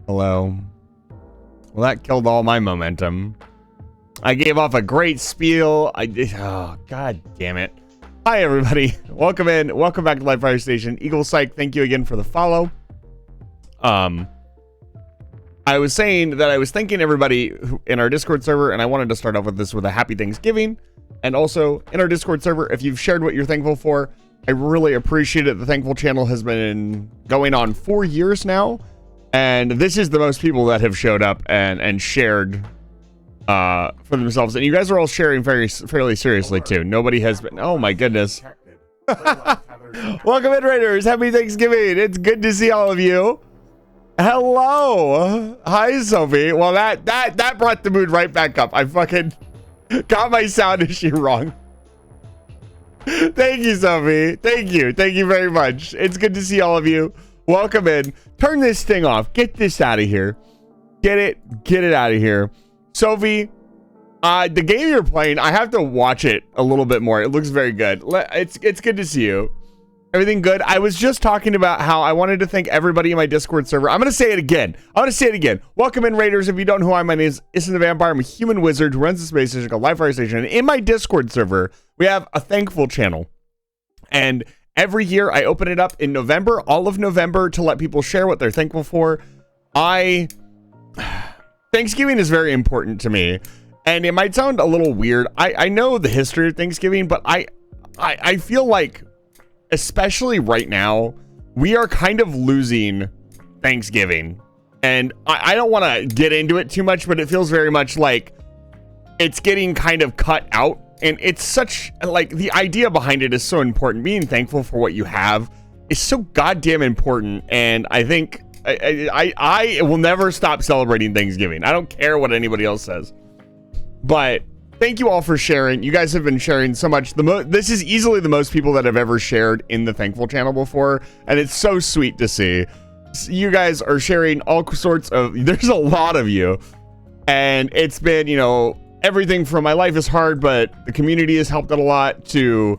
Hello. Well, that killed all my momentum. I gave off a great spiel. Oh, god damn it. Hi, everybody. Welcome in. Welcome back to Live Fire Station. Eagle Psych, thank you again for the follow. I was saying that I was thanking everybody in our Discord server, and I wanted to start off with this with a happy Thanksgiving. And also, in our Discord server, if you've shared what you're thankful for, I really appreciate it. The Thankful channel has been going on 4 years now. And this is the most people that have showed up and shared for themselves. And you guys are all sharing fairly seriously, too. Nobody has been... Oh, my goodness. Welcome in, Raiders. Happy Thanksgiving. It's good to see all of you. Hello. Hi, Sophie. Well, that brought the mood right back up. I fucking got my sound issue wrong. Thank you, Sophie. Thank you. Thank you very much. It's good to see all of you. Welcome in. Turn this thing off. Get this out of here. Get it out of here. Sophie, the game you're playing, I have to watch it a little bit more. It looks very good. It's good to see you. Everything good? I was just talking about how I wanted to thank everybody in my Discord server. I'm going to say it again. Welcome in, Raiders. If you don't know who I am, my name is Ison the Vampire. I'm a human wizard who runs a space station called Live Fire Station. And in my Discord server, we have a thankful channel. And every year I open it up in November, all of November, to let people share what they're thankful for. Thanksgiving is very important to me. And it might sound a little weird. I know the history of Thanksgiving, but I feel like, especially right now, we are kind of losing Thanksgiving. And I don't want to get into it too much, but it feels very much like it's getting kind of cut out. And it's such, like, the idea behind it is so important. Being thankful for what you have is so goddamn important. And I think I will never stop celebrating Thanksgiving. I don't care what anybody else says. But thank you all for sharing. You guys have been sharing so much. This is easily the most people that have ever shared in the Thankful channel before. And it's so sweet to see. You guys are sharing all sorts of, there's a lot of you. And it's been, you know, everything from my life is hard, but the community has helped it a lot, to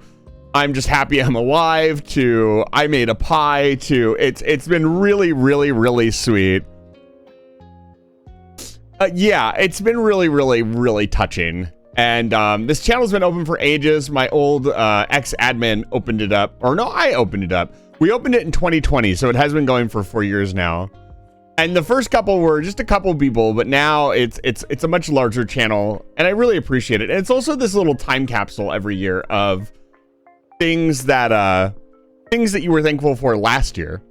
I'm just happy I'm alive, to I made a pie, to it's been really, really, really sweet. Yeah, it's been really, really, really touching. And this channel's been open for ages. My old ex-admin opened it up. Or no, I opened it up. We opened it in 2020, so it has been going for 4 years now. And the first couple were just a couple people, but now it's a much larger channel, and I really appreciate it. And it's also this little time capsule every year of things that you were thankful for last year.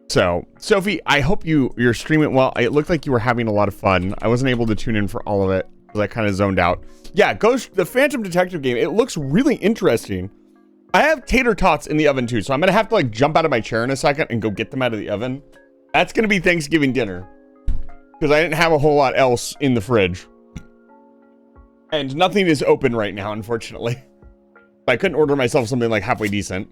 So, Sophie, I hope you're streaming well. It looked like you were having a lot of fun. I wasn't able to tune in for all of it because I kind of zoned out. Yeah, the Phantom Detective game. It looks really interesting. I have tater tots in the oven too, so I'm gonna have to like jump out of my chair in a second and go get them out of the oven. That's gonna be Thanksgiving dinner because I didn't have a whole lot else in the fridge, and nothing is open right now, unfortunately. I couldn't order myself something like halfway decent.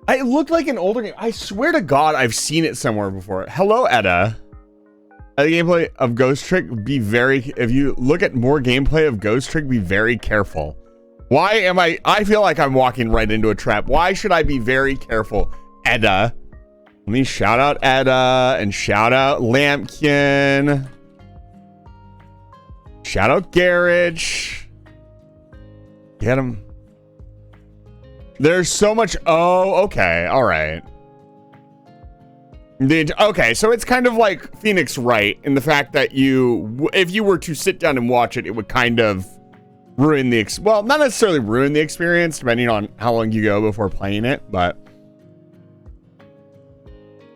It looked like an older game. I swear to God, I've seen it somewhere before. Hello, Edda. The gameplay of Ghost Trick, if you look at more gameplay of Ghost Trick, be very careful. Why am I feel like I'm walking right into a trap. Why should I be very careful, Edda? Let me shout out Edda and shout out Lampkin. Shout out Garage. Get him. There's so much. Oh, okay. All right. Okay, so it's kind of like Phoenix Wright in the fact that if you were to sit down and watch it, it would kind of ruin well, not necessarily ruin the experience, depending on how long you go before playing it, but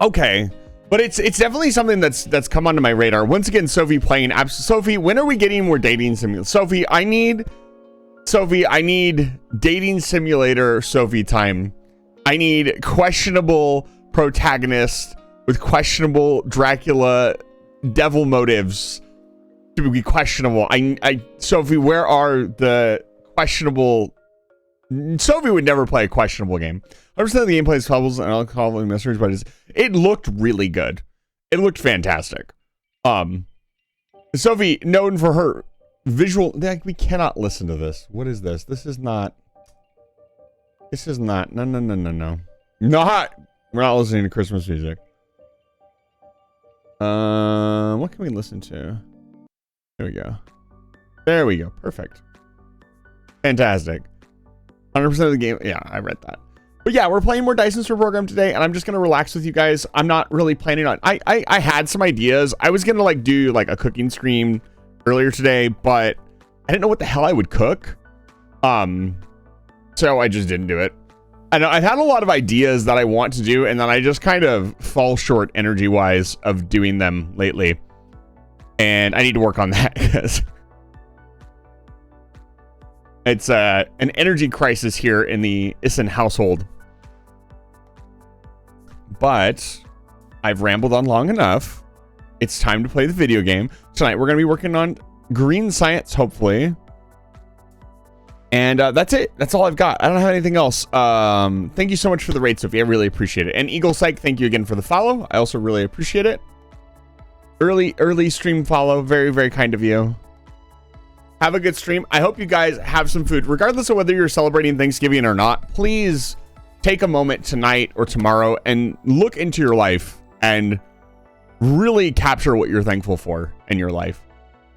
okay. But it's definitely something that's come onto my radar. Once again, Sophie playing apps. Sophie, when are we getting more dating simulators? Sophie, I need dating simulator Sophie time. I need questionable protagonist with questionable Dracula devil motives to be questionable. Sophie, where are the questionable? Sophie would never play a questionable game. I understand the gameplay is puzzles and alcohol mysteries, but it looked really good. It looked fantastic. Sophie, known for her visual, like, we cannot listen to this. What is this? This is not. No. We're not listening to Christmas music. What can we listen to? There we go. There we go. Perfect. Fantastic. 100% of the game. Yeah, I read that. But yeah, we're playing more Dyson Sphere Program today, and I'm just gonna relax with you guys. I'm not really planning on. I had some ideas. I was gonna like do like a cooking stream earlier today, but I didn't know what the hell I would cook. So I just didn't do it. And I've had a lot of ideas that I want to do, and then I just kind of fall short energy-wise of doing them lately. And I need to work on that because it's an energy crisis here in the Issen household. But I've rambled on long enough. It's time to play the video game. Tonight we're going to be working on green science, hopefully. And that's it. That's all I've got. I don't have anything else. Thank you so much for the raid, Sophie. I really appreciate it. And Eagle Psych, thank you again for the follow. I also really appreciate it. Early stream follow. Very, very kind of you. Have a good stream. I hope you guys have some food. Regardless of whether you're celebrating Thanksgiving or not, please take a moment tonight or tomorrow and look into your life and really capture what you're thankful for in your life.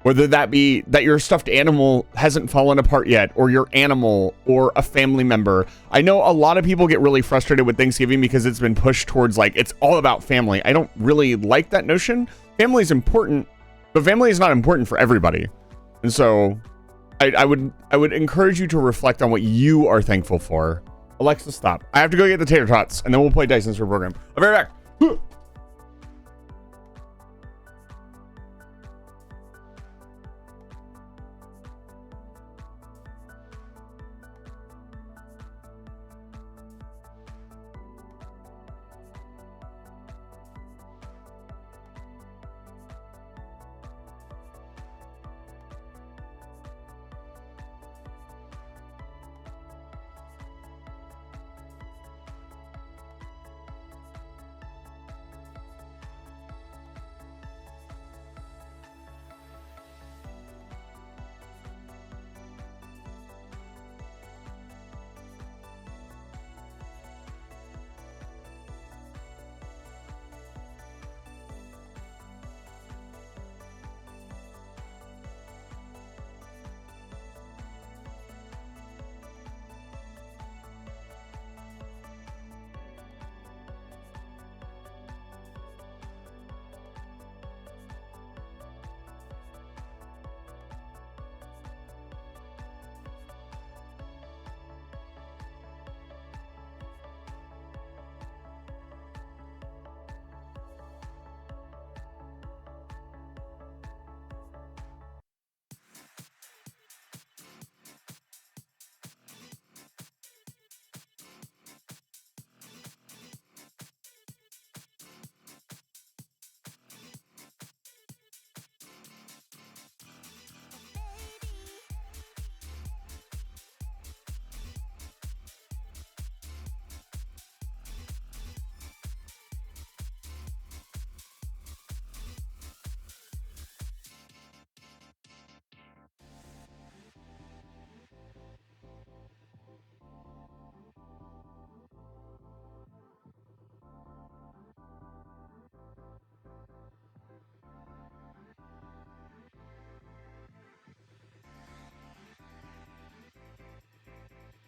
Whether that be that your stuffed animal hasn't fallen apart yet, or your animal, or a family member. I know a lot of people get really frustrated with Thanksgiving because it's been pushed towards like, it's all about family. I don't really like that notion. Family is important, but family is not important for everybody. And so I would encourage you to reflect on what you are thankful for. Alexa, stop. I have to go get the tater tots, and then we'll play Dyson Sphere Program. I'll be right back.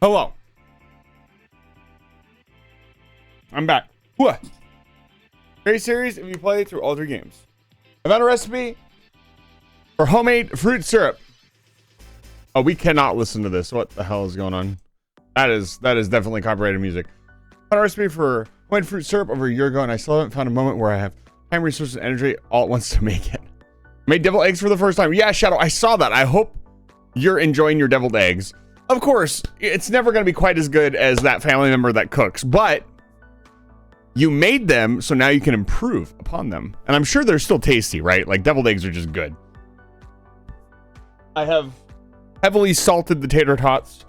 Hello. I'm back. What? Very serious if you play through all 3 games. I found a recipe for homemade fruit syrup. Oh, we cannot listen to this. What the hell is going on? That is definitely copyrighted music. I found a recipe for homemade fruit syrup over a year ago, and I still haven't found a moment where I have time, resources, and energy all at once to make it. Made deviled eggs for the first time. Yeah, Shadow, I saw that. I hope you're enjoying your deviled eggs. Of course, it's never going to be quite as good as that family member that cooks, but you made them, so now you can improve upon them. And I'm sure they're still tasty, right? Like, deviled eggs are just good. I have heavily salted the tater tots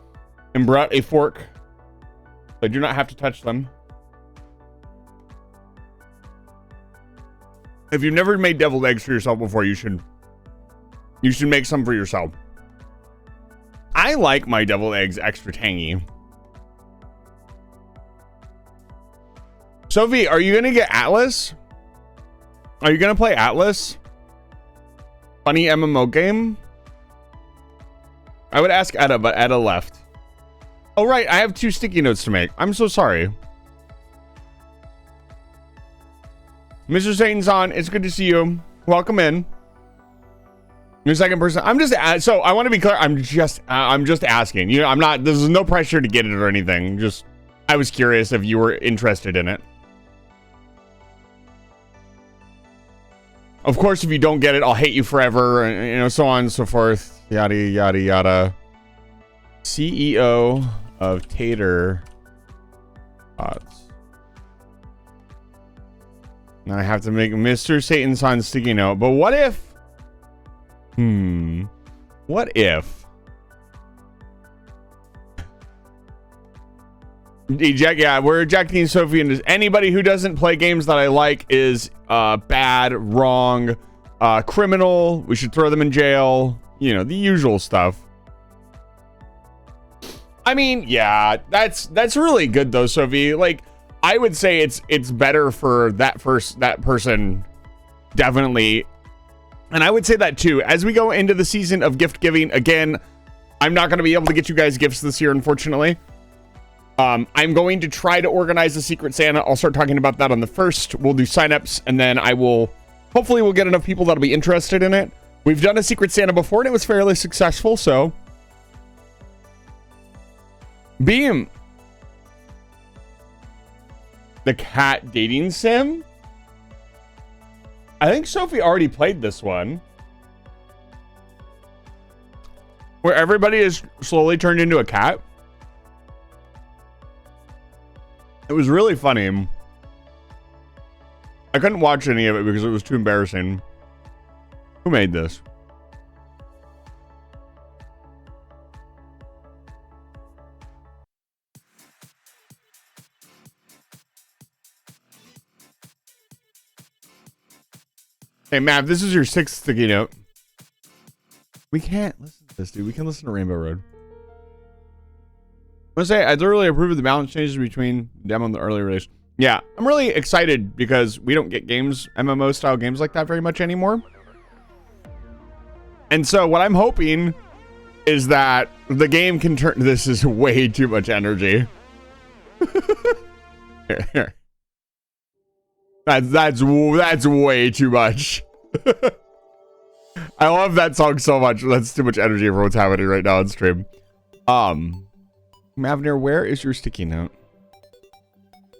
and brought a fork. I do not have to touch them. If you've never made deviled eggs for yourself before, you should make some for yourself. I like my deviled eggs extra tangy. Sophie, are you gonna get Atlas? Are you gonna play Atlas? Funny MMO game? I would ask Etta, but Etta left. Oh, right. I have 2 sticky notes to make. I'm so sorry. Mr. Satan's on. It's good to see you. Welcome in. Your second person. I'm just so I want to be clear. I'm just asking. You know, I'm not. There's no pressure to get it or anything. Just I was curious if you were interested in it. Of course, if you don't get it, I'll hate you forever, and you know, so on and so forth. Yada yada yada. CEO of Tater Pots. Now I have to make Mr. Satan's on sticky note. But what if? What if? Eject, yeah, we're ejecting Sophie, and anybody who doesn't play games that I like is bad, wrong, criminal. We should throw them in jail. You know, the usual stuff. I mean, yeah, that's really good though, Sophie. Like, I would say it's better for that person, definitely. And I would say that too. As we go into the season of gift giving, again, I'm not going to be able to get you guys gifts this year, unfortunately. I'm going to try to organize a Secret Santa. I'll start talking about that on the 1st. We'll do signups, and then hopefully we'll get enough people that'll be interested in it. We've done a Secret Santa before, and it was fairly successful, so. Beam. The cat dating sim? I think Sophie already played this one. Where everybody is slowly turned into a cat. It was really funny. I couldn't watch any of it because it was too embarrassing. Who made this? Hey, Mav, this is your 6th sticky note. We can't listen to this, dude. We can listen to Rainbow Road. I want to say, I thoroughly approve of the balance changes between demo and the early release. Yeah, I'm really excited because we don't get games, MMO style games like that very much anymore. And so what I'm hoping is that the game can turn, this is way too much energy. Here. That's way too much. I love that song so much. That's too much energy for what's happening right now on stream. Mavnir, where is your sticky note?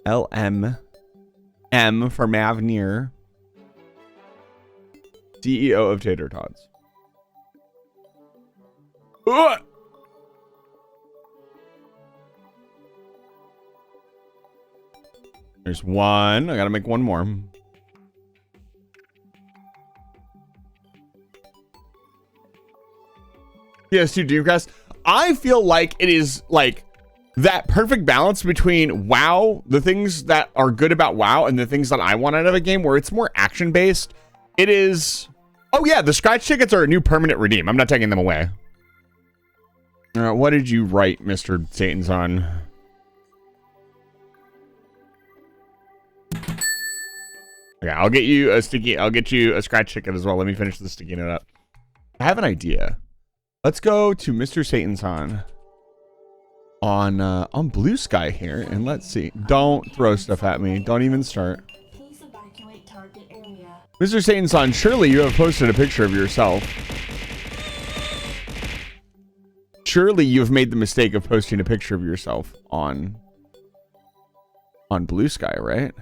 LM M for Mavnir, CEO of Tater Tots. Ugh! There's one. I gotta make one more. PS2 Dreamcast. I feel like it is like that perfect balance between WoW, the things that are good about WoW, and the things that I want out of a game where it's more action based. It is. Oh yeah, the scratch tickets are a new permanent redeem. I'm not taking them away. What did you write, Mr. Satan's on? Okay, I'll get you a scratch ticket as well. Let me finish the sticky note up. I have an idea. Let's go to Mr. Satan's on Blue Sky here, and let's see. Don't throw stuff at me. Don't even start. Please evacuate target area. Mr. Satan's surely you have posted a picture of yourself. Surely you have made the mistake of posting a picture of yourself on Blue Sky, right?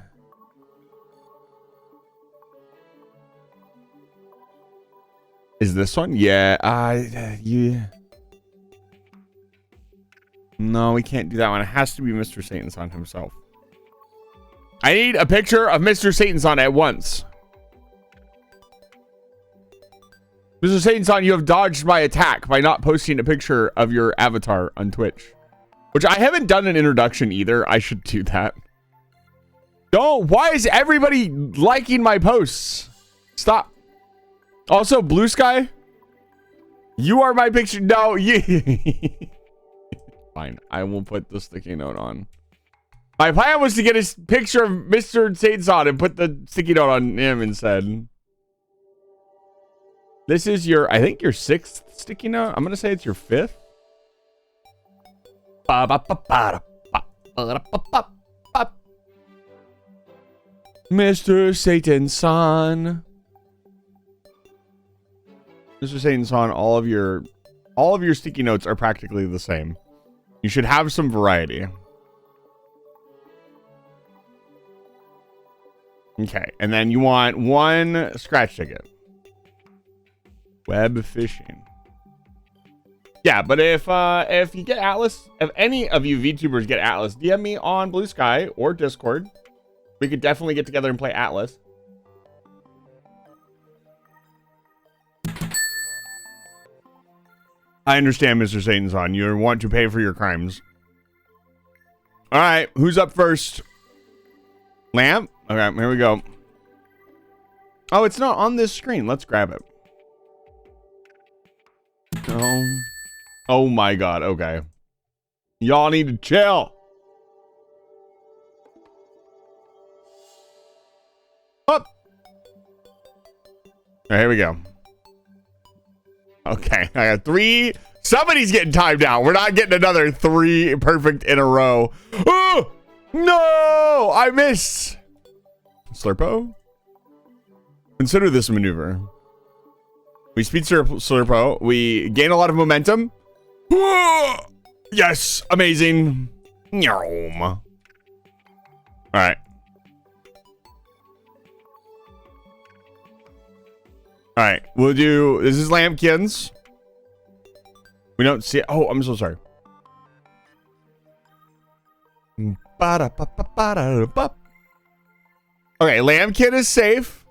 Is this one? Yeah. No, we can't do that one. It has to be Mr. Satan's on himself. I need a picture of Mr. Satan's on at once. Mr. Satan's on, you have dodged my attack by not posting a picture of your avatar on Twitch. Which I haven't done an introduction either. I should do that. Don't. Why is everybody liking my posts? Stop. Also, Blue Sky, you are my picture. No, you. Fine. I will put the sticky note on. My plan was to get a picture of Mr. Satan's on and put the sticky note on him instead. This is your, I think your 6th sticky note. I'm gonna say it's your 5th. Mr. Satan's son. Mr. Satan's son, all of your sticky notes are practically the same. You should have some variety. Okay, and then you want 1 scratch ticket. Web fishing. Yeah, but if you get Atlas, if any of you VTubers get Atlas, DM me on Blue Sky or Discord. We could definitely get together and play Atlas. I understand, Mr. Satan's on. You want to pay for your crimes. All right, who's up first? Lamp? Okay, here we go. Oh, it's not on this screen. Let's grab it. Oh. Oh my god, okay. Y'all need to chill. Up. Right, here we go. Okay, I got 3. Somebody's getting timed out. We're not getting another 3 perfect in a row. Oh, no, I missed. Slurpo? Consider this maneuver. We speed Slurpo. We gain a lot of momentum. Whoa! Yes, amazing. All right. All right, we'll do, this is Lampkins. We don't see, oh, I'm so sorry. Okay, Lambkin is safe.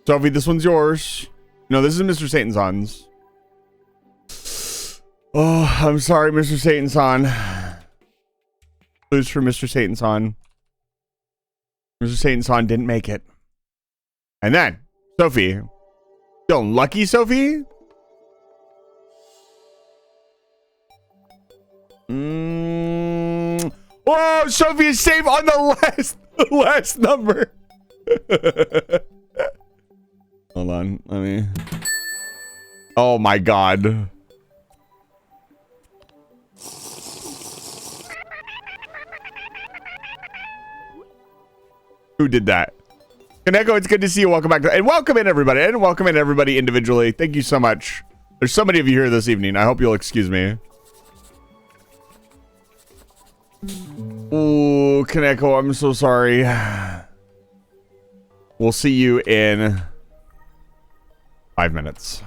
Sophie, this one's yours. No, this is Mr. Satan's son's. Oh, I'm sorry, Mr. Satan's son. Lose for Mr. Satan's son. Mr. Satan's son didn't make it. And then, Sophie. Feeling lucky, Sophie? Oh, Sophie is safe on the last number. Hold on, let me. Oh my god. Who did that? Kaneko, it's good to see you. Welcome back. And welcome in everybody. And welcome in everybody individually. Thank you so much. There's so many of you here this evening. I hope you'll excuse me. Ooh, Kaneko, I'm so sorry. We'll see you in 5 minutes.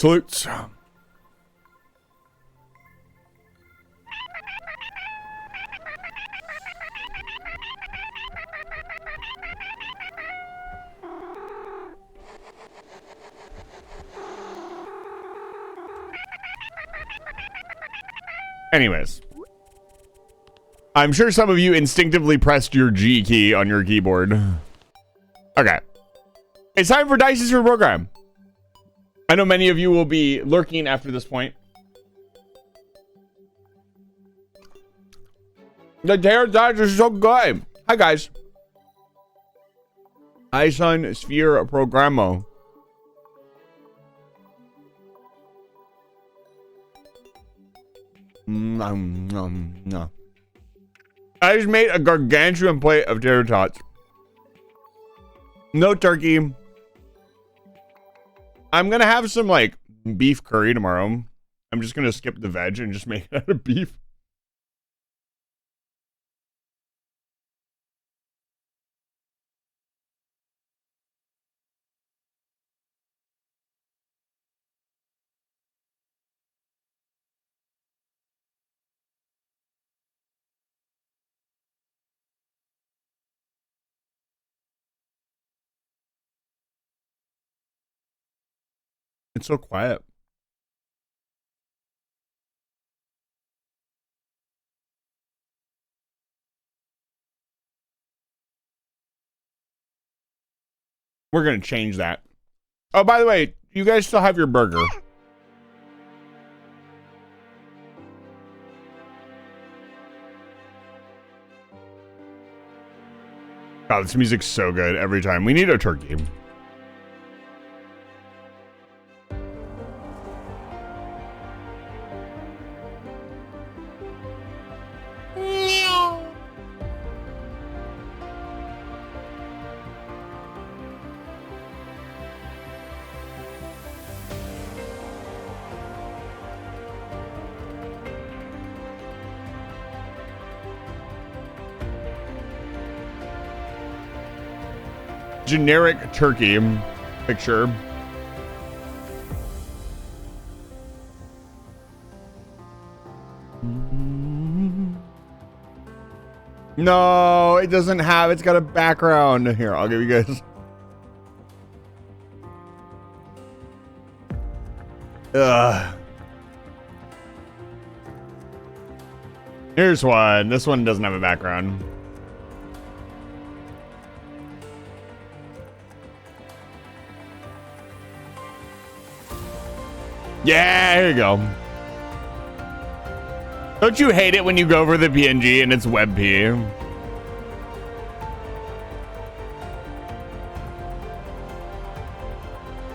Salutes. Anyways, I'm sure some of you instinctively pressed your G key on your keyboard. Okay. It's time for Dice's for program. I know many of you will be lurking after this point. The Terror Dodge is so good. Hi, guys. Ison Sphere Programo. No. I just made a gargantuan plate of tater tots. No turkey. I'm gonna have some like beef curry tomorrow. I'm just gonna skip the veg and just make it out of beef. It's so quiet. We're gonna change that. Oh, by the way, you guys still have your burger. God, this music's so good every time. We need a turkey. Generic turkey picture. No, it doesn't have, it's got a background. Here, I'll give you guys. Ugh. Here's one. This one doesn't have a background. Yeah, here you go. Don't you hate it when you go over the PNG and it's WebP?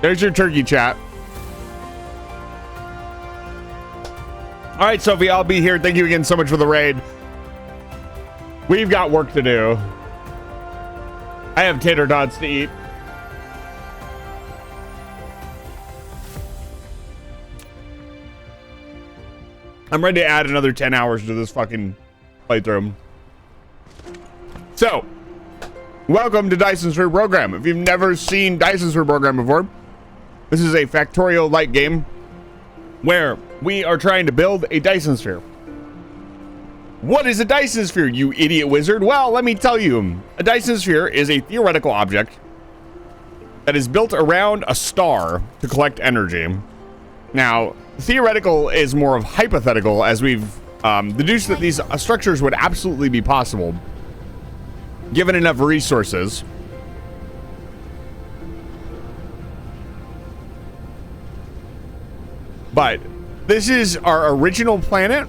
There's your turkey chat. All right, Sophie, I'll be here. Thank you again so much for the raid. We've got work to do. I have tater tots to eat. I'm ready to add another 10 hours to this fucking playthrough. So, welcome to Dyson's Free Program. If you've never seen Dyson's Free Program before, this is a Factorial-like game where we are trying to build a Dyson sphere. What is a Dyson sphere, you idiot wizard? Well, let me tell you. A Dyson sphere is a theoretical object that is built around a star to collect energy. Now, theoretical is more of hypothetical, as we've deduced that these structures would absolutely be possible given enough resources. But this is our original planet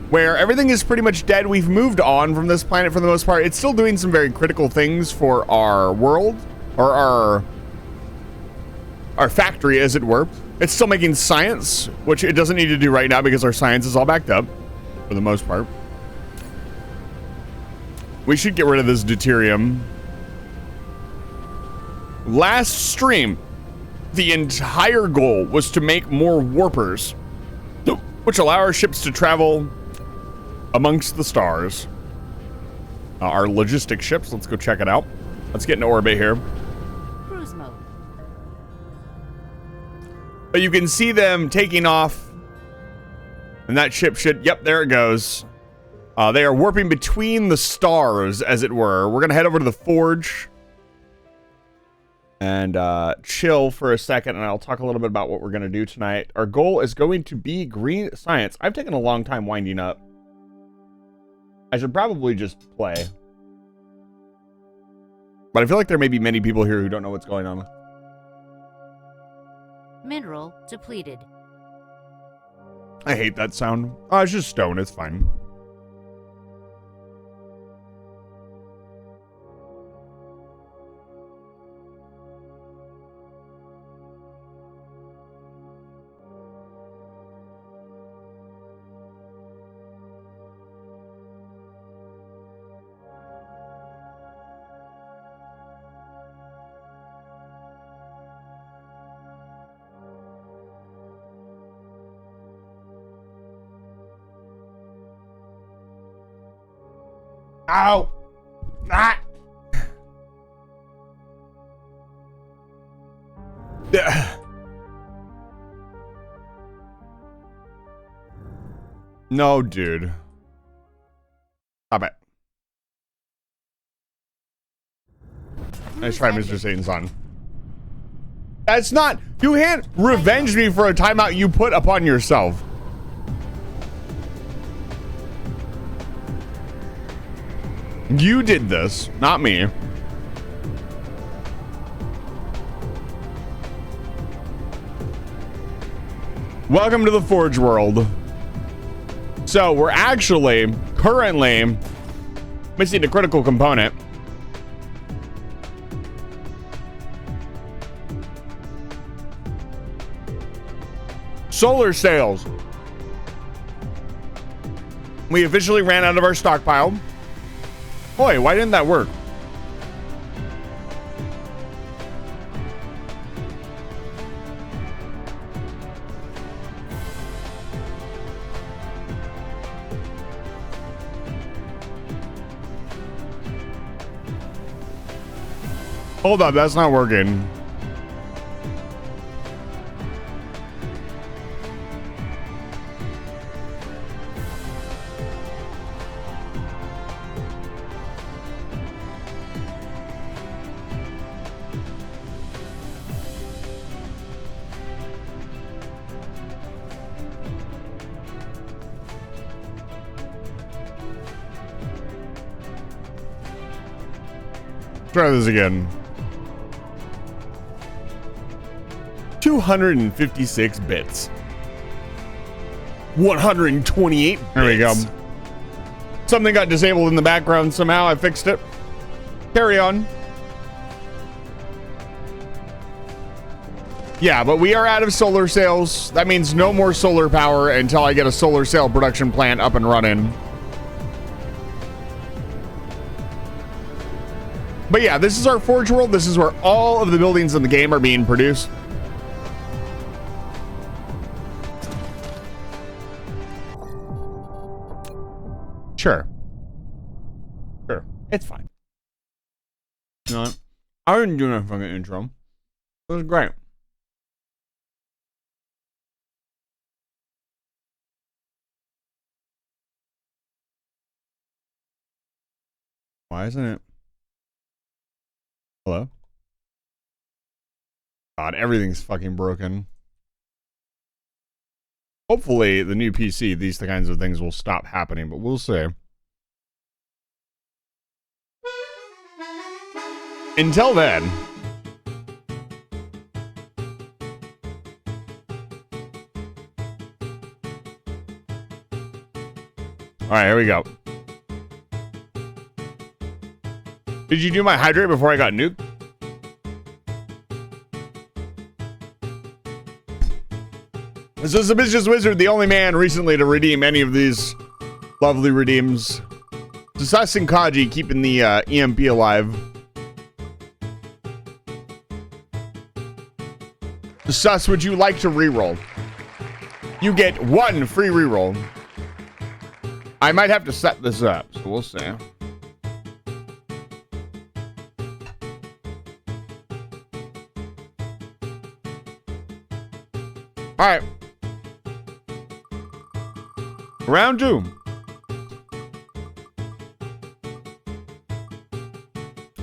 where everything is pretty much dead. We've moved on from this planet for the most part. It's still doing some very critical things for our world, or our factory, as it were. It's still making science, which it doesn't need to do right now because our science is all backed up for the most part. We should get rid of this deuterium. Last stream, the entire goal was to make more warpers, which allow our ships to travel amongst the stars. Our logistic ships, let's go check it out. Let's get into orbit here. Cruise mode. But you can see them taking off, and that ship should, yep, there it goes. They are warping between the stars, as it were. We're gonna head over to the forge and chill for a second, and I'll talk a little bit about what we're gonna do tonight. Our goal is going to be green science. I've taken a long time winding up. I should probably just play. But I feel like there may be many people here who don't know what's going on. Mineral depleted. I hate that sound. Oh, it's just stone. It's fine. Ow! Ah! No, dude. Stop it. Nice try, Mr. Satan's son. That's not... You can't revenge me for a timeout you put upon yourself. You did this, not me. Welcome to the Forge world. So we're actually currently Missing a critical component. Solar sails. We officially ran out of our stockpile. Boy, why didn't that work? Hold up, that's not working. Try this again. 256 bits. 128 bits. There we go. Something got disabled in the background somehow. I fixed it. Carry on. Yeah, but we are out of solar sails. That means no more solar power until I get a solar sail production plant up and running. But yeah, this is our Forge World. This is where all of the buildings in the game are being produced. Sure. Sure. It's fine. You know what? I didn't do that fucking intro. It was great. Why isn't it? Hello? God, everything's fucking broken. Hopefully, the new PC, these kinds of things will stop happening, but we'll see. Until then. All right, here we go. Did you do my hydrate before I got nuked? This is the Business Wizard, the only man recently to redeem any of these lovely redeems. Sus and Kaji keeping the EMP alive. Sus, would you like to reroll? You get 1 free reroll. I might have to set this up, so we'll see. All right. Round 2.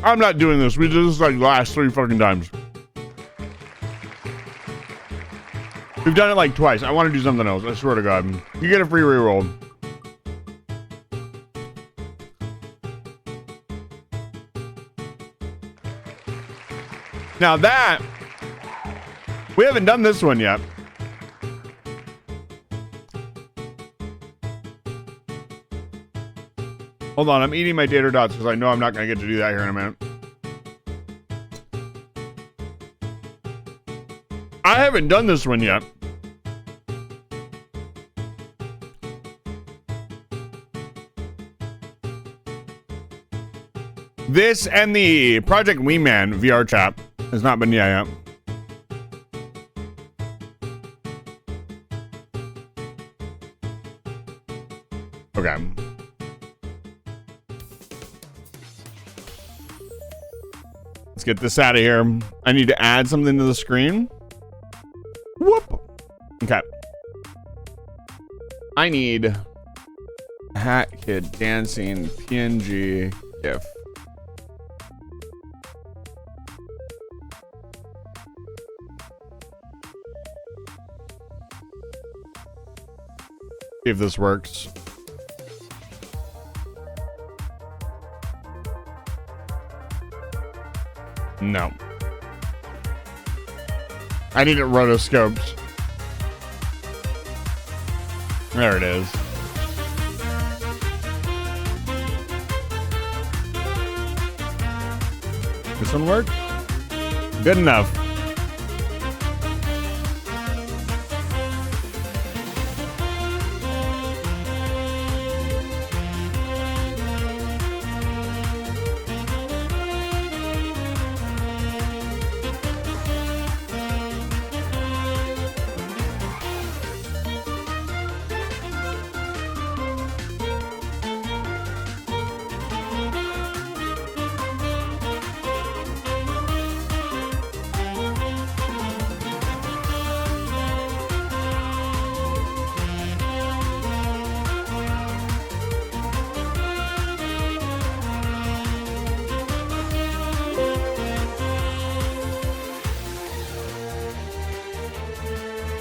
I'm not doing this. We did this like last 3 fucking times. We've done it like twice. I want to do something else. I swear to God. You get a free reroll. Now that... we haven't done this one yet. Hold on, I'm eating my tater dots because I know I'm not going to get to do that here in a minute. I haven't done this one yet. This and the Project Wingman VR chat has not been yet. Okay. Let's get this out of here. I need to add something to the screen. Whoop. Okay. I need Hat Kid dancing PNG GIF. See if this works. No. I need it rotoscoped. There it is. This one work? Good enough.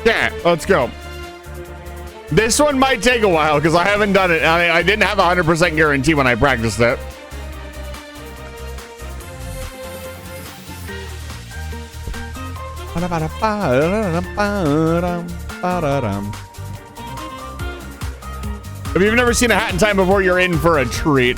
Yeah, let's go. This one might take a while because I haven't done it. I didn't have a 100% guarantee when I practiced it. If you've never seen a Hat in Time before, you're in for a treat.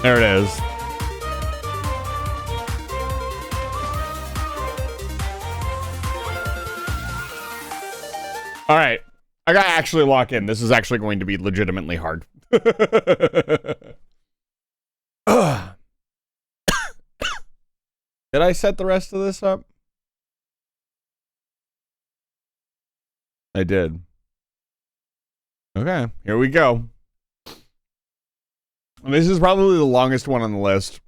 There it is. All right. I gotta actually lock in. This is actually going to be legitimately hard. Did I set the rest of this up? I did. Okay, here we go. This is probably the longest one on the list.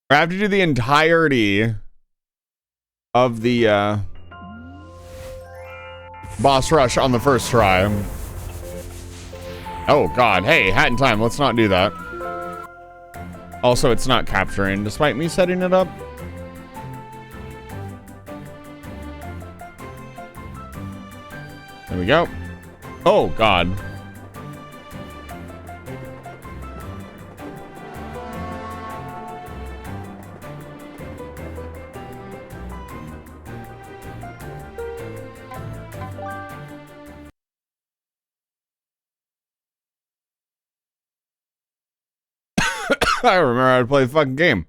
I have to do the entirety of the boss rush on the first try. Oh god, hey, Hat in Time, let's not do that. Also, it's not capturing, despite me setting it up. There we go. Oh god. I remember how to play the fucking game.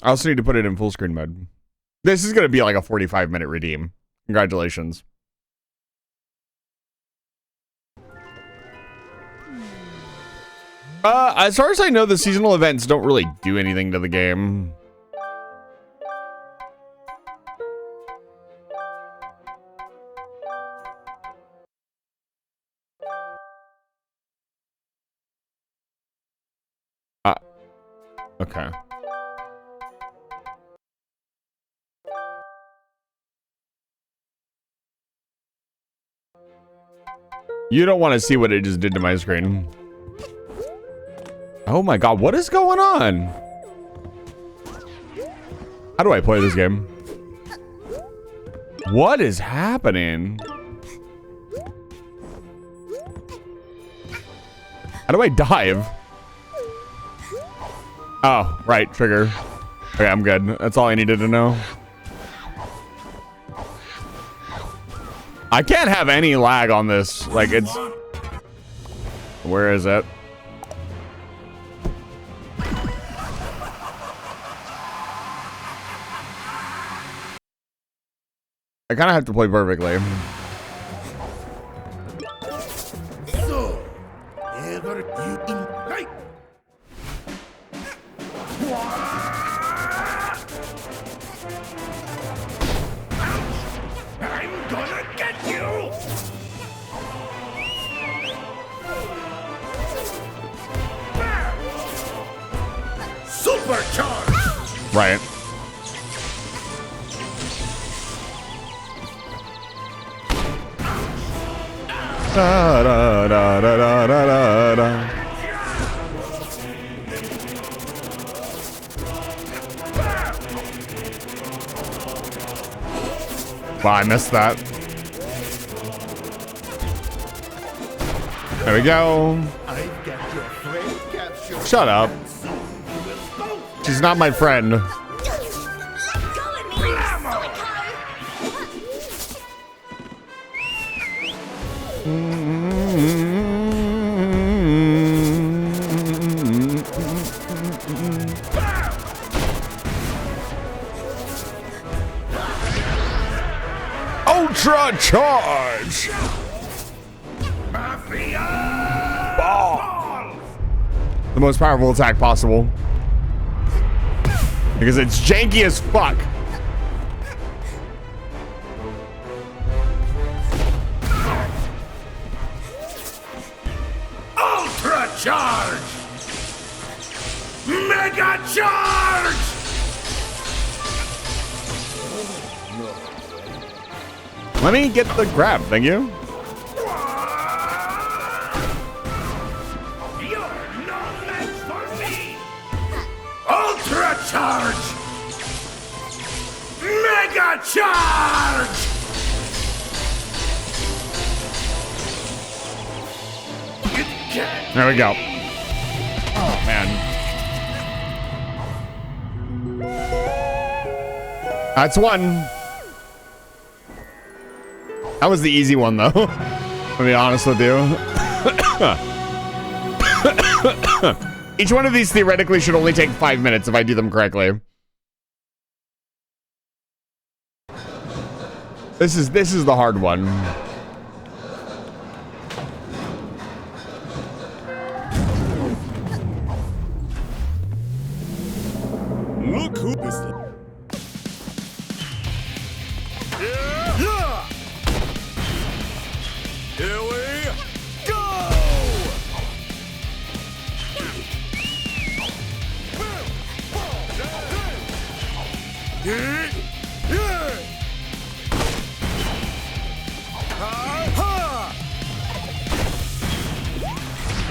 I also need to put it in full screen mode. This is going to be like a 45-minute redeem. Congratulations. As far as I know, the seasonal events don't really do anything to the game. Okay. You don't want to see what it just did to my screen. Oh my god, what is going on? How do I play this game? What is happening? How do I dive? Oh, right, trigger. Okay, I'm good. That's all I needed to know. I can't have any lag on this. Like, it's... Where is it? I kind of have to play perfectly. So, ever you invite? I'm gonna get you! Supercharge! Right. Da, da, da, da, da, da, da. Wow, I missed that. There we go. I've got your friend captured. Shut up. She's not my friend. Let go of me, psycho! Ultra charge! Ball. The most powerful attack possible. Because it's janky as fuck. Ultra charge! Mega charge! Let me get the grab, thank you. You're no match for me! Ultra charge! Mega charge! You can't. There we go. Oh, man. That's one. That was the easy one, though. To be honest with you. Each one of these theoretically should only take 5 minutes if I do them correctly. This is the hard one. Look who this. Here we go!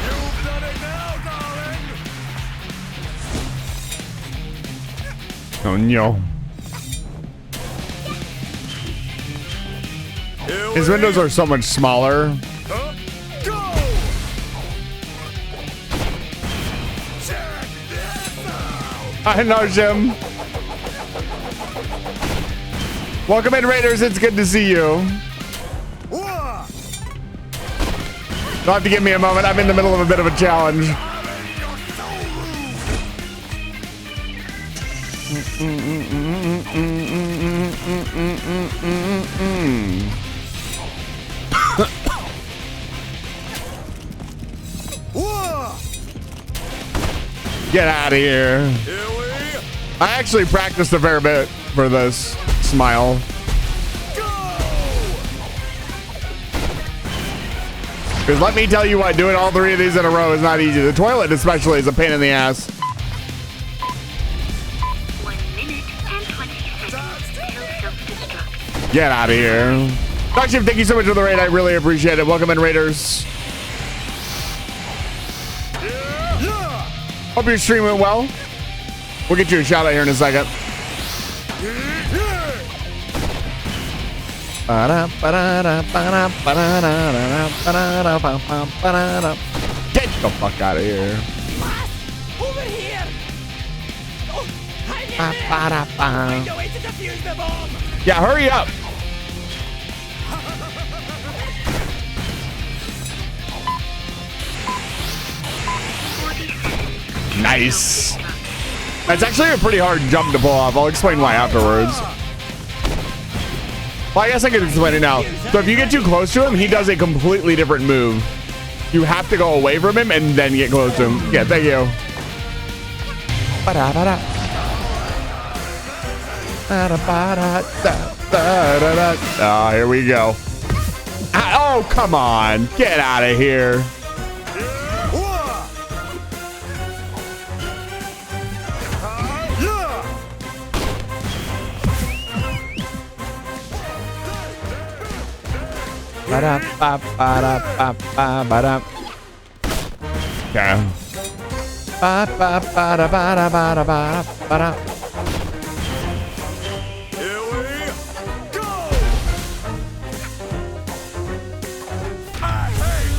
You've done it now, darling! Oh no. His windows are so much smaller. Go! Check this out! I know, Jim. Welcome in, Raiders. It's good to see you. Whoa! You'll have to give me a moment. I'm in the middle of a bit of a challenge. Get out of here. I actually practiced a fair bit for this smile. Because let me tell you what, doing all 3 of these in a row is not easy. The toilet especially is a pain in the ass. 1 minute and 20 seconds till self-destruct. Get out of here. Dr. Thank you so much for the raid. I really appreciate it. Welcome in, Raiders. Hope your stream went well. We'll get you a shout out here in a second. Get the fuck out of here. Over here! Oh, hang in there! Find a way to defuse the bomb! Yeah, hurry up. Nice. That's actually a pretty hard jump to pull off. I'll explain why afterwards. Well, I guess I can explain it now. So if you get too close to him, he does a completely different move. You have to go away from him and then get close to him. Yeah, thank you. Oh, here we go. Oh, come on. Get out of here. Okay.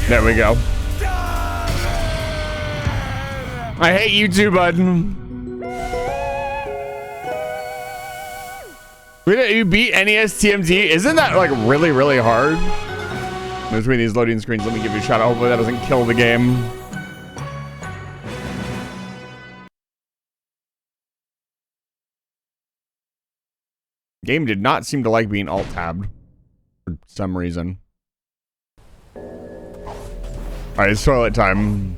There we go. I hate you too, bud. You beat NES TMT? Isn't that like really, really hard? between these loading screens. Let me give you a shout out. Hopefully that doesn't kill the game. Game did not seem to like being alt-tabbed for some reason. Alright, it's toilet time.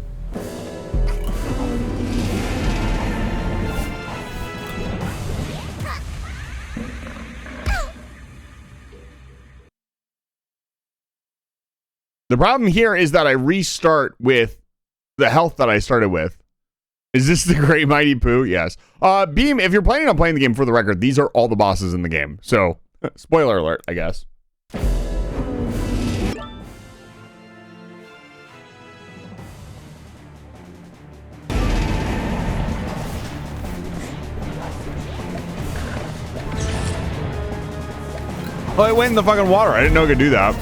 The problem here is that I restart with the health that I started with. Is this the Great Mighty Pooh? Yes. Beam, if you're planning on playing the game, for the record, these are all the bosses in the game. So, spoiler alert, I guess. Oh, it went in the fucking water. I didn't know it could do that.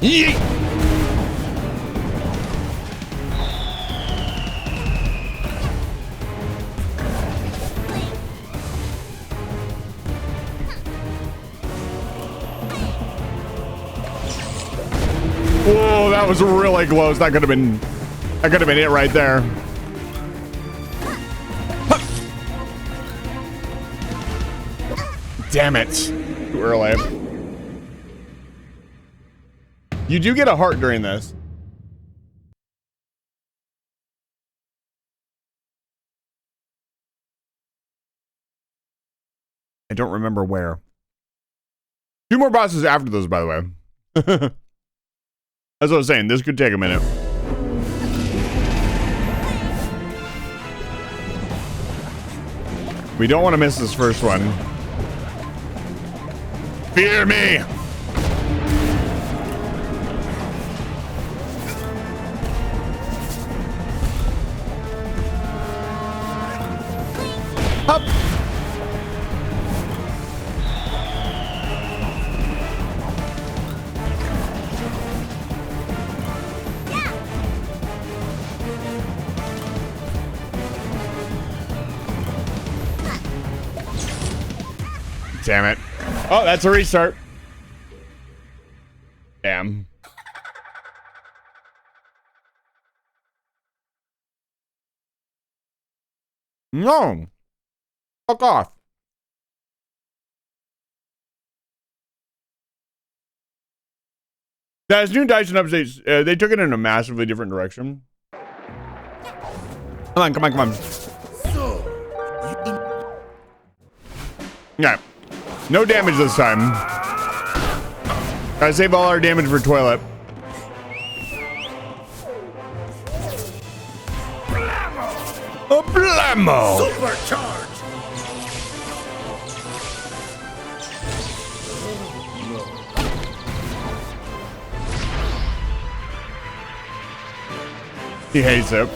Yeet! Whoa, that was really close. That could have been it right there. Damn it. Too early. You do get a heart during this. I don't remember where. 2 more bosses after those, by the way. That's what I was saying. This could take a minute. We don't want to miss this first one. Fear me! Up! Damn it. Oh, that's a restart. Damn. No. Fuck off. As new Dyson updates, they took it in a massively different direction. Come on, come on, come on. Yeah. No damage this time. Gotta save all our damage for toilet. A blammo! Supercharge! He hates it.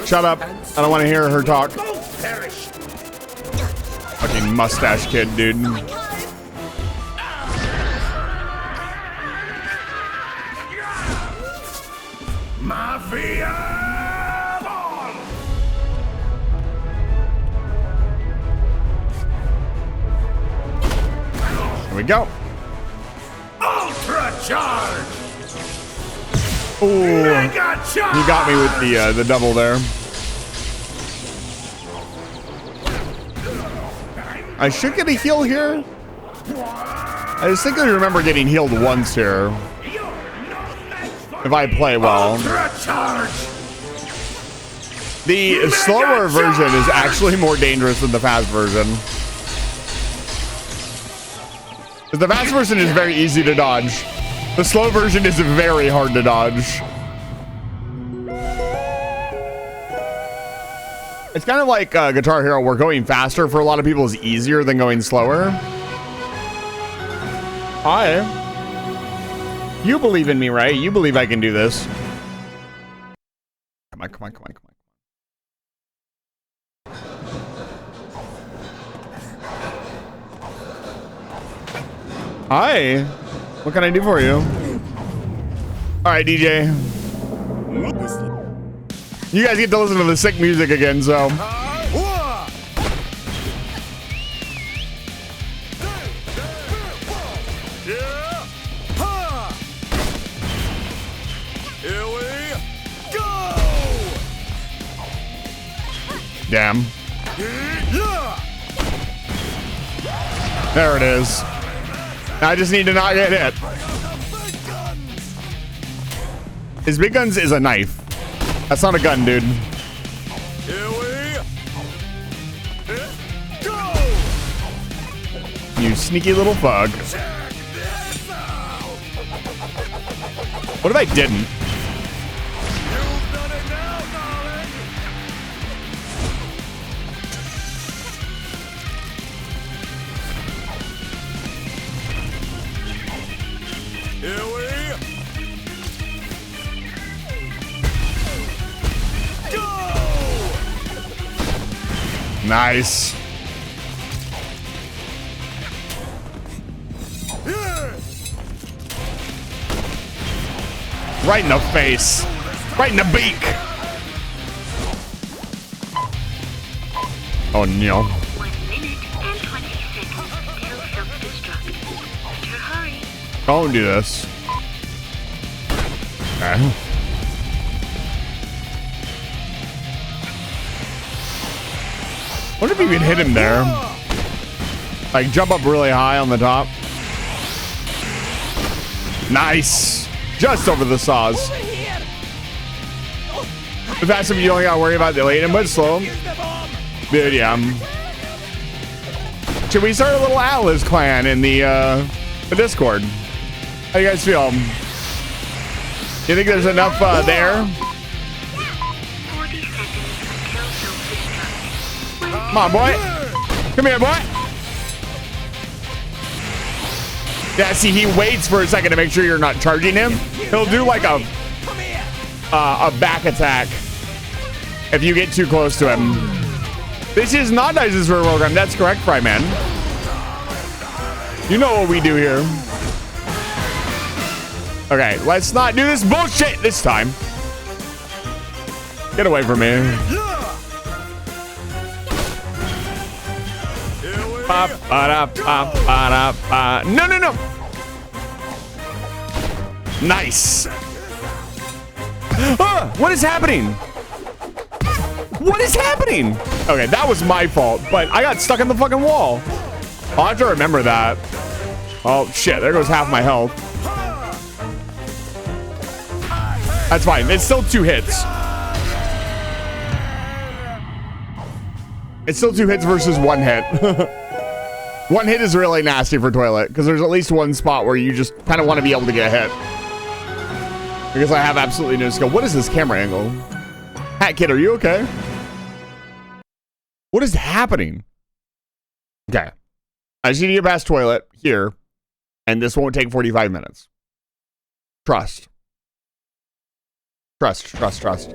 Shut up. I don't want to hear her talk. Fucking mustache kid, dude. Mafia ball! Here we go. Ultra charge! Ooh, Mega charge! you got me with the double there. I should get a heal here. I just think I remember getting healed once here. If I play well. Ultra charge! The slower version is actually more dangerous than the fast version. Because the fast version is very easy to dodge. The slow version is very hard to dodge. It's kind of like Guitar Hero, where going faster for a lot of people is easier than going slower. Hi. You believe in me, right? You believe I can do this. Come on, come on, come on, come on. Hi. What can I do for you? All right, DJ. You guys get to listen to the sick music again, so. Here we go! Damn. There it is. I just need to not get hit. His big guns is a knife. That's not a gun, dude. Here we go! You sneaky little thug. Check this out! What if I didn't? You've done it now, darling! Here we go! Nice. Right in the face. Right in the beak. Oh no. 1 minute and 20 seconds till self-destruct. Better hurry. Don't do this. Okay. What if you could hit him there? Like jump up really high on the top. Nice. Just over the saws. Over here! If that's something you only gotta worry about the late input, slow. Use the bomb! Dude, yeah. Should we start a little Atlas clan in the Discord? How you guys feel? You think there's enough there? 40 seconds until self-destruct. Come on, boy. Come here, boy. Yeah, see, he waits for a second to make sure you're not charging him. He'll do like a Come here! back attack if you get too close to him. This is not Dice's for a program. That's correct, Fry Man. You know what we do here. Okay, let's not do this bullshit this time. Get away from me. Ba, ba, da, ba, ba, da, ba. No, no, no. Nice. Ah, what is happening? What is happening? Okay, that was my fault, but I got stuck in the fucking wall. I'll have to remember that. Oh, shit. There goes half my health. That's fine. It's still 2 hits. It's still 2 hits versus 1 hit. 1 hit is really nasty for Toilet because there's at least one spot where you just kind of want to be able to get hit. Because I have absolutely no skill. What is this camera angle? Hat Kid, are you okay? What is happening? Okay. I just need to get past Toilet here, and this won't take 45 minutes. Trust. Trust, trust, trust.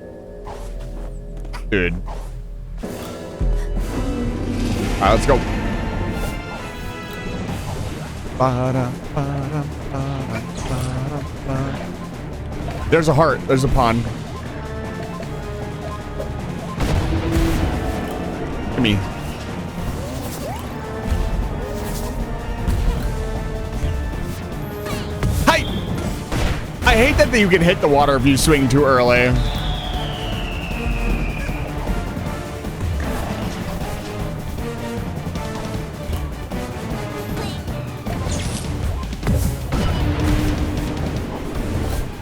Dude. All right, let's go. There's a heart. There's a pond. Give me. Hi! I hate that you can hit the water if you swing too early.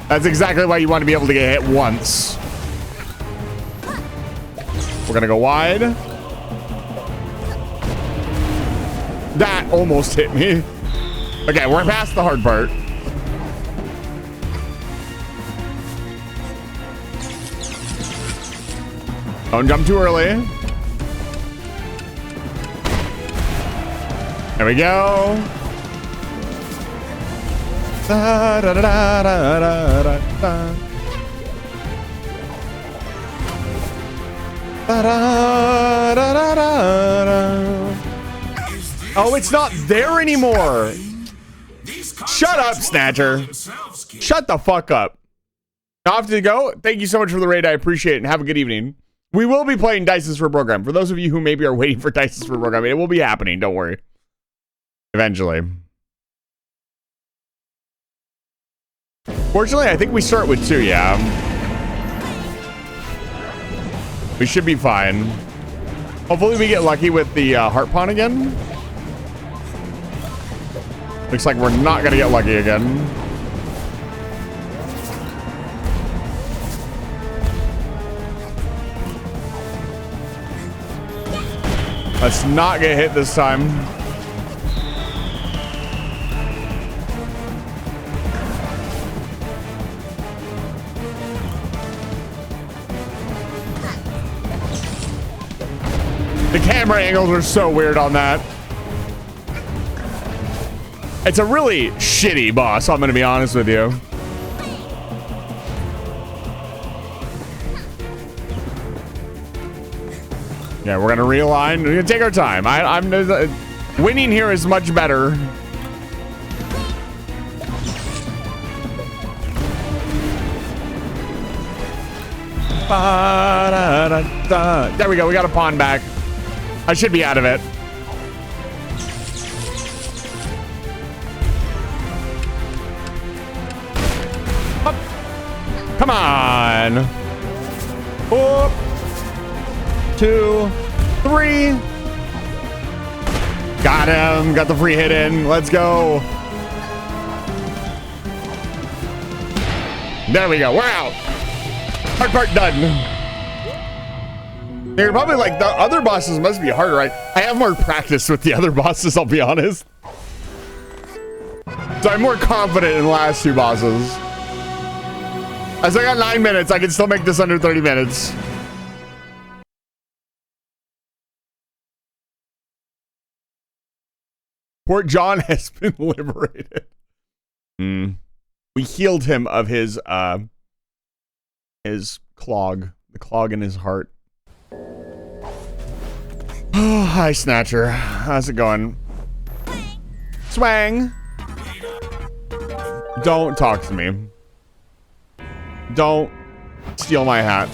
That's exactly why you want to be able to get hit once. We're gonna go wide. That almost hit me. Okay, we're past the hard part. Don't jump too early. There we go. Da, da, da, da, da, da, da. Da, da, da, da, da, da. Oh, it's not there anymore. Shut up, Snatcher. Shut the fuck up. Off to go. Thank you so much for the raid. I appreciate it, and have a good evening. We will be playing Dices for Program. For those of you who maybe are waiting for Dices for Program, it will be happening. Don't worry. Eventually. Fortunately, I think we start with 2, yeah. We should be fine. Hopefully we get lucky with the heart pawn again. Looks like we're not gonna get lucky again. Let's not get hit this time. The camera angles are so weird on that. It's a really shitty boss, I'm gonna be honest with you. Yeah, we're gonna realign. We're gonna take our time. I'm winning here is much better. There we go. We got a pawn back. I should be out of it. Up. Come on. Up. 2, 3. Got him. Got the free hit in. Let's go. There we go. We're out. Hard part done. You're probably like, the other bosses must be harder, right? I have more practice with the other bosses, I'll be honest. So I'm more confident in the last 2 bosses. As I got 9 minutes, I can still make this under 30 minutes. Port John has been liberated. We healed him of his clog, the clog in his heart. Oh, hi, Snatcher. How's it going? Swang. Don't talk to me. Don't steal my hat.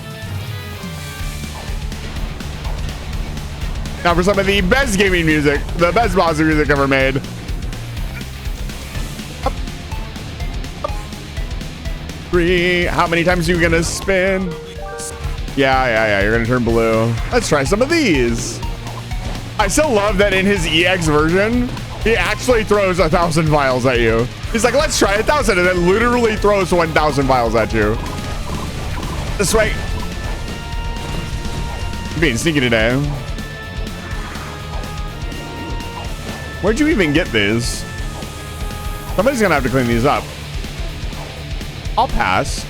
Now for some of the best gaming music, the best boss music ever made. Up. Up. 3. How many times are you gonna spin? Yeah. You're gonna turn blue. Let's try some of these. I still love that in his EX version, he actually throws 1,000 vials at you. He's like, let's try 1,000, and then literally throws 1,000 vials at you. This way. You're being sneaky today. Where'd you even get these? Somebody's gonna have to clean these up. I'll pass.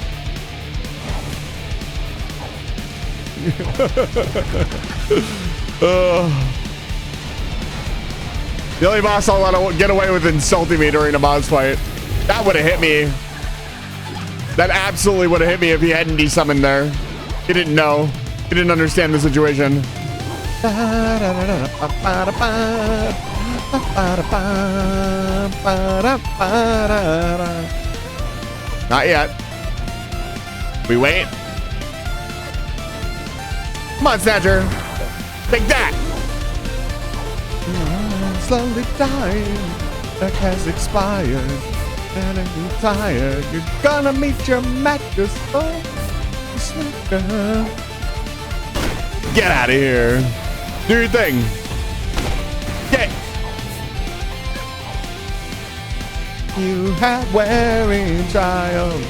The only boss I'll let get away with insulting me during a boss fight. That would have hit me. That absolutely would have hit me if he hadn't desummoned there. He didn't know. He didn't understand the situation. Not yet. We wait. Come on, Snatcher. Take that. Slowly dying. That has expired. And I'm tired. You're gonna meet your mattress. Oh, Snatcher. Get out of here. Do your thing. Get. You have wearing child.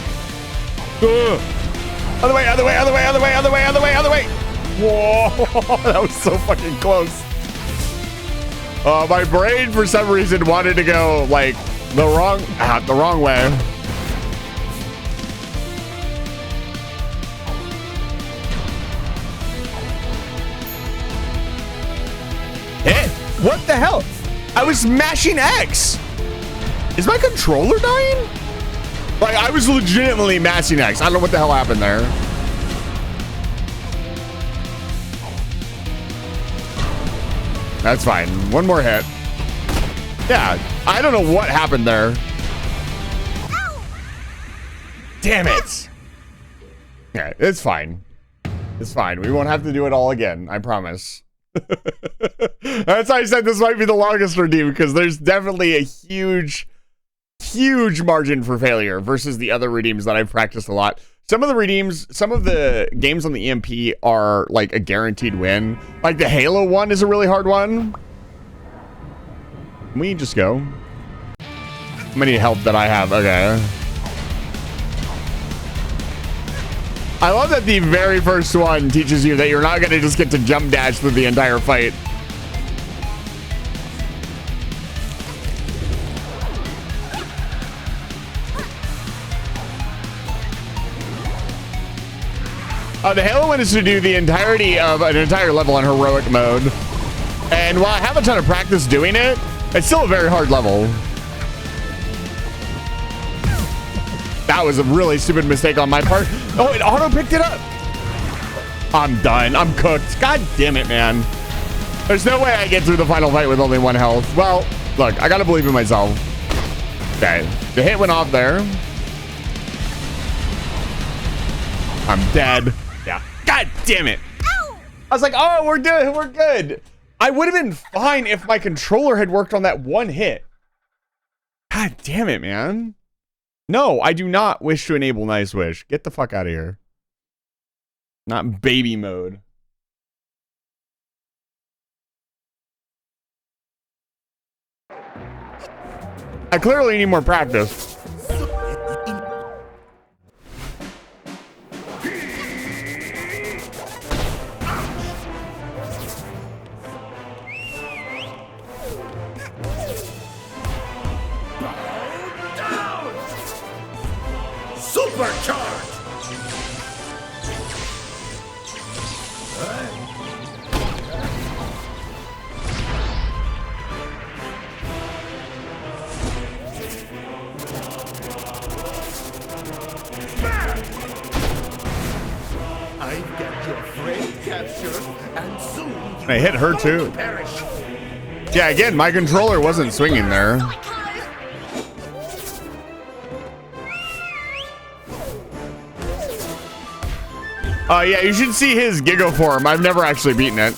Other way, other way, other way, other way, other way, other way, other way. Whoa, that was so fucking close. My brain, for some reason, wanted to go like the wrong way. Eh? What the hell? I was mashing X. Is my controller dying? Like, I was legitimately massing X. I don't know what the hell happened there. That's fine. One more hit. Yeah, I don't know what happened there. Damn it. Yeah, it's fine. It's fine. We won't have to do it all again. I promise. That's why I said this might be the longest redeem, because there's definitely a huge margin for failure versus the other redeems that I've practiced a lot. Some of the redeems, some of the games on the EMP are like a guaranteed win. Like the Halo one is a really hard one. Can we just go? How many help that I have? Okay. I love that the very first one teaches you that you're not going to just get to jump dash through the entire fight. The Halo one is to do the entirety of an entire level on heroic mode. And while I have a ton of practice doing it, it's still a very hard level. That was a really stupid mistake on my part. Oh, it auto picked it up. I'm done. I'm cooked. God damn it, man. There's no way I get through the final fight with only 1 health. Well, look, I gotta believe in myself. Okay, the hit went off there. I'm dead. Yeah. God damn it. Ow! I was like, oh, we're good. We're good. I would have been fine if my controller had worked on that one hit. God damn it, man. No, I do not wish to enable Nice Wish. Get the fuck out of here. Not baby mode. I clearly need more practice. Supercharge! I get your friend captured, and soon you I hit her too. perish. Yeah, again, my controller wasn't swinging there. Yeah, you should see his Giga form. I've never actually beaten it.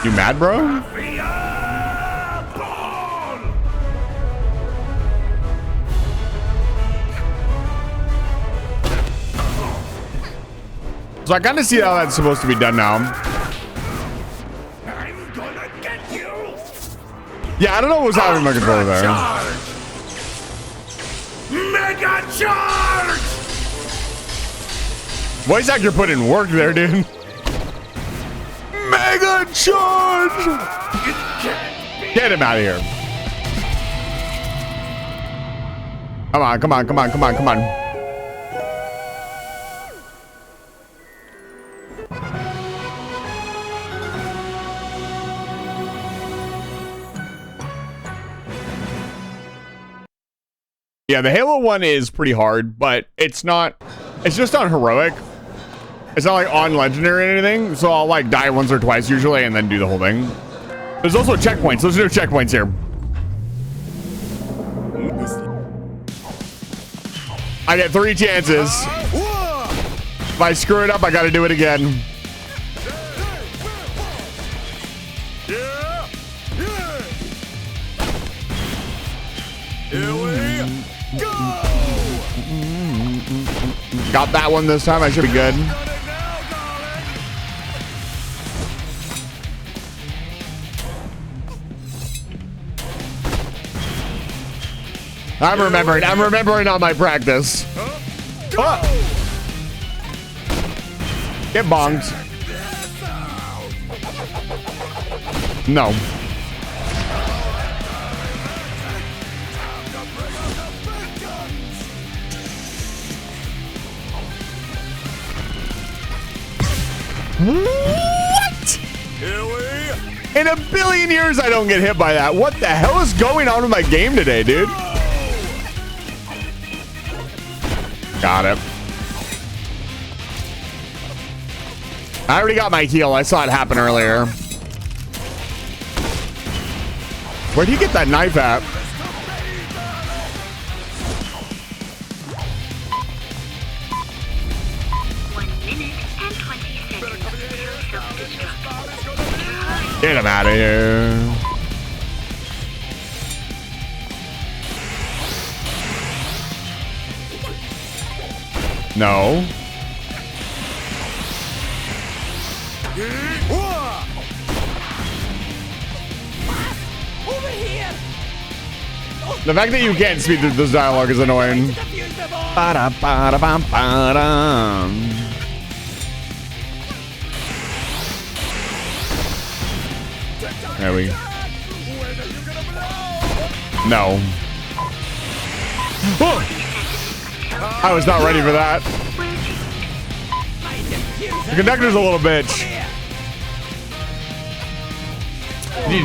You mad, bro? So I kind of see how that's supposed to be done now. I'm gonna get you! Yeah, I don't know what was happening with my controller there. Charge! Mega charge! Voice actor put in work there, dude. Mega charge! It can't be. Get him out of here. Come on, come on, come on, come on, come on. Yeah, the Halo one is pretty hard, but it's not, it's just on heroic. It's not like on legendary or anything, so I'll like die once or twice usually and then do the whole thing. There's also checkpoints. There's no checkpoints here. I get 3 chances. If I screw it up, I gotta do it again. Here we go! Got that one this time. I should be good. I'm remembering all my practice. Oh. Get bonked. No. What? In a billion years, I don't get hit by that. What the hell is going on with my game today, dude? Got it. I already got my heal. I saw it happen earlier. Where'd he get that knife at? 1 minute and 20 seconds till self-destruct. Get him out of here. No. Over here! The fact that you can't speak through this dialogue is annoying. Defuse them all! Ba-da-ba-da-bam-ba-dam. There we go. No. Oh! I was not ready for that. The conductor's a little bitch.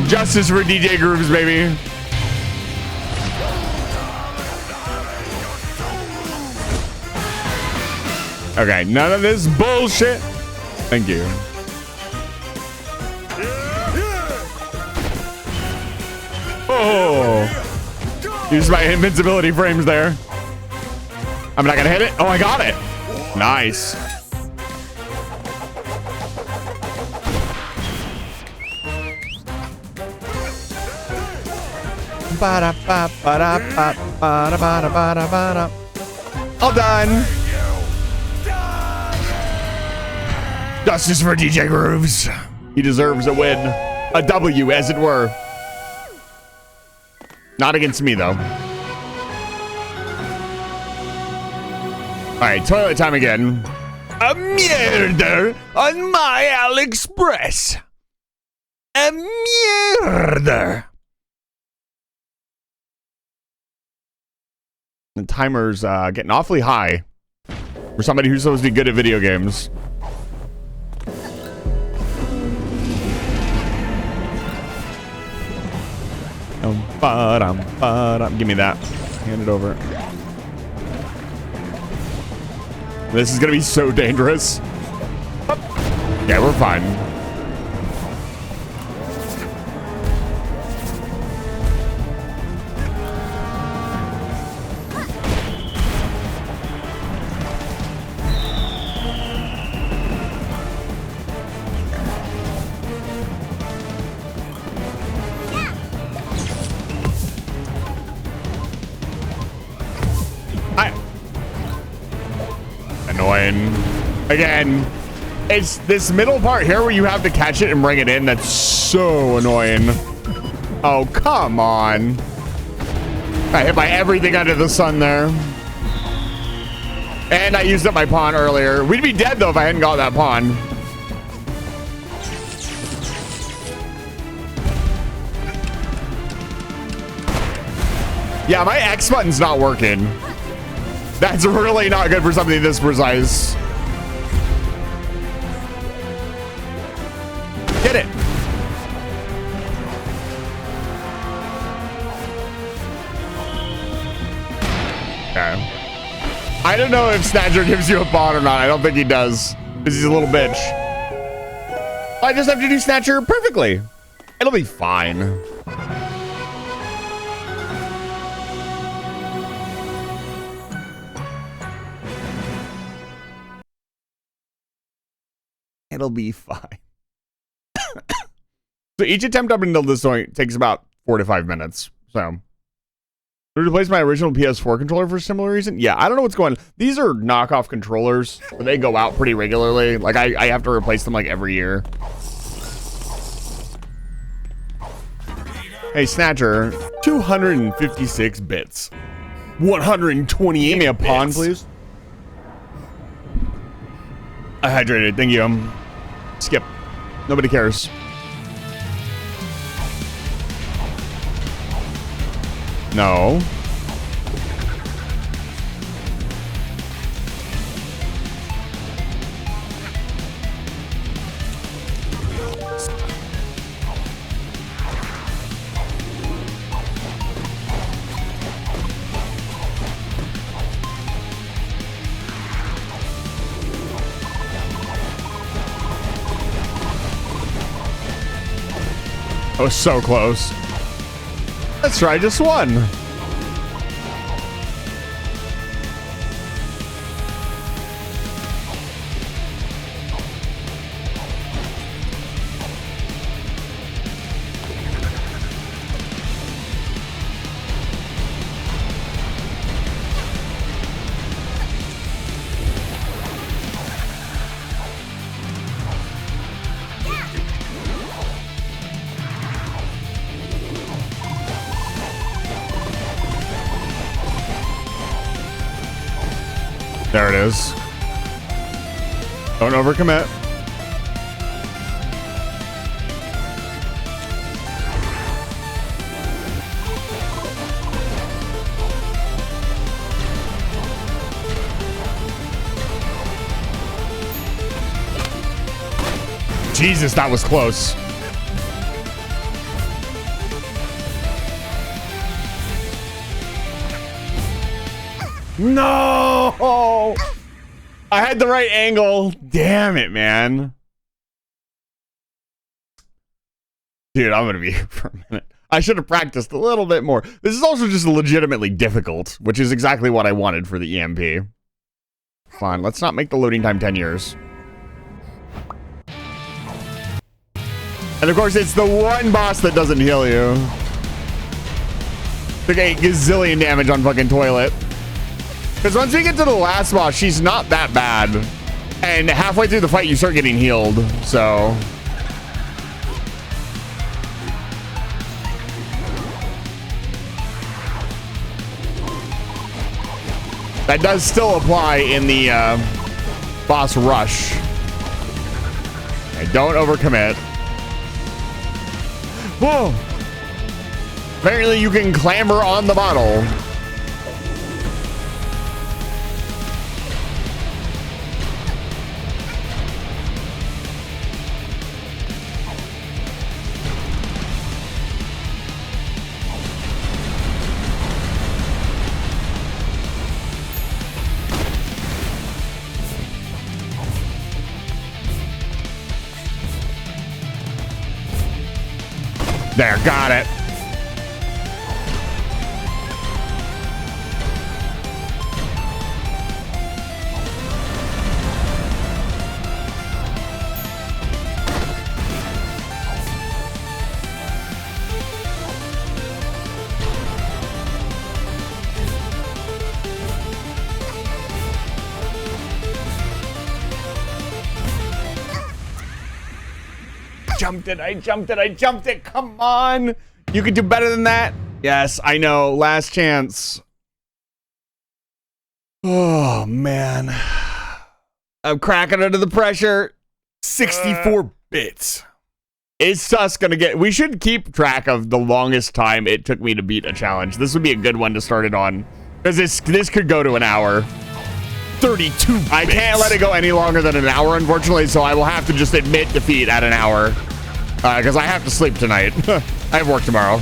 Justice for DJ Grooves, baby. Okay, none of this bullshit. Thank you. Oh, use my invincibility frames there. I'm not gonna hit it. Oh, I got it. Nice. All done. Justice for DJ Grooves. He deserves a win. A W, as it were. Not against me, though. All right, toilet time again. A murder on my AliExpress. A murder. The timer's getting awfully high for somebody who's supposed to be good at video games. Give me that. Hand it over. This is gonna be so dangerous. Yeah, we're fine. Annoying. Again, it's this middle part here where you have to catch it and bring it in. That's so annoying. Oh, come on. I hit by everything under the sun there. And I used up my pawn earlier. We'd be dead, though, if I hadn't got that pawn. Yeah, my X button's not working. That's really not good for something this precise. Get it. Okay. I don't know if Snatcher gives you a pawn or not. I don't think he does. Because he's a little bitch. I just have to do Snatcher perfectly. It'll be fine. It'll be fine. So each attempt up until this point takes about 4 to 5 minutes. So to replace my original PS4 controller for a similar reason. Yeah, I don't know what's going on. These are knockoff controllers. They go out pretty regularly. Like I have to replace them like every year. Hey, Snatcher, 256 bits. 128. Give me a pawn, please. I hydrated. Thank you. Skip. Nobody cares. No. That was so close. Let's try just one. There it is. Don't overcommit. Jesus, that was close. No! I had the right angle. Damn it, man. Dude, I'm gonna be here for a minute. I should have practiced a little bit more. This is also just legitimately difficult, which is exactly what I wanted for the EMP. Fine, let's not make the loading time 10 years. And of course, it's the one boss that doesn't heal you. Took a gazillion damage on fucking toilet. Because once we get to the last boss, she's not that bad. And halfway through the fight, you start getting healed. So... that does still apply in the boss rush. Okay, don't overcommit. Whoa! Apparently you can clamber on the bottle. There, got it. I jumped it. Come on. You could do better than that. Yes, I know. Last chance. Oh, man. I'm cracking under the pressure. 64 bits. Is Tusk gonna get... we should keep track of the longest time it took me to beat a challenge. This would be a good one to start it on. Because this could go to an hour. 32 bits. I can't let it go any longer than an hour, unfortunately, so I will have to just admit defeat at an hour. Because I have to sleep tonight. I have work tomorrow.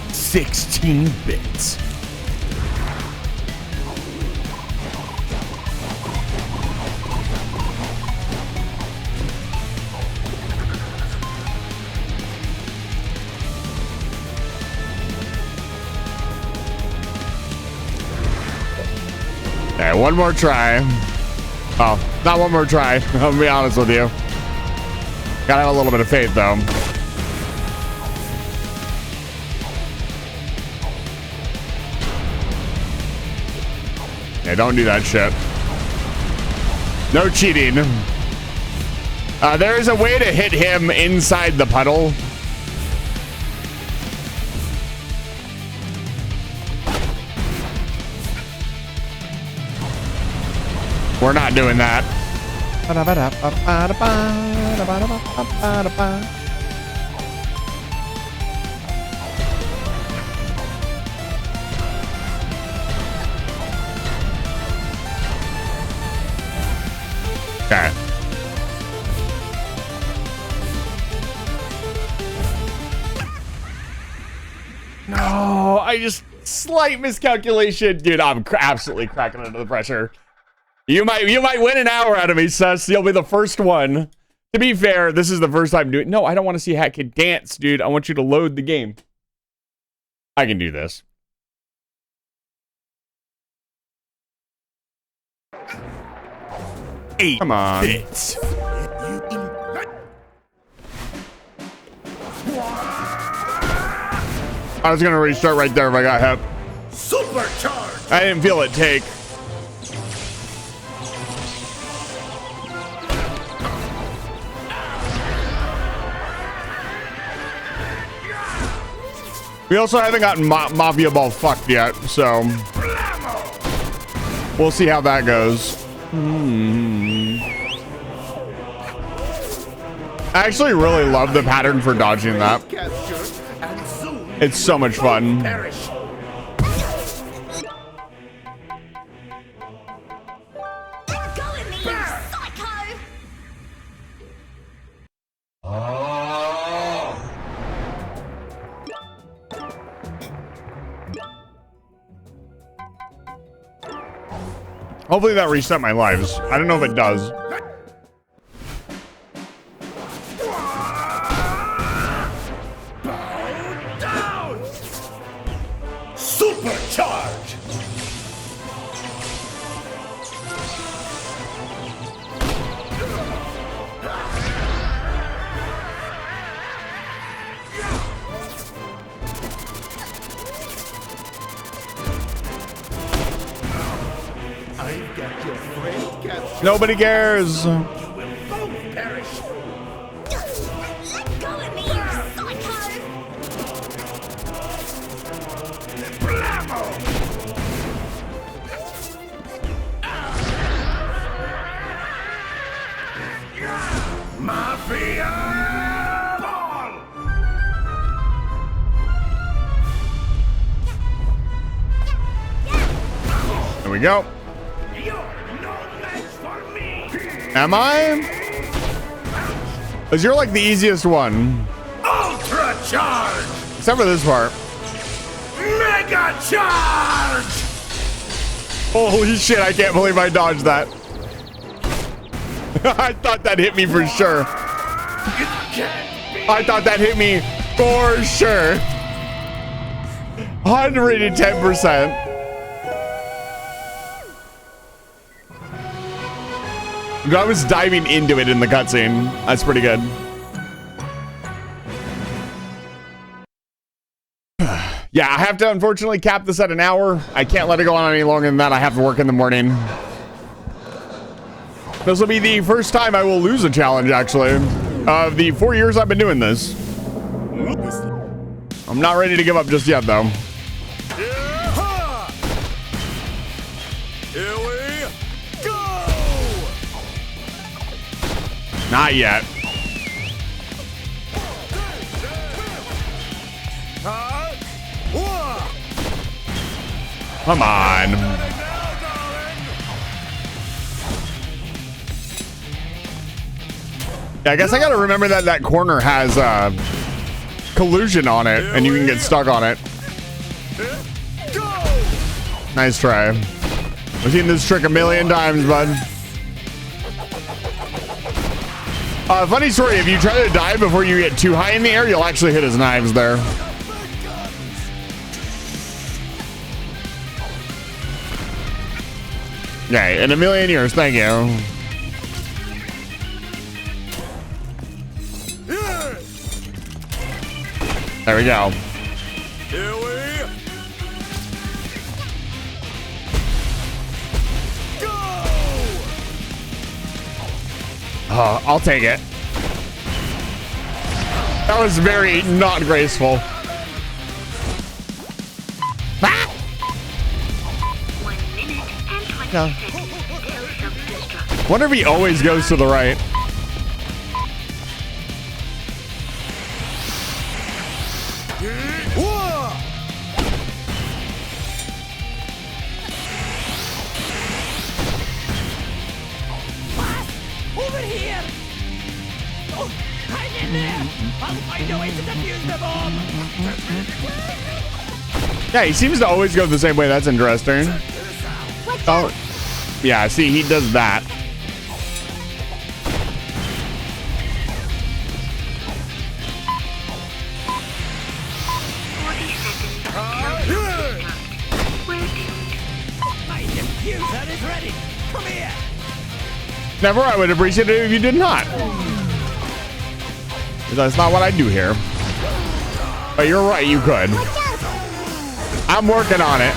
16 bits. All right, one more try. Oh, not one more try. I'll be honest with you. Gotta have a little bit of faith, though. Yeah, don't do that shit. No cheating. There is a way to hit him inside the puddle. We're not doing that. Okay. No, I just slight miscalculation, dude. I'm absolutely cracking under the pressure. You might win an hour out of me, Sus. You'll be the first one To be fair, this is the first time doing. No, I don't want to see Hat Kid dance, dude. I want you to load the game. I can do this. Come on. I was gonna restart right there if I got hep. Supercharged! I didn't feel it take. We also haven't gotten Mafia Ball fucked yet, so we'll see how that goes. I actually really love the pattern for dodging that. It's so much fun. Hopefully that reset my lives. I don't know if it does. Down! Supercharge! I've got your friend captured. Nobody cares. You will both perish. Let go of me, you psycho! Blammo! Mafia Ball! There we go. You're no match for me! Am I? Because you're like the easiest one. Ultra charge! Except for this part. Mega charge! Holy shit, I can't believe I dodged that. I thought that hit me for sure. It can't be! I thought that hit me for sure. 110%. I was diving into it in the cutscene. That's pretty good. Yeah, I have to unfortunately cap this at an hour. I can't let it go on any longer than that. I have to work in the morning. This will be the first time I will lose a challenge, actually, of the 4 years I've been doing this. I'm not ready to give up just yet, though. Here we go! Not yet. Come on. Yeah, I guess I gotta remember that that corner has collusion on it, and you can get stuck on it. Nice try. I've seen this trick a million times, bud. Funny story, if you try to dive before you get too high in the air, you'll actually hit his knives there. Okay, in a million years, thank you. There we go. Here we go! I'll take it. That was very not graceful. 1 minute and 20 No. seconds till self-destruct. Wonder if he always goes to the right. Over here! Oh, hang in there! I'll find a way to defuse the bomb! Yeah, he seems to always go the same way. That's interesting. Oh, yeah. See, he does that. diffuser is ready. Come here. Never. I would appreciate it if you did not. That's not what I do here. But you're right, you could. I'm working on it.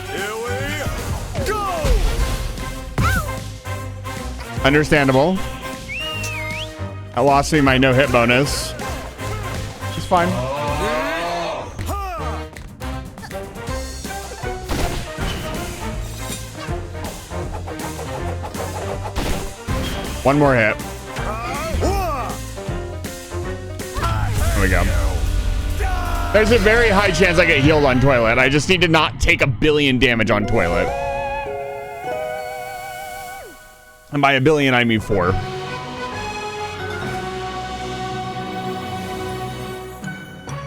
Here we go! Understandable. I lost me my no-hit bonus. It's fine. One more hit. There we go. There's a very high chance I get healed on toilet. I just need to not take 1 billion damage on toilet. And by 1 billion, I mean 4.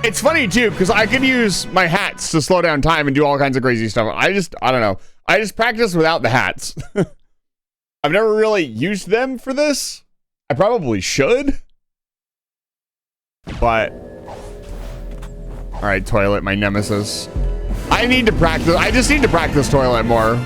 It's funny too, because I could use my hats to slow down time and do all kinds of crazy stuff. I don't know. I just practice without the hats. I've never really used them for this. I probably should. But all right, toilet, my nemesis. I need to practice. I just need to practice toilet more.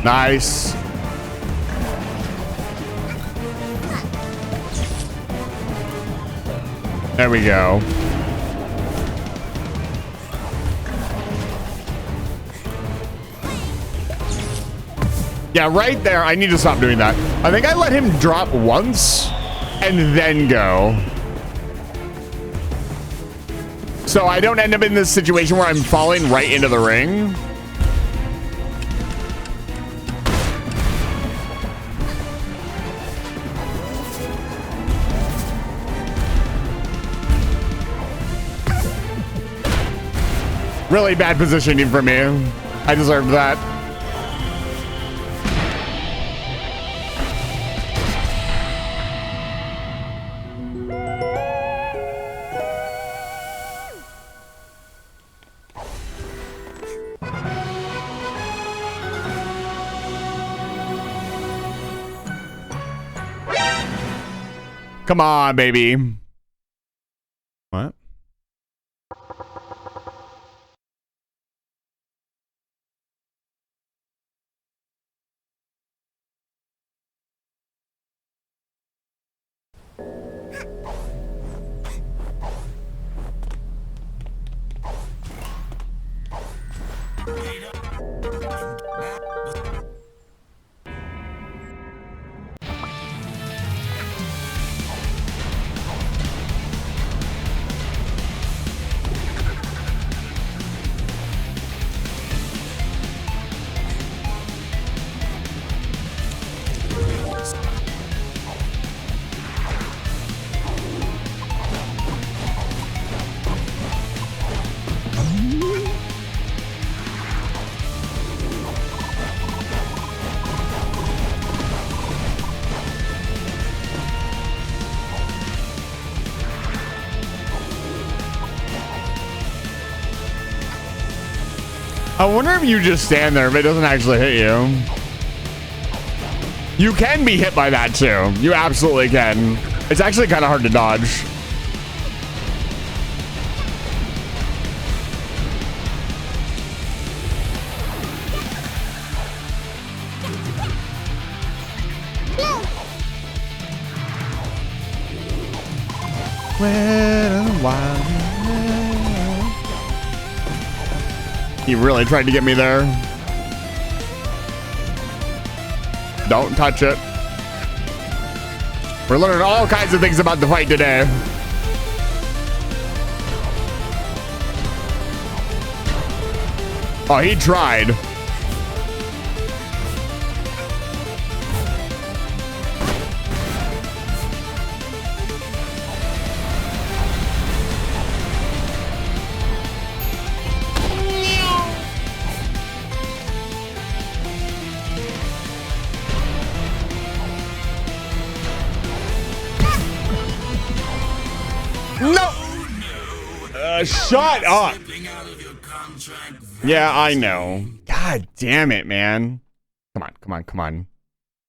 Nice. There we go. Yeah, right there. I need to stop doing that. I think I let him drop once and then go. So I don't end up in this situation where I'm falling right into the ring. Really bad positioning for me. I deserved that. Come on, baby. What? I wonder if you just stand there if it doesn't actually hit you. You can be hit by that too. You absolutely can. It's actually kind of hard to dodge. He really tried to get me there. Don't touch it. We're learning all kinds of things about the fight today. Oh, he tried. Shut up. Yeah, I know. God damn it, man. Come on, come on, come on.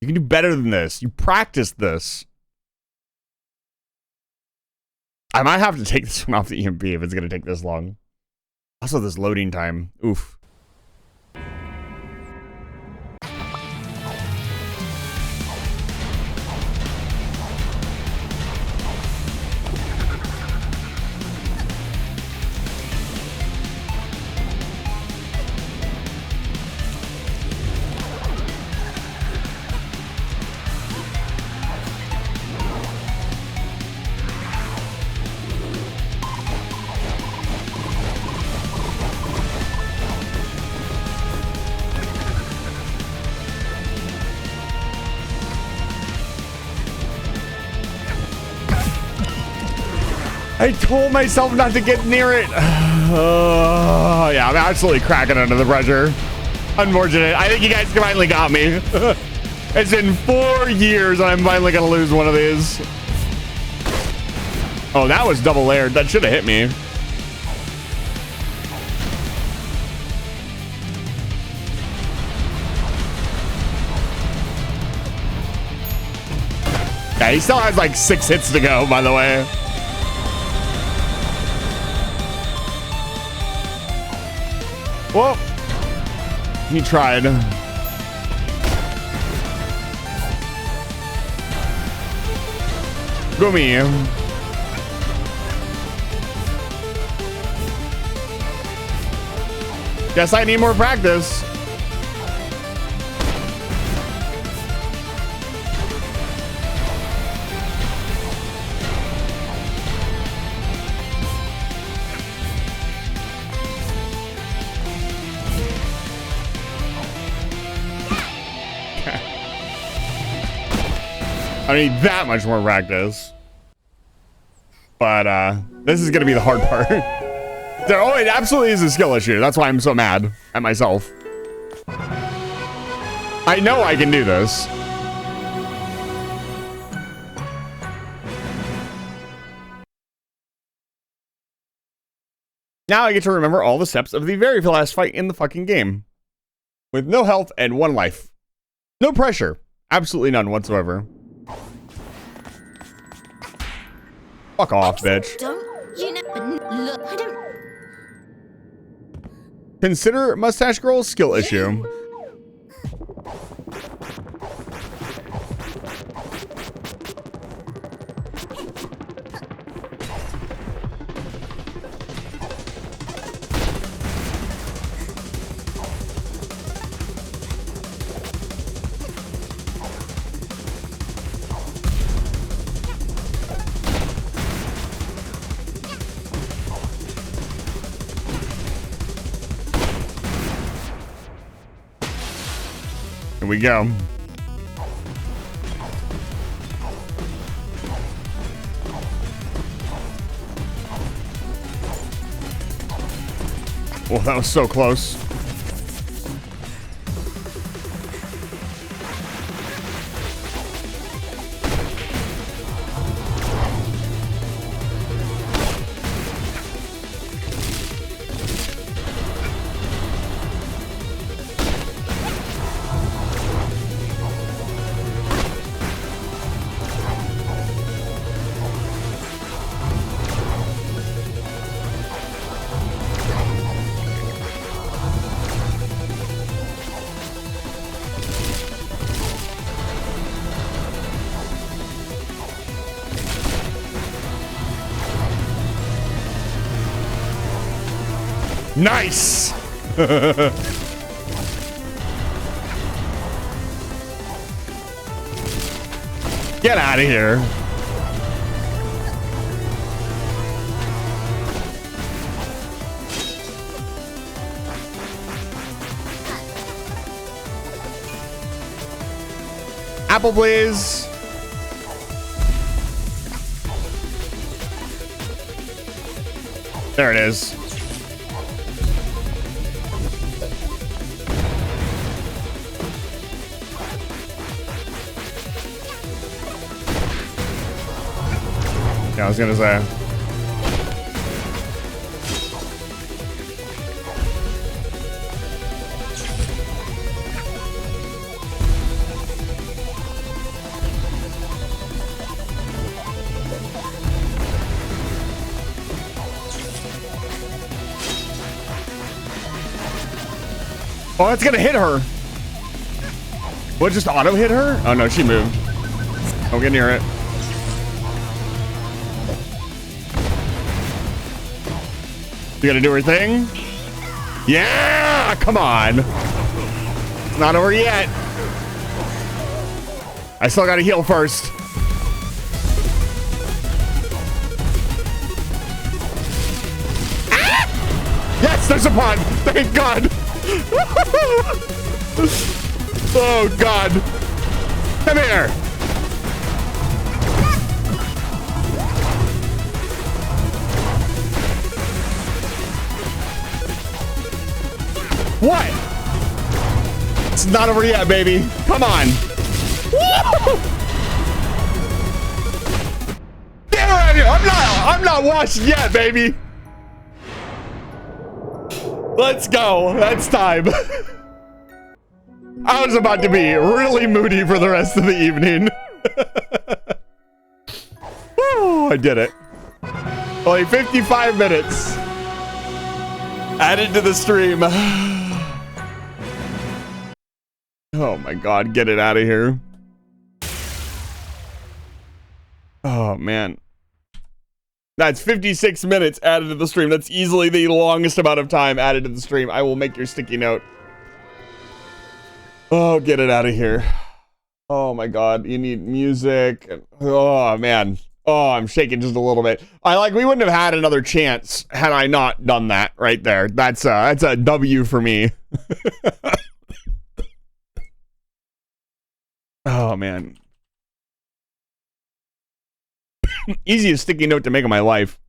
You can do better than this. You practiced this. I might have to take this one off the EMP if it's going to take this long. Also, this loading time. Oof. I told myself not to get near it. Yeah, I'm absolutely cracking under the pressure. Unfortunate. I think you guys finally got me. It's been 4 years and I'm finally going to lose one of these. Oh, that was double layered. That should have hit me. Yeah, he still has like 6 hits to go, by the way. Whoa. He tried. Go me. Guess I need more practice. I need that much more practice. But this is gonna be the hard part. Oh, it absolutely is a skill issue. That's why I'm so mad at myself. I know I can do this. Now I get to remember all the steps of the very last fight in the fucking game. With no health and 1 life. No pressure. Absolutely none whatsoever. Fuck off, bitch. Don't you know? Look, I don't. Consider Mustache Girl's skill issue. Here we go. Oh, that was so close. Nice! Get out of here. Apple, please. There it is. Yeah, I was gonna say. Oh, it's gonna hit her. What, just auto hit her? Oh no, she moved. Don't get near it. You gotta do her thing. Yeah, come on. It's not over yet. I still gotta heal first. Ah! Yes, there's a pond. Thank God. Oh God. Come here. What? It's not over yet, baby. Come on. Get her out of here. I'm not washed yet, baby. Let's go. That's time. I was about to be really moody for the rest of the evening. Woo, I did it. Only 55 minutes. Added to the stream. Oh my God, get it out of here. Oh man. That's 56 minutes added to the stream. That's easily the longest amount of time added to the stream. I will make your sticky note. Oh, get it out of here. Oh my God, you need music. Oh man. Oh, I'm shaking just a little bit. We wouldn't have had another chance had I not done that right there. That's a W for me. Oh man. Easiest sticky note to make in my life.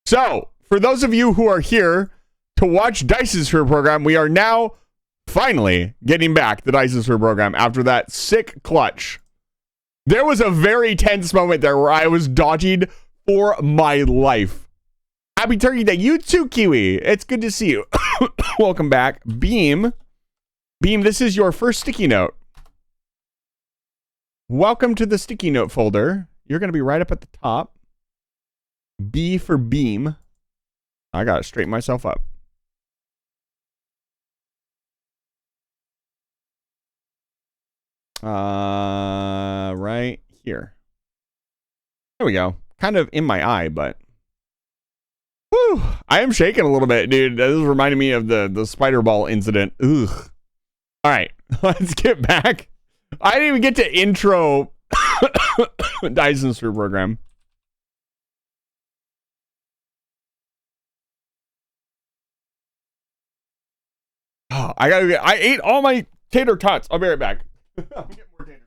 So, for those of you who are here to watch Dice's Career Program, we are now finally getting back the Dice's Career Program after that sick clutch. There was a very tense moment there where I was dodging for my life. Happy Turkey Day. You too, Kiwi. It's good to see you. Welcome back. Beam, this is your first sticky note. Welcome to the sticky note folder. You're going to be right up at the top. B for Beam. I got to straighten myself up. Right here. There we go. Kind of in my eye, but whew, I am shaking a little bit, dude. This is reminding me of the spider ball incident. Ugh. All right, let's get back. I didn't even get to intro Dyson's Career Program. Oh, I ate all my tater tots. I'll be right back. I'll get more tater tots.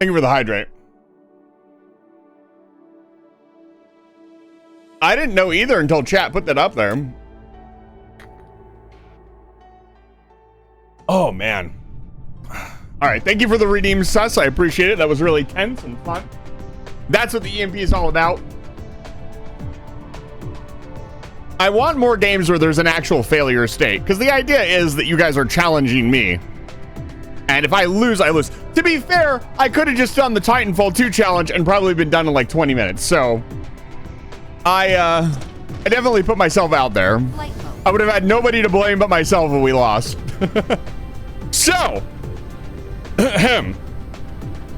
Thank you for the hydrate. I didn't know either until chat put that up there. Oh, man. All right. Thank you for the redeemed sus. I appreciate it. That was really tense and fun. That's what the EMP is all about. I want more games where there's an actual failure state, because the idea is that you guys are challenging me. And if I lose, I lose. To be fair, I could have just done the Titanfall 2 challenge and probably been done in like 20 minutes. So I definitely put myself out there. I would have had nobody to blame but myself if we lost. So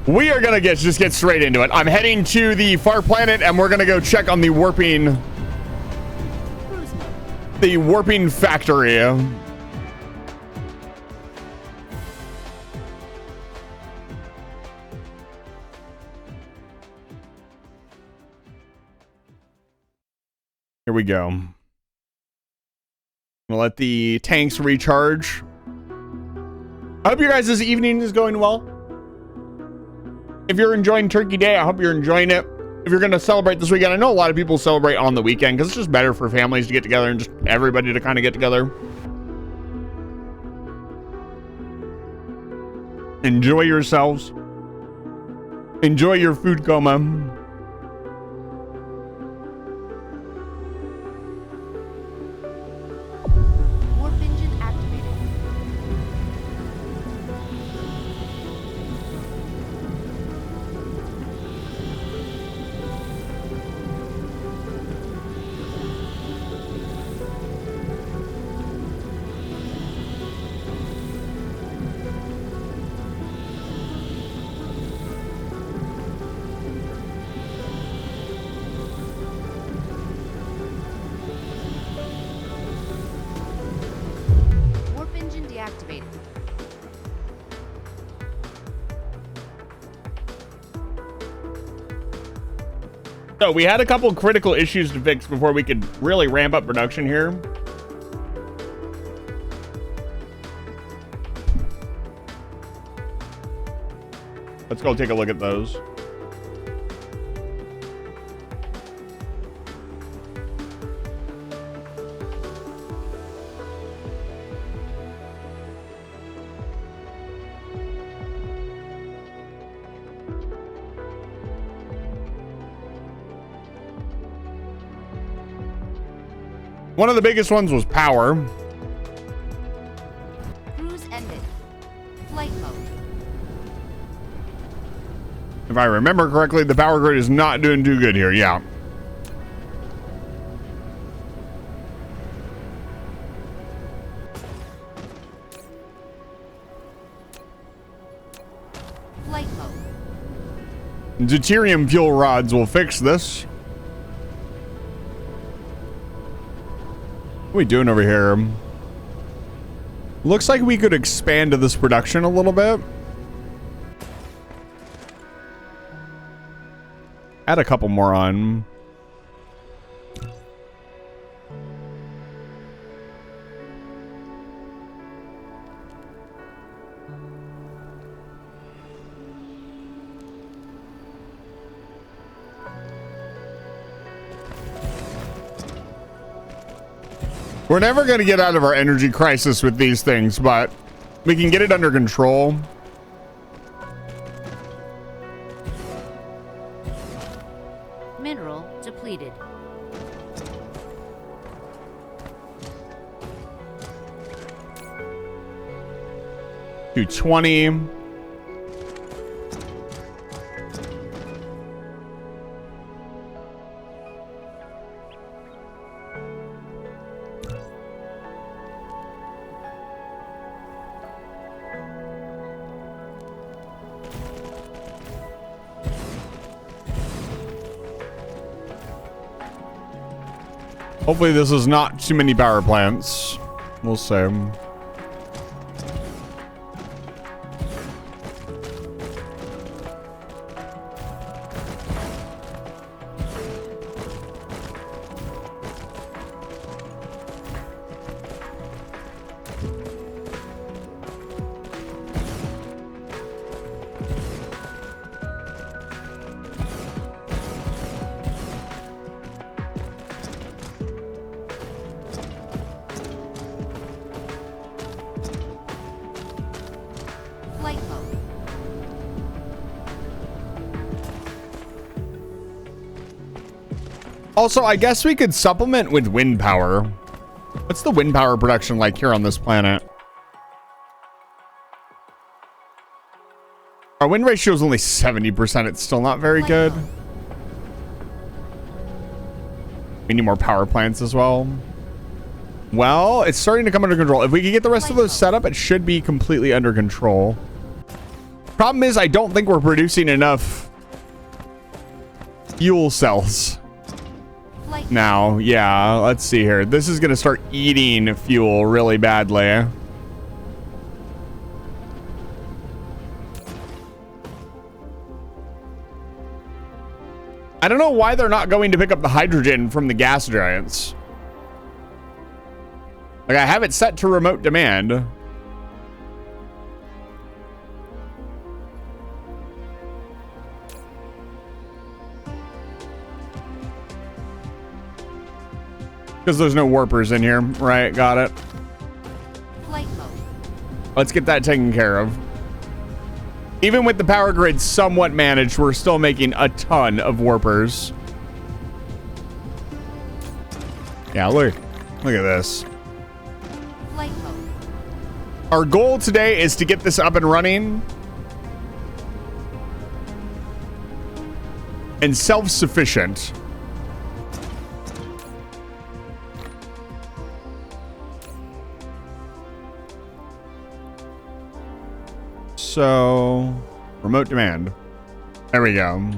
we are gonna just get straight into it. I'm heading to the far planet and we're gonna go check on the warping factory. Here we go. We'll let the tanks recharge. I hope your guys' evening is going well. If you're enjoying Turkey Day, I hope you're enjoying it. If you're going to celebrate this weekend, I know a lot of people celebrate on the weekend because it's just better for families to get together and just everybody to kind of get together. Enjoy yourselves. Enjoy your food coma. Warp engine activated. Warp engine deactivated. So we had a couple critical issues to fix before we could really ramp up production here. Let's go take a look at those. One of the biggest ones was power. Cruise ended. Flight mode. If I remember correctly, the power grid is not doing too good here. Yeah. Flight mode. Deuterium fuel rods will fix this. What are we doing over here? Looks like we could expand this production a little bit. Add a couple more on. We're never going to get out of our energy crisis with these things, but we can get it under control. Mineral depleted. To 20. Hopefully this is not too many power plants. We'll see. Flight mode. Also, I guess we could supplement with wind power. What's the wind power production like here on this planet? Our wind ratio is only 70%. It's still not very good. We need more power plants as well. Well, it's starting to come under control. If we can get the rest of those set up, it should be completely under control. Problem is, I don't think we're producing enough fuel cells. Now, yeah, let's see here. This is going to start eating fuel really badly. I don't know why they're not going to pick up the hydrogen from the gas giants. Like, I have it set to remote demand. Because there's no warpers in here. Right, got it. Flight mode. Let's get that taken care of. Even with the power grid somewhat managed, we're still making a ton of warpers. Yeah, look at this. Flight mode. Our goal today is to get this up and running and self-sufficient. So, remote demand. There we go.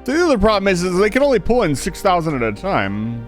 The other problem is they can only pull in 6,000 at a time.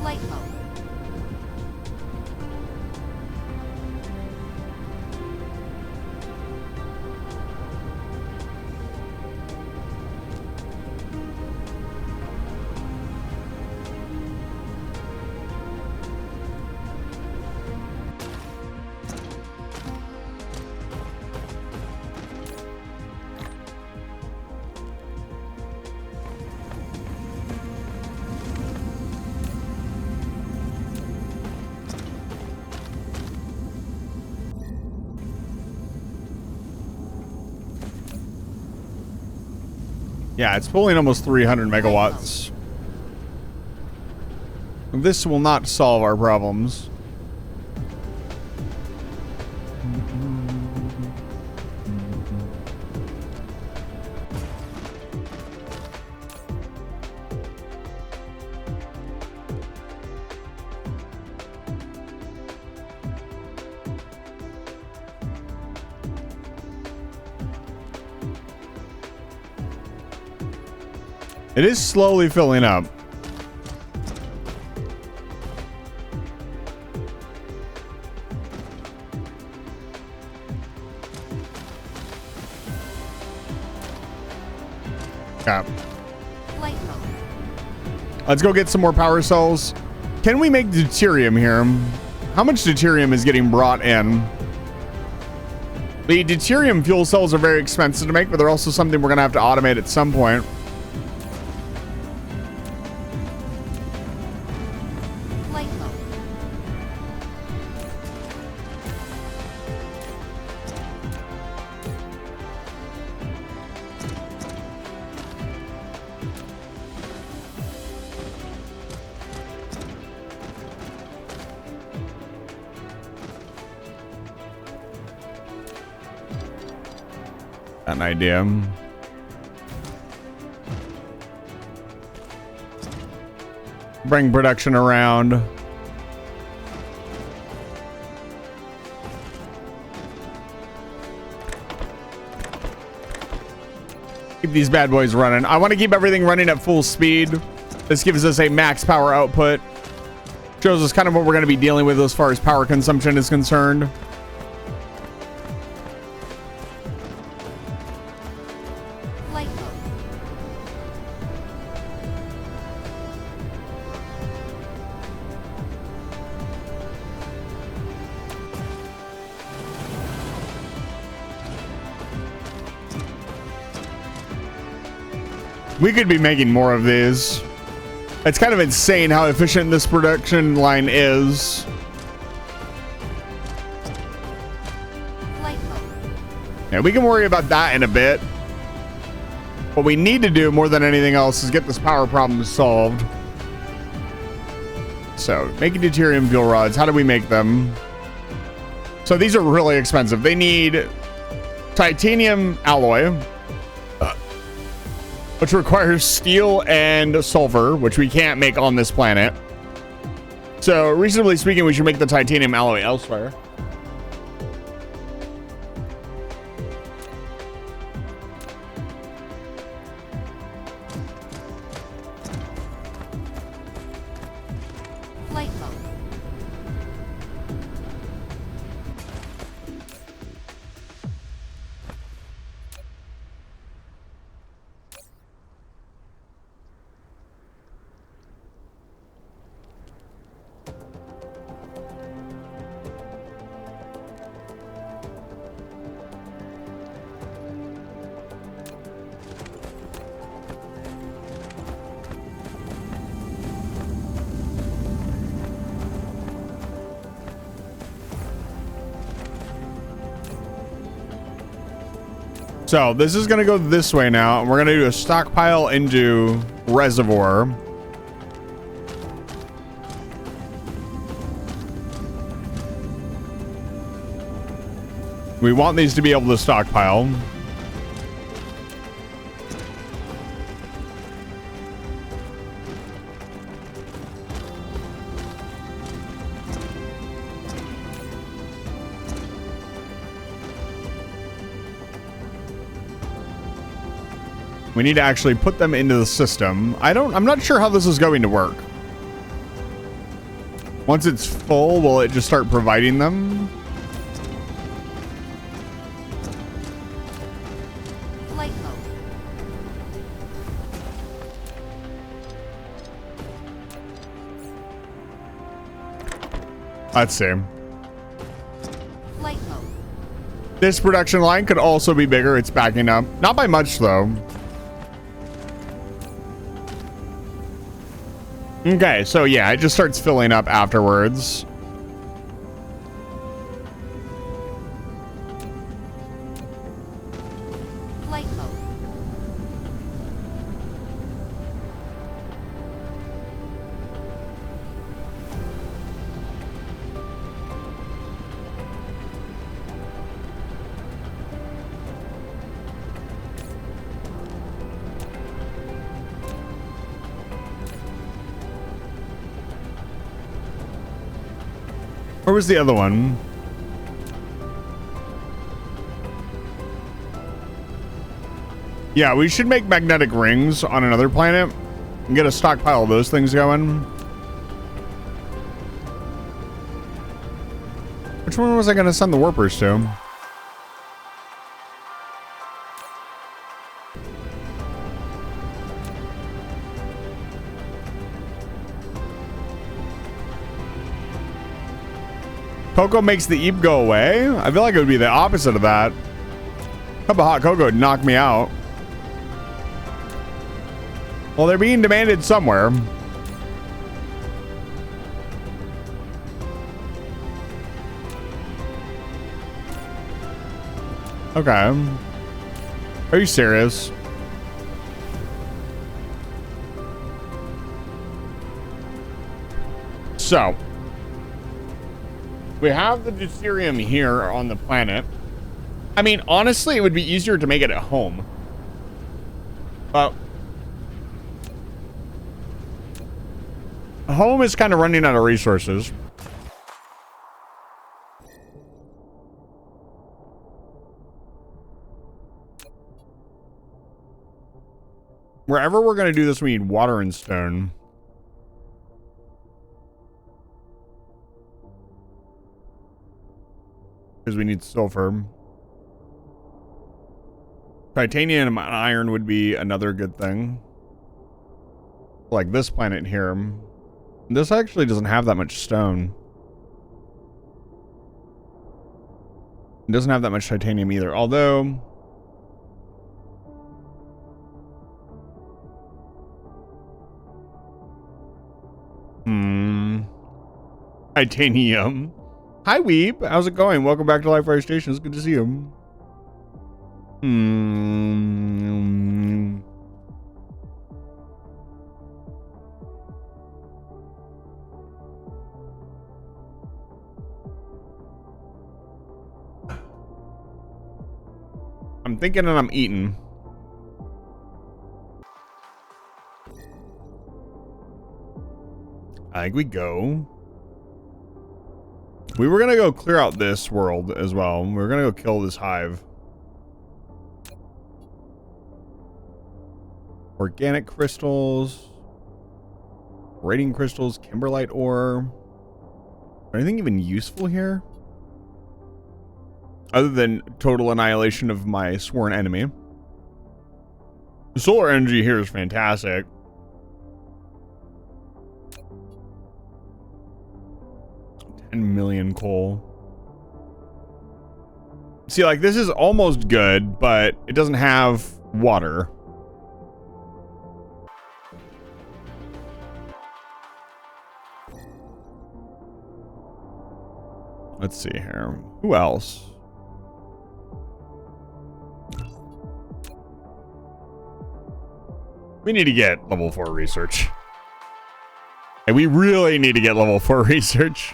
Flight mode. Yeah, it's pulling almost 300 megawatts. This will not solve our problems. It is slowly filling up. Yeah. Flight mode. Let's go get some more power cells. Can we make deuterium here? How much deuterium is getting brought in? The deuterium fuel cells are very expensive to make, but they're also something we're going to have to automate at some point. Flight mode. An idea. Bring production around. Keep these bad boys running. I want to keep everything running at full speed. This gives us a max power output. Shows us kind of what we're going to be dealing with as far as power consumption is concerned. Flight mode. We could be making more of these. It's kind of insane how efficient this production line is. Flight mode. Yeah, we can worry about that in a bit. What we need to do more than anything else is get this power problem solved. So, making deuterium fuel rods. How do we make them? So these are really expensive. They need titanium alloy, which requires steel and sulfur, which we can't make on this planet. So, reasonably speaking, we should make the titanium alloy elsewhere. Flight mode. So this is going to go this way now, and we're going to do a stockpile into reservoir. We want these to be able to stockpile. We need to actually put them into the system. I'm not sure how this is going to work. Once it's full, will it just start providing them? Flight mode. Let's see. Flight mode. This production line could also be bigger. It's backing up. Not by much, though. Okay, so yeah, it just starts filling up afterwards. Flight mode. Where was the other one? Yeah, we should make magnetic rings on another planet and get a stockpile of those things going. Which one was I going to send the warpers to? Cocoa makes the Eep go away? I feel like it would be the opposite of that. A cup of hot cocoa would knock me out. Well, they're being demanded somewhere. Okay. Are you serious? So, we have the deuterium here on the planet. I mean, honestly, it would be easier to make it at home. But home is kind of running out of resources. Wherever we're going to do this, we need water and stone. Because we need sulfur. Titanium and iron would be another good thing. Like this planet here. This actually doesn't have that much stone. It doesn't have that much titanium either. Although... Titanium. Hi, Weeb. How's it going? Welcome back to Live Fire Station. It's good to see you. thinking and I'm eating. I think we go. We were gonna go clear out this world as well. We were gonna go kill this hive. Organic crystals. Radiant crystals, kimberlite ore. Anything even useful here? Other than total annihilation of my sworn enemy. The solar energy here is fantastic. Million coal. See, like, this is almost good, but it doesn't have water. Let's see here. Who else? We need to get level 4 research. And we really need to get level 4 research.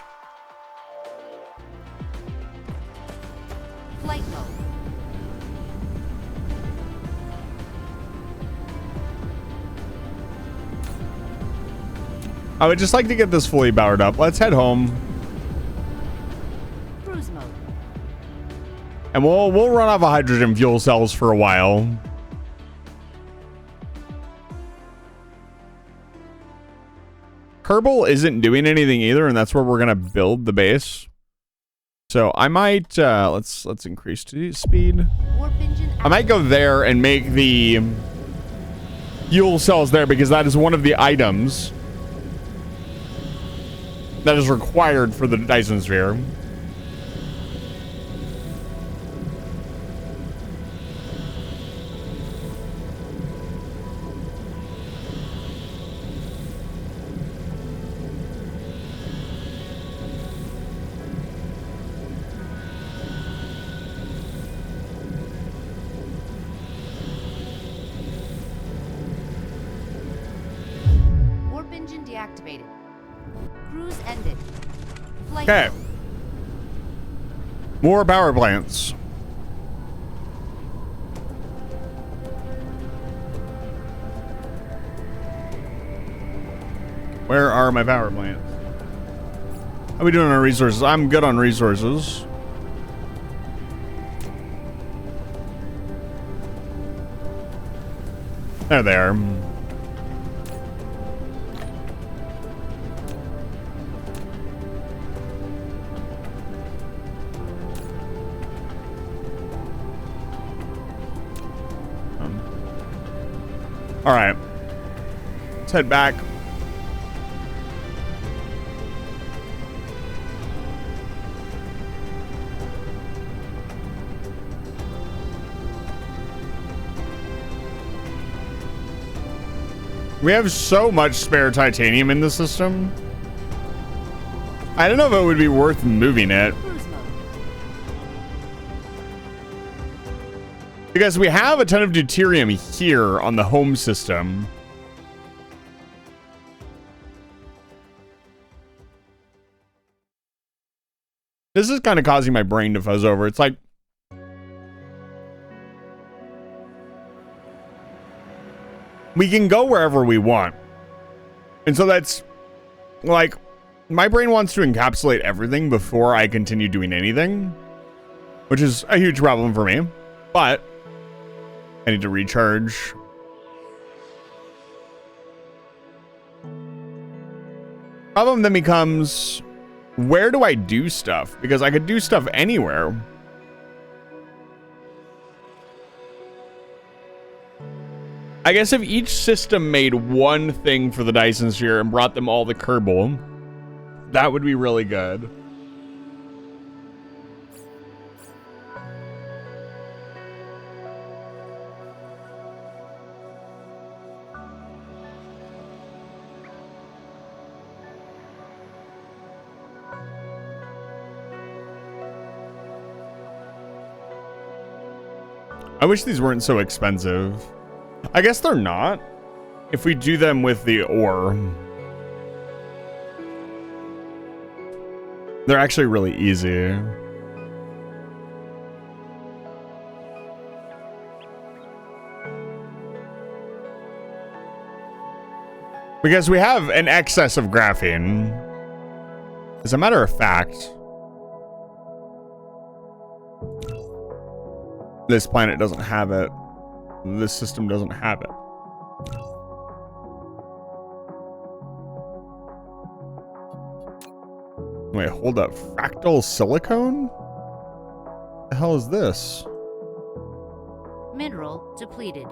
Flight mode. I would just like to get this fully powered up. Let's head home. Cruise mode. And we'll run off of hydrogen fuel cells for a while. Kerbal isn't doing anything either, and that's where we're gonna build the base. So I might let's increase to speed. Warp engine. I might go there and make the fuel cells there because that is one of the items that is required for the Dyson sphere. Warp engine deactivated. Cruise ended. Flight Okay. mode. More power plants. Where are my power plants? How are we doing on resources? I'm good on resources. There they are. All right. Let's head back. We have so much spare titanium in the system. I don't know if it would be worth moving it. Cruise mode. Because we have a ton of deuterium here on the home system. This is kind of causing my brain to fuzz over. It's like, we can go wherever we want. And so that's like, my brain wants to encapsulate everything before I continue doing anything, which is a huge problem for me. But I need to recharge. Problem then becomes, where do I do stuff? Because I could do stuff anywhere. I guess if each system made one thing for the Dyson sphere and brought them all to Kerbal, that would be really good. I wish these weren't so expensive. I guess they're not, if we do them with the ore. They're actually really easy. Because we have an excess of graphene. As a matter of fact, this planet doesn't have it. This system doesn't have it. Wait, hold up. Fractal silicone? What the hell is this? Mineral depleted.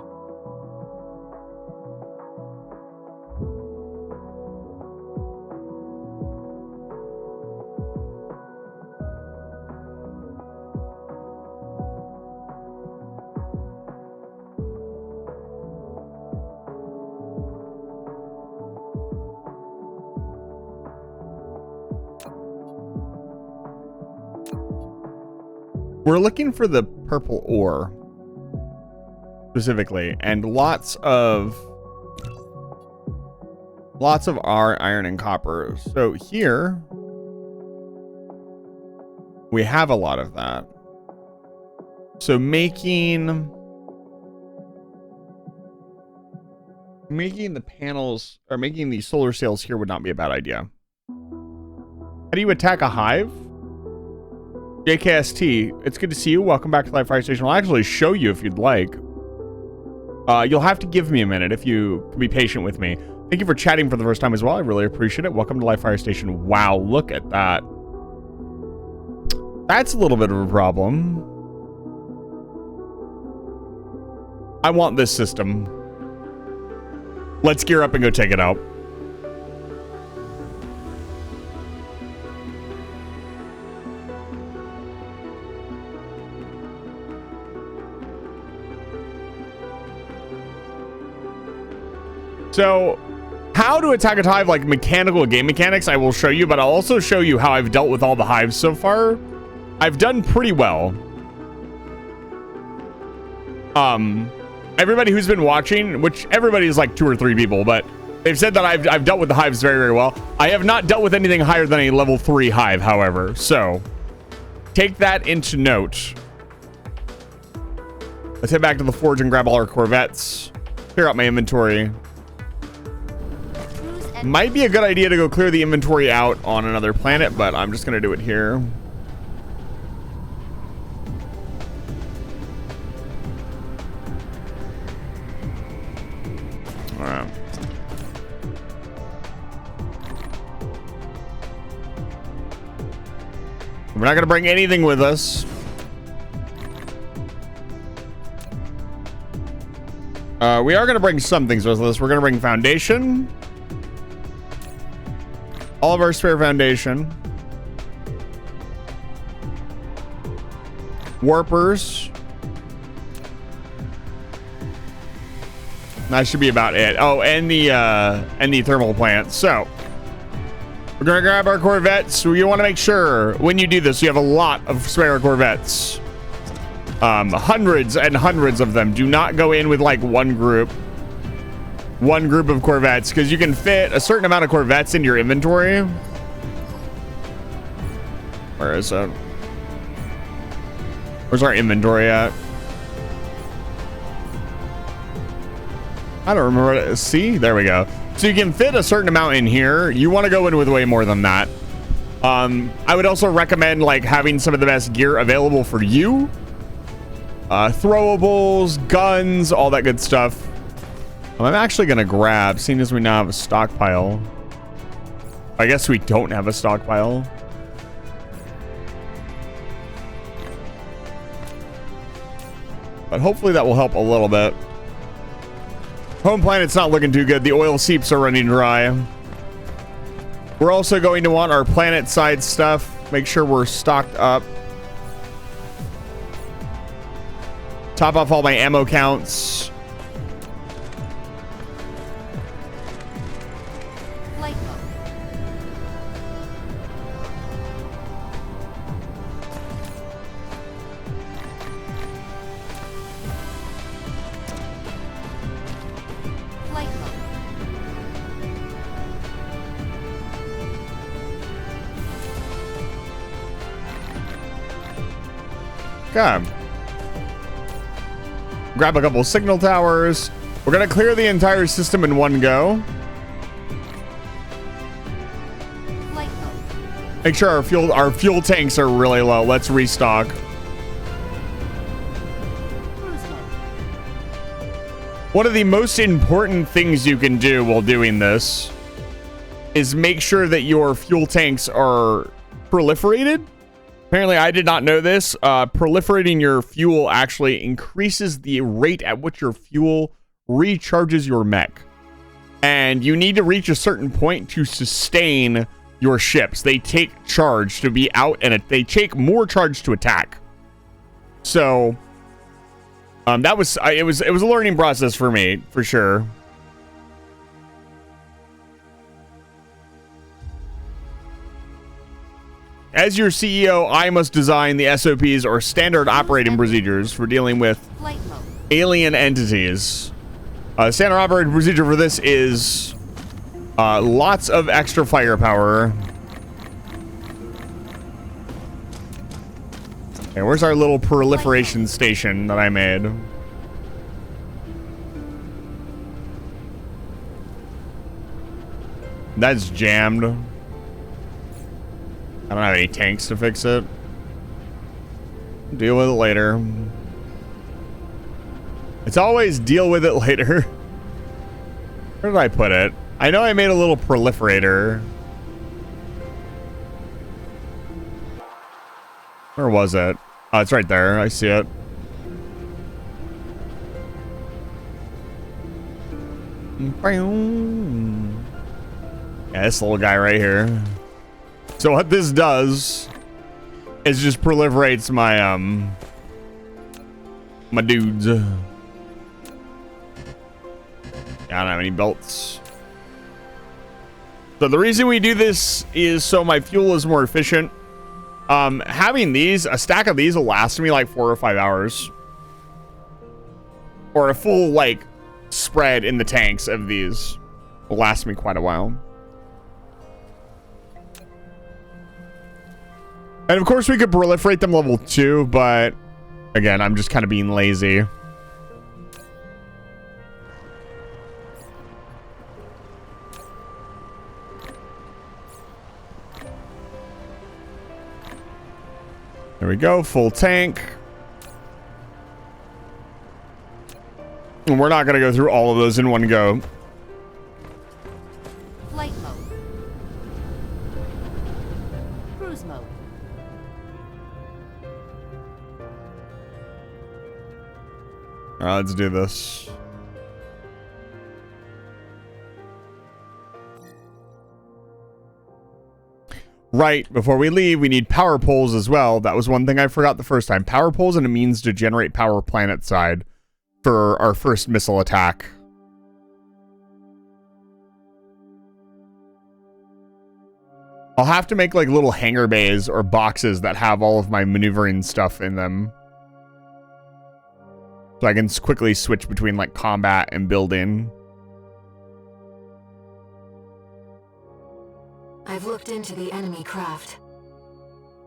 We're looking for the purple ore specifically, and lots of our iron and copper. So here we have a lot of that. So making the panels or making the solar sails here would not be a bad idea. How do you attack a hive? JKST, it's good to see you. Welcome back to Live Fire Station. I'll actually show you if you'd like. You'll have to give me a minute if you can be patient with me. Thank you for chatting for the first time as well. I really appreciate it. Welcome to Live Fire Station. Wow, look at that. That's a little bit of a problem. I want this system. Let's gear up and go take it out. So, how to attack a hive, like mechanical game mechanics, I will show you, but I'll also show you how I've dealt with all the hives so far. I've done pretty well. Everybody who's been watching, which everybody is like 2 or 3 people, but they've said that I've dealt with the hives very, very well. I have not dealt with anything higher than a level 3 hive, however, so take that into note. Let's head back to the forge and grab all our Corvettes. Clear out my inventory. Might be a good idea to go clear the inventory out on another planet, but I'm just gonna do it here. All right. We're not gonna bring anything with us. We are gonna bring some things with us. We're gonna bring foundation. All of our spare foundation. Warpers. That should be about it. Oh, and the thermal plant. So we're gonna grab our Corvettes. So you want to make sure when you do this, you have a lot of spare Corvettes. Hundreds and hundreds of them. Do not go in with like one group of Corvettes, because you can fit a certain amount of Corvettes into your inventory. Where is it? Where's our inventory at? I don't remember what it is. See, there we go. So you can fit a certain amount in here. You want to go in with way more than that. I would also recommend like having some of the best gear available for you. Throwables, guns, all that good stuff. I'm actually going to grab, seeing as we now have a stockpile. I guess we don't have a stockpile. But hopefully that will help a little bit. Home planet's not looking too good. The oil seeps are running dry. We're also going to want our planet side stuff. Make sure we're stocked up. Top off all my ammo counts. Okay. Grab a couple signal towers. We're gonna clear the entire system in one go. Make sure our fuel tanks are really low. Let's restock. One of the most important things you can do while doing this is make sure that your fuel tanks are proliferated. Apparently, I did not know this. Proliferating your fuel actually increases the rate at which your fuel recharges your mech. And you need to reach a certain point to sustain your ships. They take charge to be out, and they take more charge to attack. So, that was it was a learning process for me, for sure. As your CEO, I must design the SOPs or standard operating procedures for dealing with alien entities. Standard operating procedure for this is lots of extra firepower. Okay, where's our little proliferation station that I made? That's jammed. I don't have any tanks to fix it. Deal with it later. It's always deal with it later. Where did I put it? I know I made a little proliferator. Where was it? Oh, it's right there. I see it. Yeah, this little guy right here. So what this does is just proliferates my my dudes. I don't have any belts. So the reason we do this is so my fuel is more efficient. Having these, a stack of these will last me like 4 or 5 hours. Or a full like spread in the tanks of these will last me quite a while. And of course we could proliferate them level 2, but again, I'm just kind of being lazy. There we go, full tank. And we're not going to go through all of those in one go. Flight mode. Cruise mode. All right, let's do this. Right, before we leave, we need power poles as well. That was one thing I forgot the first time. Power poles and a means to generate power planet side for our first missile attack. I'll have to make like little hangar bays or boxes that have all of my maneuvering stuff in them. So I can quickly switch between like combat and building. I've looked into the enemy craft.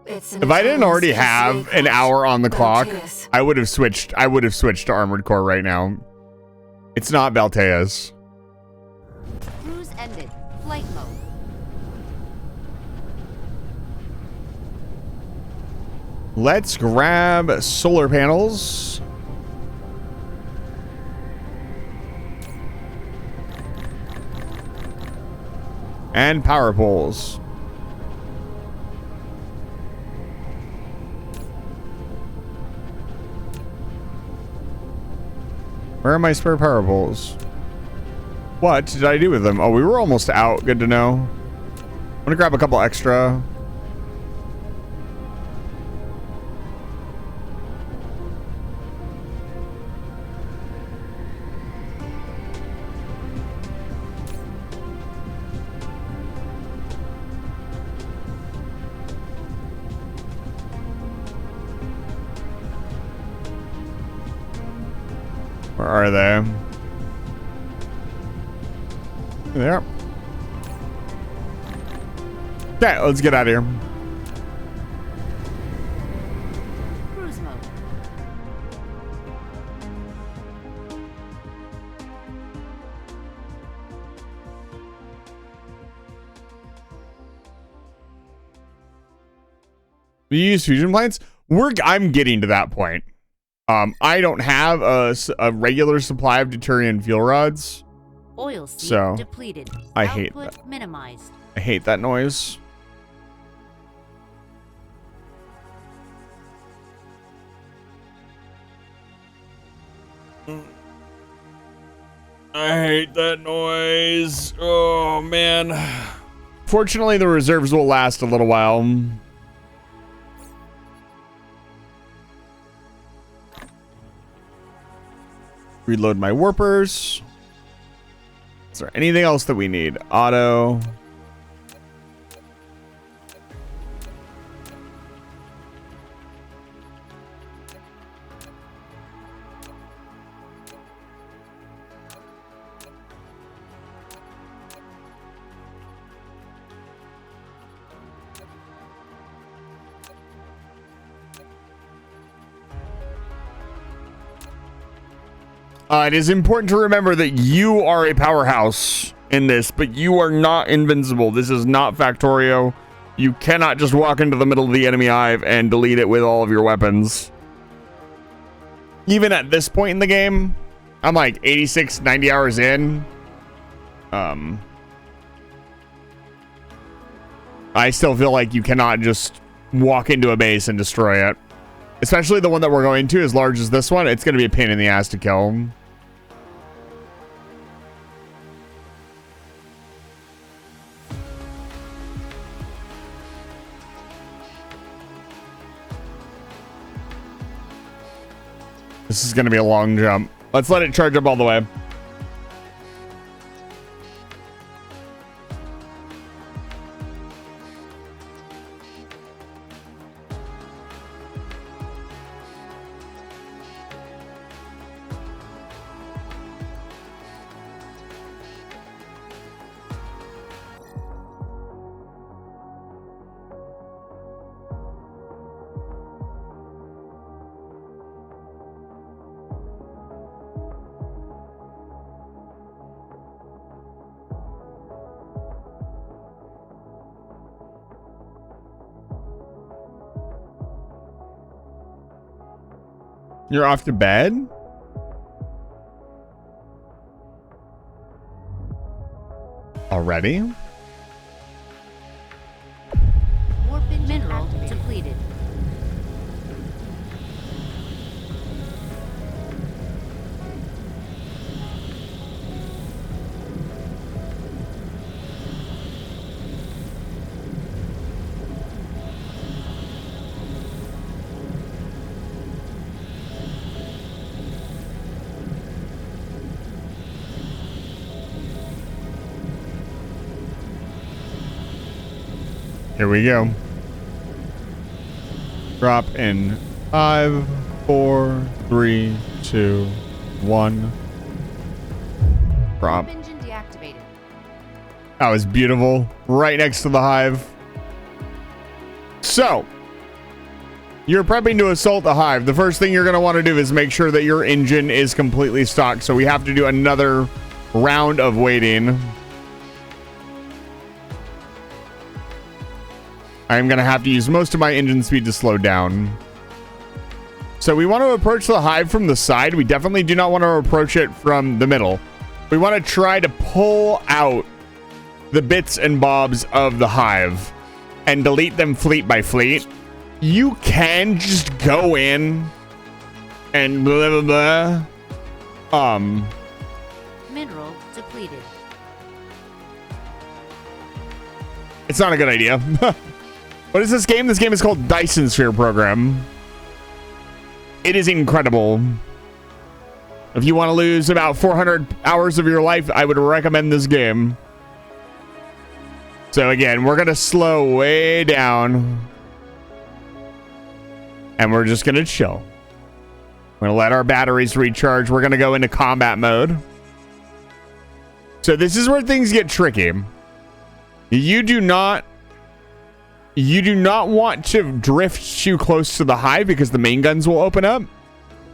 If I didn't already have an hour on the clock, I would have switched to Armored Core right now. It's not Balteas. Cruise ended. Flight mode. Let's grab solar panels. And power poles. Where are my spare power poles? What did I do with them? Oh, we were almost out. Good to know. I'm gonna grab a couple extra. Where are they? There. Okay, let's get out of here. Cruise mode. We use fusion plants. I'm getting to that point. I don't have a regular supply of deuterium fuel rods. Oil seep So, depleted. I hate Output that. minimized. I hate that noise. I hate that noise. Oh, man. Fortunately, the reserves will last a little while. Reload my warpers. Is there anything else that we need? Auto. It is important to remember that you are a powerhouse in this, but you are not invincible. This is not Factorio. You cannot just walk into the middle of the enemy hive and delete it with all of your weapons. Even at this point in the game, I'm like 86, 90 hours in. I still feel like you cannot just walk into a base and destroy it. Especially the one that we're going to, as large as this one, it's going to be a pain in the ass to kill. This is going to be a long jump. Let's let it charge up all the way. You're off to bed? Already? Warp mineral depleted. Here we go. Drop in 5, 4, 3, 2, 1. Drop. Warp engine deactivated. That was beautiful. Right next to the hive. So, you're prepping to assault the hive. The first thing you're going to want to do is make sure that your engine is completely stocked. So we have to do another round of waiting. I'm going to have to use most of my engine speed to slow down. So we want to approach the hive from the side. We definitely do not want to approach it from the middle. We want to try to pull out the bits and bobs of the hive and delete them fleet by fleet. You can just go in and blah, blah, blah. Mineral depleted. It's not a good idea. What is this game? This game is called Dyson Sphere Program. It is incredible. If you want to lose about 400 hours of your life, I would recommend this game. So again, we're going to slow way down. And we're just going to chill. We're going to let our batteries recharge. We're going to go into combat mode. So this is where things get tricky. You do not want to drift too close to the hive because the main guns will open up.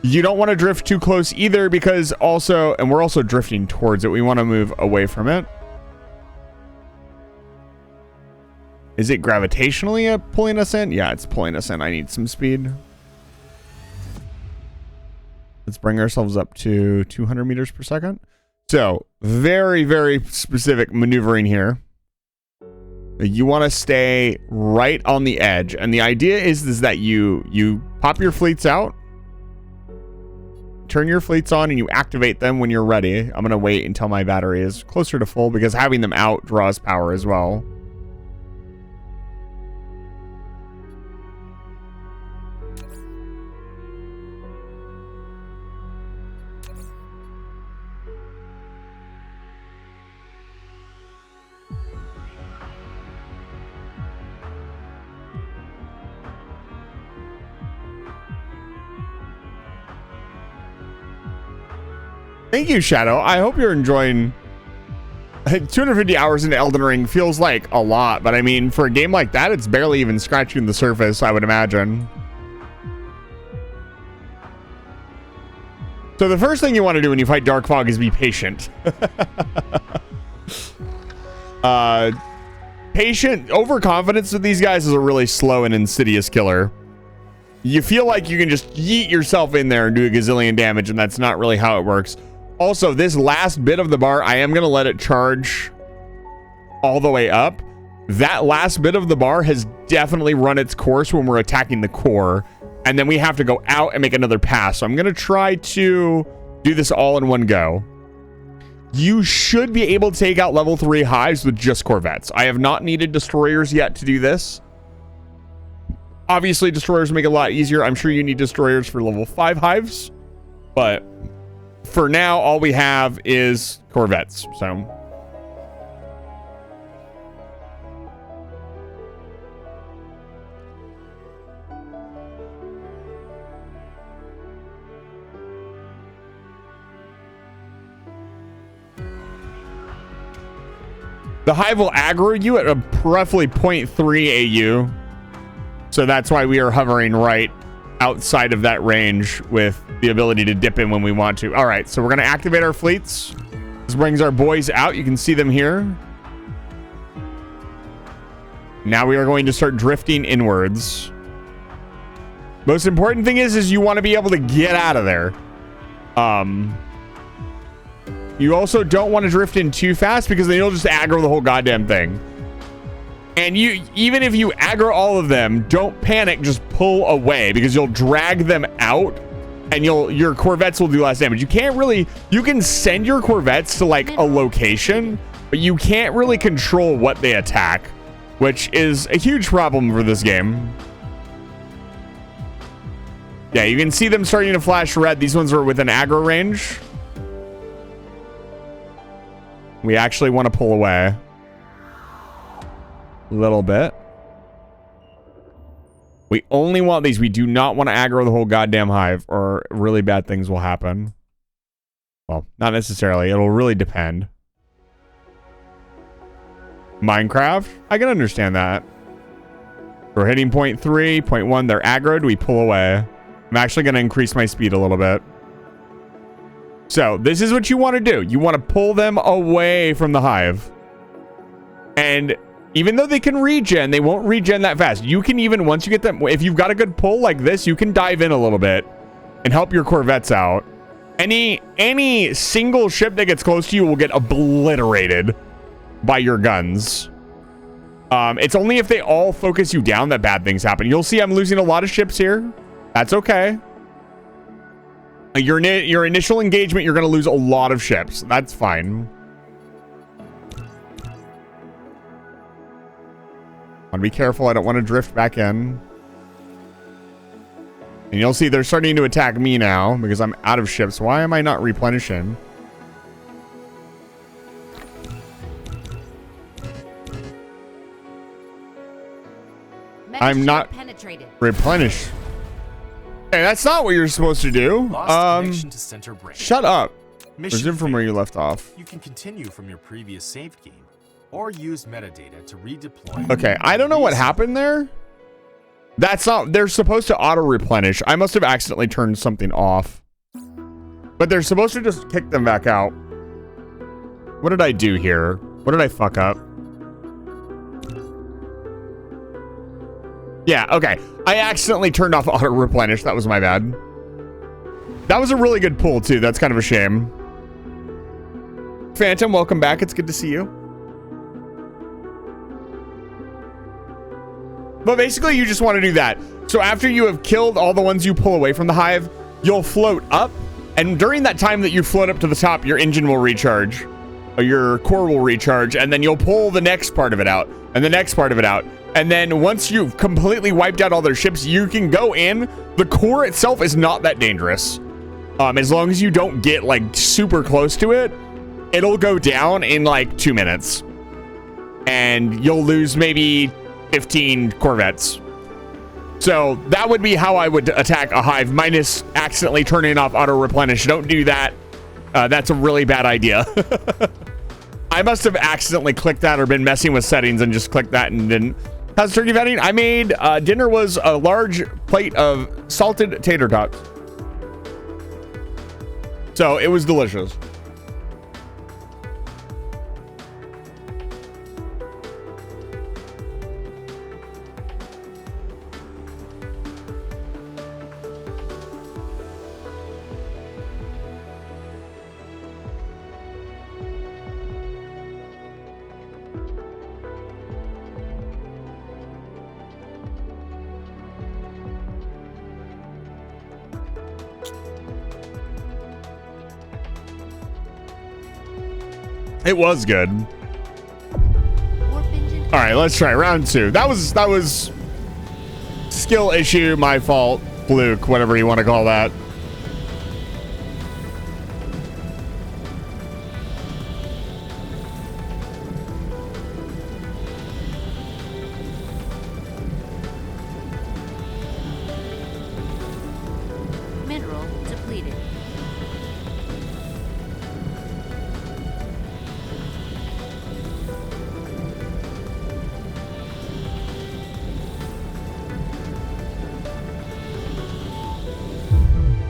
You don't want to drift too close either because also, and we're also drifting towards it. We want to move away from it. Is it gravitationally pulling us in? Yeah, it's pulling us in. I need some speed. Let's bring ourselves up to 200 meters per second. So, very, very specific maneuvering here. You want to stay right on the edge. And the idea is that you pop your fleets out, turn your fleets on, and you activate them when you're ready. I'm going to wait until my battery is closer to full because having them out draws power as well. Thank you, Shadow. I hope you're enjoying 250 hours into Elden Ring feels like a lot, but I mean, for a game like that, it's barely even scratching the surface, I would imagine. So the first thing you want to do when you fight Dark Fog is be patient. Patient, overconfidence with these guys is a really slow and insidious killer. You feel like you can just yeet yourself in there and do a gazillion damage, and that's not really how it works. Also, this last bit of the bar, I am going to let it charge all the way up. That last bit of the bar has definitely run its course when we're attacking the core. And then we have to go out and make another pass. So I'm going to try to do this all in one go. You should be able to take out level 3 hives with just corvettes. I have not needed destroyers yet to do this. Obviously, destroyers make it a lot easier. I'm sure you need destroyers for level 5 hives. But for now, all we have is corvettes. So the hive will aggro you at a roughly 0.3 AU. So that's why we are hovering right outside of that range with the ability to dip in when we want to. All right, so we're going to activate our fleets. This brings our boys out. You can see them here. Now we are going to start drifting inwards. Most important thing is you want to be able to get out of there. You also don't want to drift in too fast because then you'll just aggro the whole goddamn thing. And even if you aggro all of them, don't panic, just pull away because you'll drag them out and your corvettes will do less damage. You can send your corvettes to like a location, but you can't really control what they attack, which is a huge problem for this game. Yeah, you can see them starting to flash red. These ones are within aggro range. We actually want to pull away a little bit. We only want these. We do not want to aggro the whole goddamn hive or really bad things will happen. Well, not necessarily. It'll really depend. Minecraft? I can understand that. We're hitting 0.3, 0.1. They're aggroed. We pull away. I'm actually going to increase my speed a little bit. So this is what you want to do. You want to pull them away from the hive. And even though they can regen, they won't regen that fast. You can even, once you get them, if you've got a good pull like this, you can dive in a little bit and help your corvettes out. Any single ship that gets close to you will get obliterated by your guns. It's only if they all focus you down that bad things happen. You'll see I'm losing a lot of ships here. That's okay. Your initial engagement, you're going to lose a lot of ships. That's fine. I want to be careful. I don't want to drift back in. And you'll see they're starting to attack me now because I'm out of ships. Why am I not replenishing? I'm not replenished. Hey, that's not what you're supposed to do. Connection to center brain. Shut up. Mission Resume from where you left off. You can continue from your previous saved game or use metadata to redeploy. Okay, I don't know what happened there. That's not, they're supposed to auto replenish. I must have accidentally turned something off. But they're supposed to just kick them back out. What did I do here? What did I fuck up? Yeah, okay. I accidentally turned off auto replenish. That was my bad. That was a really good pull too. That's kind of a shame. Phantom, welcome back. It's good to see you. But basically, you just want to do that. So after you have killed all the ones you pull away from the hive, you'll float up. And during that time that you float up to the top, your engine will recharge. Or your core will recharge. And then you'll pull the next part of it out. And the next part of it out. And then once you've completely wiped out all their ships, you can go in. The core itself is not that dangerous. As long as you don't get like super close to it, it'll go down in like 2 minutes. And you'll lose maybe 15 Corvettes. So that would be how I would attack a hive, minus accidentally turning off auto replenish. Don't do that. That's a really bad idea. I must have accidentally clicked that or been messing with settings and just clicked that and didn't. How's turkey vetting? I made dinner was a large plate of salted tater tots. So it was delicious. It was good. All right, let's try round 2. That was skill issue, my fault, fluke, whatever you want to call that. Mineral depleted.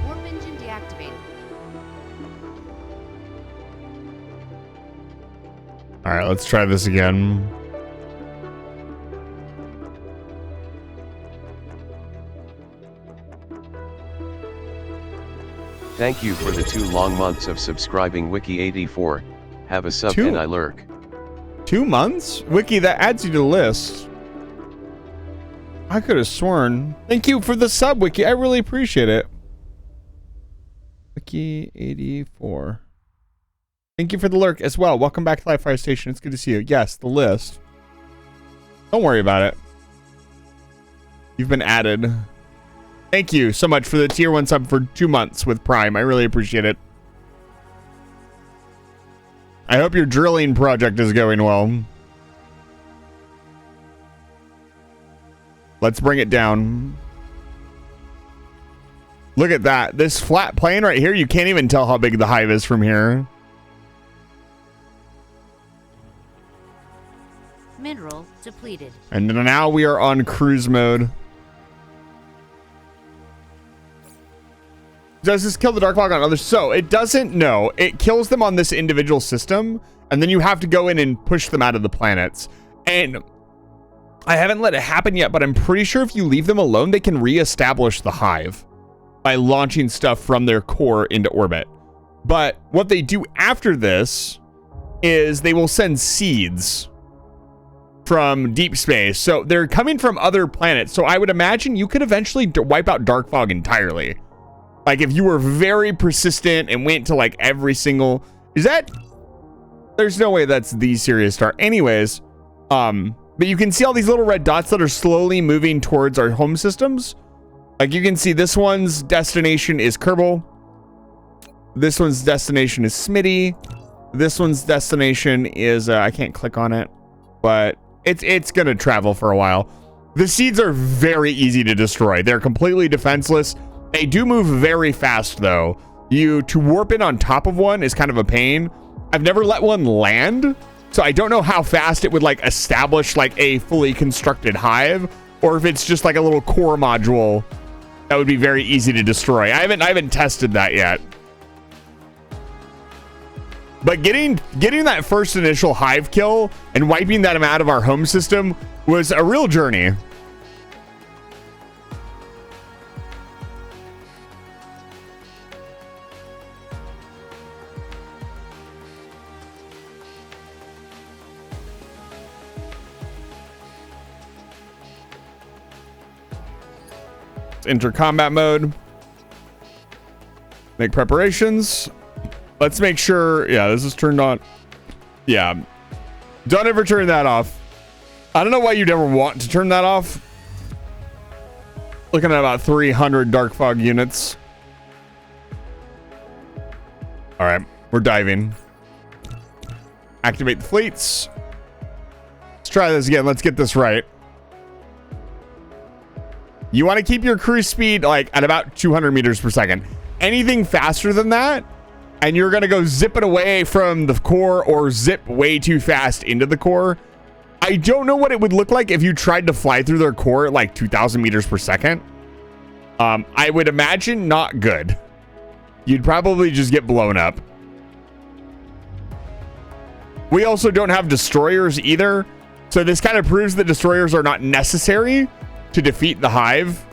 Warp engine deactivated. All right, let's try this again. Thank you for the 2 long months of subscribing Wiki84. Have a sub and I lurk. 2 months? Wiki, that adds you to the list. I could have sworn. Thank you for the sub, Wiki. I really appreciate it. Wiki84. Thank you for the lurk as well. Welcome back to Live Fire Station. It's good to see you. Yes, the list. Don't worry about it. You've been added. Thank you so much for the tier 1 sub for 2 months with Prime. I really appreciate it. I hope your drilling project is going well. Let's bring it down. Look at that. This flat plane right here, you can't even tell how big the hive is from here. Mineral depleted. And now we are on cruise mode. Does this kill the dark fog on others? So it doesn't know. It kills them on this individual system, and then you have to go in and push them out of the planets. And I haven't let it happen yet, but I'm pretty sure if you leave them alone, they can reestablish the hive by launching stuff from their core into orbit. But what they do after this is they will send seeds from deep space. So they're coming from other planets. So I would imagine you could eventually wipe out dark fog entirely. Like if you were very persistent and went to like every single, is that, there's no way that's the Sirius star. Anyways, but you can see all these little red dots that are slowly moving towards our home systems. Like you can see this one's destination is Kerbal. This one's destination is Smitty. This one's destination is, I can't click on it, but it's gonna travel for a while. The seeds are very easy to destroy. They're completely defenseless. They do move very fast though. To warp in on top of one is kind of a pain. I've never let one land, so I don't know how fast it would like establish like a fully constructed hive, or if it's just like a little core module that would be very easy to destroy. I haven't tested that yet. But getting that first initial hive kill and wiping them out of our home system was a real journey. Let's enter combat mode. Make preparations. Let's make sure. Yeah, this is turned on. Yeah. Don't ever turn that off. I don't know why you'd ever want to turn that off. Looking at about 300 dark fog units. All right, we're diving. Activate the fleets. Let's try this again. Let's get this right. You want to keep your cruise speed like at about 200 meters per second. Anything faster than that, and you're going to go zipping away from the core or zip way too fast into the core. I don't know what it would look like if you tried to fly through their core at like 2,000 meters per second. I would imagine not good. You'd probably just get blown up. We also don't have destroyers either. So this kind of proves that destroyers are not necessary to defeat the hive.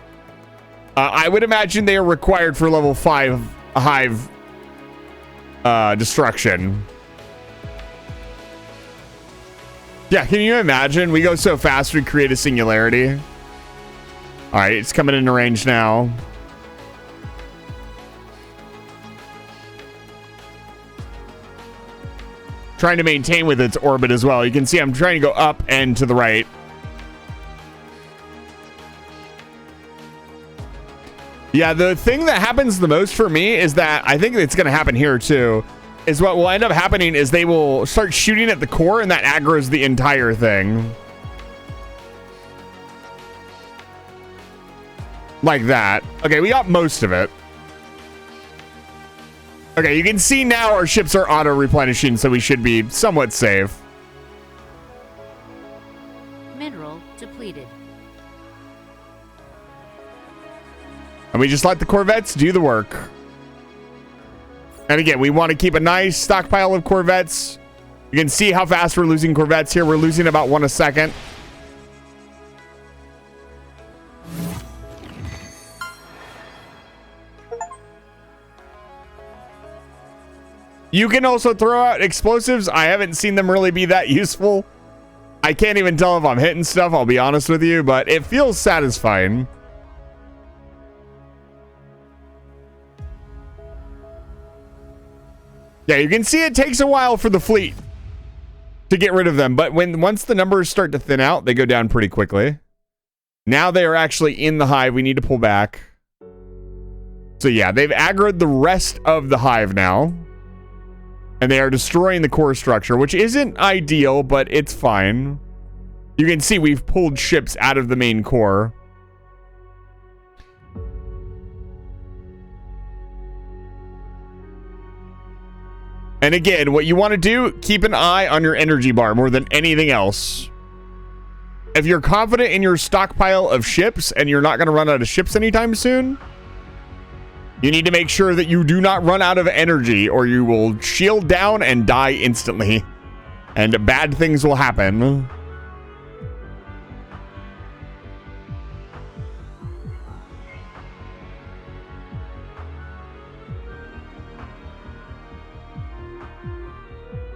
I would imagine they are required for level 5 hive destruction. Yeah, can you imagine? We go so fast we create a singularity. All right, it's coming into range now. Trying to maintain with its orbit as well. You can see I'm trying to go up and to the right. Yeah, the thing that happens the most for me is that I think it's going to happen here too. Is what will end up happening is they will start shooting at the core and that aggroes the entire thing. Like that. Okay, we got most of it. Okay, you can see now our ships are auto-replenishing, so we should be somewhat safe. Mineral depleted. And we just let the Corvettes do the work. And again, we want to keep a nice stockpile of Corvettes. You can see how fast we're losing Corvettes here. We're losing about 1 a second. You can also throw out explosives. I haven't seen them really be that useful. I can't even tell if I'm hitting stuff, I'll be honest with you, but it feels satisfying. Yeah, you can see it takes a while for the fleet to get rid of them, but once the numbers start to thin out, they go down pretty quickly. Now they are actually in the hive. We need to pull back. So yeah, they've aggroed the rest of the hive now. And they are destroying the core structure, which isn't ideal, but it's fine. You can see we've pulled ships out of the main core. And again, what you want to do, keep an eye on your energy bar more than anything else. If you're confident in your stockpile of ships and you're not going to run out of ships anytime soon, you need to make sure that you do not run out of energy or you will shield down and die instantly. And bad things will happen.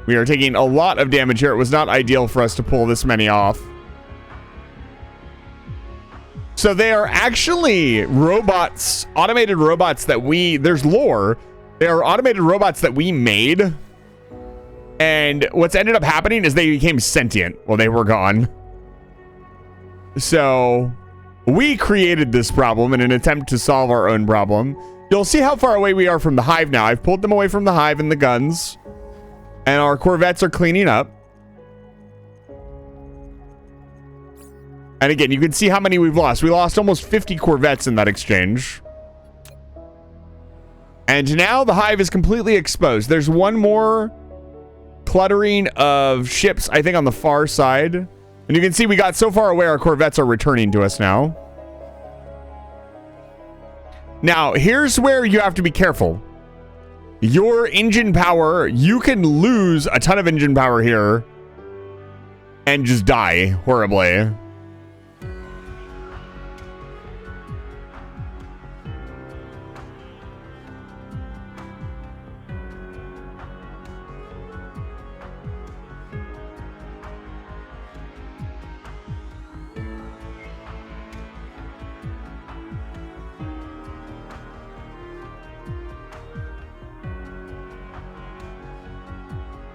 We are taking a lot of damage here. It was not ideal for us to pull this many off. So they are actually robots, automated robots that there's lore. They are automated robots that we made. And what's ended up happening is they became sentient while they were gone. So we created this problem in an attempt to solve our own problem. You'll see how far away we are from the hive now. I've pulled them away from the hive and the guns. And our Corvettes are cleaning up. And again, you can see how many we've lost. We lost almost 50 Corvettes in that exchange. And now the hive is completely exposed. There's one more cluttering of ships, I think, on the far side. And you can see we got so far away, our Corvettes are returning to us now. Now, here's where you have to be careful. Your engine power, you can lose a ton of engine power here and just die horribly.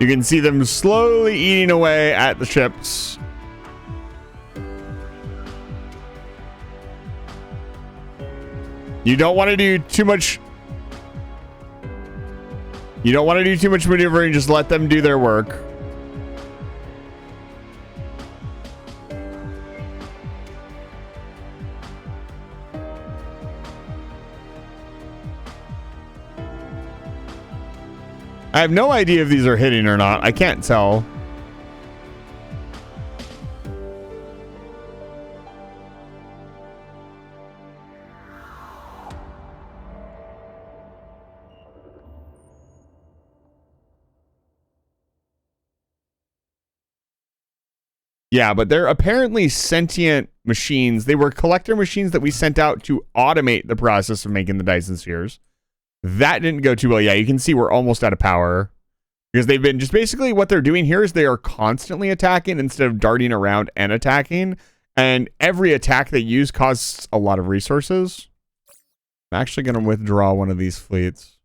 You can see them slowly eating away at the ships. You don't want to do too much. You don't want to do too much maneuvering. Just let them do their work. I have no idea if these are hitting or not. I can't tell. Yeah, but they're apparently sentient machines. They were collector machines that we sent out to automate the process of making the Dyson spheres. That didn't go too well. Yeah, you can see we're almost out of power. Because they've been just basically what they're doing here is they are constantly attacking instead of darting around and attacking. And every attack they use costs a lot of resources. I'm actually going to withdraw one of these fleets.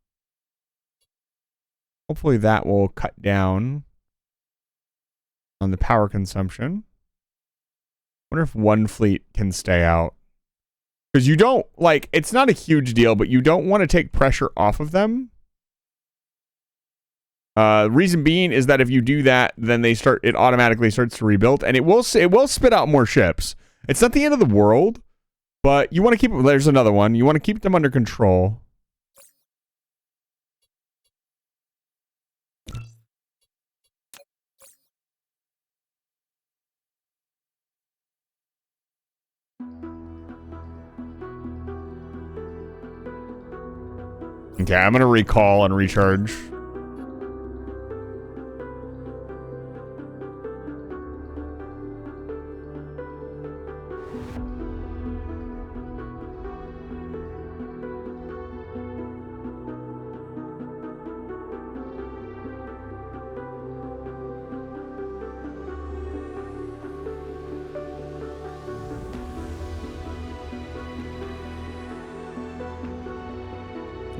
Hopefully that will cut down on the power consumption. Wonder if one fleet can stay out. Because you don't, like, it's not a huge deal, but you don't want to take pressure off of them. Reason being is that if you do that, then it automatically starts to rebuild, and it will spit out more ships. It's not the end of the world, but you want to keep, there's another one. You want to keep them under control. Okay, I'm going to recall and recharge.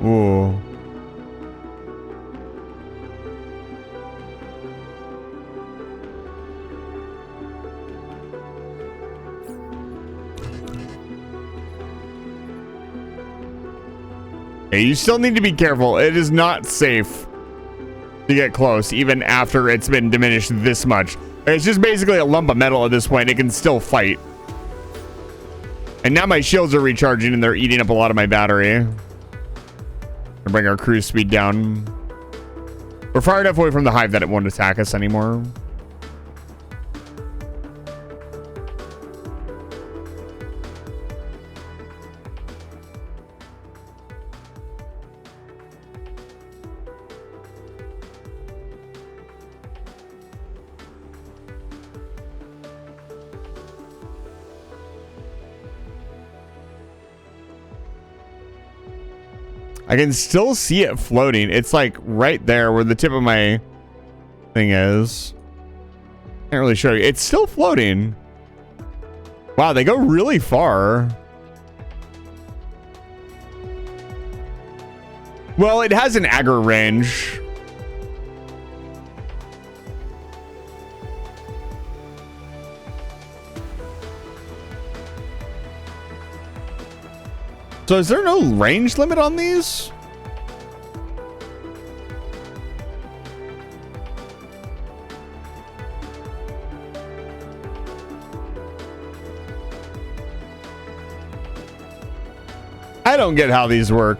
Ooh. Hey, you still need to be careful. It is not safe to get close, even after it's been diminished this much. It's just basically a lump of metal at this point. It can still fight. And now my shields are recharging and they're eating up a lot of my battery. Bring our cruise speed down. We're far enough away from the hive that it won't attack us anymore. I can still see it floating. It's like right there where the tip of my thing is. Can't really show you. It's still floating. Wow, they go really far. Well, it has an aggro range. So is there no range limit on these? I don't get how these work.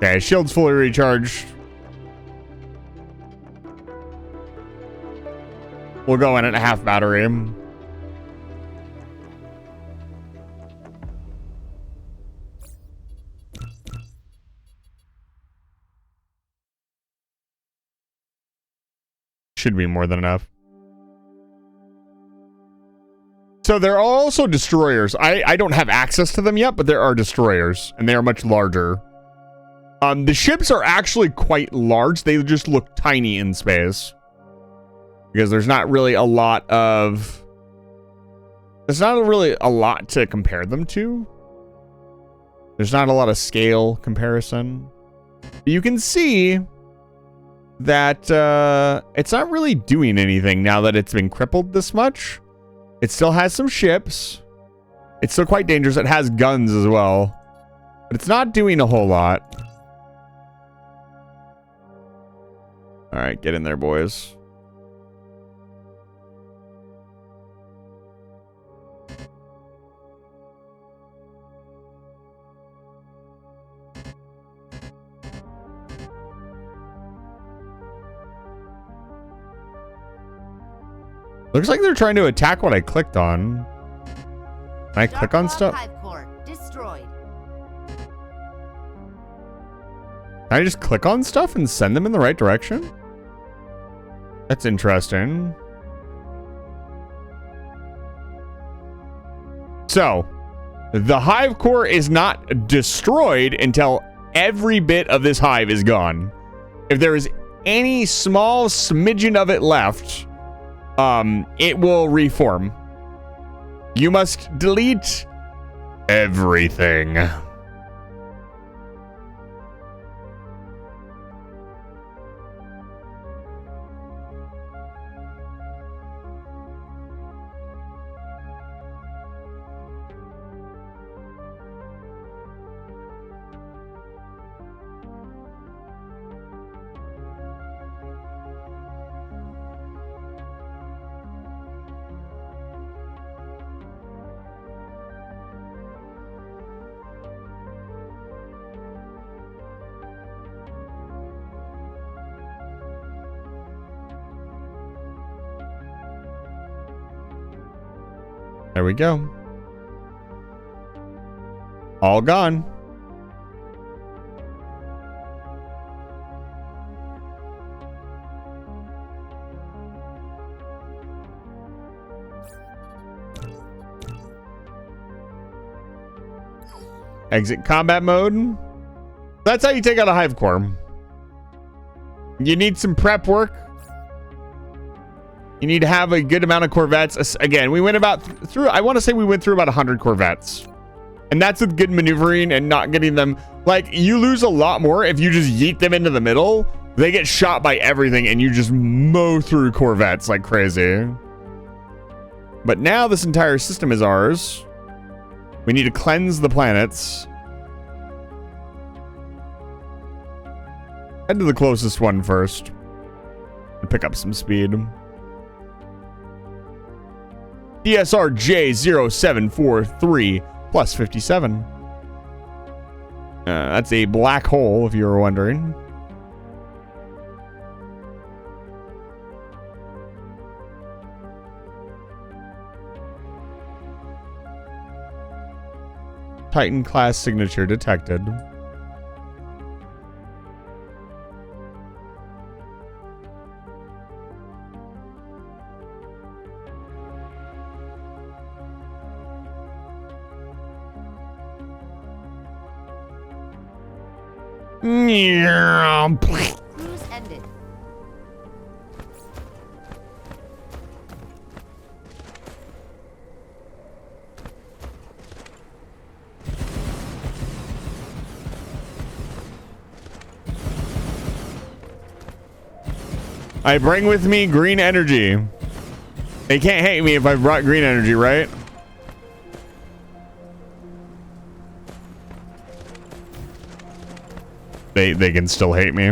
Okay, shield's fully recharged. We'll go in at a half battery. Should be more than enough. So there are also destroyers. I don't have access to them yet, but there are destroyers, and they are much larger. The ships are actually quite large. They just look tiny in space. Because there's not really a lot of... There's not really a lot to compare them to. There's not a lot of scale comparison. You can see that it's not really doing anything now that it's been crippled this much. It still has some ships. It's still quite dangerous. It has guns as well. But it's not doing a whole lot. All right, get in there, boys. Looks like they're trying to attack what I clicked on. Can I click on stuff? Hive core destroyed. Can I just click on stuff and send them in the right direction? That's interesting. So, the hive core is not destroyed until every bit of this hive is gone. If there is any small smidgen of it left, it will reform. You must delete everything. There we go. All gone. Exit combat mode. That's how you take out a hive core. You need some prep work. You need to have a good amount of Corvettes. Again, we went about through, I want to say we went through about 100 Corvettes. And that's with good maneuvering and not getting them, like, you lose a lot more if you just yeet them into the middle. They get shot by everything and you just mow through Corvettes like crazy. But now this entire system is ours. We need to cleanse the planets. Head to the closest one first. And pick up some speed. DSR J0743 plus 57. That's a black hole, if you were wondering. Titan class signature detected. Cruise ended. I bring with me green energy. They can't hate me if I brought green energy, right? They can still hate me.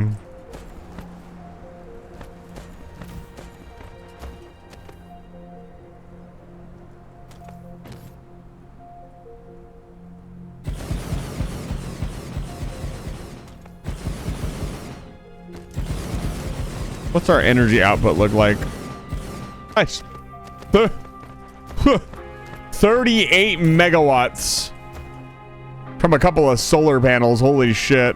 What's our energy output look like? Nice. 38 megawatts from a couple of solar panels. Holy shit.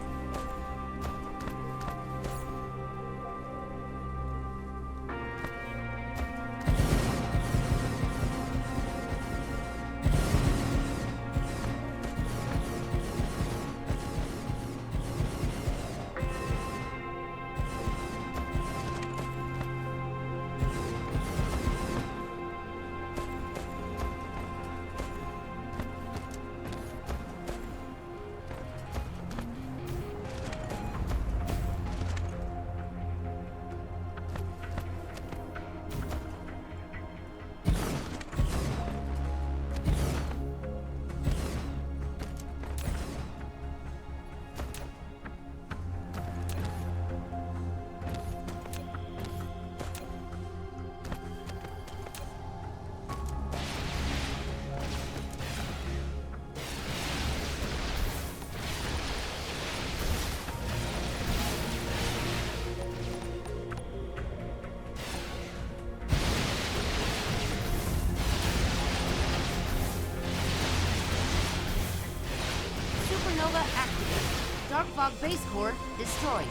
Fog base core destroyed.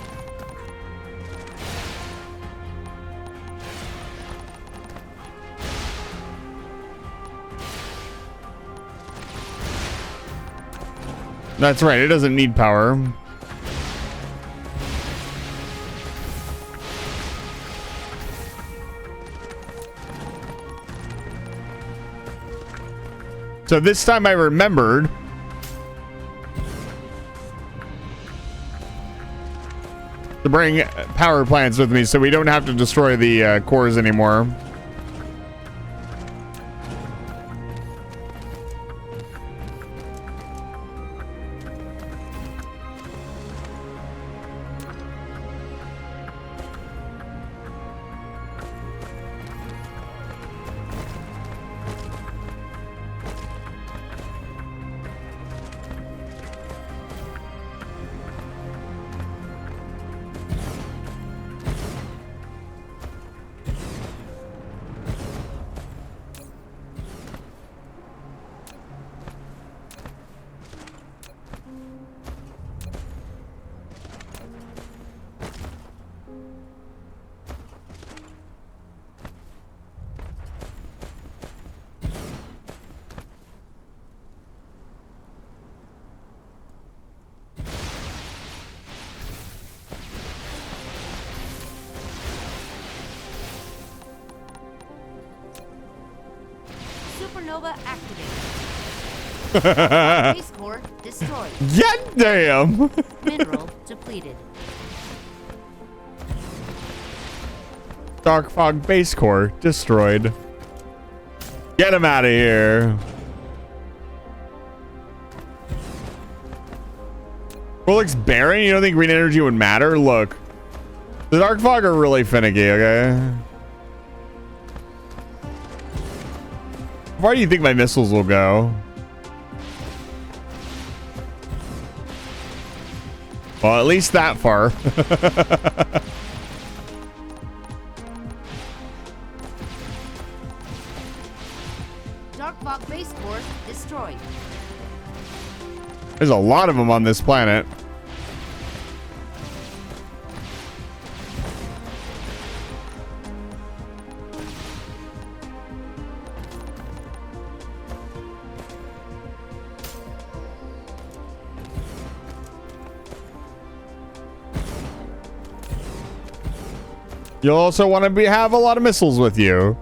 That's right, it doesn't need power. So this time I remembered to bring power plants with me so we don't have to destroy the cores anymore. Supernova activated. Base core destroyed. Yeah, damn. Mineral depleted. Dark Fog base core destroyed. Get him out of here. Well, looks barren. You don't think green energy would matter? Look, the Dark Fog are really finicky. Okay. How far do you think my missiles will go? Well, at least that far. Dark Fog base core destroyed. There's a lot of them on this planet. You'll also want to have a lot of missiles with you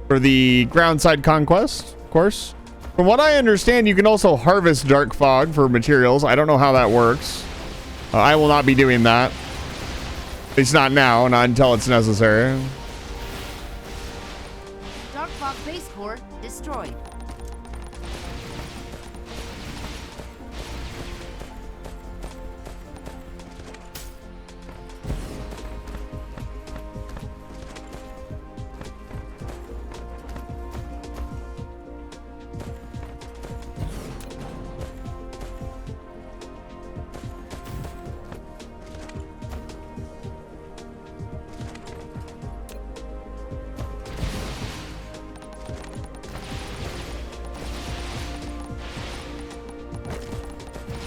for the ground-side conquest, of course. From what I understand, you can also harvest Dark Fog for materials. I don't know how that works. I will not be doing that. At least not now, not until it's necessary. Dark Fog base core destroyed.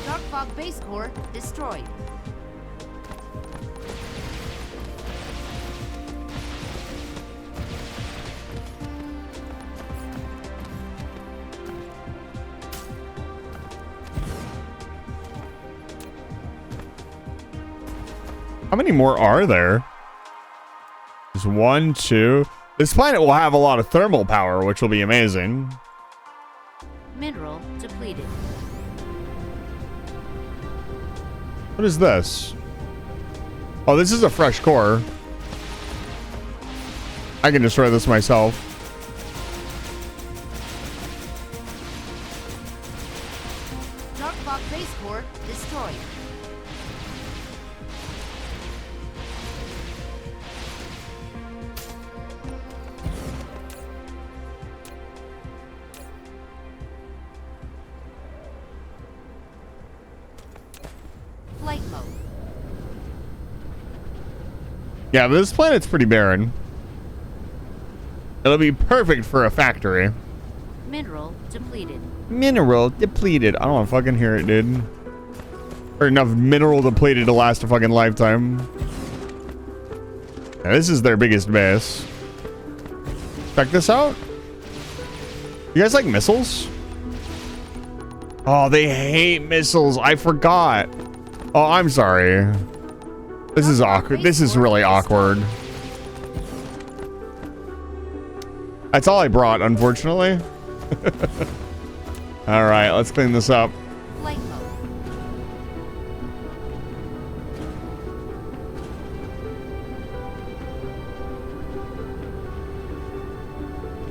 Dark Fog base core destroyed. How many more are there? There's 1, 2. This planet will have a lot of thermal power, which will be amazing. Mineral depleted. What is this? Oh, this is a fresh core. I can destroy this myself. Dark Fog base core destroyed. Flight mode. Yeah, but this planet's pretty barren. It'll be perfect for a factory. Mineral depleted. Mineral depleted. I don't want to fucking hear it, dude. Or enough mineral depleted to last a fucking lifetime. Now, this is their biggest base. Check this out. You guys like missiles? Oh, they hate missiles. I forgot. Oh, I'm sorry. This is awkward. This is really awkward. That's all I brought, unfortunately. All right, let's clean this up. Flight mode.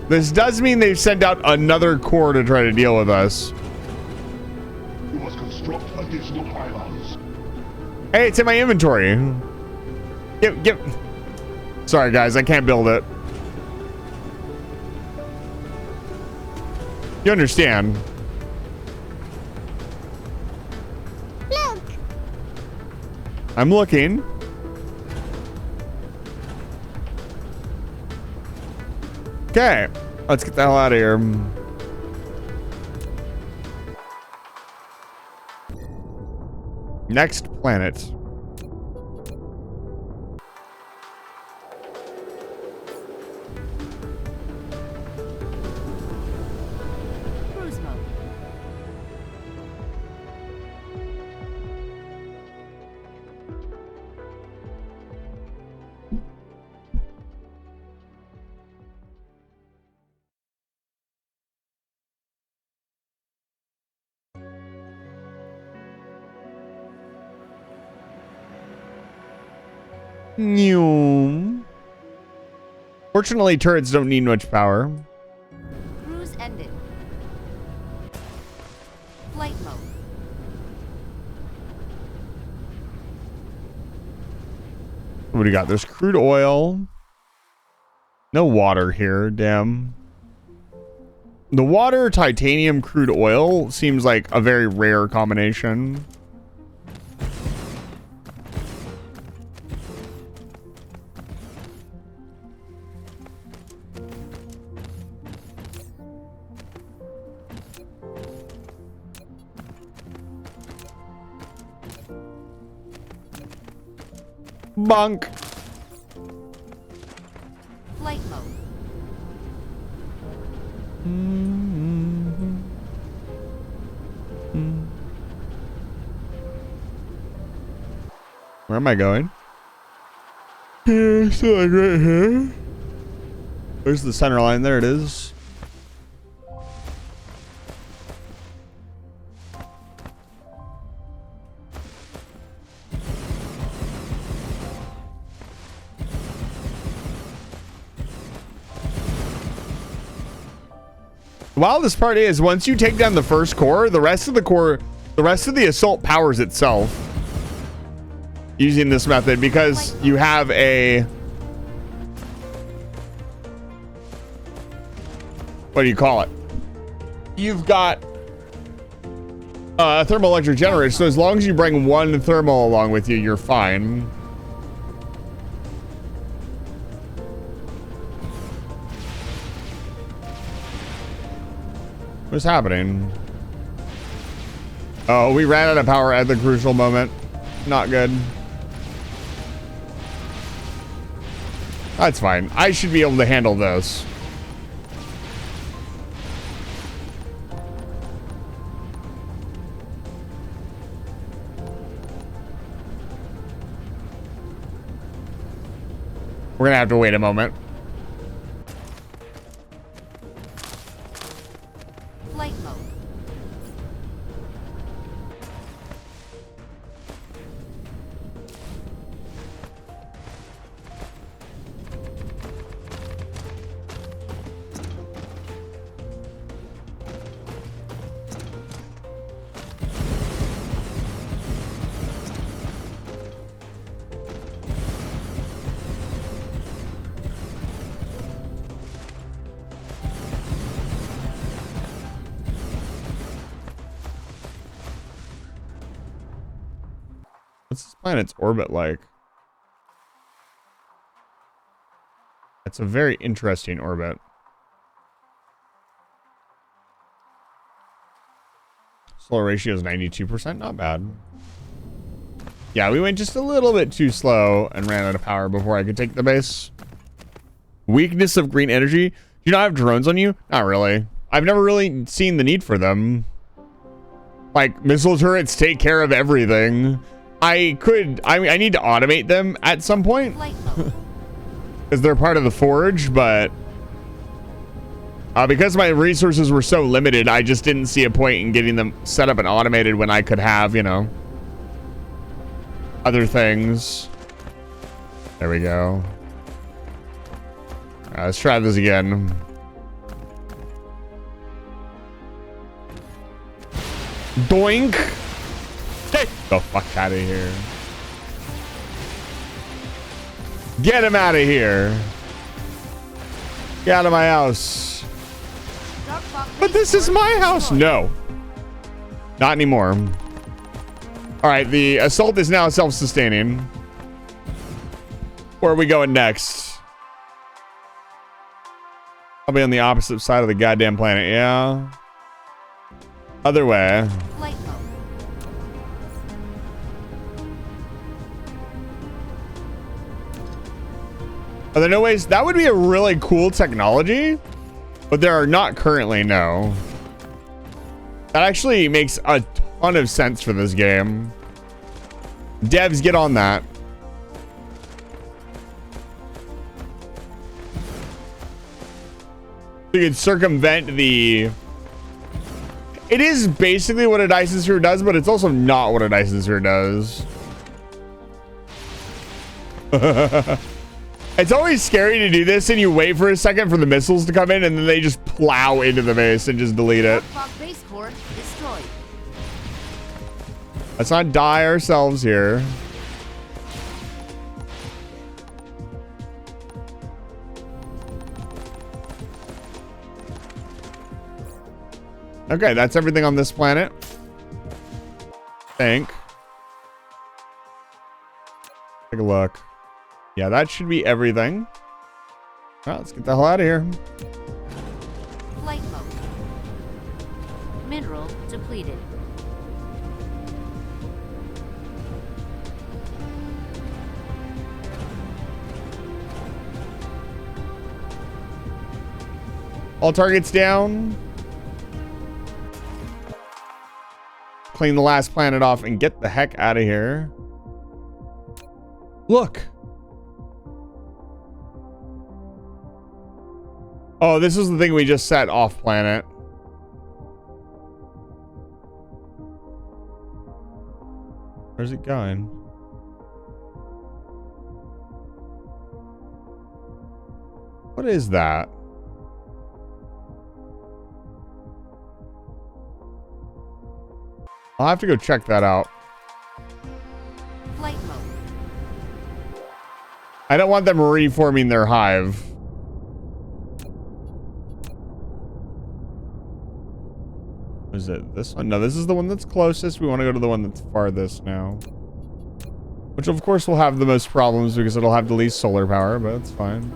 This does mean they've sent out another corps to try to deal with us. You must construct additional pylons. Hey, it's in my inventory. Sorry, guys, I can't build it. You understand? Look. I'm looking. Okay, let's get the hell out of here. Next planet. Cruise mode. New. Fortunately, turrets don't need much power. Cruise ended. Flight mode. What do you got? There's crude oil. No water here. Damn. The water, titanium, crude oil seems like a very rare combination. Bunk. Flight mode. Where am I going? Still like right here. Where's the center line? There it is. Wildest part is once you take down the first core, the rest of the assault powers itself using this method because you have a, what do you call it? You've got a thermoelectric generator, so as long as you bring one thermal along with you, you're fine. What's happening? Oh, we ran out of power at the crucial moment. Not good. That's fine. I should be able to handle this. We're gonna have to wait a moment. Flight mode. What's this planet's orbit like? It's a very interesting orbit. Solar ratio is 92%, not bad. Yeah, we went just a little bit too slow and ran out of power before I could take the base. Weakness of green energy. Do you not have drones on you? Not really. I've never really seen the need for them. Like, missile turrets take care of everything. I need to automate them at some point. Because they're part of the forge, but because my resources were so limited, I just didn't see a point in getting them set up and automated when I could have, you know, other things. There we go. All right, let's try this again. Doink! Get the fuck out of here. Get him out of here. Get out of my house. But this is my house. No. Not anymore. All right, the assault is now self-sustaining. Where are we going next? I'll be on the opposite side of the goddamn planet. Yeah. Other way. Flight mode. Are there no ways? That would be a really cool technology, but there are not currently, no. That actually makes a ton of sense for this game. Devs, get on that. You could circumvent the... It is basically what a Dyson sphere does, but it's also not what a Dyson sphere does. It's always scary to do this, and you wait for a second for the missiles to come in, and then they just plow into the base and just delete it. Base core destroyed. Let's not die ourselves here. Okay, that's everything on this planet. Take a look. Yeah, that should be everything. Well, let's get the hell out of here. Flight mode. Mineral depleted. All targets down. Clean the last planet off and get the heck out of here. Look. Oh, this is the thing we just set off planet. Where's it going? What is that? I'll have to go check that out. Flight mode. I don't want them reforming their hive. Is it this one? No, this is the one that's closest. We want to go to the one that's farthest now. Which of course will have the most problems because it'll have the least solar power, but it's fine.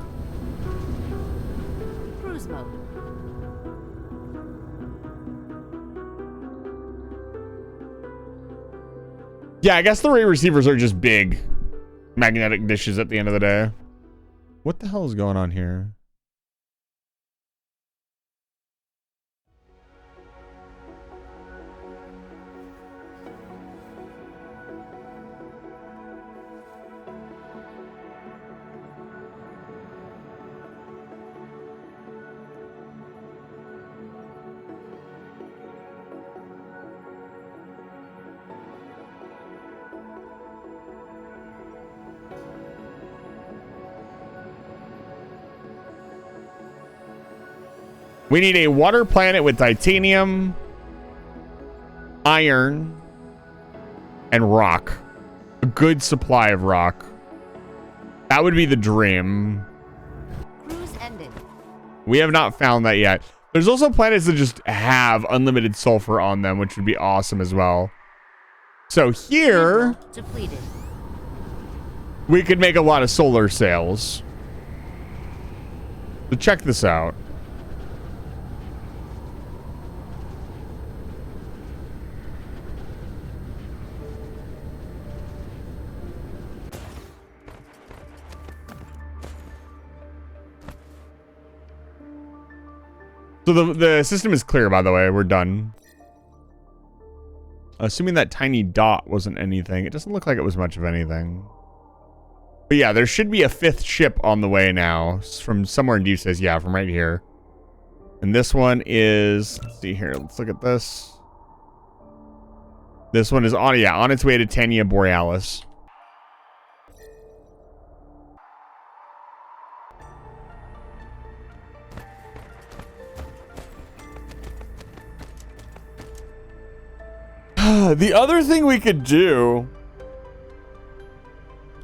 Cruise mode. Yeah, I guess the ray receivers are just big magnetic dishes at the end of the day. What the hell is going on here? We need a water planet with titanium, iron, and rock. A good supply of rock. That would be the dream. Cruise ended. We have not found that yet. There's also planets that just have unlimited sulfur on them, which would be awesome as well. So here, Depleted. we could make a lot of solar sails. So check this out. So the system is clear, by the way. We're done. Assuming that tiny dot wasn't anything. It doesn't look like it was much of anything. But yeah, there should be a 5th ship on the way now. From somewhere in Deuces. Yeah, from right here. And this one is... Let's see here. Let's look at this. This one is on, yeah, on its way to Tania Borealis. The other thing we could do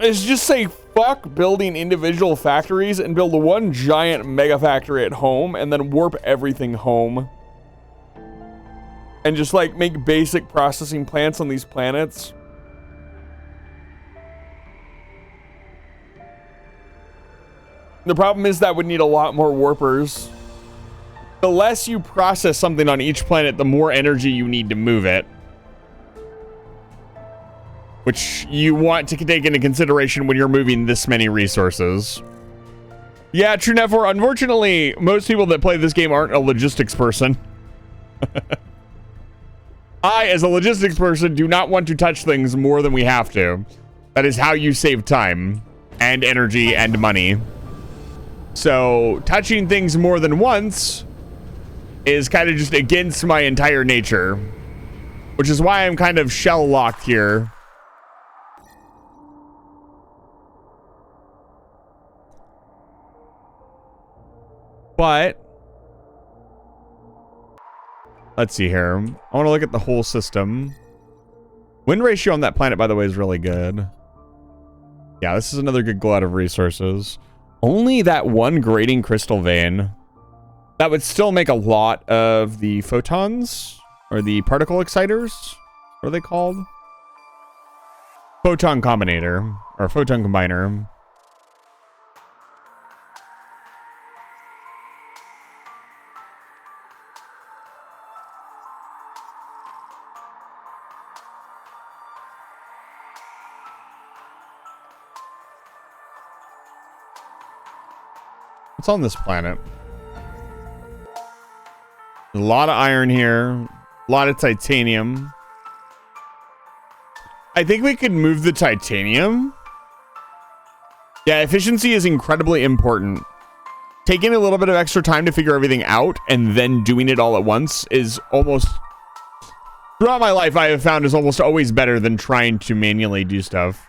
is just say fuck building individual factories and build one giant mega factory at home and then warp everything home. And just like make basic processing plants on these planets. The problem is that would need a lot more warpers. The less you process something on each planet, the more energy you need to move it. Which you want to take into consideration when you're moving this many resources. Yeah, true, Nefor. Unfortunately, most people that play this game aren't a logistics person. I, as a logistics person, do not want to touch things more than we have to. That is how you save time and energy and money. So, touching things more than once is kind of just against my entire nature. Which is why I'm kind of shell-locked here. But let's see here. I want to look at the whole system. Wind ratio on that planet, by the way, is really good. Yeah, this is another good glut of resources. Only that one grading crystal vein. That would still make a lot of the photons, or the particle exciters. What are they called? Photon combinator, or photon combiner. What's on this planet? A lot of iron here. A lot of titanium. I think we could move the titanium. Yeah, efficiency is incredibly important. Taking a little bit of extra time to figure everything out and then doing it all at once is almost... Throughout my life, I have found is almost always better than trying to manually do stuff.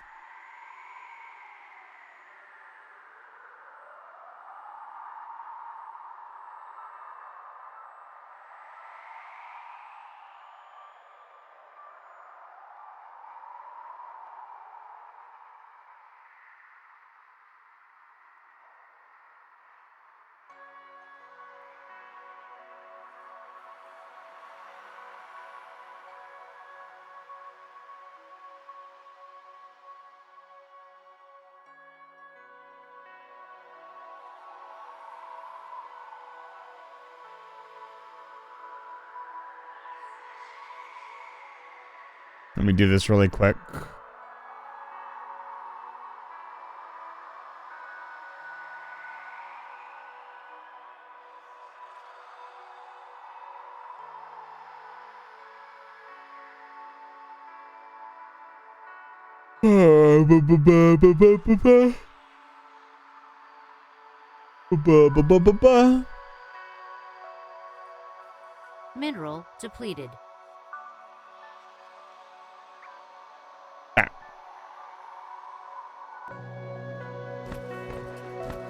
Let me do this really quick. Mineral depleted.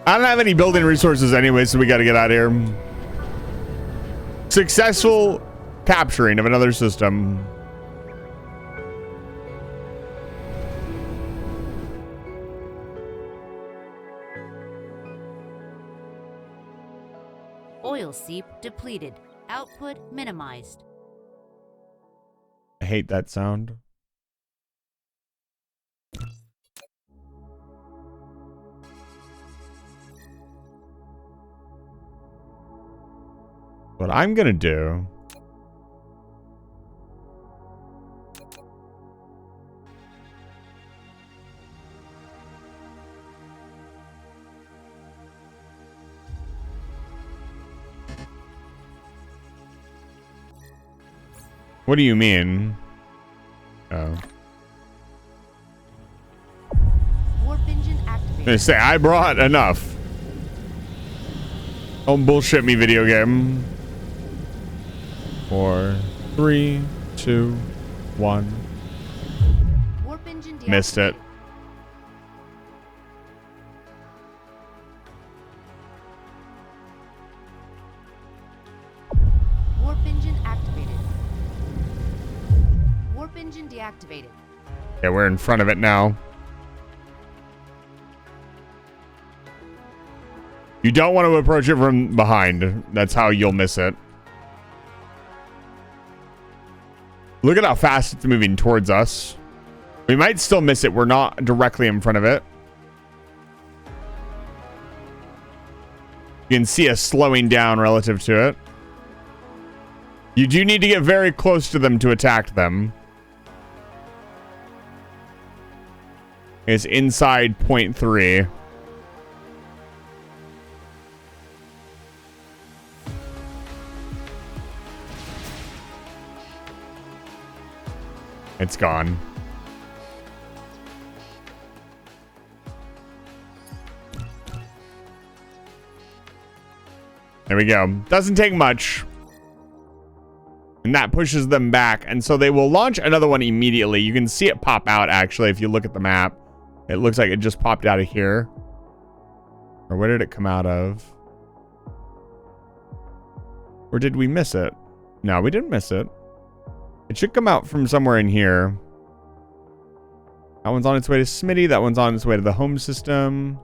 I don't have any building resources anyway, so we got to get out of here. Successful capturing of another system. Oil seep depleted. Output minimized. I hate that sound. What I'm gonna do What do you mean? Oh. Warp engine activated. They say I brought enough. Don't bullshit me, video game. 4, 3, 2, 1. Warp engine deactivated. Missed it. Warp engine activated. Warp engine deactivated. Yeah, we're in front of it now. You don't want to approach it from behind. That's how you'll miss it. Look at how fast it's moving towards us. We might still miss it. We're not directly in front of it. You can see us slowing down relative to it. You do need to get very close to them to attack them. It's inside 0.3. It's gone. There we go. Doesn't take much. And that pushes them back. And so they will launch another one immediately. You can see it pop out, actually, if you look at the map. It looks like it just popped out of here. Or where did it come out of? Or did we miss it? No, we didn't miss it. It should come out from somewhere in here. That one's on its way to Smitty. That one's on its way to the home system.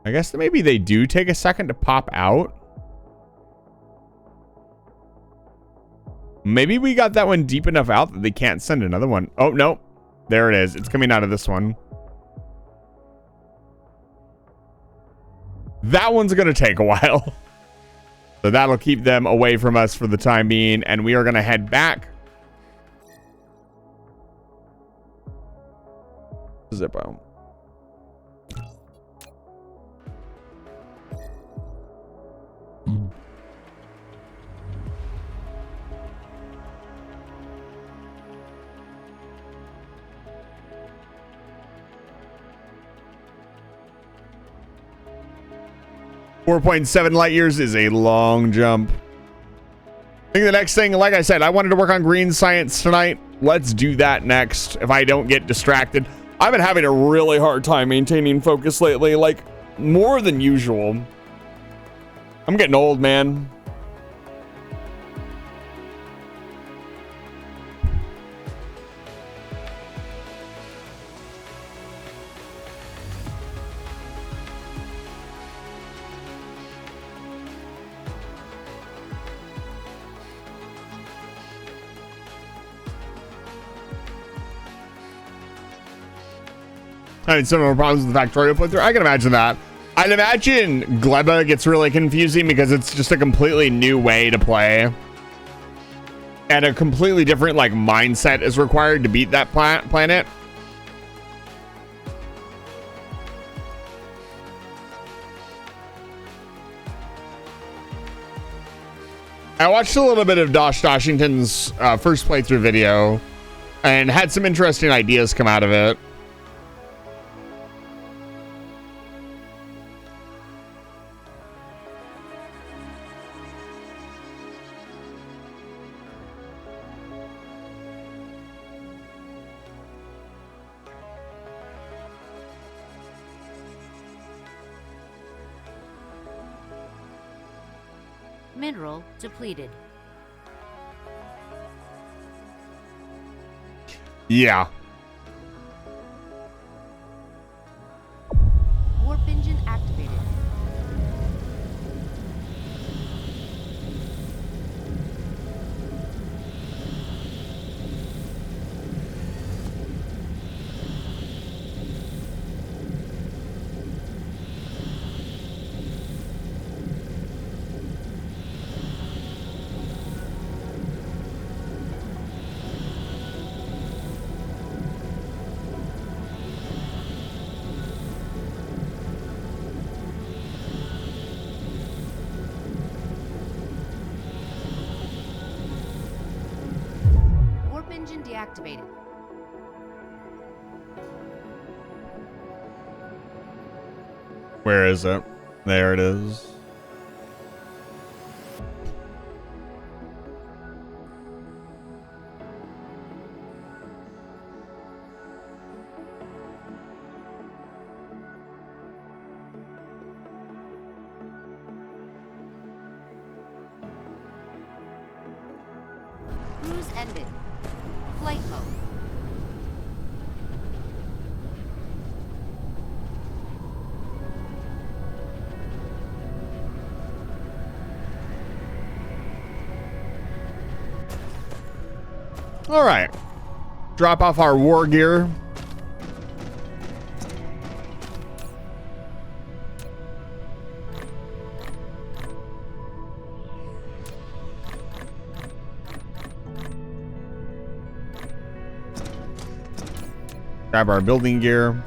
I guess that maybe they do take a second to pop out. Maybe we got that one deep enough out that they can't send another one. Oh, no. There it is. It's coming out of this one. That one's going to take a while. So that'll keep them away from us for the time being. And we are going to head back. Zippo. .7 light years is a long jump. I think the next thing, like I said, I wanted to work on green science tonight. Let's do that next if I don't get distracted. I've been having a really hard time maintaining focus lately, like more than usual. I'm getting old, man. I mean, some of the problems with the Factorio playthrough, I can imagine that. I'd imagine Gleba gets really confusing because it's just a completely new way to play. And a completely different, like, mindset is required to beat that planet. I watched a little bit of Dosh Doshington's first playthrough video and had some interesting ideas come out of it. Mineral depleted. Yeah. Warp engine activated. Warp engine deactivated. Where is it? There it is. Cruise ended. Flight mode. All right. Drop off our war gear. Grab our building gear.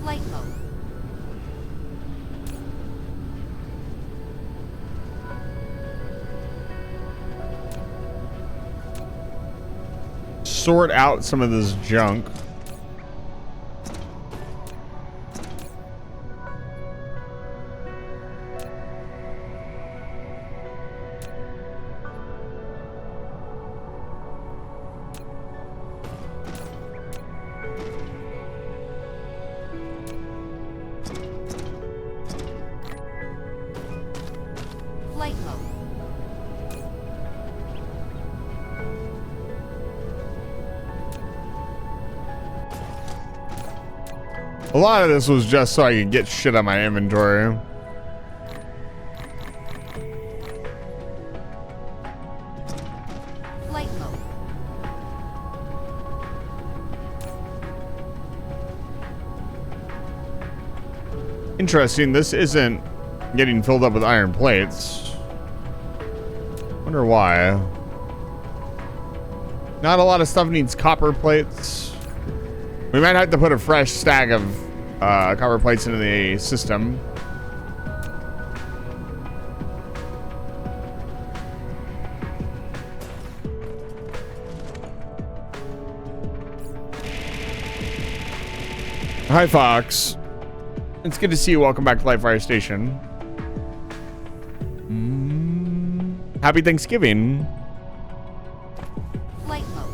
Flight mode. Sort out some of this junk. Flight mode. A lot of this was just so I could get shit on my inventory. Flight mode. Interesting, this isn't getting filled up with iron plates. Wonder why. Not a lot of stuff needs copper plates. We might have to put a fresh stack of copper plates into the system. Hi, Fox. It's good to see you. Welcome back to Livefire Station. Happy Thanksgiving. Flight mode.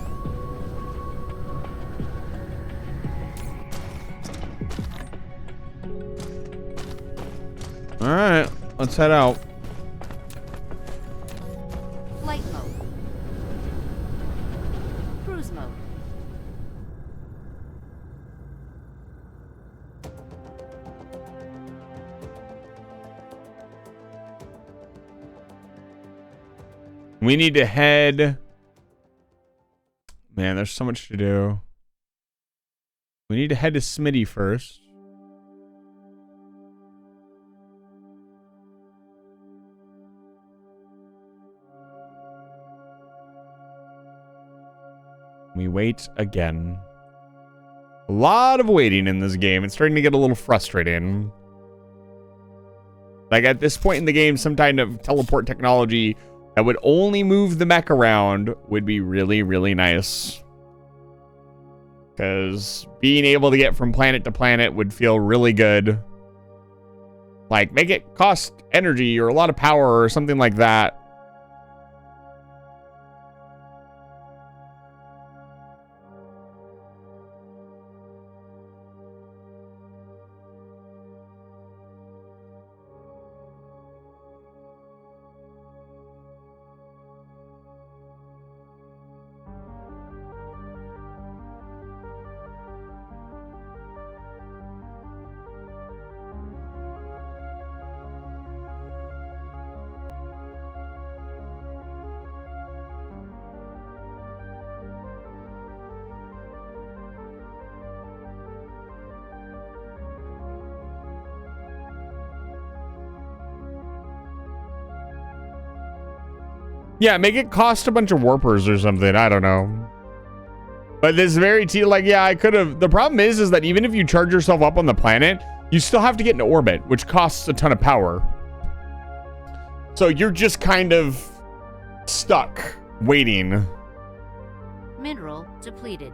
All right, let's head out. Flight mode. Cruise mode. We need to head. Man, there's so much to do. We need to head to Smitty first. We wait again. A lot of waiting in this game. It's starting to get a little frustrating. Like at this point in the game, some kind of teleport technology that would only move the mech around would be really, really nice. Because being able to get from planet to planet would feel really good. Like, make it cost energy or a lot of power or something like that. Yeah, make it cost a bunch of warpers or something. I don't know. But this very like, yeah, I could have. The problem is that even if you charge yourself up on the planet, you still have to get into orbit, which costs a ton of power. So you're just kind of stuck waiting. Mineral depleted.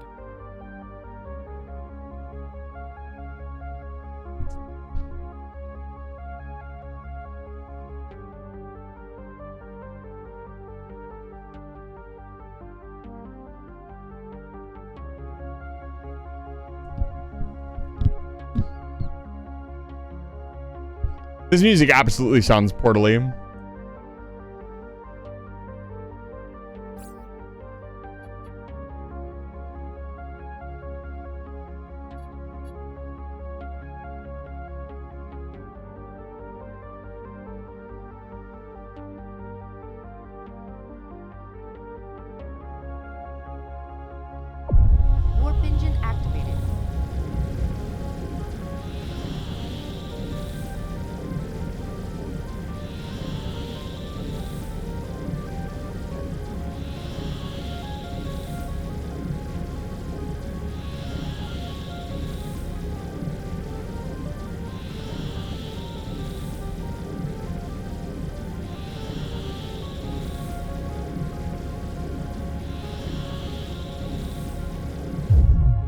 This music absolutely sounds portally. Warp engine activated.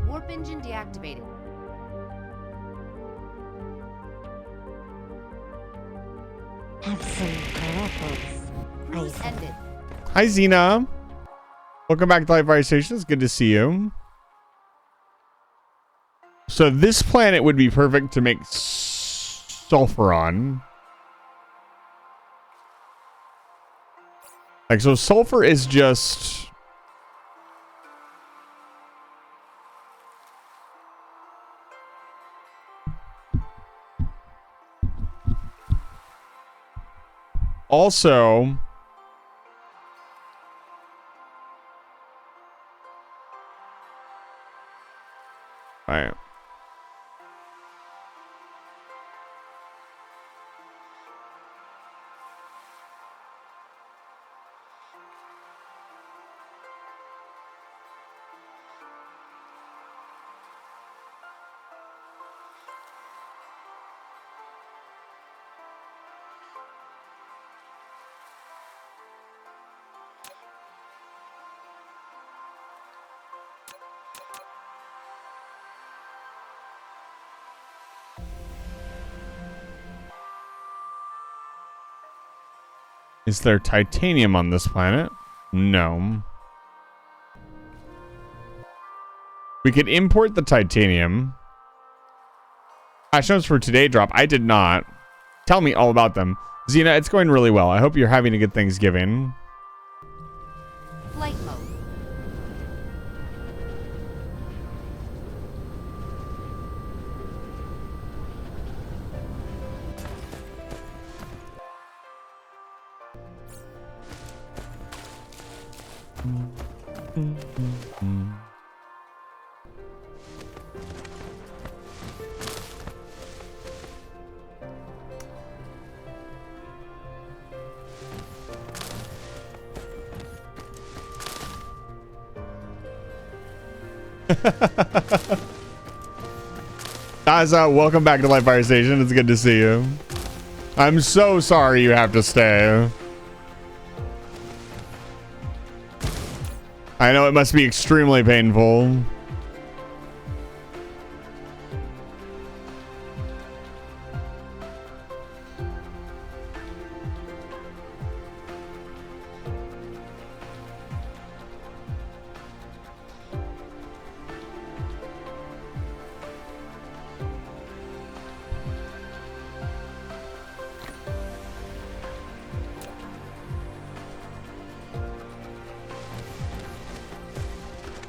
Warp engine deactivated. Have some purpose. Cruise ended. Hi, Xena. Welcome back to Live Fire Station. It's good to see you. So this planet would be perfect to make sulfur on. Like, so sulfur is just... Also... Alright. Is there titanium on this planet? No. We could import the titanium. Flash notes for today drop. I did not. Tell me all about them. Xena, it's going really well. I hope you're having a good Thanksgiving. Flight mode. Daza, welcome back to Live Fire Station. It's good to see you. I'm so sorry you have to stay. I know it must be extremely painful.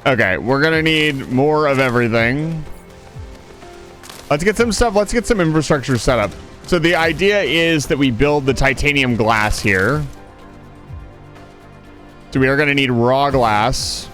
Okay, we're gonna need more of everything. Let's get some stuff. Let's get some infrastructure set up. So the idea is that we build the titanium glass here. So we are gonna need raw glass.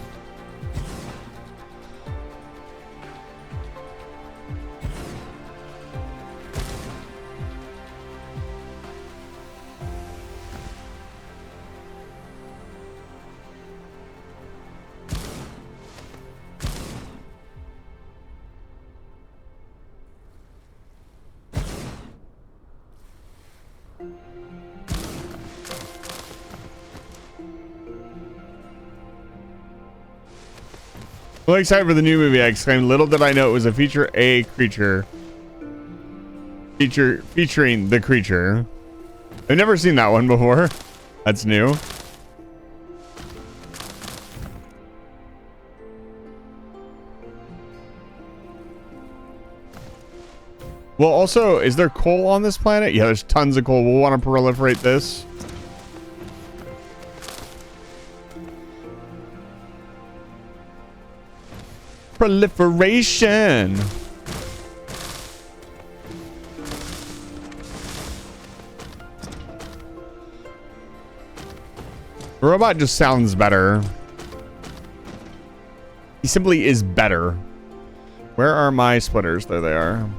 Well, excited for the new movie, I exclaimed. Little did I know it was a creature. Featuring the creature. I've never seen that one before. That's new. Well, also, is there coal on this planet? Yeah, there's tons of coal. We'll want to proliferate this. Proliferation. Robot just sounds better. He simply is better. Where are my splitters? There they are.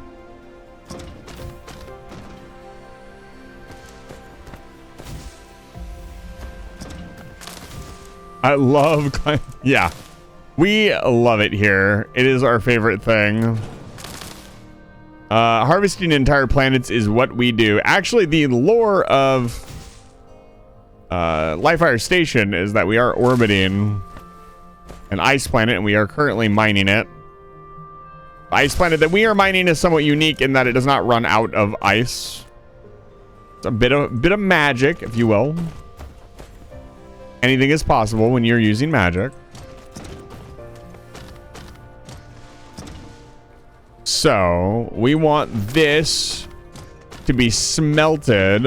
I love, yeah, we love it here. It is our favorite thing. Harvesting entire planets is what we do. Actually, the lore of Livefire Station is that we are orbiting an ice planet and we are currently mining it. The ice planet that we are mining is somewhat unique in that it does not run out of ice. It's a bit of magic, if you will. Anything is possible when you're using magic. So we want this to be smelted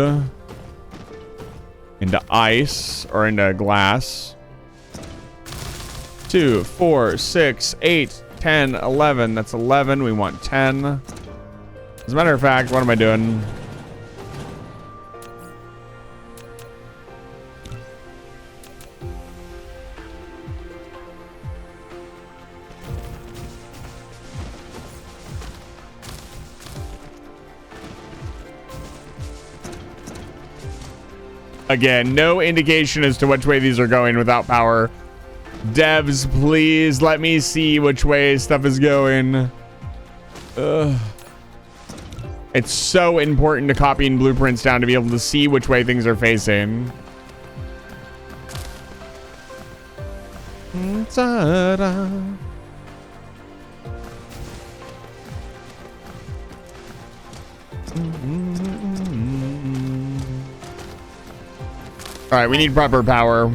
into ice or into glass. 2, 4, 6, 8, 10, 11. That's 11. We want 10. As a matter of fact, what am I doing? Again, no indication as to which way these are going without power. Devs, please let me see which way stuff is going. Ugh. It's so important to copying blueprints down to be able to see which way things are facing. Ta-da. All right, we need proper power.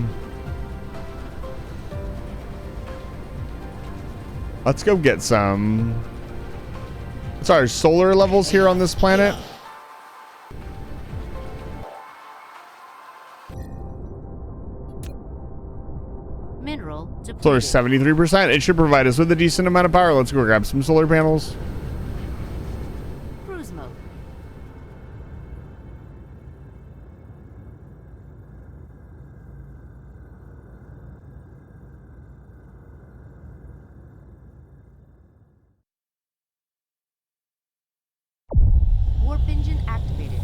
Let's go get some. What's our solar levels here on this planet? Mineral Solar depleted. 73%. It should provide us with a decent amount of power. Let's go grab some solar panels. Cruise mode. Warp engine activated.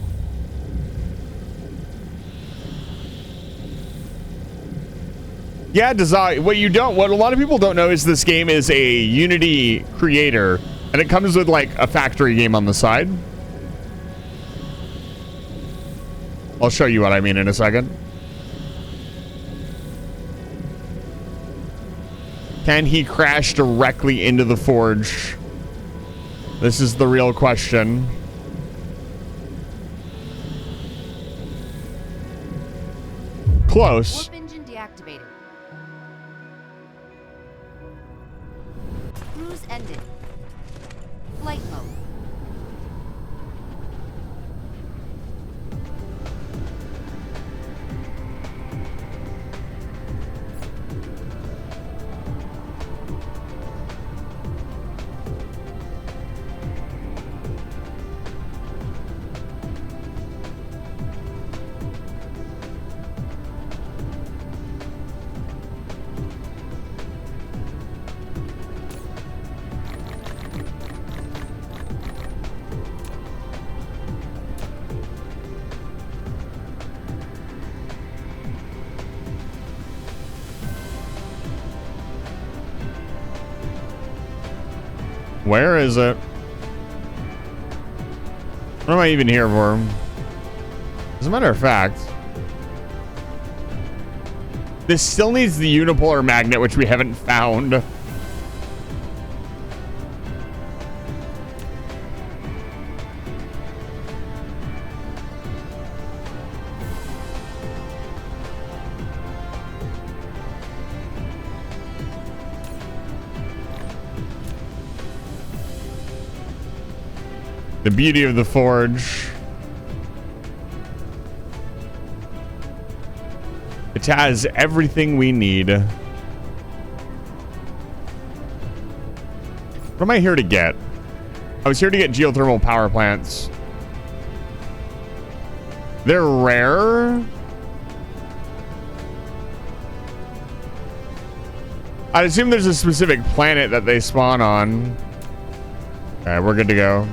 Yeah, design. What a lot of people don't know is this game is a Unity creator, and it comes with like a factory game on the side. I'll show you what I mean in a second. Can he crash directly into the forge? This is the real question. Close. Warp engine deactivated. Cruise ended. Flight mode. Where is it? What am I even here for? As a matter of fact, this still needs the unipolar magnet, which we haven't found. The beauty of the forge. It has everything we need. What am I here to get? I was here to get geothermal power plants. They're rare. I assume there's a specific planet that they spawn on. Alright, we're good to go.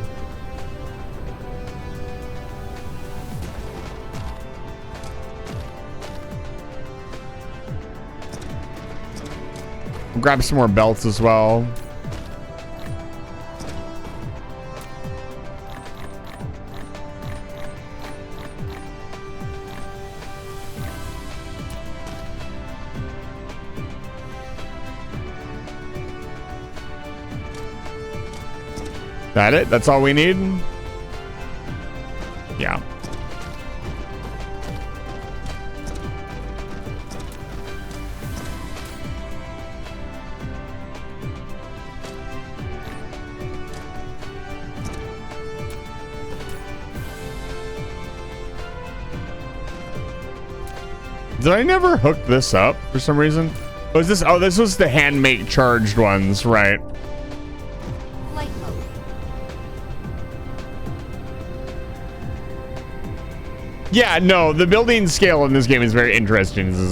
We'll grab some more belts as well. That it? That's all we need? Yeah. Did I never hook this up for some reason? Was this? Oh, this was the hand-make charged ones, right? Flight mode. Yeah, no, the building scale in this game is very interesting. This is,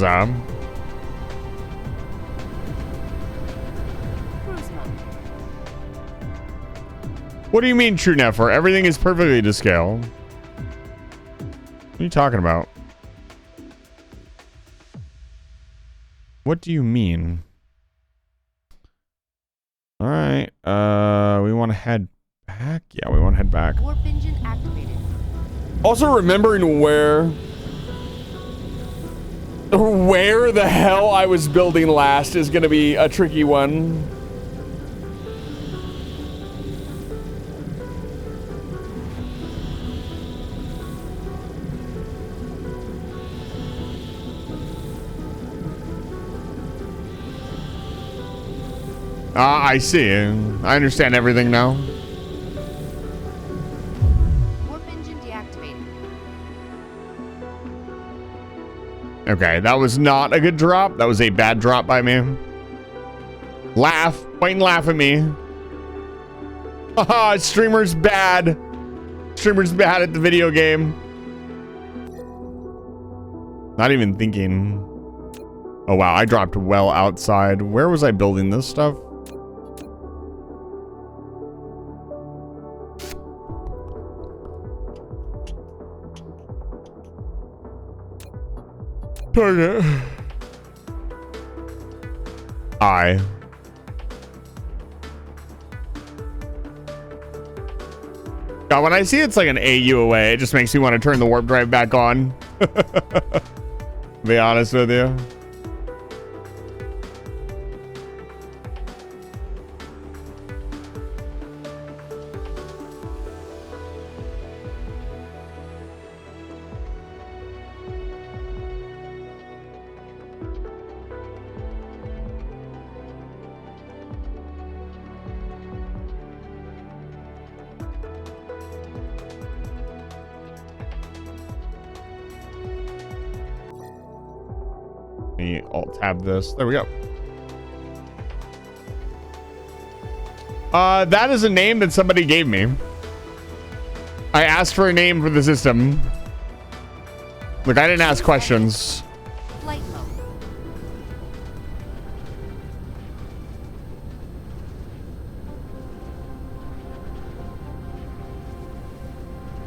Cruise mode. what do you mean true Nefer? Everything is perfectly to scale. What are you talking about? What do you mean? All right, we want to head back. Yeah, we want to head back. Warp engine activated. Also, remembering where the hell I was building last is going to be a tricky one. I see. I understand everything now. Warp engine deactivated. Okay, that was not a good drop. That was a bad drop by me. Laugh. Point and laugh at me. Haha, streamer's bad. Streamer's bad at the video game. Not even thinking. Oh, wow. I dropped well outside. Where was I building this stuff? Target. I. God, when I see it's like an AU away, it just makes me want to turn the warp drive back on. Be honest with you. Alt tab this. There we go. That is a name that somebody gave me. I asked for a name for the system. Look, I didn't ask questions. Flight mode.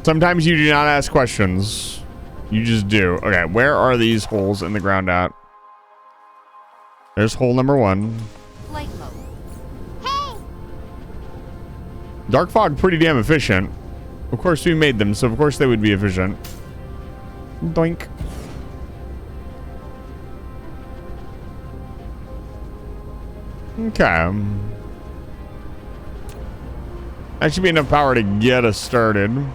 Sometimes you do not ask questions. You just do. Okay, where are these holes in the ground at? There's hole number 1. Flight mode. Dark fog pretty damn efficient. Of course we made them, so of course they would be efficient. Doink. Okay. That should be enough power to get us started.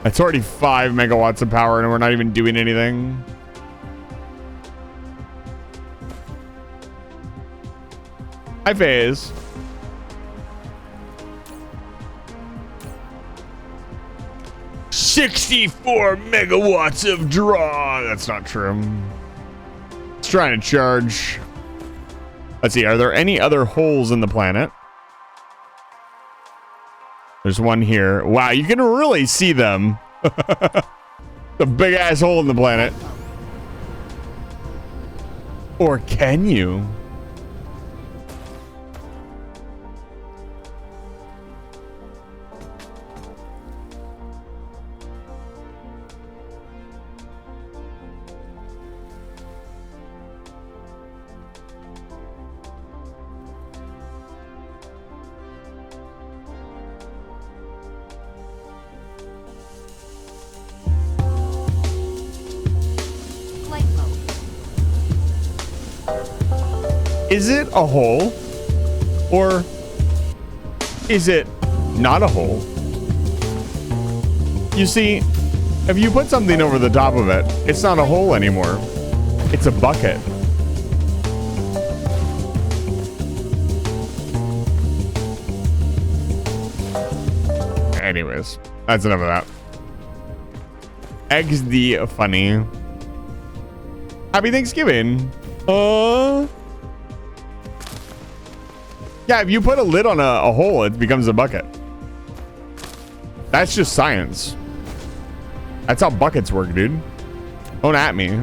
That's already 5 megawatts of power and we're not even doing anything. Hi, Phase. 64 megawatts of draw. That's not true. It's trying to charge. Let's see. Are there any other holes in the planet? There's one here. Wow, you can really see them. The big ass hole in the planet. Or can you? Flight mode. Is it a hole? Or is it not a hole? You see, if you put something over the top of it, it's not a hole anymore. It's a bucket. Anyways, that's enough of that. Eggs the funny. Happy Thanksgiving. Yeah, if you put a lid on a hole, it becomes a bucket. That's just science. That's how buckets work, dude. Don't at me.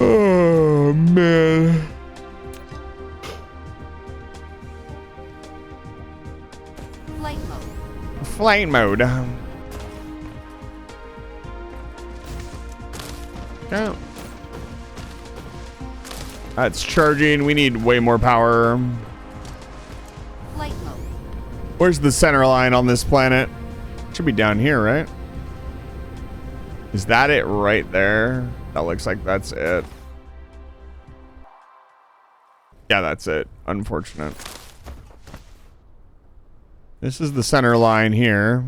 Oh, man. Flight mode. Flight mode. Oh. That's charging. We need way more power. Flight mode. Where's the center line on this planet? Should be down here, right? Is that it right there? That looks like that's it. Yeah, that's it. Unfortunate. This is the center line here.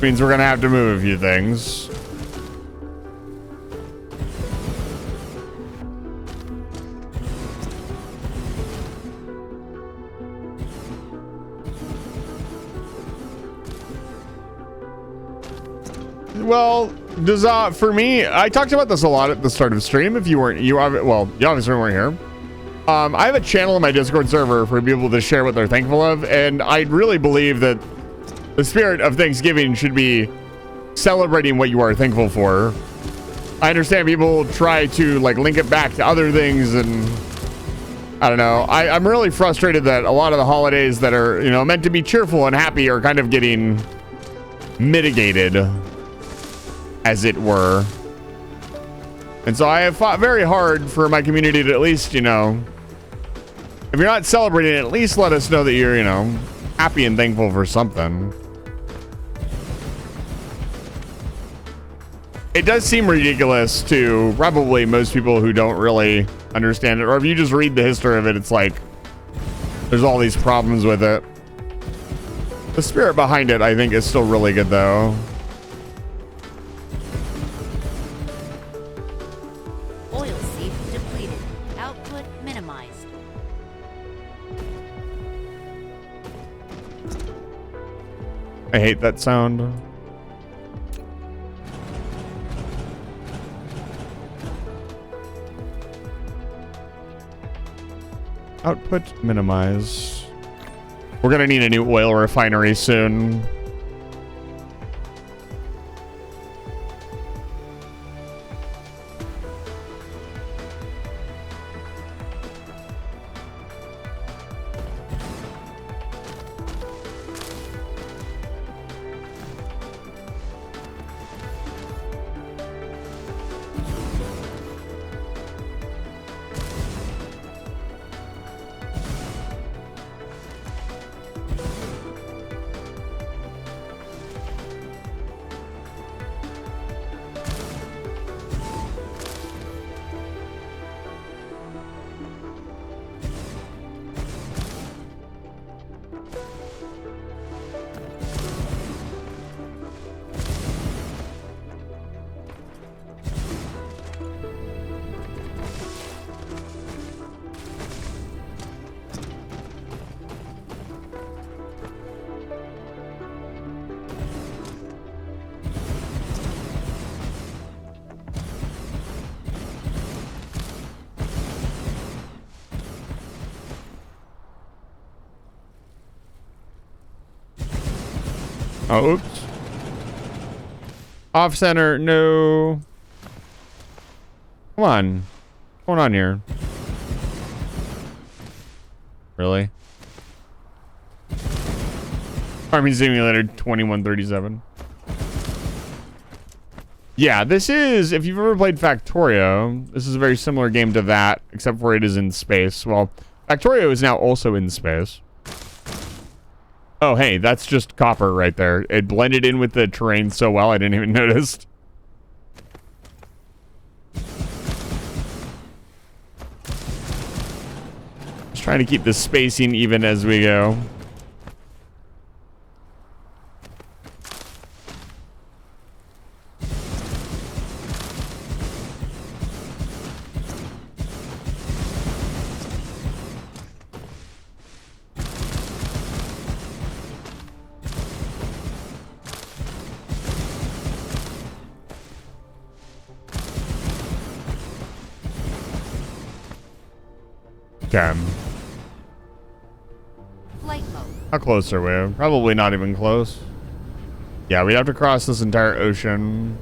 Means we're gonna have to move a few things. Well, does for me, I talked about this a lot at the start of the stream. If you weren't, you obviously weren't here. I have a channel in my Discord server for people to share what they're thankful of, and I really believe that the spirit of Thanksgiving should be celebrating what you are thankful for. I understand people try to like link it back to other things, and I don't know. I'm really frustrated that a lot of the holidays that are, you know, meant to be cheerful and happy are kind of getting mitigated, as it were. And so I have fought very hard for my community to at least, you know, if you're not celebrating, at least let us know that you're, you know, happy and thankful for something. It does seem ridiculous to probably most people who don't really understand it, or if you just read the history of it, it's like there's all these problems with it. The spirit behind it, I think, is still really good, though. Oil seep depleted. Output minimized. I hate that sound. Output minimize. We're gonna need a new oil refinery soon. Oh, oops. Off center. No. Come on. What's going on here? Really? Farming Simulator 2137. Yeah, this is, if you've ever played Factorio, this is a very similar game to that, except for it is in space. Well, Factorio is now also in space. Oh, hey, that's just copper right there. It blended in with the terrain so well, I didn't even notice. Just trying to keep the spacing even as we go. Okay. Flight mode. How close are we? Probably not even close. Yeah, we'd have to cross this entire ocean.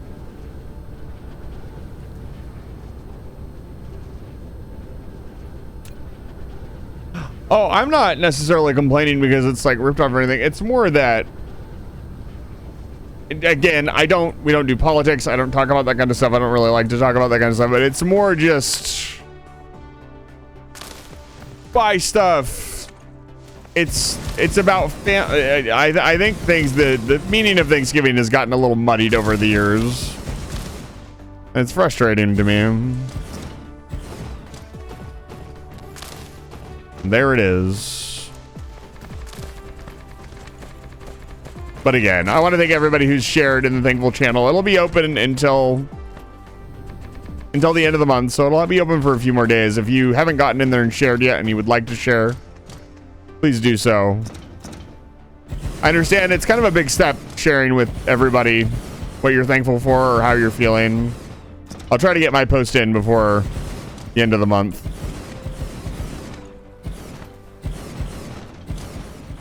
Oh, I'm not necessarily complaining because it's like ripped off or anything. It's more that, again, we don't do politics. I don't talk about that kind of stuff. I don't really like to talk about that kind of stuff, but it's more just buy stuff. It's about I think the meaning of Thanksgiving has gotten a little muddied over the years. It's frustrating to me. There it is. But again, I want to thank everybody who's shared in the Thankful channel. It'll be open until the end of the month, so it'll be open for a few more days. If you haven't gotten in there and shared yet and you would like to share, please do so. I understand it's kind of a big step sharing with everybody what you're thankful for or how you're feeling. I'll try to get my post in before the end of the month.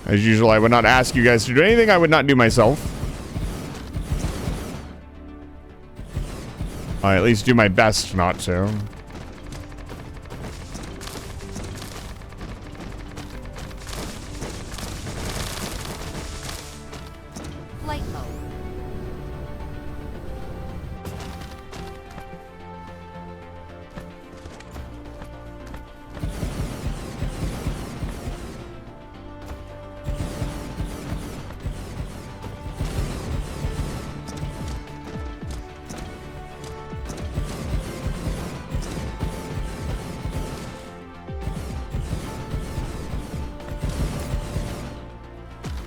As usual, I would not ask you guys to do anything I would not do myself. I at least do my best not to. Flight mode.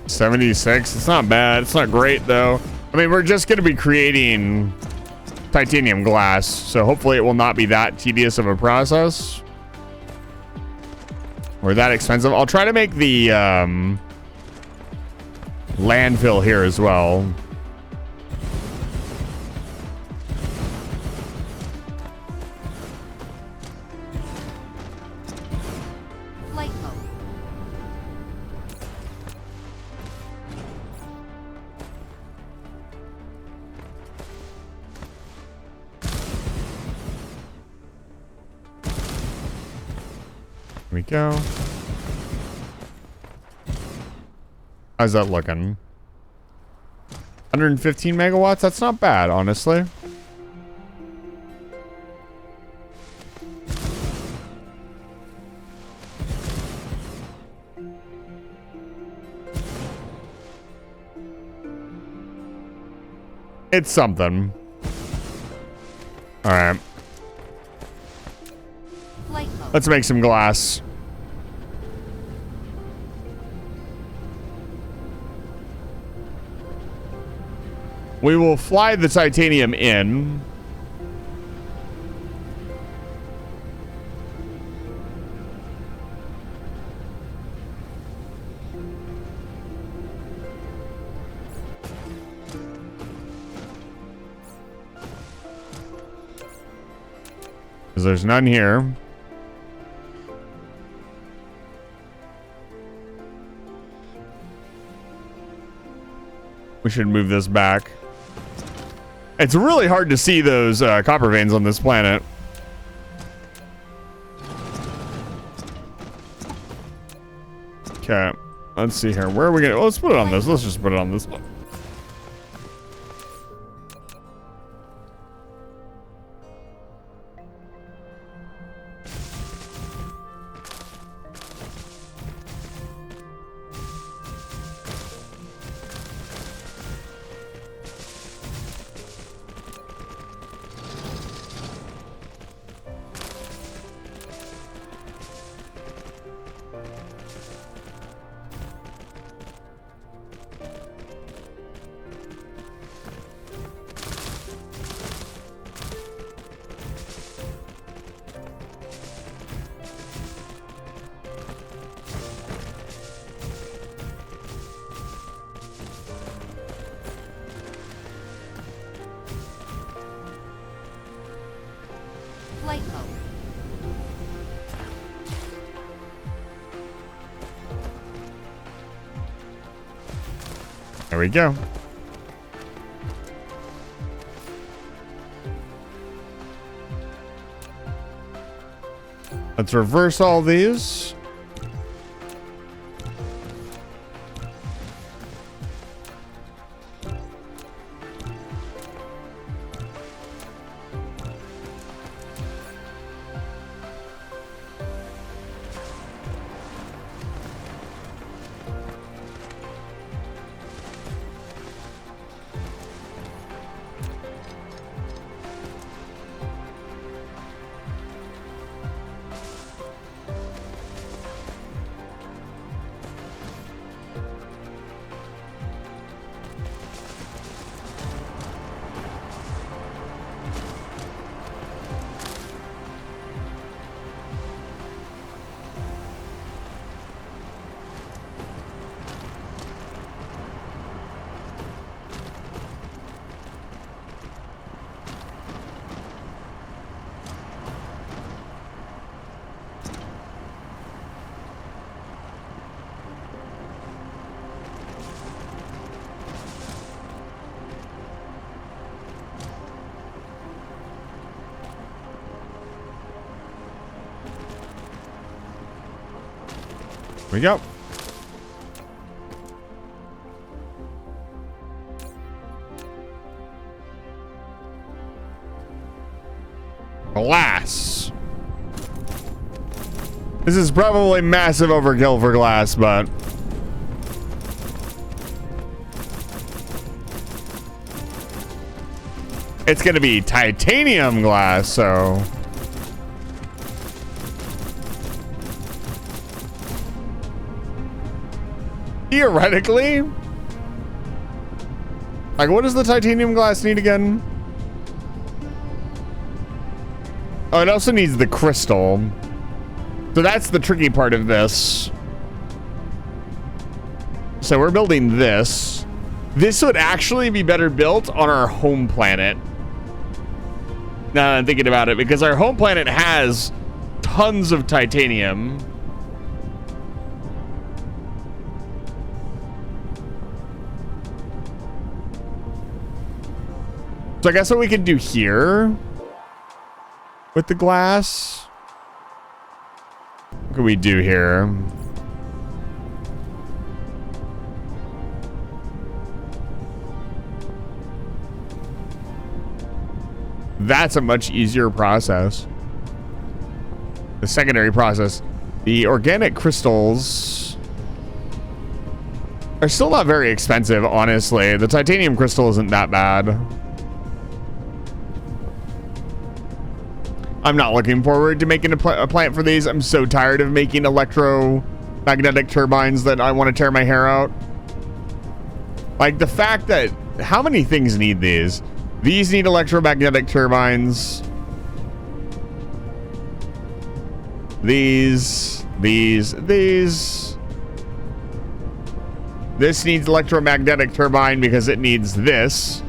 $76. It's not bad. It's not great though. I mean, we're just going to be creating titanium glass, so hopefully it will not be that tedious of a process or that expensive. I'll try to make the landfill here as well. Flight mode. Here we go. How's that looking? 115 megawatts? That's not bad, honestly. It's something. All right. Flight mode. Let's make some glass. We will fly the titanium in. Because there's none here. We should move this back. It's really hard to see those copper veins on this planet. Okay, let's see here. Where are we gonna? Oh, let's put it on this. Let's just put it on this one. Flight mode. There we go. Let's reverse all these. Here we go. Glass. This is probably massive overkill for glass, but it's gonna be titanium glass, so theoretically, like, what does the titanium glass need again? Oh, it also needs the crystal. So that's the tricky part of this. So we're building this. This would actually be better built on our home planet. Now that I'm thinking about it, because our home planet has tons of titanium. So I guess what we can do here with the glass, what can we do here? That's a much easier process. The secondary process. The organic crystals are still not very expensive, honestly. The titanium crystal isn't that bad. I'm not looking forward to making a plant for these. I'm so tired of making electromagnetic turbines that I want to tear my hair out. Like the fact that, how many things need these? These need electromagnetic turbines. These. This needs electromagnetic turbine because it needs this.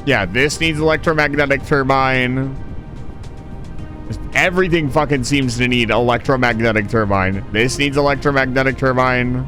Yeah, this needs electromagnetic turbine. Everything fucking seems to need electromagnetic turbine. This needs electromagnetic turbine.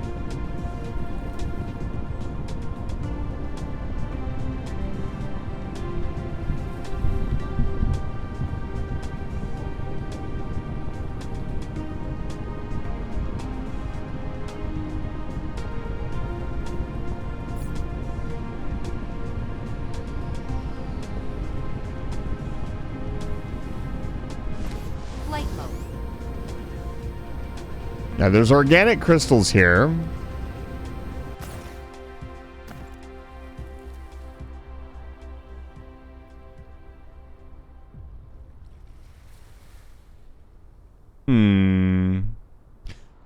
Flight mode. Now there's organic crystals here.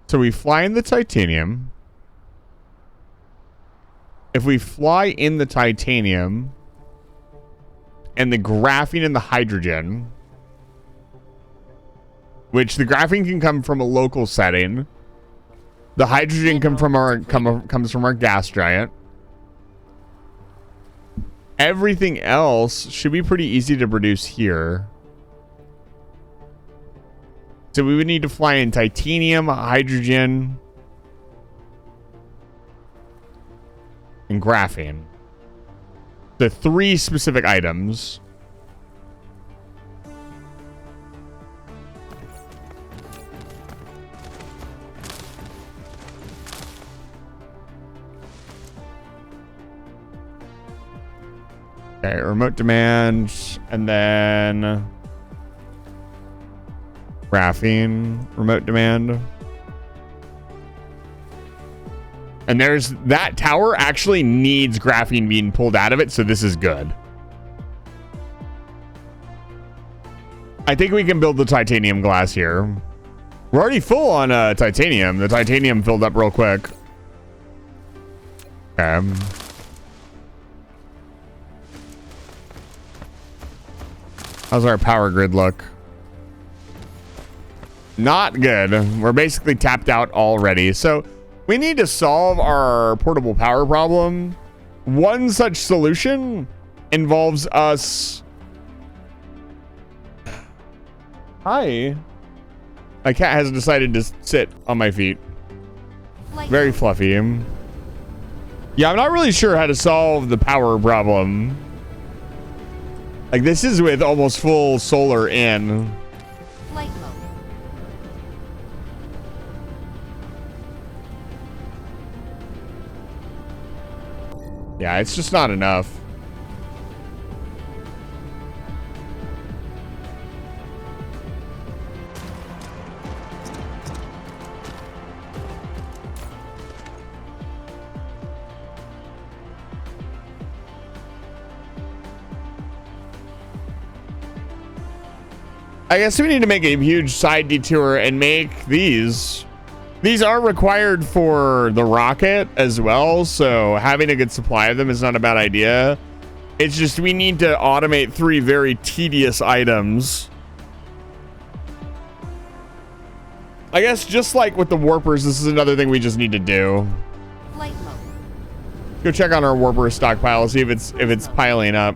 So we fly in the titanium. If we fly in the titanium and the graphene and the hydrogen, which the graphene can come from a local setting, the hydrogen comes from our gas giant. Everything else should be pretty easy to produce here. So we would need to fly in titanium, hydrogen, and graphene. The 3 specific items. Okay, remote demand, and then graphene, remote demand. And there's that tower actually needs graphene being pulled out of it, so this is good. I think we can build the titanium glass here. We're already full on titanium. The titanium filled up real quick. Okay. How's our power grid look? Not good. We're basically tapped out already. So we need to solve our portable power problem. One such solution involves us... Hi. My cat has decided to sit on my feet. Very fluffy. Yeah, I'm not really sure how to solve the power problem. Like, this is with almost full solar in. Flight mode. Yeah, it's just not enough. I guess we need to make a huge side detour and make these. These are required for the rocket as well, so having a good supply of them is not a bad idea. It's just we need to automate 3 very tedious items. I guess just like with the warpers, this is another thing we just need to do. Flight mode. Go check on our warper stockpile, see if it's piling up.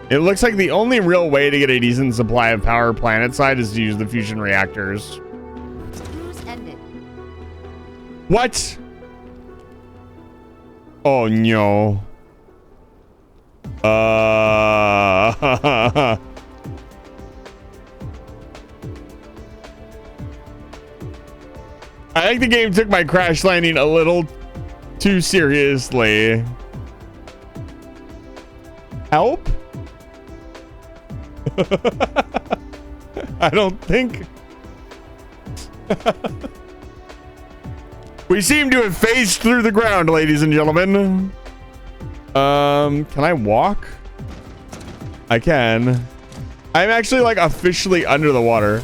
It looks like the only real way to get a decent supply of power planet side is to use the fusion reactors. Cruise ended. What? Oh no. I think the game took my crash landing a little too seriously. Help? I don't think. We seem to have phased through the ground, ladies and gentlemen. Can I walk? I can. I'm actually like officially under the water.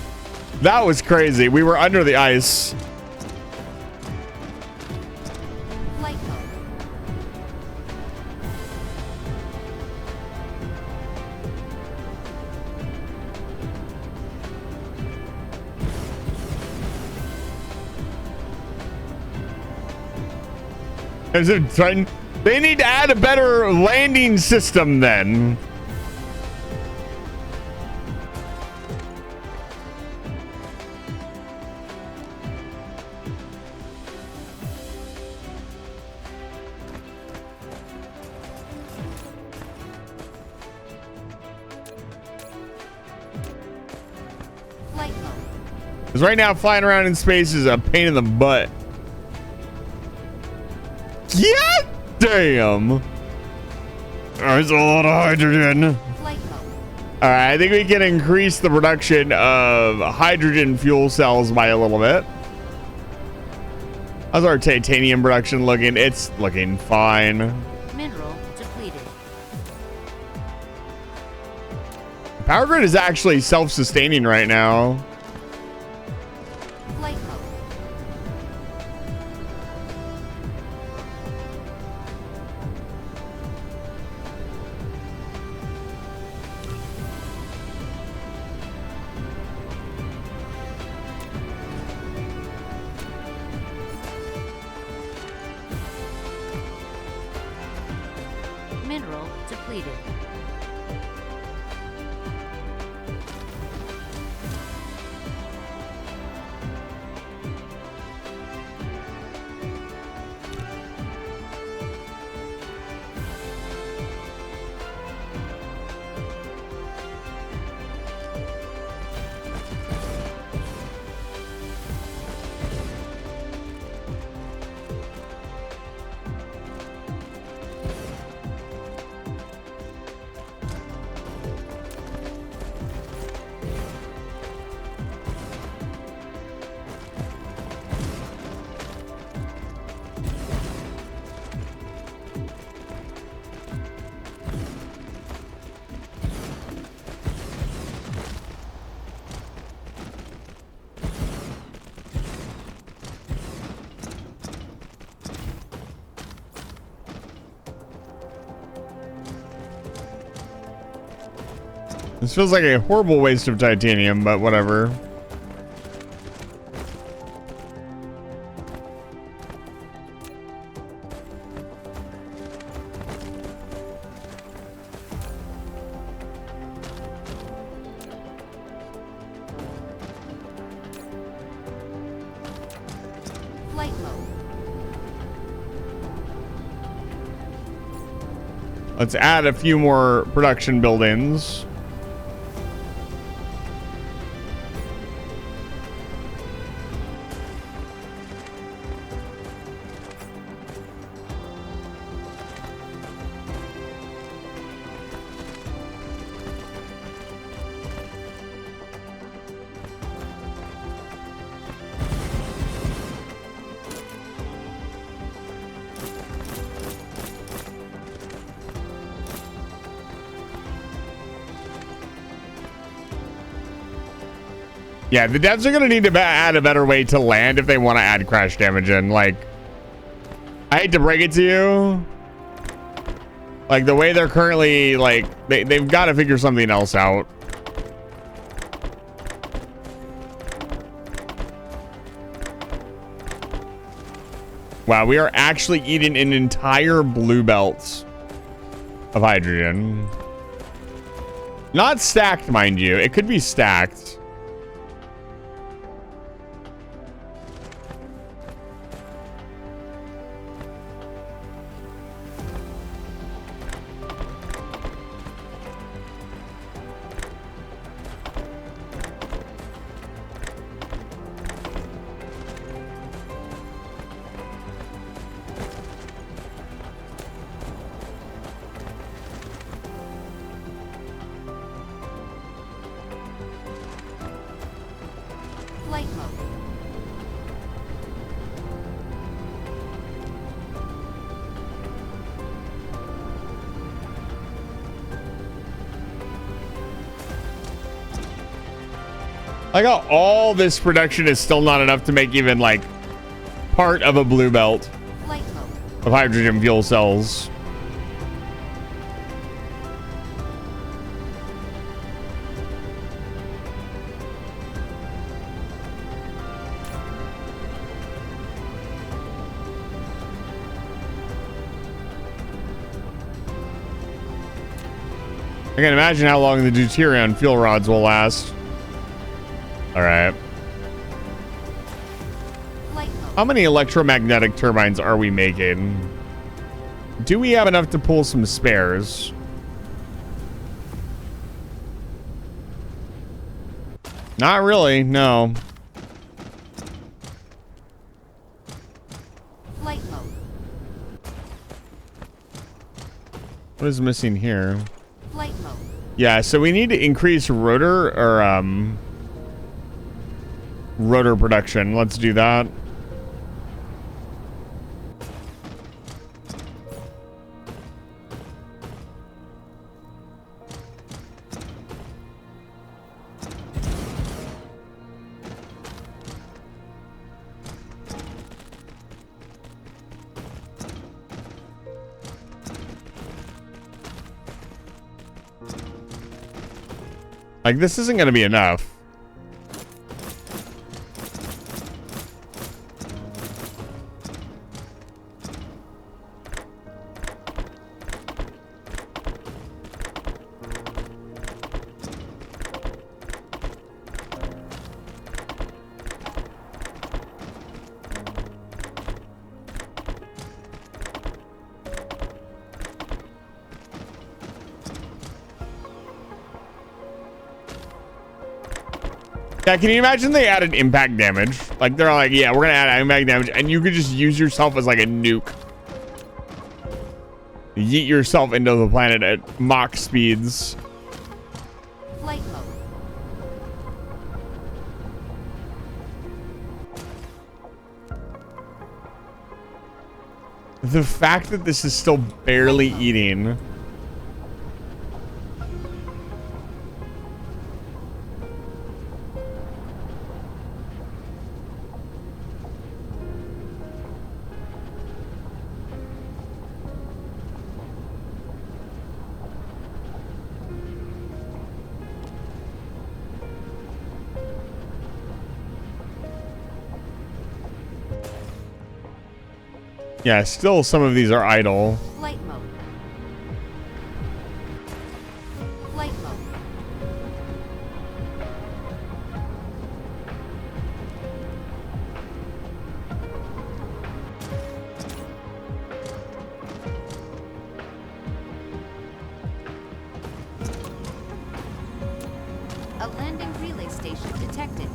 That was crazy. We were under the ice. Flight mode. Is it trying? They need to add a better landing system then. Flight mode. Because right now, flying around in space is a pain in the butt. Yeah, damn. There's a lot of hydrogen. Flight mode. All right, I think we can increase the production of hydrogen fuel cells by a little bit. How's our titanium production looking? It's looking fine. Mineral depleted. Power grid is actually self-sustaining right now. Flight mode. Mineral depleted. This feels like a horrible waste of titanium, but whatever. Flight mode. Let's add a few more production buildings. Yeah, the devs are going to need to add a better way to land if they want to add crash damage in. Like, I hate to break it to you. Like, the way they're currently, like, they've got to figure something else out. Wow, we are actually eating an entire blue belt of hydrogen. Not stacked, mind you. It could be stacked. I got all this production is still not enough to make even like part of a blue belt Flight mode. of hydrogen fuel cells. I can imagine how long the deuterium fuel rods will last. All right. Flight mode. How many electromagnetic turbines are we making? Do we have enough to pull some spares? Not really, no. Flight mode. What is missing here? Flight mode. Yeah, so we need to increase rotor or rotor production. Let's do that. Like, this isn't going to be enough. Yeah, can you imagine they added impact damage? Like, they're like, yeah, we're gonna add impact damage, and you could just use yourself as like a nuke. Yeet yourself into the planet at Mach speeds. Flight mode. The fact that this is still barely eating. Yeah, still some of these are idle. Flight mode. Flight mode. A landing relay station detected.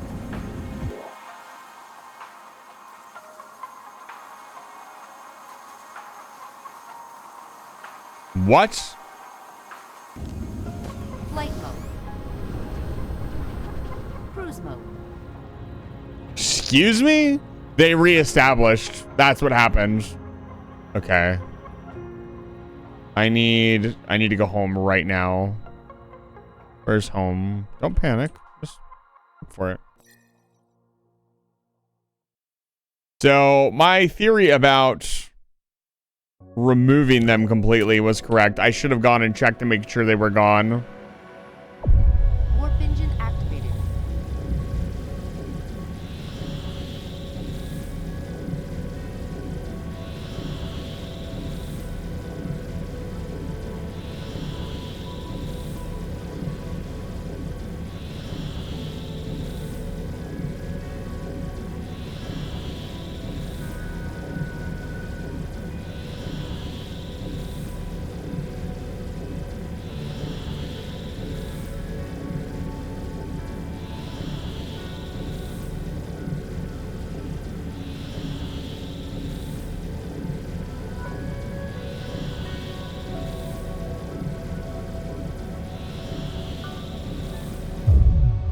What? Flight mode. Cruise mode. Excuse me? They reestablished. That's what happened. Okay. I need to go home right now. Where's home? Don't panic. Just look for it. So my theory about removing them completely was correct. I should have gone and checked to make sure they were gone. Warp engine activated.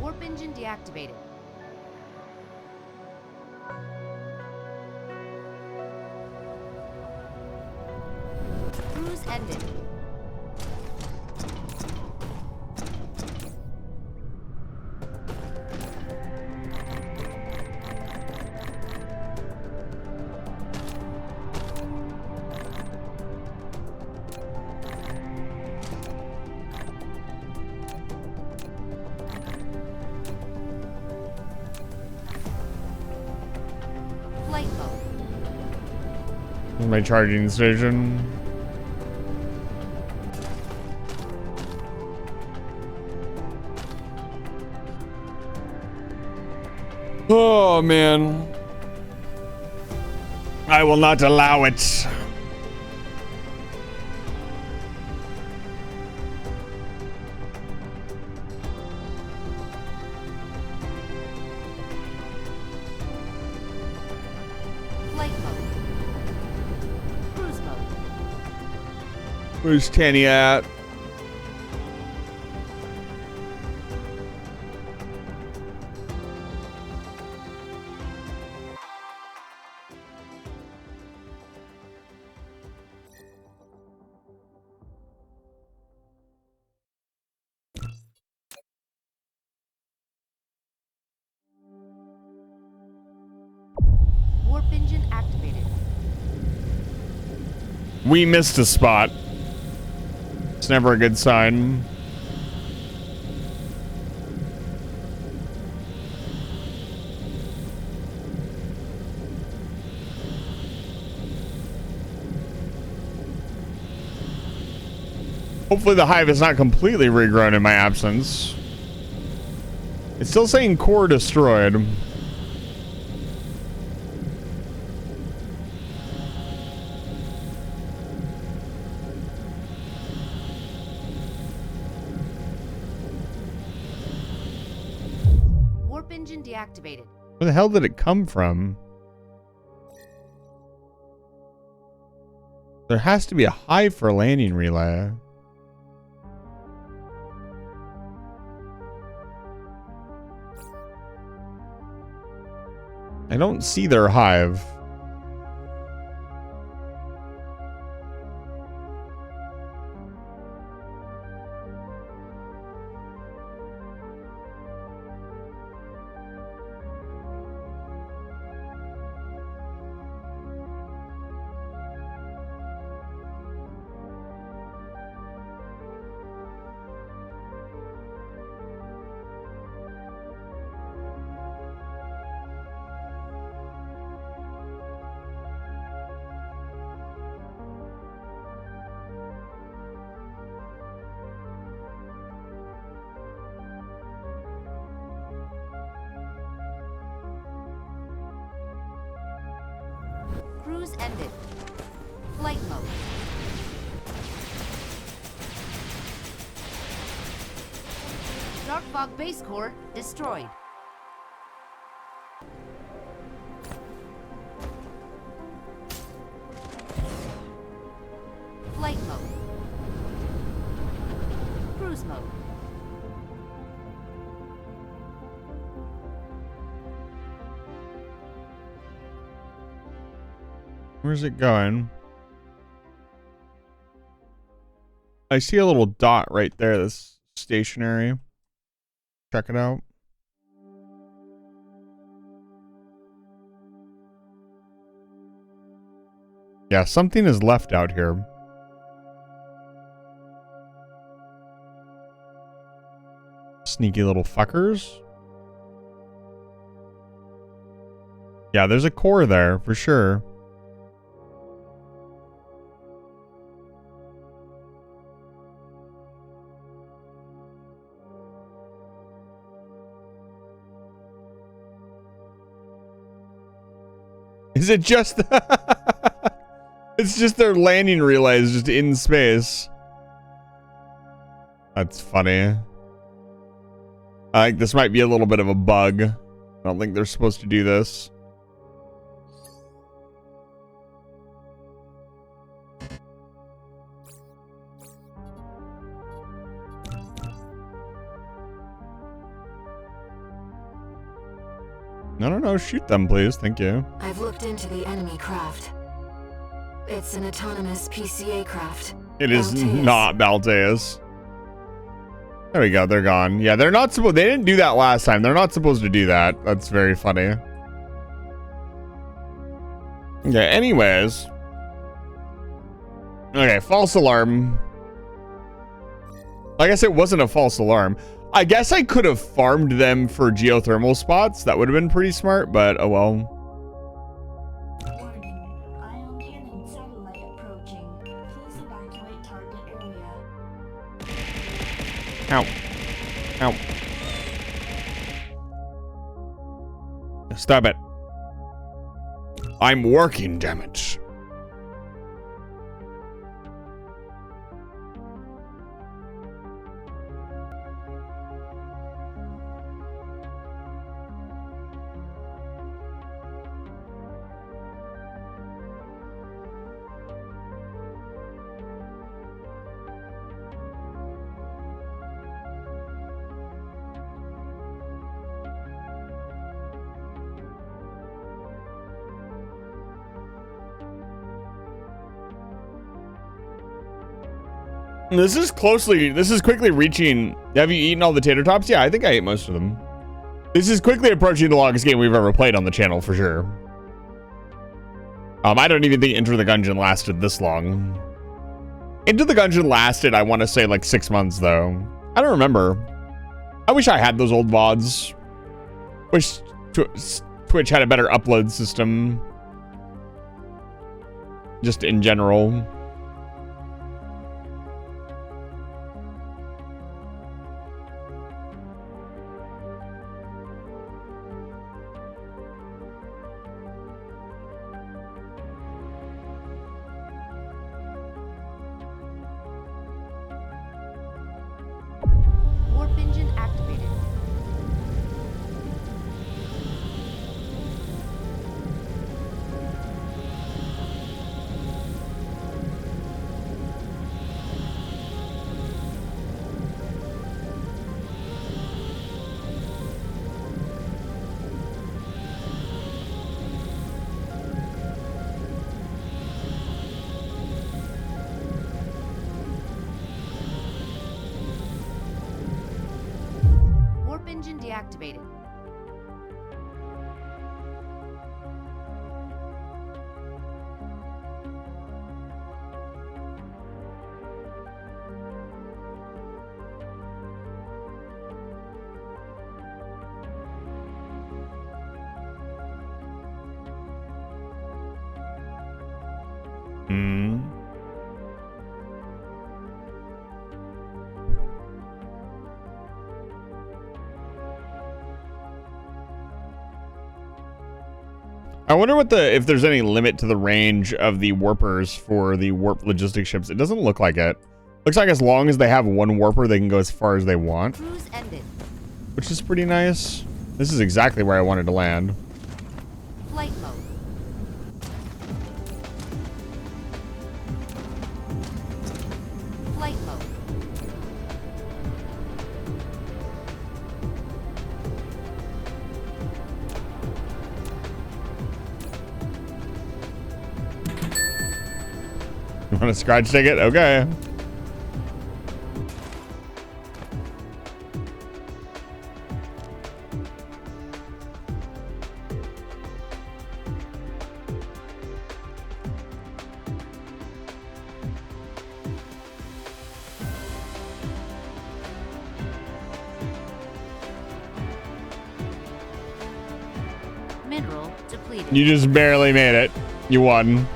Warp engine deactivated. Cruise ended. my charging station. Oh, man. I will not allow it. Flight mode. Cruise mode. Where's Tanny at? Warp engine activated. We missed a spot. It's never a good sign. Hopefully the hive is not completely regrown in my absence. It's still saying core destroyed. Warp engine deactivated. Where the hell did it come from? There has to be a hive for landing relay. I don't see their hive. Cruise ended. Flight mode. Dark fog base core destroyed. Flight mode. Cruise mode. Where's it going? I see a little dot right there that's stationary. Check it out. Yeah, something is left out here. Sneaky little fuckers. Yeah, there's a core there for sure. Is it just it's just their landing relays just in space. That's funny. I think this might be a little bit of a bug. I don't think they're supposed to do this. No, shoot them, please. Thank you. I've looked into the enemy craft. It's an autonomous PCA craft. It is Balteus. not Balteus. There we go. They're gone. Yeah, they're not supposed. They didn't do that last time. They're not supposed to do that. That's very funny. Okay. Anyways. Okay. False alarm. I guess it wasn't a false alarm. I guess I could have farmed them for geothermal spots. That would have been pretty smart, but oh well. Warning. Ion cannon Ow. Ow. Stop it. I'm working, damn it. This is quickly reaching. Have you eaten all the tater tots? Yeah, I think I ate most of them. This is quickly approaching the longest game we've ever played on the channel for sure. I don't even think Enter the Gungeon lasted this long. Enter the Gungeon lasted, I want to say, like 6 months though. I don't remember. I wish I had those old VODs. Wish Twitch had a better upload system. Just in general. Warp engine activated. Warp engine deactivated. I wonder if there's any limit to the range of the warpers for the warp logistic ships. It doesn't look like it. Looks like as long as they have one warper, they can go as far as they want. Cruise ended. Which is pretty nice. This is exactly where I wanted to land. Flight mode. Flight mode. You want a scratch ticket? Okay. Mineral depleted. You just barely made it. You won.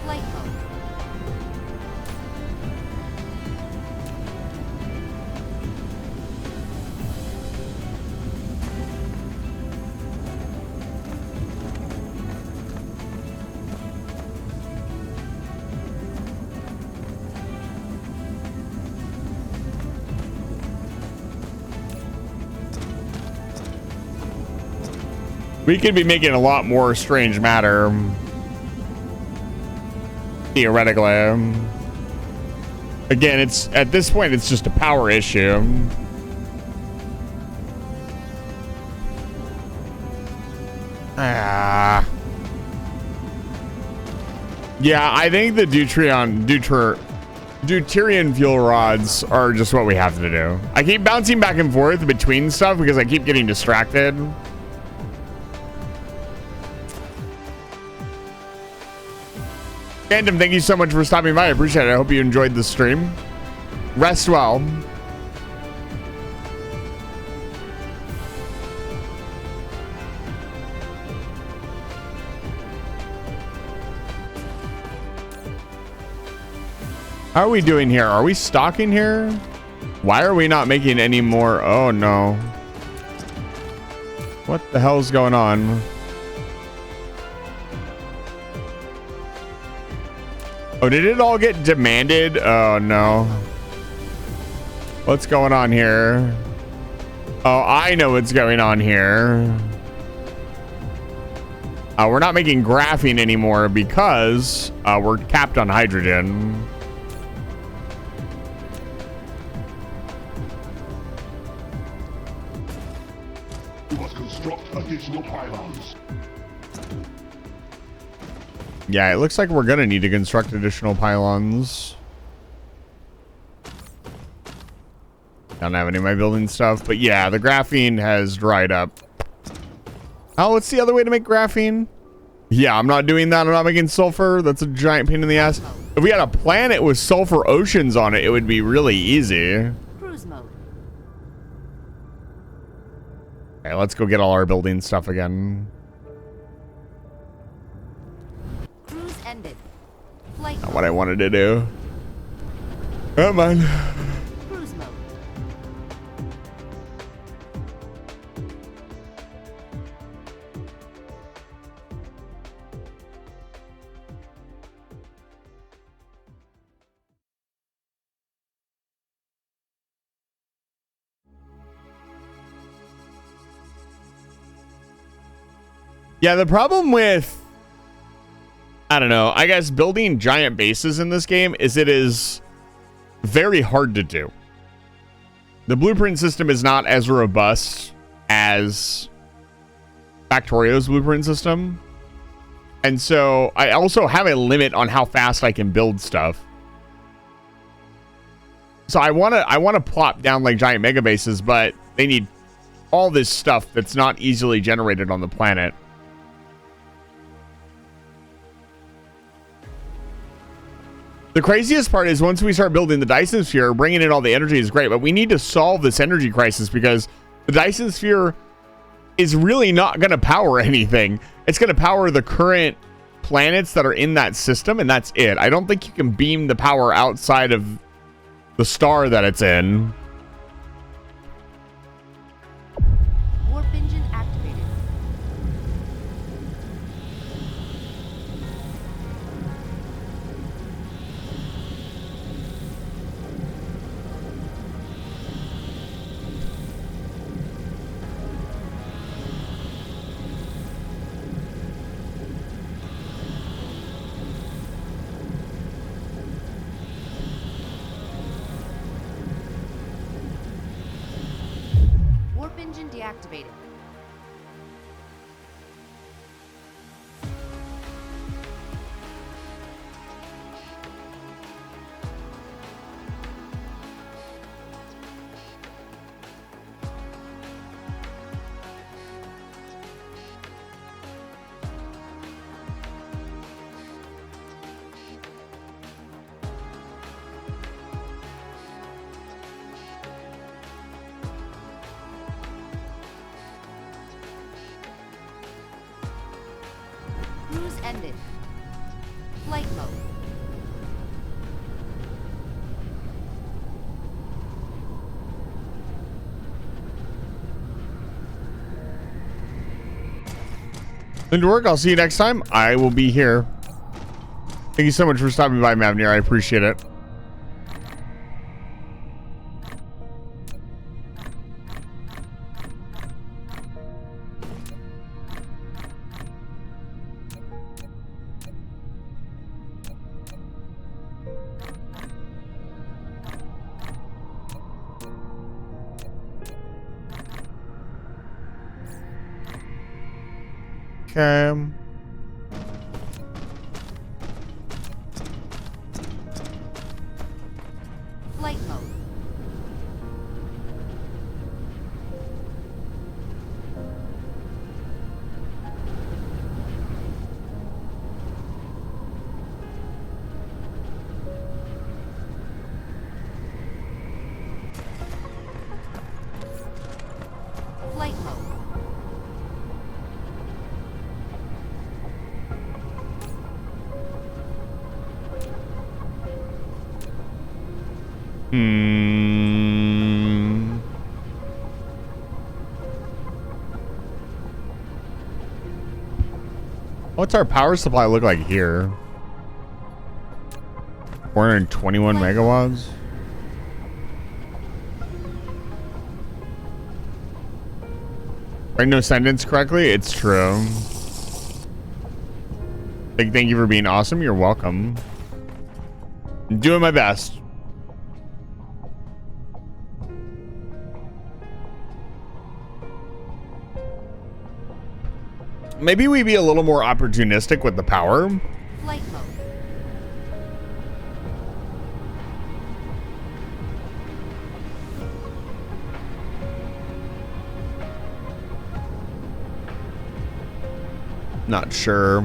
Flight mode. We could be making a lot more strange matter. Theoretically. Again, it's at this point, it's just a power issue. Yeah, I think the deuterium fuel rods are just what we have to do. I keep bouncing back and forth between stuff because I keep getting distracted. Phantom, thank you so much for stopping by. I appreciate it. I hope you enjoyed the stream. Rest well. How are we doing here? Are we stocking here? Why are we not making any more? Oh no. What the hell's going on? Oh, did it all get demanded? Oh no. What's going on here? Oh, I know what's going on here. We're not making graphene anymore because we're capped on hydrogen. You must construct additional pylons. Yeah, it looks like we're gonna need to construct additional pylons. Don't have any of my building stuff, but yeah, the graphene has dried up. Oh, what's the other way to make graphene? Yeah, I'm not doing that. I'm not making sulfur. That's a giant pain in the ass. If we had a planet with sulfur oceans on it, it would be really easy. Cruise mode. Okay, let's go get all our building stuff again. Cruise ended. Flight Not mode. what I wanted to do. Come on. Cruise mode. Yeah, the problem with, I don't know, I guess building giant bases in this game is it is very hard to do. The blueprint system is not as robust as Factorio's blueprint system. And so I also have a limit on how fast I can build stuff. So I want to plop down like giant mega bases, but they need all this stuff that's not easily generated on the planet. The craziest part is once we start building the Dyson Sphere, bringing in all the energy is great, but we need to solve this energy crisis because the Dyson Sphere is really not going to power anything. It's going to power the current planets that are in that system, and that's it. I don't think you can beam the power outside of the star that it's in. Warp engine activated. Warp engine deactivated. Cruise ended. Flight mode. Good work. I'll see you next time. I will be here. Thank you so much for stopping by, Mavnir. I appreciate it. Okay. Flight mode. What's our power supply look like here? 421 megawatts. Write no sentence correctly? It's true. Thank you for being awesome. You're welcome. I'm doing my best. Maybe we be a little more opportunistic with the power. Flight mode. Not sure.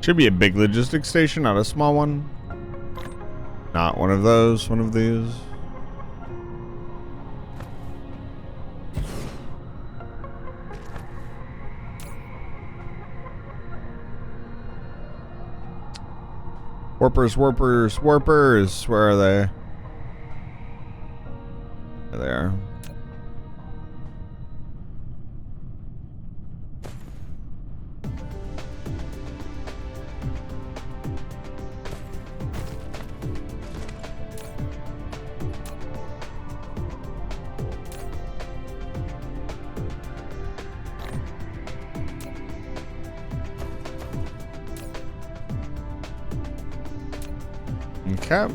Should be a big logistics station, not a small one. Not one of those, one of these. Warpers, warpers, warpers. Where are they? There they are. Okay.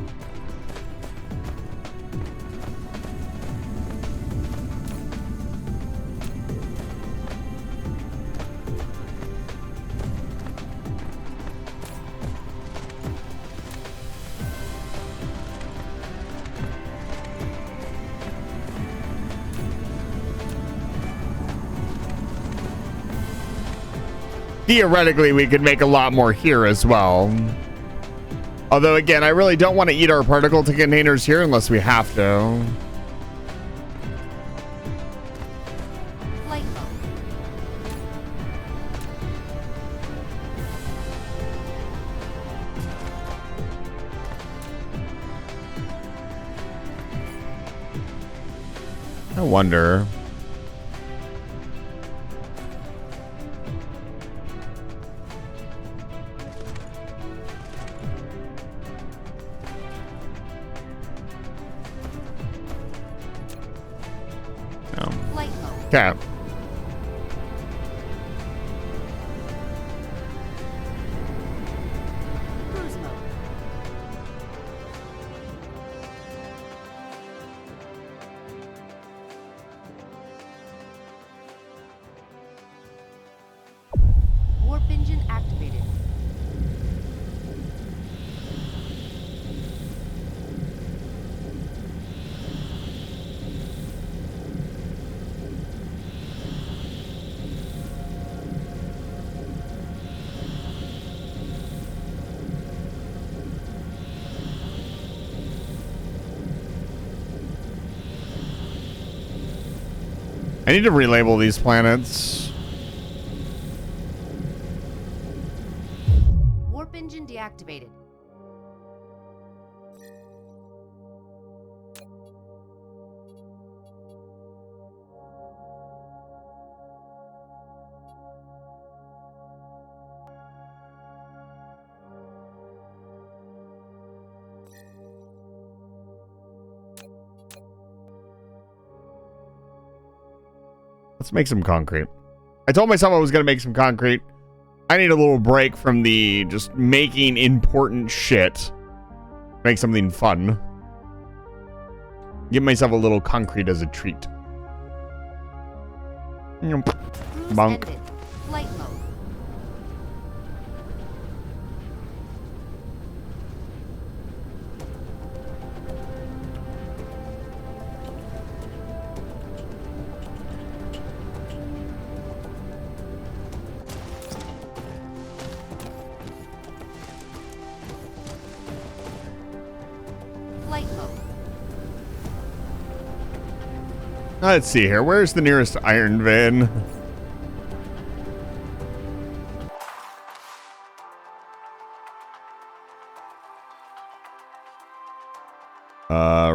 Theoretically, we could make a lot more here as well. Although, again, I really don't want to eat our particle containers here unless we have to. Flight mode. I wonder. Flight mode. Okay. Cruise mode. Warp engine activated. I need to relabel these planets. Warp engine deactivated. Let's make some concrete. I told myself I was going to make some concrete. I need a little break from the just making important shit. Make something fun. Give myself a little concrete as a treat. Cruise Bonk. ended. Flight mode. Let's see here. Where's the nearest iron vein?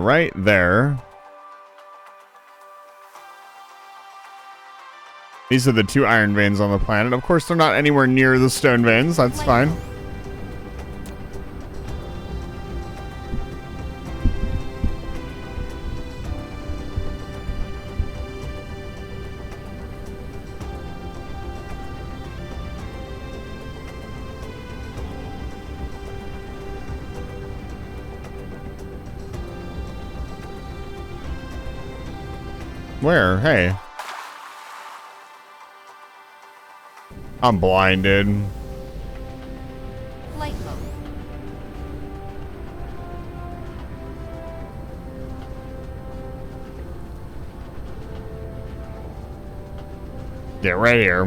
Right there. These are the 2 iron veins on the planet. Of course, they're not anywhere near the stone veins. That's fine. Where? Hey. I'm blinded. Flight mode. Yeah, right here.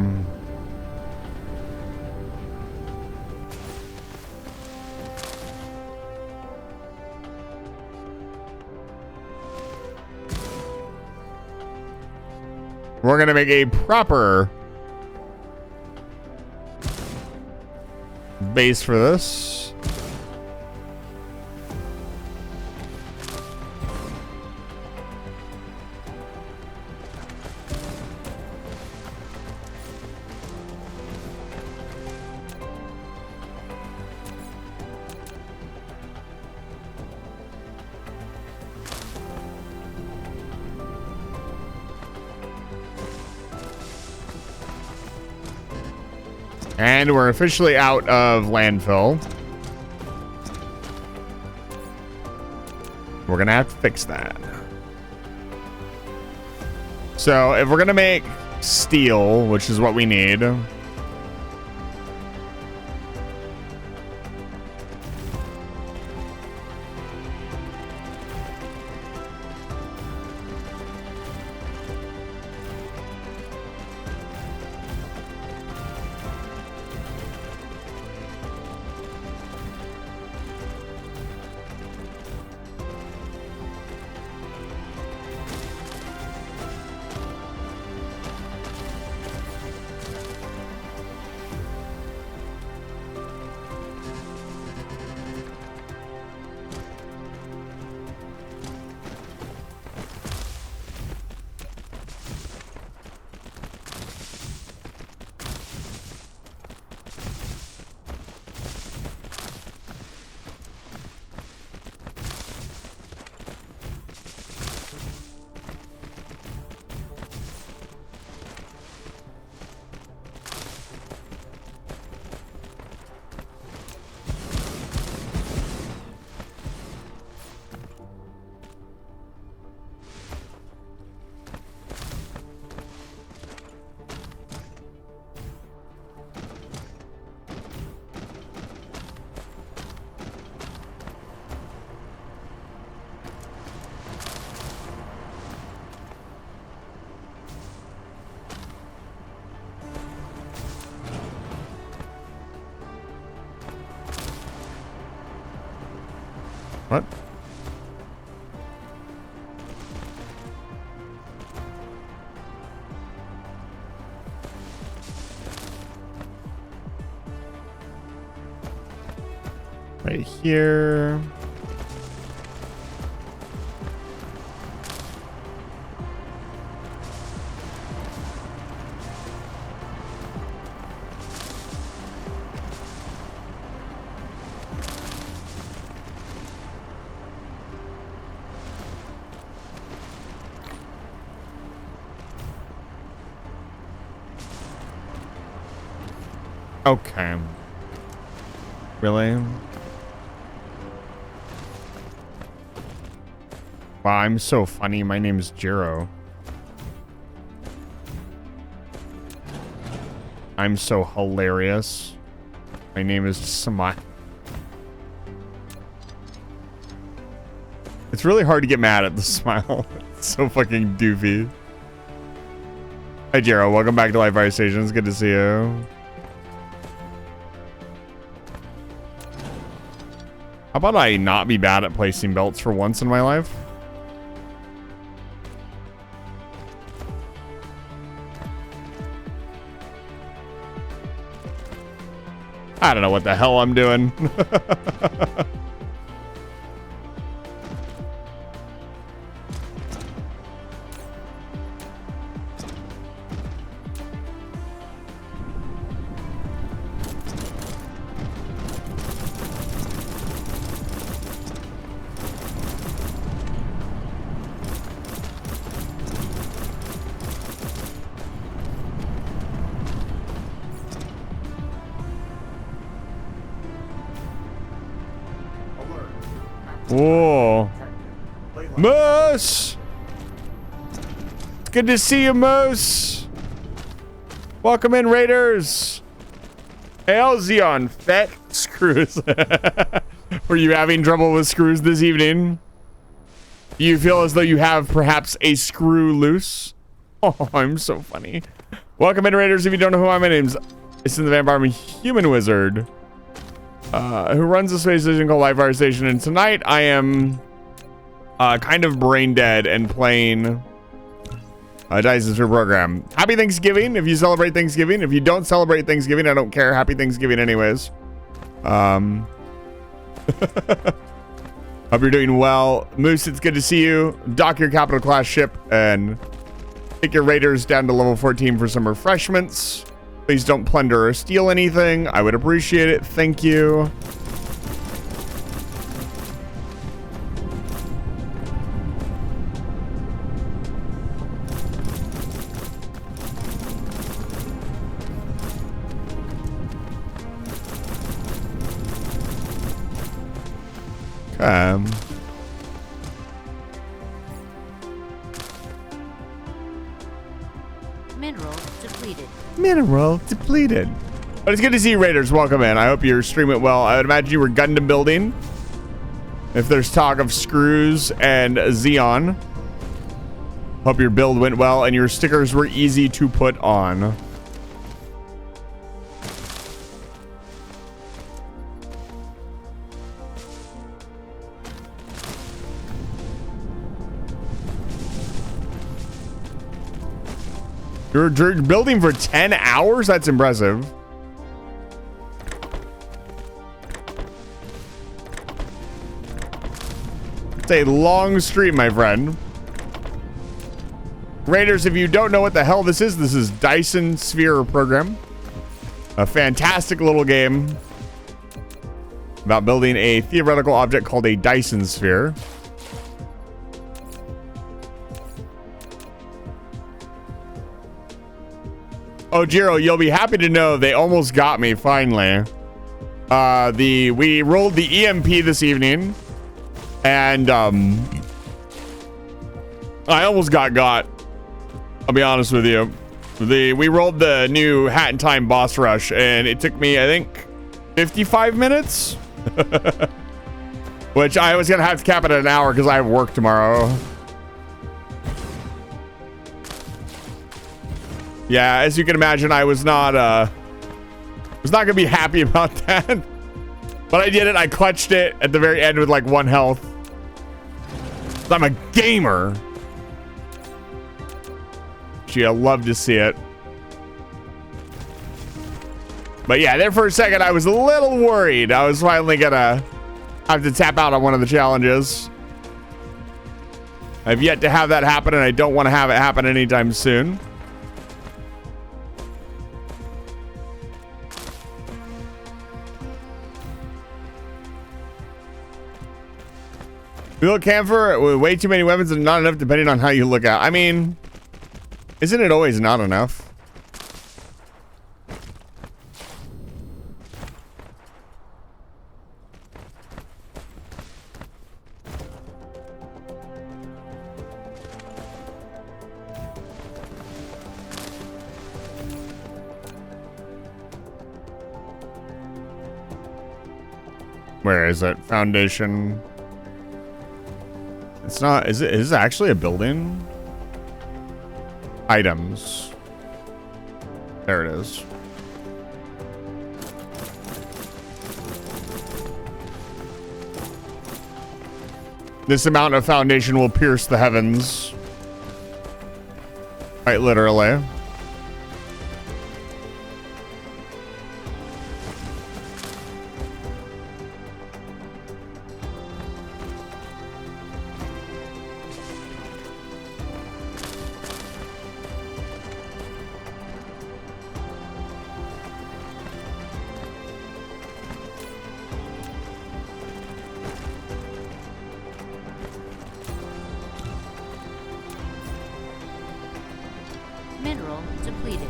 We're gonna make a proper base for this. And we're officially out of landfill. We're gonna have to fix that. So if we're gonna make steel, which is what we need, what? Right here. Okay. Really? Wow, I'm so funny. My name's Jiro. I'm so hilarious. My name is Smile. It's really hard to get mad at the smile. It's so fucking doofy. Hi, Jiro. Welcome back to Live Fire Station. It's good to see you. How about I not be bad at placing belts for once in my life? I don't know what the hell I'm doing. Whoa. Moose! It's good to see you, Moose. Welcome in, Raiders. Hail, Xeon. Fat screws. Were you having trouble with screws this evening? Do you feel as though you have perhaps a screw loose? Oh, I'm so funny. Welcome in, Raiders. If you don't know who I am, my name's It's in the Vampire. I'm a human wizard. Who runs a space station called Live Fire Station, and tonight I am kind of brain dead and playing Dyson's True Program. Happy Thanksgiving if you celebrate Thanksgiving. If you don't celebrate Thanksgiving, I don't care. Happy Thanksgiving anyways. Hope you're doing well. Moose, it's good to see you. Dock your capital class ship and take your raiders down to level 14 for some refreshments. Please don't plunder or steal anything. I would appreciate it. Thank you. Mineral depleted. Mineral depleted. But it's good to see you, Raiders. Welcome in. I hope your stream went well. I would imagine you were Gundam building. If there's talk of screws and Xeon. Hope your build went well and your stickers were easy to put on. You're building for 10 hours? That's impressive. It's a long stream, my friend. Raiders, if you don't know what the hell this is Dyson Sphere Program. A fantastic little game about building a theoretical object called a Dyson Sphere. Oh, Jiro, you'll be happy to know they almost got me finally. We rolled the EMP this evening, and I almost got. I'll be honest with you. We rolled the new Hat in Time boss rush, and it took me, I think, 55 minutes, which I was gonna have to cap it at an hour because I have work tomorrow. Yeah, as you can imagine, I was not gonna be happy about that. But I did it. I clutched it at the very end with like 1 health. I'm a gamer. Gee, I love to see it. But yeah, there for a second, I was a little worried. I was finally gonna have to tap out on one of the challenges. I've yet to have that happen, and I don't want to have it happen anytime soon. Bill Camphor, with way too many weapons and not enough depending on how you look at. I mean, isn't it always not enough? Where is it? Foundation. It's not, is it actually a building? Items. There it is. This amount of foundation will pierce the heavens. Quite literally. Mineral depleted.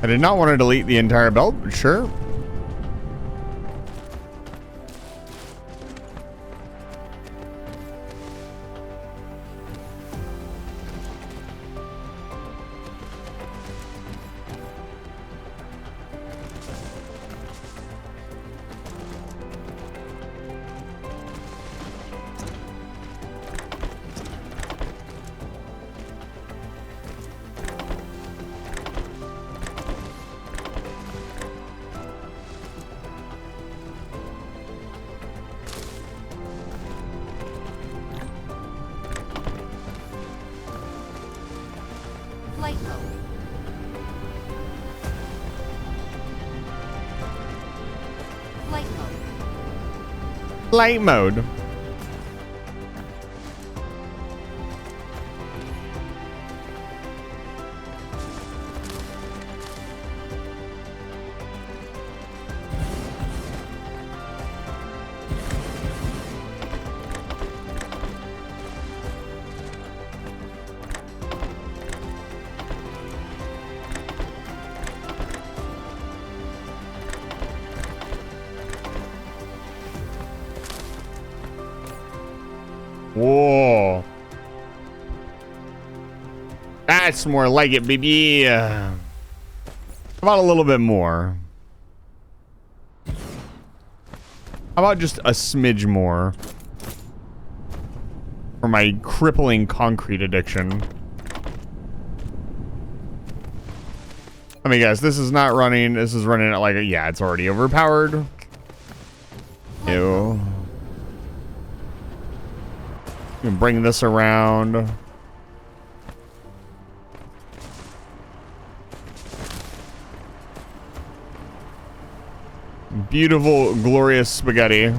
I did not want to delete the entire belt, but sure. Flight mode. Flight mode. Light mode. Whoa. That's more like it, baby. How about a little bit more? How about just a smidge more? For my crippling concrete addiction. Let me guess, this is not running. This is running at like a, yeah, it's already overpowered. Ew. You can bring this around. Beautiful, glorious spaghetti.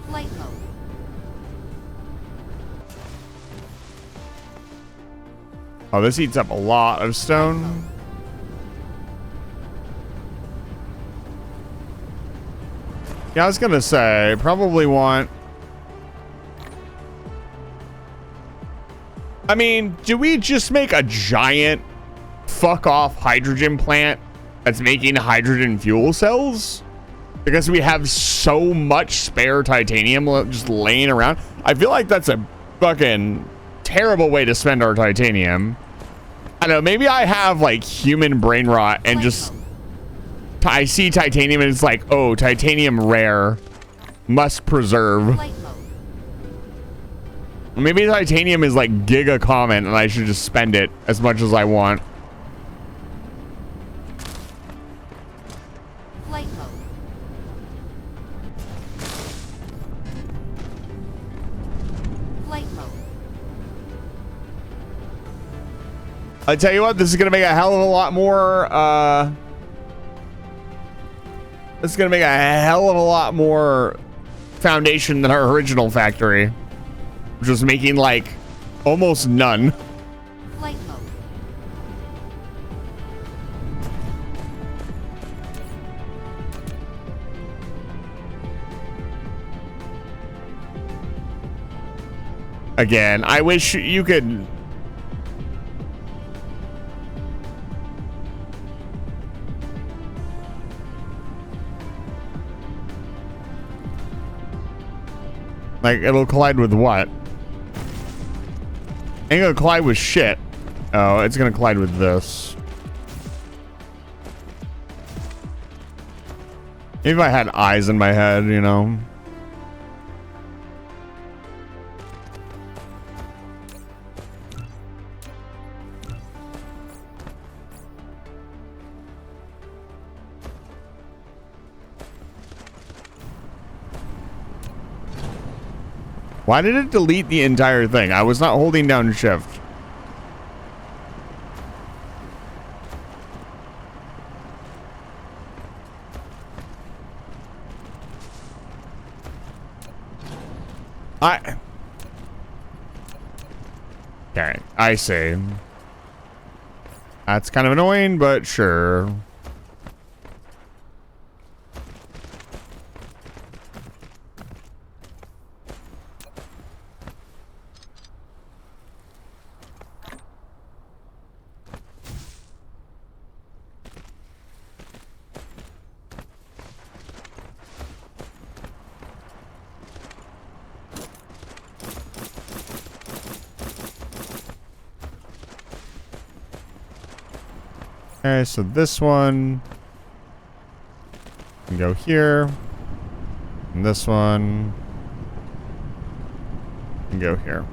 Flight mode. Oh, this eats up a lot of stone. Yeah, I was gonna say, probably want... I mean, do we just make a giant fuck-off hydrogen plant that's making hydrogen fuel cells? Because we have so much spare titanium just laying around. I feel like that's a fucking terrible way to spend our titanium. I don't know, maybe I have like human brain rot and just... I see titanium and it's like, oh, titanium rare. Must preserve. Flight mode. Maybe titanium is like giga common and I should just spend it as much as I want. Flight mode. Flight mode. I tell you what, this is gonna make a hell of a lot more this is gonna make a hell of a lot more foundation than our original factory, which was making like almost none. Flight mode. Again, I wish you could... Like, it'll collide with what? Ain't gonna collide with shit. Oh, it's gonna collide with this. Maybe if I had eyes in my head, you know? Why did it delete the entire thing? I was not holding down shift. Okay, I see. That's kind of annoying, but sure. Okay, so this one can go here, and this one can go here.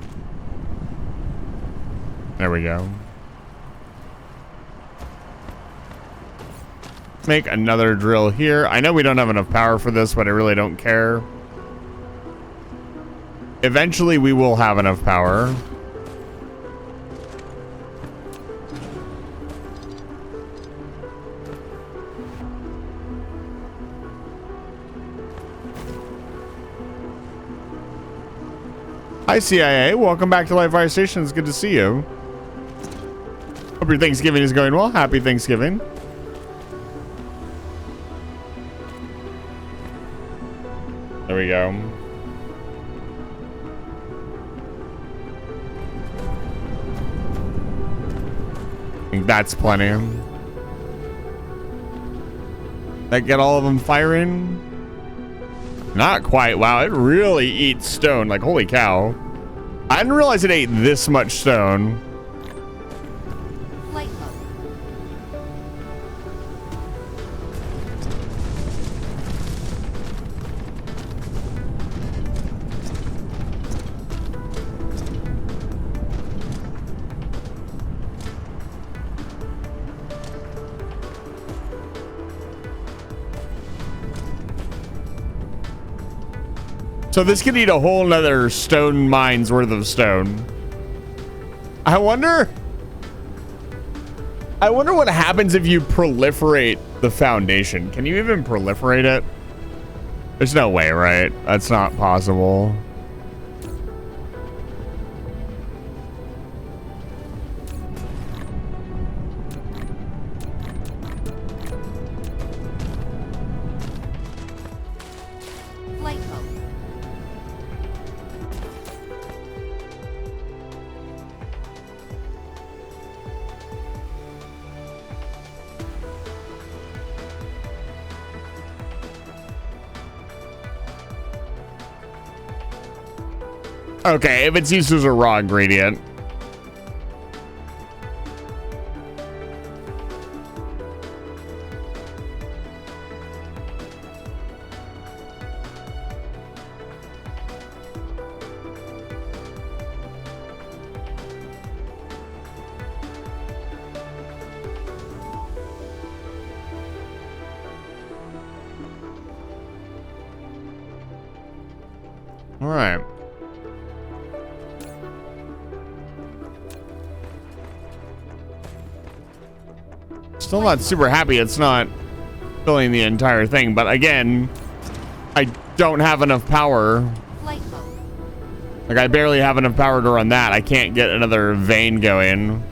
There we go. Make another drill here. I know we don't have enough power for this, but I really don't care. Eventually, we will have enough power. Hi, CIA. Welcome back to Live Fire Station. It's good to see you. Hope your Thanksgiving is going well. Happy Thanksgiving. There we go. I think that's plenty. That get all of them firing? Not quite. Wow, it really eats stone. Like, holy cow. I didn't realize it ate this much stone. Flight mode. So this could eat a whole nother stone mine's worth of stone. I wonder what happens if you proliferate the foundation. Can you even proliferate it? There's no way, right? That's not possible. Flight mode. Okay, if it's used as a raw ingredient. All right. Still not super happy it's not filling the entire thing, but again, I don't have enough power. Flight mode. Like, I barely have enough power to run that. I can't get another vein going.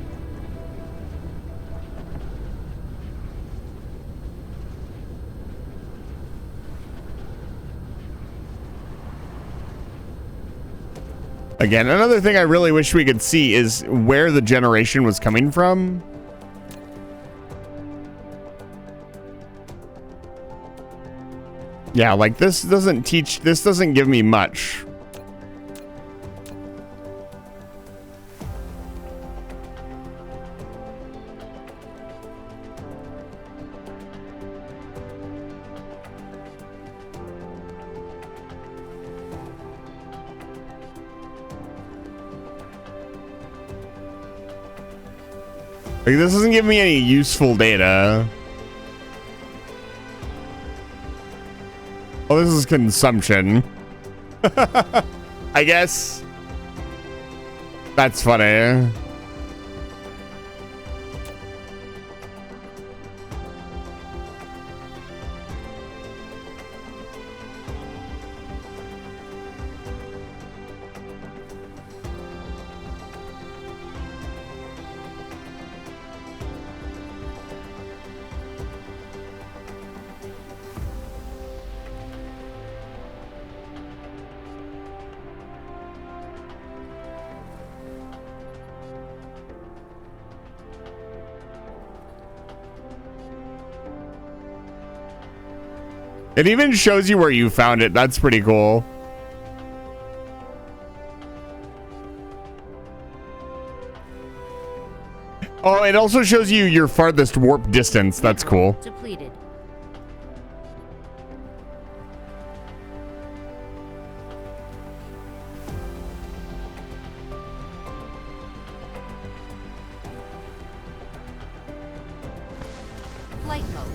Again, another thing I really wish we could see is where the generation was coming from. Yeah, like this doesn't give me much. Like, this doesn't give me any useful data. Oh, this is consumption. I guess. That's funny. It even shows you where you found it. That's pretty cool. Oh, it also shows you your farthest warp distance. That's cool. Depleted. Flight mode.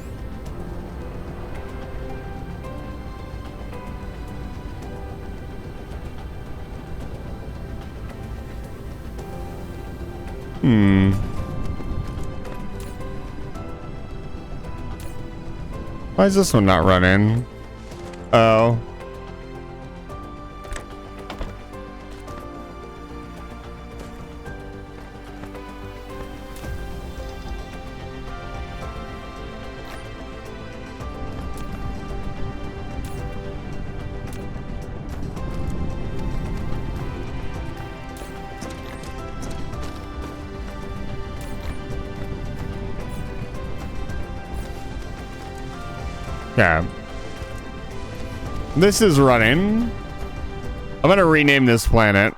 Why is this one not running? Oh. Yeah. This is running. I'm gonna rename this planet.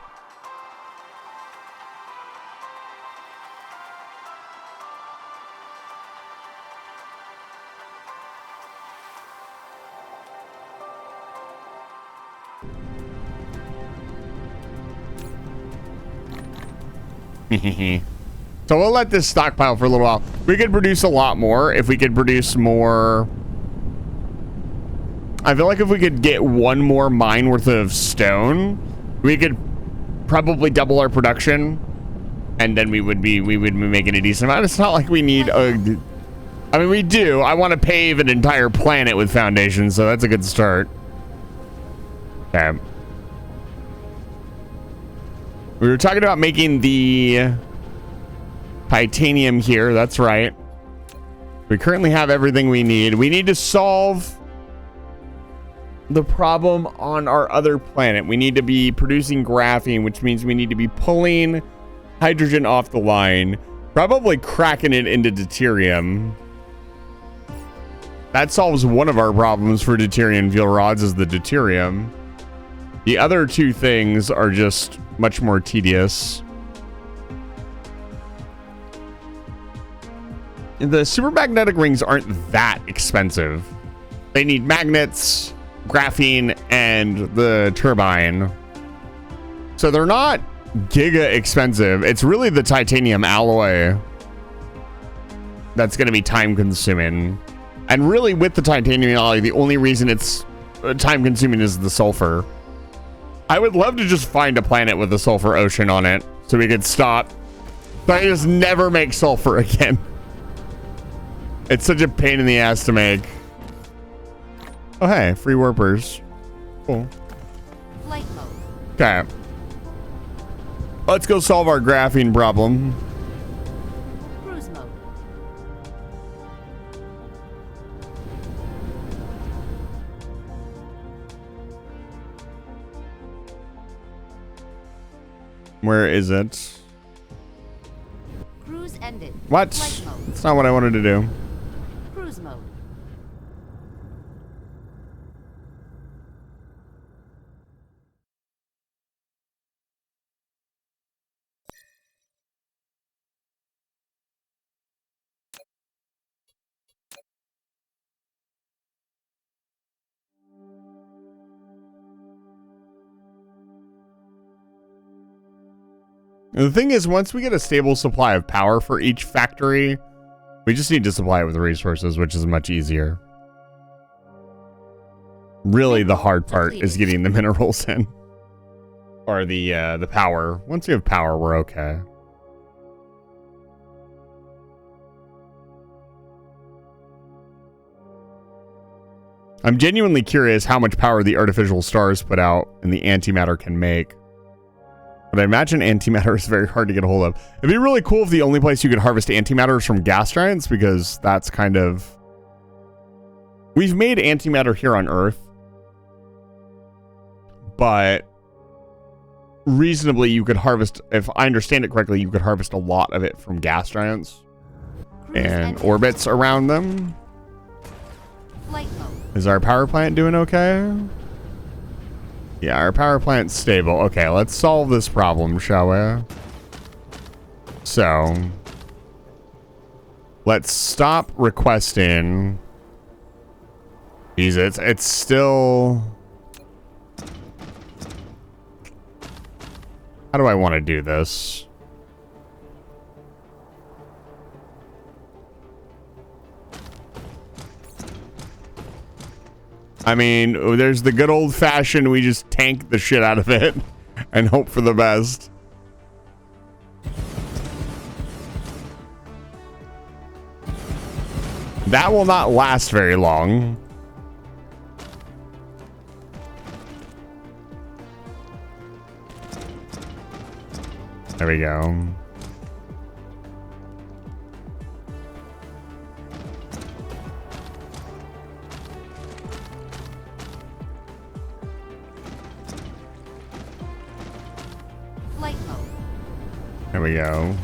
So we'll let this stockpile for a little while. We could produce a lot more if we could produce more. I feel like if we could get one more mine worth of stone, we could probably double our production, and then we would be making a decent amount. It's not like we need a. I mean, we do. I want to pave an entire planet with foundations, so that's a good start. Okay. We were talking about making the titanium here. That's right. We currently have everything we need. We need to solve the problem on our other planet. We need to be producing graphene, which means we need to be pulling hydrogen off the line, probably cracking it into deuterium. That solves one of our problems for deuterium fuel rods, is the deuterium. The other two things are just much more tedious. The supermagnetic rings aren't that expensive. They need magnets, graphene, and the turbine. So they're not giga expensive. It's really the titanium alloy that's going to be time consuming. And really with the titanium alloy, the only reason it's time consuming is the sulfur. I would love to just find a planet with a sulfur ocean on it so we could stop. So I just never make sulfur again. It's such a pain in the ass to make. Oh, hey, free warpers. Cool. Flight mode. Okay. Let's go solve our graphene problem. Cruise mode. Where is it? Cruise ended. What? Flight mode. That's not what I wanted to do. Cruise mode. The thing is, once we get a stable supply of power for each factory, we just need to supply it with resources, which is much easier. Really, the hard part is getting the minerals in. Or the power. Once you have power, we're okay. I'm genuinely curious how much power the artificial stars put out and the antimatter can make. But I imagine antimatter is very hard to get a hold of. It'd be really cool if the only place you could harvest antimatter is from gas giants, because that's kind of... We've made antimatter here on Earth. But reasonably you could harvest, if I understand it correctly, you could harvest a lot of it from gas giants and orbits around them. Flight mode. Is our power plant doing okay? Yeah, our power plant's stable. Okay, let's solve this problem, shall we? So, let's stop requesting. Jesus, it's still... How do I want to do this? I mean, there's the good old-fashioned, we just tank the shit out of it and hope for the best. That will not last very long. There we go. Flight mode. There we go.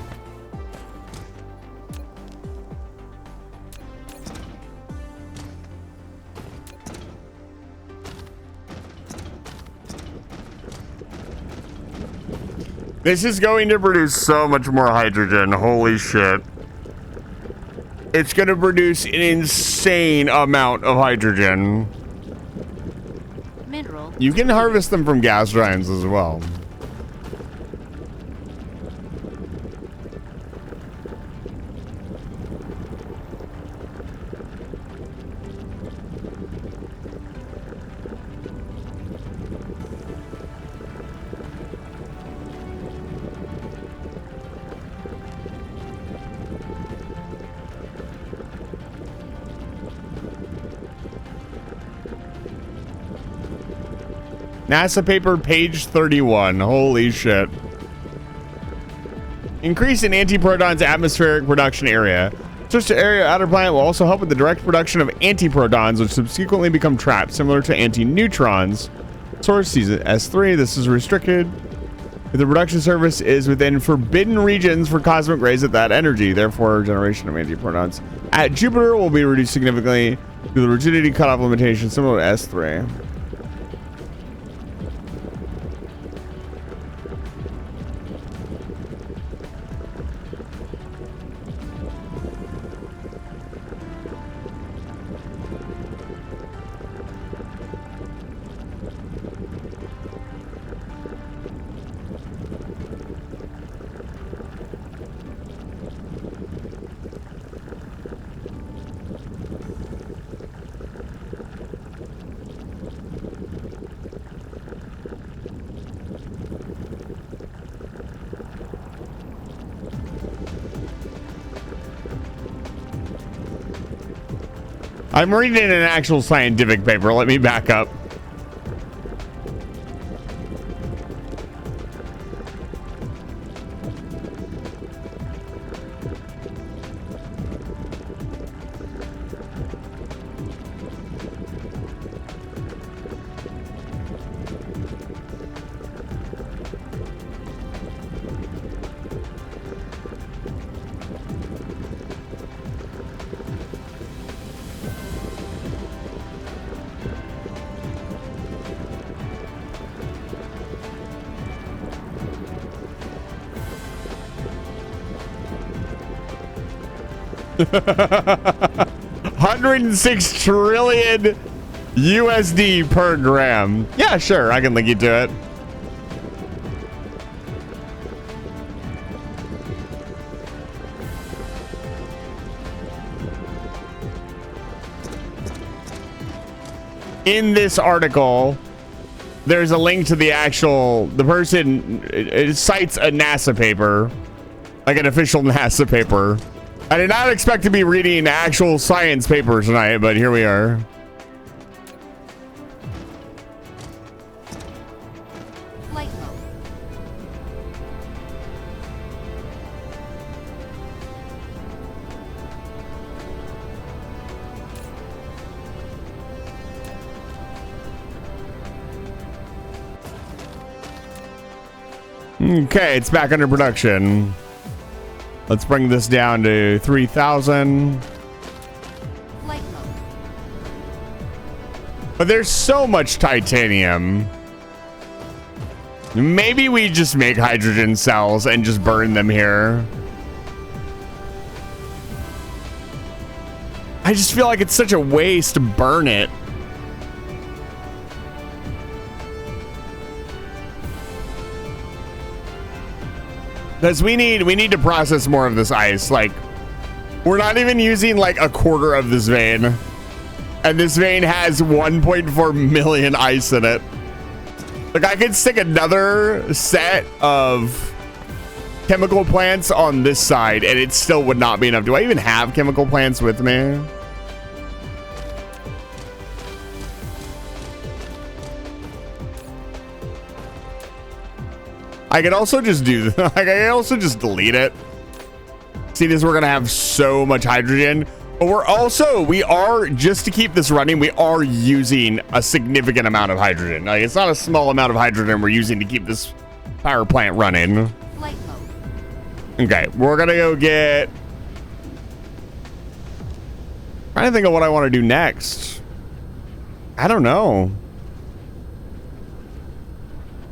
This is going to produce so much more hydrogen. Holy shit. It's going to produce an insane amount of hydrogen. Mineral. You can harvest them from gas giants as well. NASA paper, page 31. Holy shit. Increase in antiproton's atmospheric production area. Switch to area outer planet will also help with the direct production of antiprotons, which subsequently become trapped, similar to antineutrons. Source season S3. This is restricted. The production surface is within forbidden regions for cosmic rays at that energy. Therefore, generation of antiprotons at Jupiter will be reduced significantly due to the rigidity cutoff limitation, similar to S3. I'm reading an actual scientific paper. Let me back up. $106 trillion USD per gram. Yeah, sure. I can link you to it. In this article, there's a link to the person it cites a NASA paper, like an official NASA paper. I did not expect to be reading actual science papers tonight, but here we are. Light mode. Okay, it's back under production. Let's bring this down to 3,000. Light mode. But there's so much titanium. Maybe we just make hydrogen cells and just burn them here. I just feel like it's such a waste to burn it. Because we need to process more of this ice. Like, we're not even using like a quarter of this vein. And this vein has 1.4 million ice in it. Like, I could stick another set of chemical plants on this side and it still would not be enough. Do I even have chemical plants with me? I could also just do like I could also just delete it. See this, we're gonna have so much hydrogen, but we are just to keep this running, we are using a significant amount of hydrogen. Like, it's not a small amount of hydrogen we're using to keep this power plant running. Light mode. Okay, we're gonna go get. Trying to think of what I want to do next. I don't know.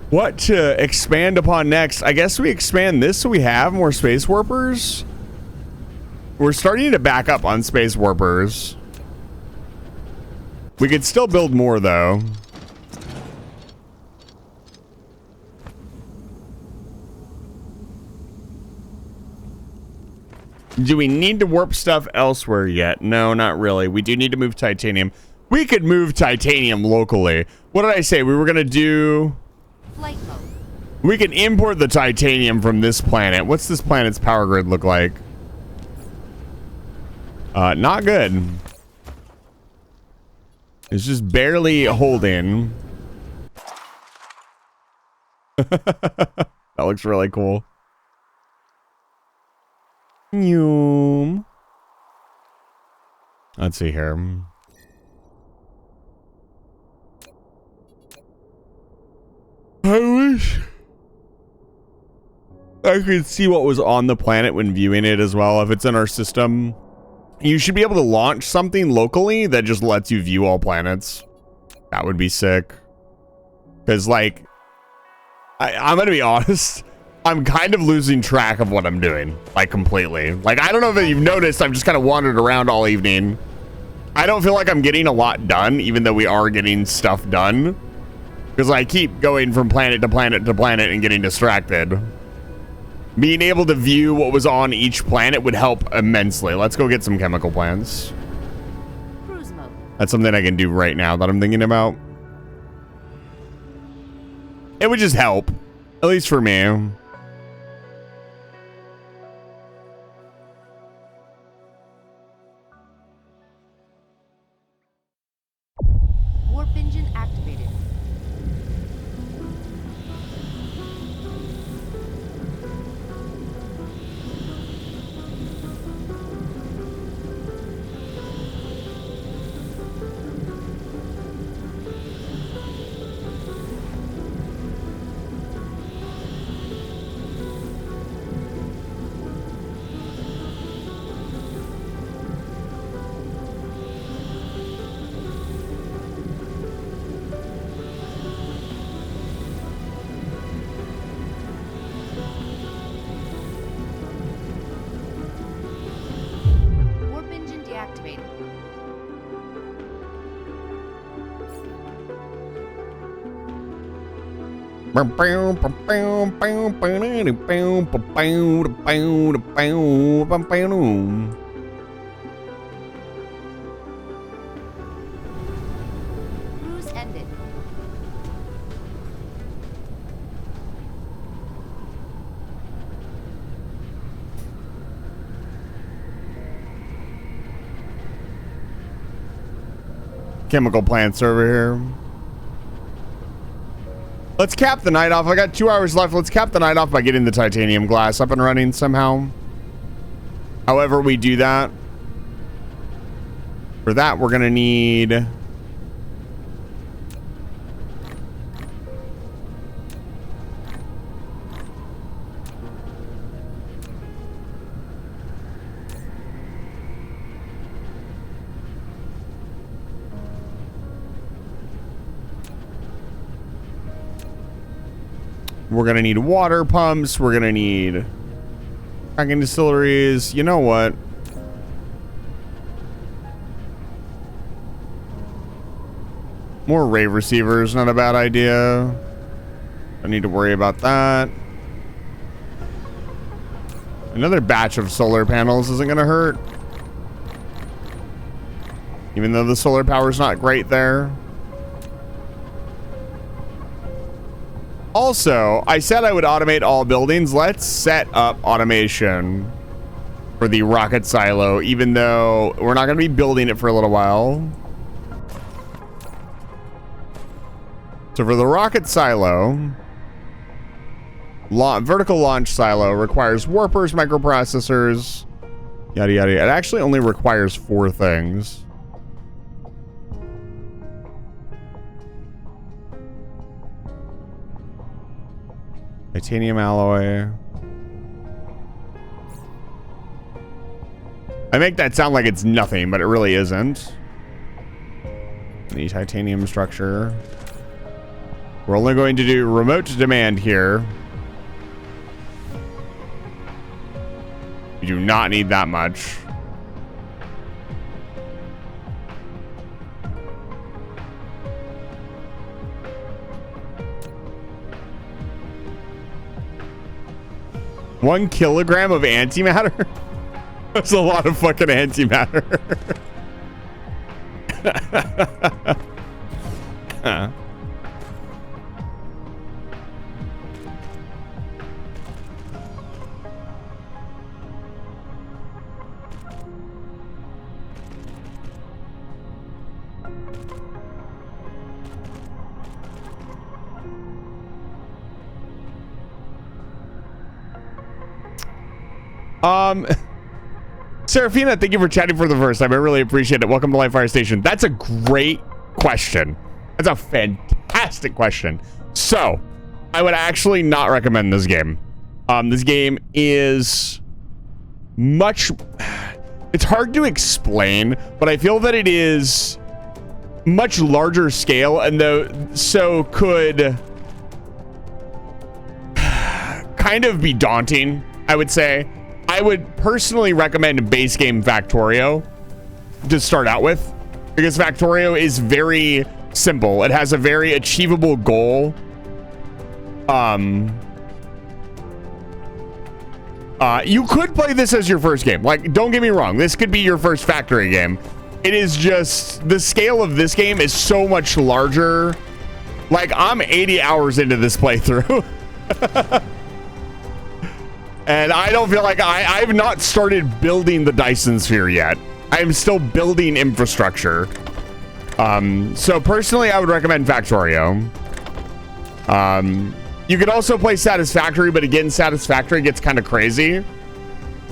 What to expand upon next? I guess we expand this so we have more space warpers. We're starting to back up on space warpers. We could still build more though. Do we need to warp stuff elsewhere yet? No, not really. We do need to move titanium. We could move titanium locally. What did I say? We were going to do... Light mode. We can import the titanium from this planet. What's this planet's power grid look like? Not good. It's just barely holding. That looks really cool. Let's see here. I wish I could see what was on the planet when viewing it as well. If it's in our system, you should be able to launch something locally that just lets you view all planets. That would be sick. Because, like, I'm gonna be honest, I'm kind of losing track of what I'm doing, like, completely. Like, I don't know if you've noticed, I've just kind of wandered around all evening. I don't feel like I'm getting a lot done, even though we are getting stuff done. Because I keep going from planet to planet to planet and getting distracted. Being able to view what was on each planet would help immensely. Let's go get some chemical plants. Cruise mode. That's something I can do right now that I'm thinking about. It would just help, at least for me. Warp engine activated. Warp engine deactivated. Cruise ended. chemical plants over here. Let's cap the night off. I got 2 hours left. Let's cap the night off by getting the titanium glass up and running somehow. However we do that. For that, we're going to need... We're going to need water pumps. We're going to need cracking distilleries. You know what? More rave receivers, not a bad idea. I need to worry about that. Another batch of solar panels isn't going to hurt. Even though the solar power is not great there. Also, I said I would automate all buildings. Let's set up automation for the rocket silo, even though we're not going to be building it for a little while. So for the rocket silo, vertical launch silo requires warpers, microprocessors, yada, yada, yada. It actually only requires 4 things. Titanium alloy. I make that sound like it's nothing, but it really isn't. The titanium structure. We're only going to do remote demand here. You do not need that much. One kilogram of antimatter? That's a lot of fucking antimatter. Huh. Serafina, thank you for chatting for the first time. I really appreciate it. Welcome to Live Fire Station. That's a great question. That's a fantastic question. So, I would actually not recommend this game. This game is much... It's hard to explain, but I feel that it is much larger scale, and so could kind of be daunting, I would say. I would personally recommend base game Factorio to start out with, because Factorio is very simple. It has a very achievable goal. You could play this as your first game. Like, don't get me wrong. This could be your first factory game. It is just, the scale of this game is so much larger. Like, I'm 80 hours into this playthrough. And I don't feel like I've not started building the Dyson Sphere yet. I'm still building infrastructure. So personally, I would recommend Factorio. You could also play Satisfactory, but again, Satisfactory gets kind of crazy.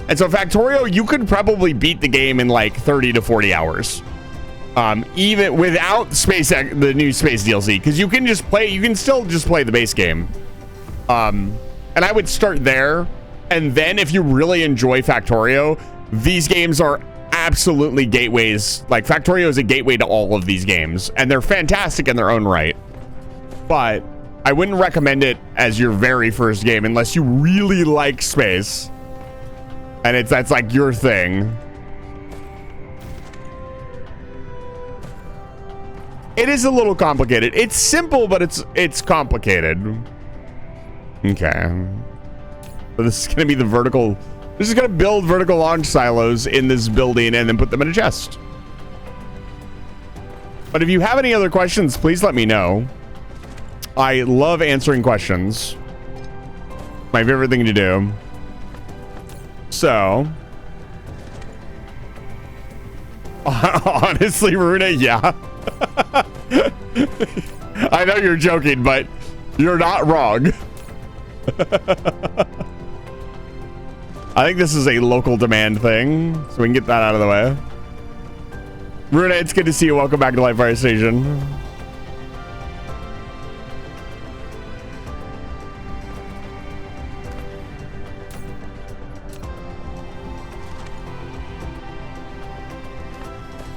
And so Factorio, you could probably beat the game in like 30 to 40 hours. Even without the new Space DLC, because you can still just play the base game. And I would start there. And then if you really enjoy Factorio, these games are absolutely gateways. Like, Factorio is a gateway to all of these games, and they're fantastic in their own right. But I wouldn't recommend it as your very first game unless you really like space. And that's like your thing. It is a little complicated. It's simple, but it's complicated. Okay. So this is going to be the vertical... This is going to build vertical launch silos in this building and then put them in a chest. But if you have any other questions, please let me know. I love answering questions. My favorite thing to do. So... Honestly, Runa, yeah. I know you're joking, but you're not wrong. I think this is a local demand thing, so we can get that out of the way. Runa, it's good to see you. Welcome back to Live Fire Station.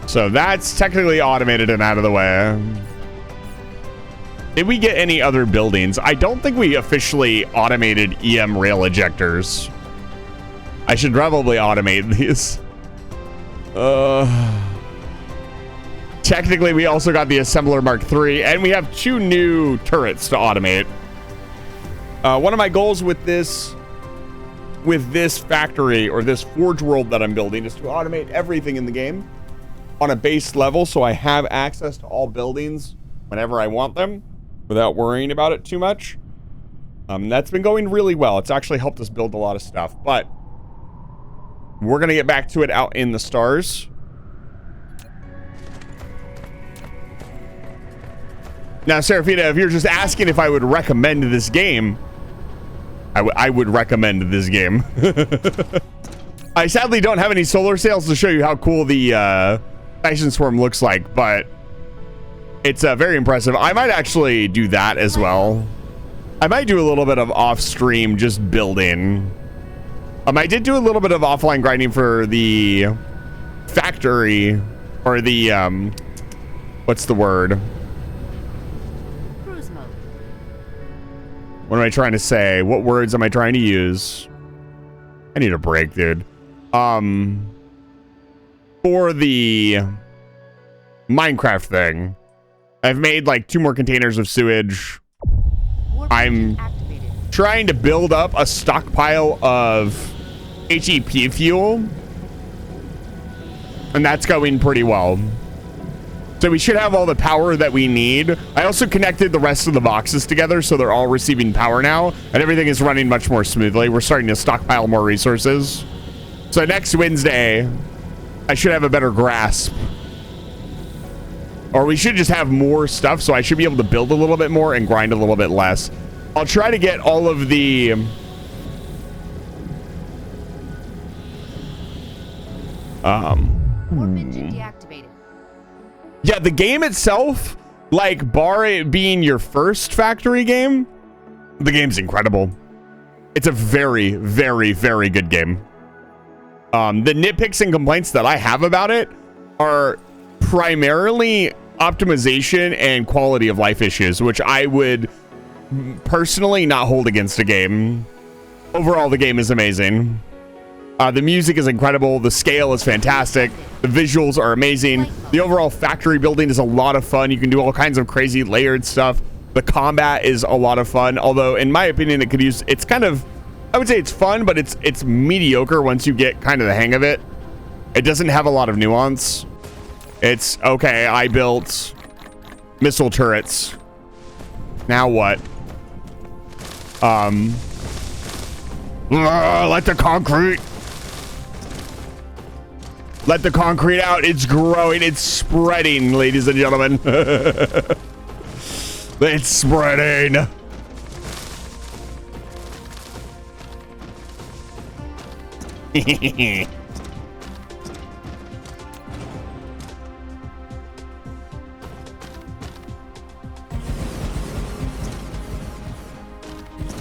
So that's technically automated and out of the way. Did we get any other buildings? I don't think we officially automated EM rail ejectors. I should probably automate these. Technically, we also got the Assembler Mark III, and we have 2 new turrets to automate. One of my goals with this factory, or this Forge World that I'm building, is to automate everything in the game on a base level, so I have access to all buildings whenever I want them without worrying about it too much. That's been going really well. It's actually helped us build a lot of stuff, but we're gonna get back to it out in the stars. Now, Serafina, if you're just asking if I would recommend this game, I would recommend this game. I sadly don't have any solar sails to show you how cool the Titan Swarm looks like, but it's very impressive. I might actually do that as well. I might do a little bit of off-stream just building. I did do a little bit of offline grinding for the factory, or the, what's the word? Cruise mode. What am I trying to say? What words am I trying to use? I need a break, dude. For the Minecraft thing, I've made like 2 more containers of sewage. I'm trying to build up a stockpile of HEP fuel, and that's going pretty well. So we should have all the power that we need. I also connected the rest of the boxes together, so they're all receiving power now, and everything is running much more smoothly. We're starting to stockpile more resources. So next Wednesday, I should have a better grasp. Or we should just have more stuff, so I should be able to build a little bit more and grind a little bit less. I'll try to get all of the... Warp engine deactivated. Yeah, the game itself, like, bar it being your first factory game, the game's incredible. It's a very, very, very good game. The nitpicks and complaints that I have about it are primarily optimization and quality of life issues, which I would personally not hold against a game. Overall, the game is amazing. The music is incredible. The scale is fantastic. The visuals are amazing. The overall factory building is a lot of fun. You can do all kinds of crazy layered stuff. The combat is a lot of fun, although in my opinion, it could use, it's kind of, I would say it's fun, but it's mediocre once you get kind of the hang of it. It doesn't have a lot of nuance. It's, okay, I built missile turrets. Now what? Let the concrete. Let the concrete out. It's growing. It's spreading, ladies and gentlemen. It's spreading.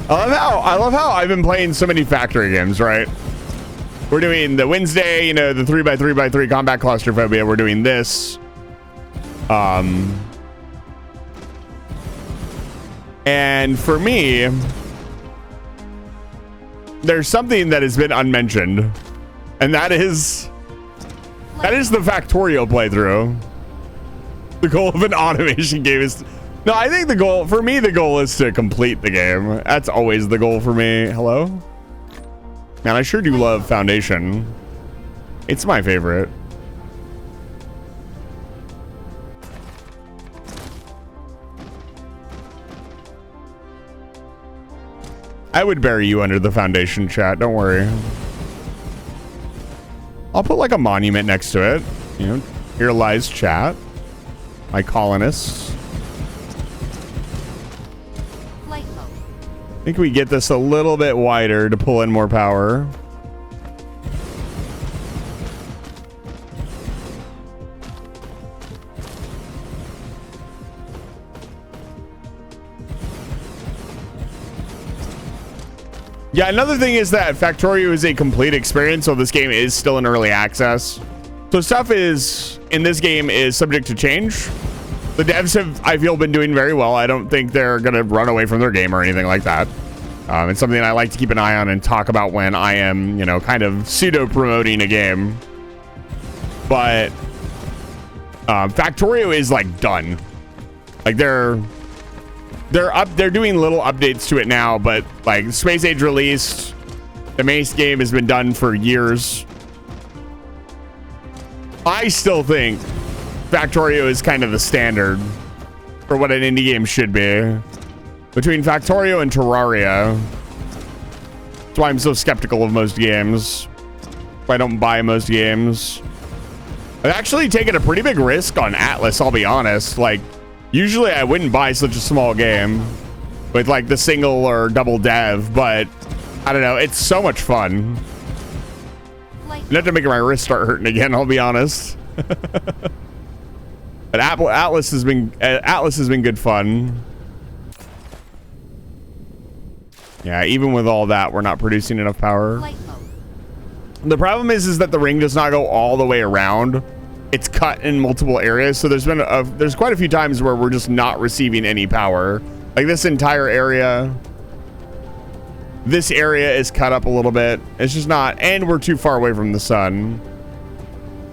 I love how I've been playing so many factory games, right? We're doing the Wednesday, you know, the 3x3x3 combat claustrophobia. We're doing this. And for me, there's something that has been unmentioned, and that is the Factorio playthrough. The goal of an automation game is... No, I think the goal, for me, the goal is to complete the game. That's always the goal for me. Hello? Man, I sure do love Foundation. It's my favorite. I would bury you under the Foundation, chat. Don't worry. I'll put like a monument next to it. You know, here lies chat. my colonists. Flight mode. I think we get this a little bit wider to pull in more power. Yeah, another thing is that Factorio is a complete experience, so this game is still in early access. So stuff is, in this game, is subject to change. The devs have, I feel, been doing very well. I don't think they're going to run away from their game or anything like that. It's something I like to keep an eye on and talk about when I am, you know, kind of pseudo-promoting a game. But Factorio is, like, done. Like, they're doing little updates to it now, but like Space Age released, the base game has been done for years. I still think Factorio is kind of the standard for what an indie game should be. Between Factorio and Terraria. That's why I'm so skeptical of most games. That's why I don't buy most games. I've actually taken a pretty big risk on Atlas, I'll be honest. Like, usually I wouldn't buy such a small game with like the single or double dev, but I don't know, it's so much fun. Not to make my wrist start hurting again, I'll be honest. But Atlas has been good fun. Yeah, even with all that, we're not producing enough power. The problem is that the ring does not go all the way around. It's cut in multiple areas, so there's quite a few times where we're just not receiving any power. Like this entire area. This area is cut up a little bit. It's just not, and we're too far away from the sun.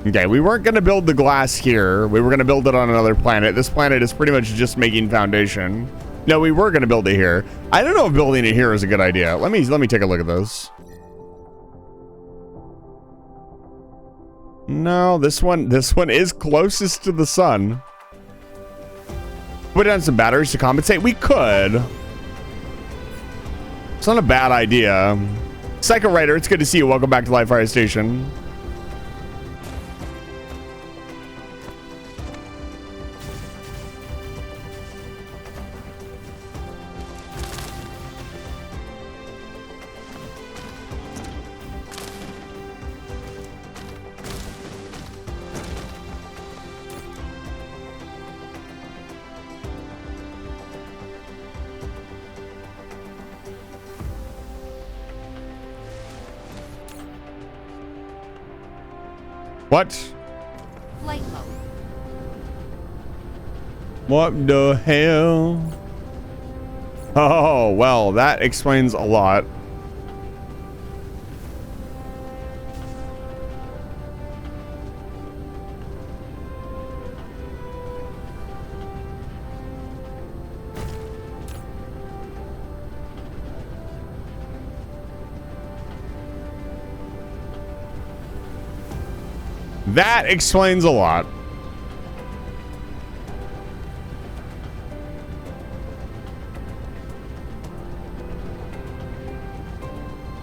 Okay, we weren't going to build the glass here. We were going to build it on another planet. This planet is pretty much just making foundation. No, we were going to build it here. I don't know if building it here is a good idea. Let me take a look at this. No, this one is closest to the sun. Put down some batteries to compensate. We could. It's not a bad idea. Psycho Writer, it's good to see you. Welcome back to Live Fire Station. What? Flight mode. What the hell? Oh, well, that explains a lot. That explains a lot.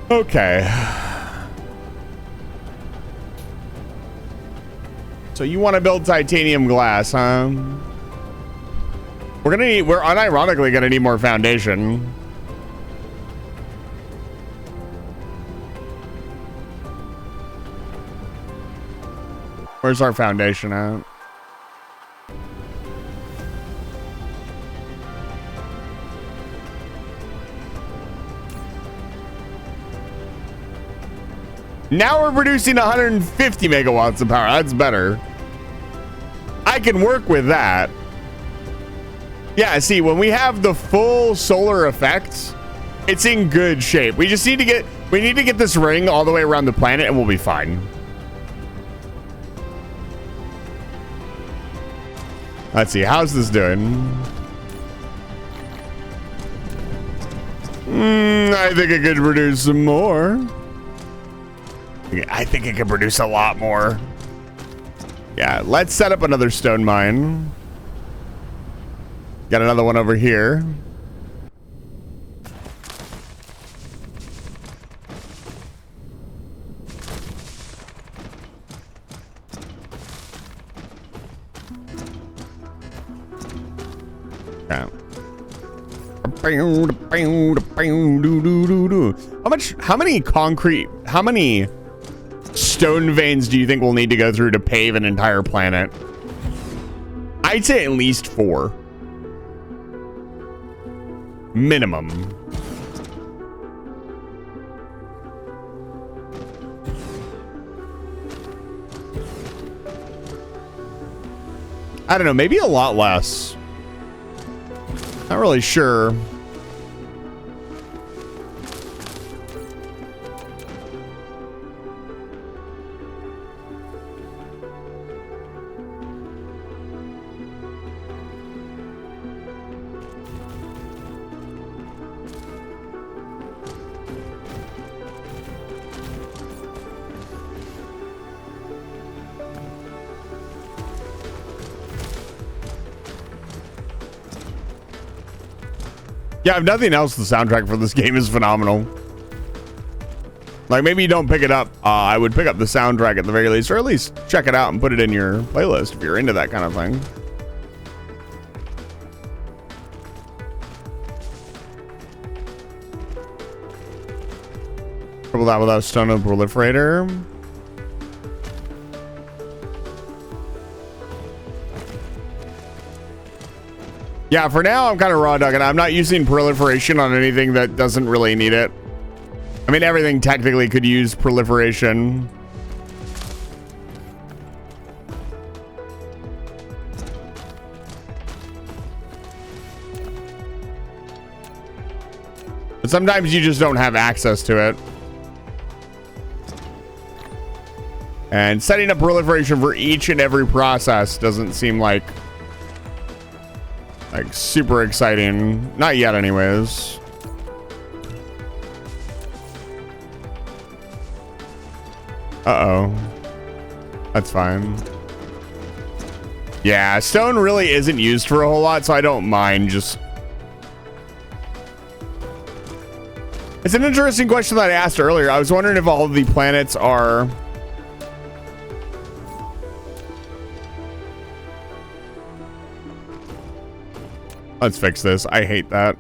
Okay. So you want to build titanium glass, huh? We're unironically gonna need more foundation. Where's our foundation at? Now we're producing 150 megawatts of power. That's better. I can work with that. Yeah, see, when we have the full solar effects, it's in good shape. We just need to get this ring all the way around the planet and we'll be fine. Let's see, how's this doing? I think it could produce some more. I think it could produce a lot more. Yeah, let's set up another stone mine. Got another one over here. Okay. How many stone veins do you think we'll need to go through to pave an entire planet? I'd say at least 4. Minimum. I don't know, maybe a lot less. Not really sure. Yeah, if nothing else, the soundtrack for this game is phenomenal. Like, maybe you don't pick it up. I would pick up the soundtrack at the very least, or at least check it out and put it in your playlist if you're into that kind of thing. Triple that without stone of proliferator. Yeah, for now, I'm kind of raw dogging. I'm not using proliferation on anything that doesn't really need it. I mean, everything technically could use proliferation. But sometimes you just don't have access to it. And setting up proliferation for each and every process doesn't seem like super exciting. Not yet anyways. Uh-oh. That's fine. Yeah, stone really isn't used for a whole lot, so I don't mind just... It's an interesting question that I asked earlier. I was wondering if all of the planets are... Let's fix this. I hate that.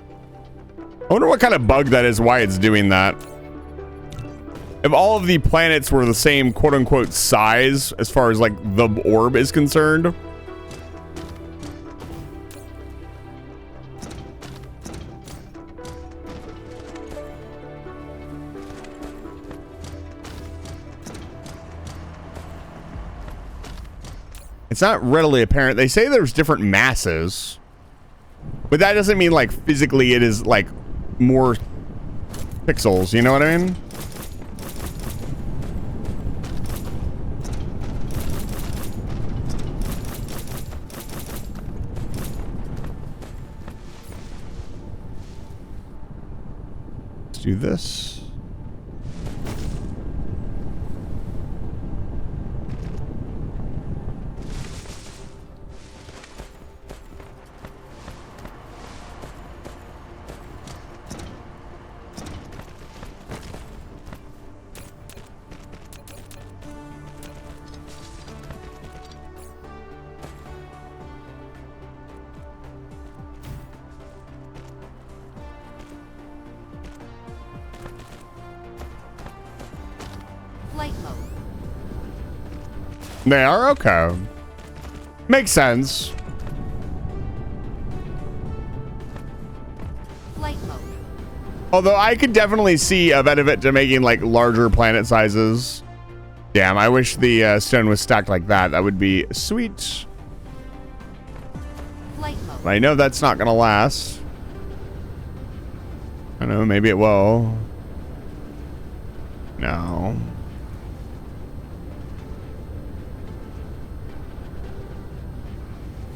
I wonder what kind of bug that is, why it's doing that. If all of the planets were the same quote-unquote size as far as like the orb is concerned. It's not readily apparent. They say there's different masses. But that doesn't mean like physically it is like more pixels, you know what I mean? Let's do this. They are? Okay. Makes sense. Flight mode. Although I could definitely see a benefit to making like larger planet sizes. Damn, I wish the stone was stacked like that. That would be sweet. Flight mode. But I know that's not gonna last. I don't know, maybe it will. No.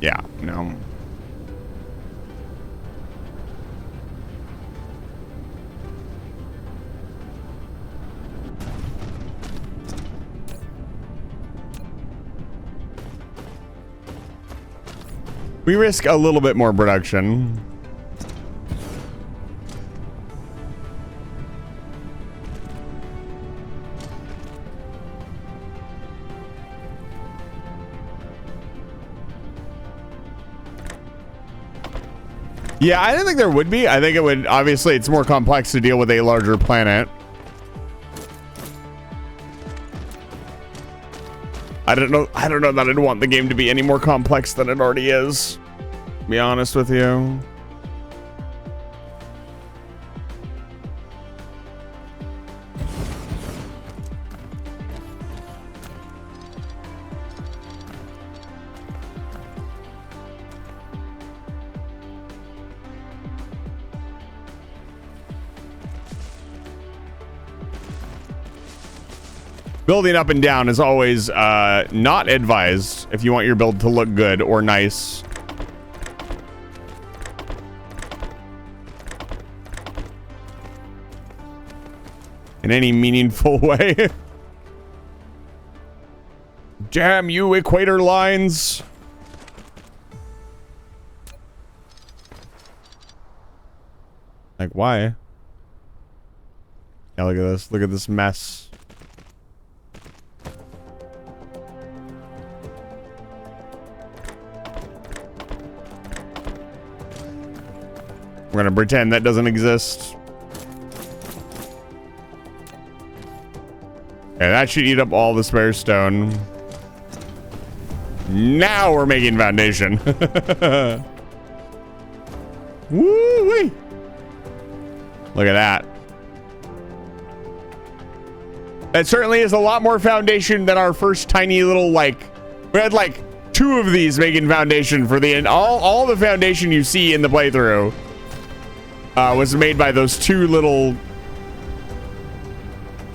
Yeah, no. We risk a little bit more production. Yeah, I didn't think there would be. I think it would, obviously it's more complex to deal with a larger planet. I don't know that I'd want the game to be any more complex than it already is, to be honest with you. Building up and down is always not advised if you want your build to look good or nice. In any meaningful way. Damn you, equator lines. Like, why? Yeah, look at this. Look at this mess. We're gonna pretend that doesn't exist. Okay, that should eat up all the spare stone. Now we're making foundation. Woo-wee! Look at that. That certainly is a lot more foundation than our first tiny little, like, we had like 2 of these making foundation for the end. All the foundation you see in the playthrough was made by those 2 little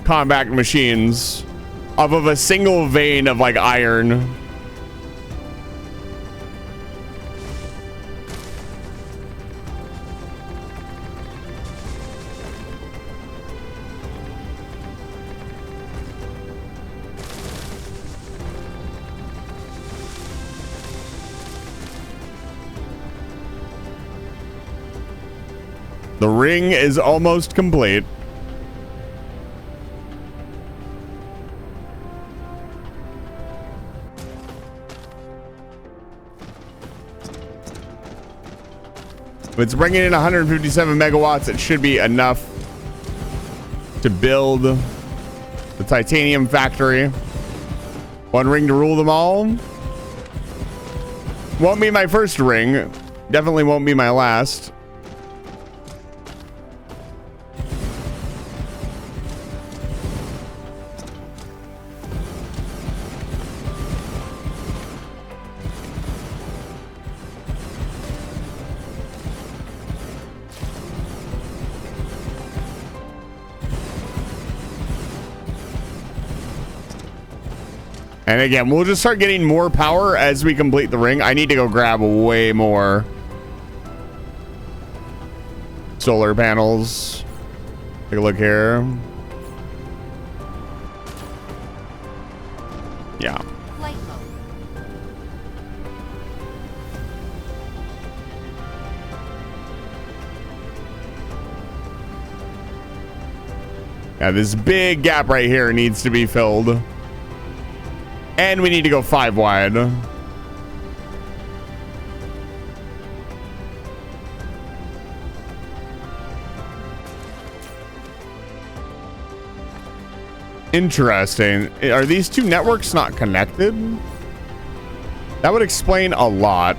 compact machines off of a single vein of like iron. The ring is almost complete. If it's bringing in 157 megawatts, it should be enough to build the titanium factory. 1 ring to rule them all. Won't be my first ring. Definitely won't be my last. And again, we'll just start getting more power as we complete the ring. I need to go grab way more solar panels. Take a look here. Yeah. Flight mode. Yeah, this big gap right here needs to be filled. And we need to go 5 wide. Interesting. Are these 2 networks not connected? That would explain a lot.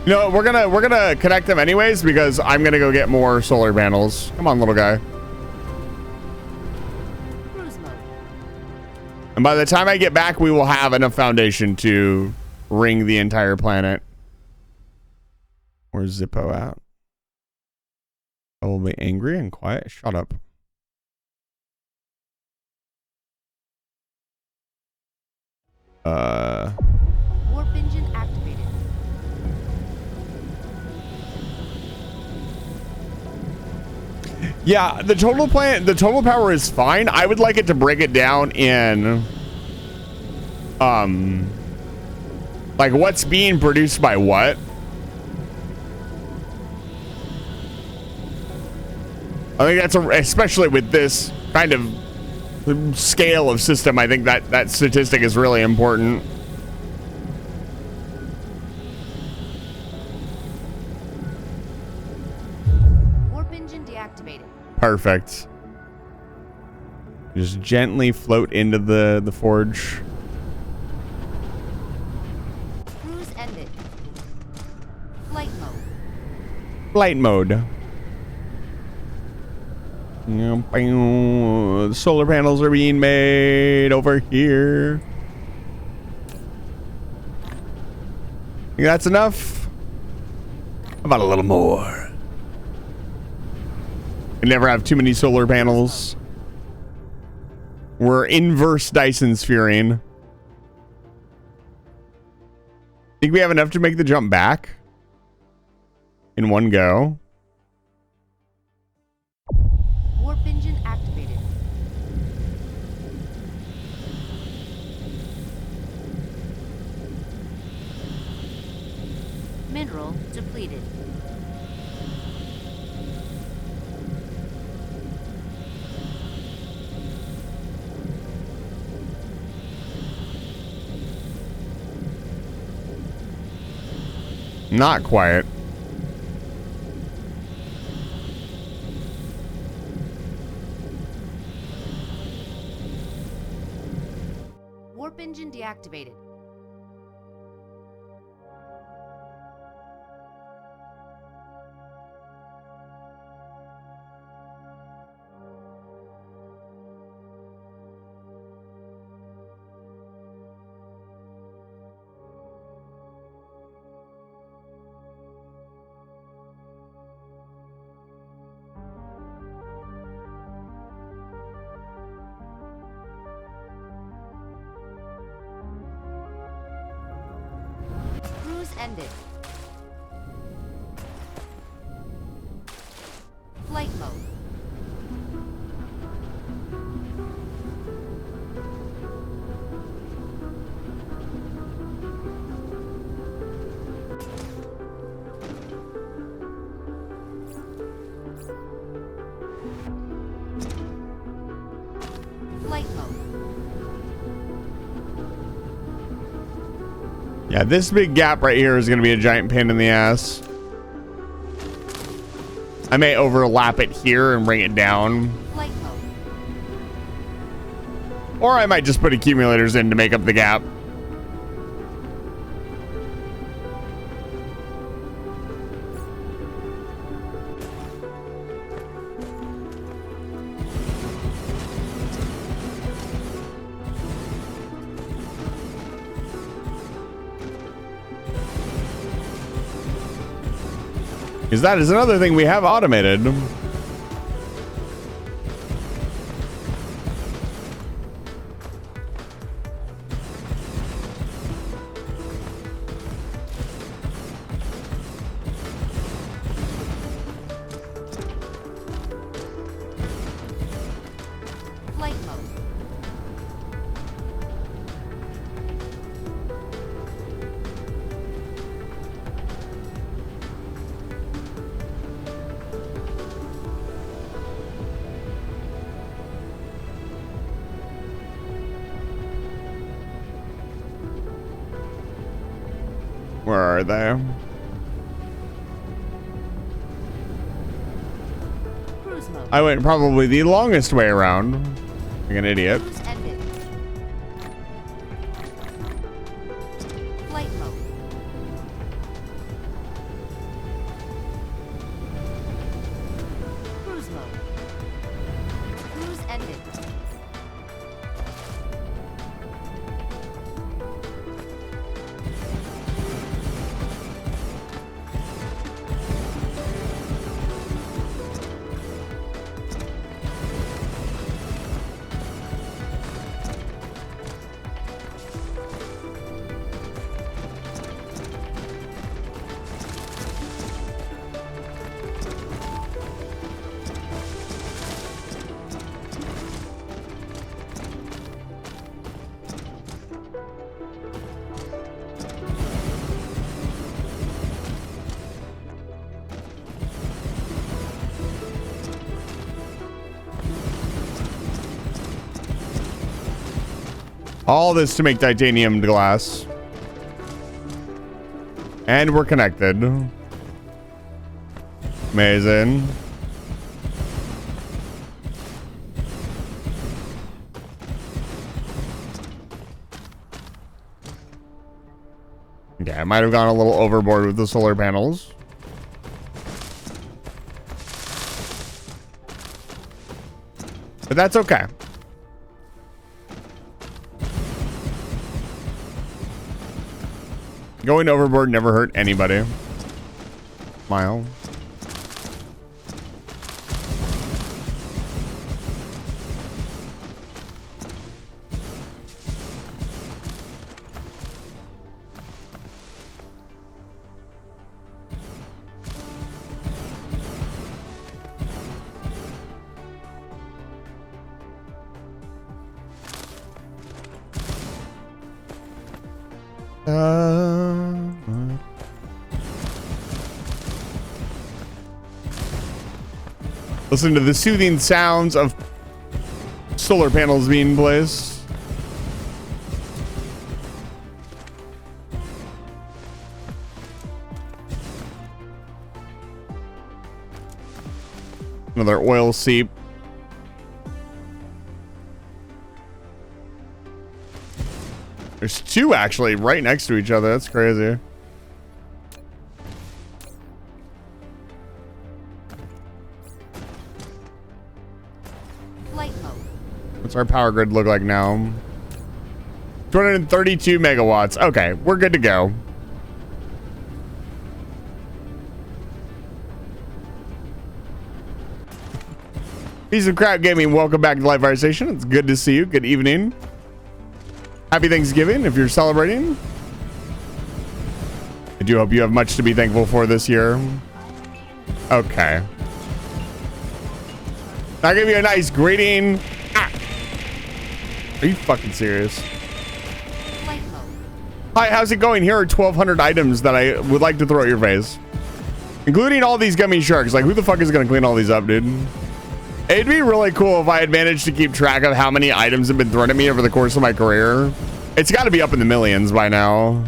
You know, we're gonna connect them anyways because I'm gonna go get more solar panels. Come on, little guy. And by the time I get back, we will have enough foundation to ring the entire planet. Where's Zippo at? I will be angry and quiet. Shut up. Warp engine activated. Yeah, the total power is fine. I would like it to break it down in like what's being produced by what. I think that's especially with this kind of scale of system, I think that statistic is really important. Perfect. Just gently float into the forge. Cruise ended. Flight mode. Flight mode. The solar panels are being made over here. Think that's enough? How about a little more? We never have too many solar panels. We're inverse Dyson sphering. Think we have enough to make the jump back in one go? Warp engine activated. Mineral depleted. Not quiet. Warp engine deactivated. Cruise ended. Flight mode. Flight mode. Yeah, this big gap right here is going to be a giant pain in the ass. I may overlap it here and bring it down. Flight mode. Or I might just put accumulators in to make up the gap. Because that is another thing we have automated. Flight mode. Where are they? Cruise mode. I went probably the longest way around. Like an idiot. Cruise ended. Flight mode. Cruise mode. Cruise ended. All this to make titanium glass. And we're connected. Amazing. Okay, I might have gone a little overboard with the solar panels. But that's okay. Going overboard never hurt anybody. Smile. Listen to the soothing sounds of solar panels being placed. Another oil seep. There's two actually right next to each other. That's crazy. Flight mode. What's our power grid look like now? 232 megawatts. Okay, we're good to go. Piece of Crap Gaming, welcome back to Live Fire Station. It's good to see you. Good evening. Happy Thanksgiving if you're celebrating. I do hope you have much to be thankful for this year. Okay. I'll give you a nice greeting. Ah. Are you fucking serious? Flight mode. Hi, how's it going? Here are 1,200 items that I would like to throw at your face. Including all these gummy sharks. Like, who the fuck is going to clean all these up, dude? It'd be really cool if I had managed to keep track of how many items have been thrown at me over the course of my career. It's got to be up in the millions by now.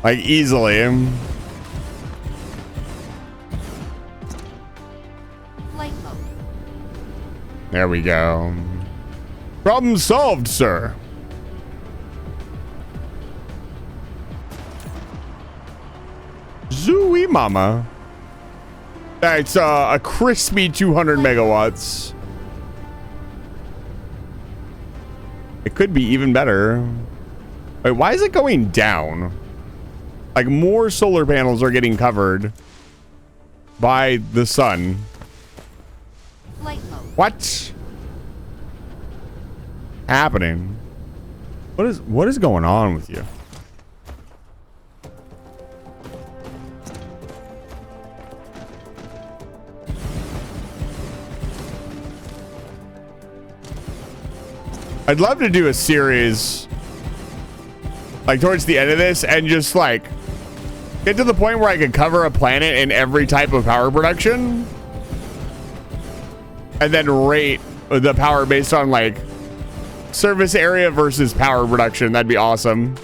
Like, easily. Flight mode. There we go. Problem solved, sir. Zooey mama. That's a crispy 200 megawatts. It could be even better. Wait, why is it going down? Like, more solar panels are getting covered by the sun. Flight mode. What? Happening? What is going on with you? I'd love to do a series like towards the end of this and just like get to the point where I could cover a planet in every type of power production and then rate the power based on like surface area versus power production. That'd be awesome.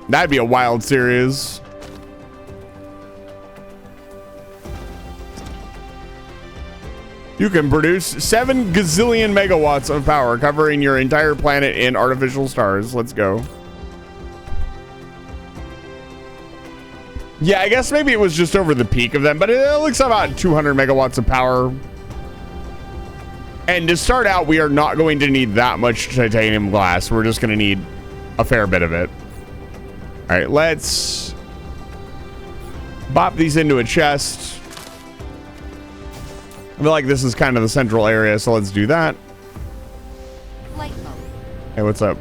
That'd be a wild series. You can produce 7 gazillion megawatts of power, covering your entire planet in artificial stars. Let's go. Yeah, I guess maybe it was just over the peak of them, but it looks about 200 megawatts of power. And to start out, we are not going to need that much titanium glass. We're just going to need a fair bit of it. All right, let's bop these into a chest. I feel like this is kind of the central area, so let's do that. Flight mode. Hey, what's up?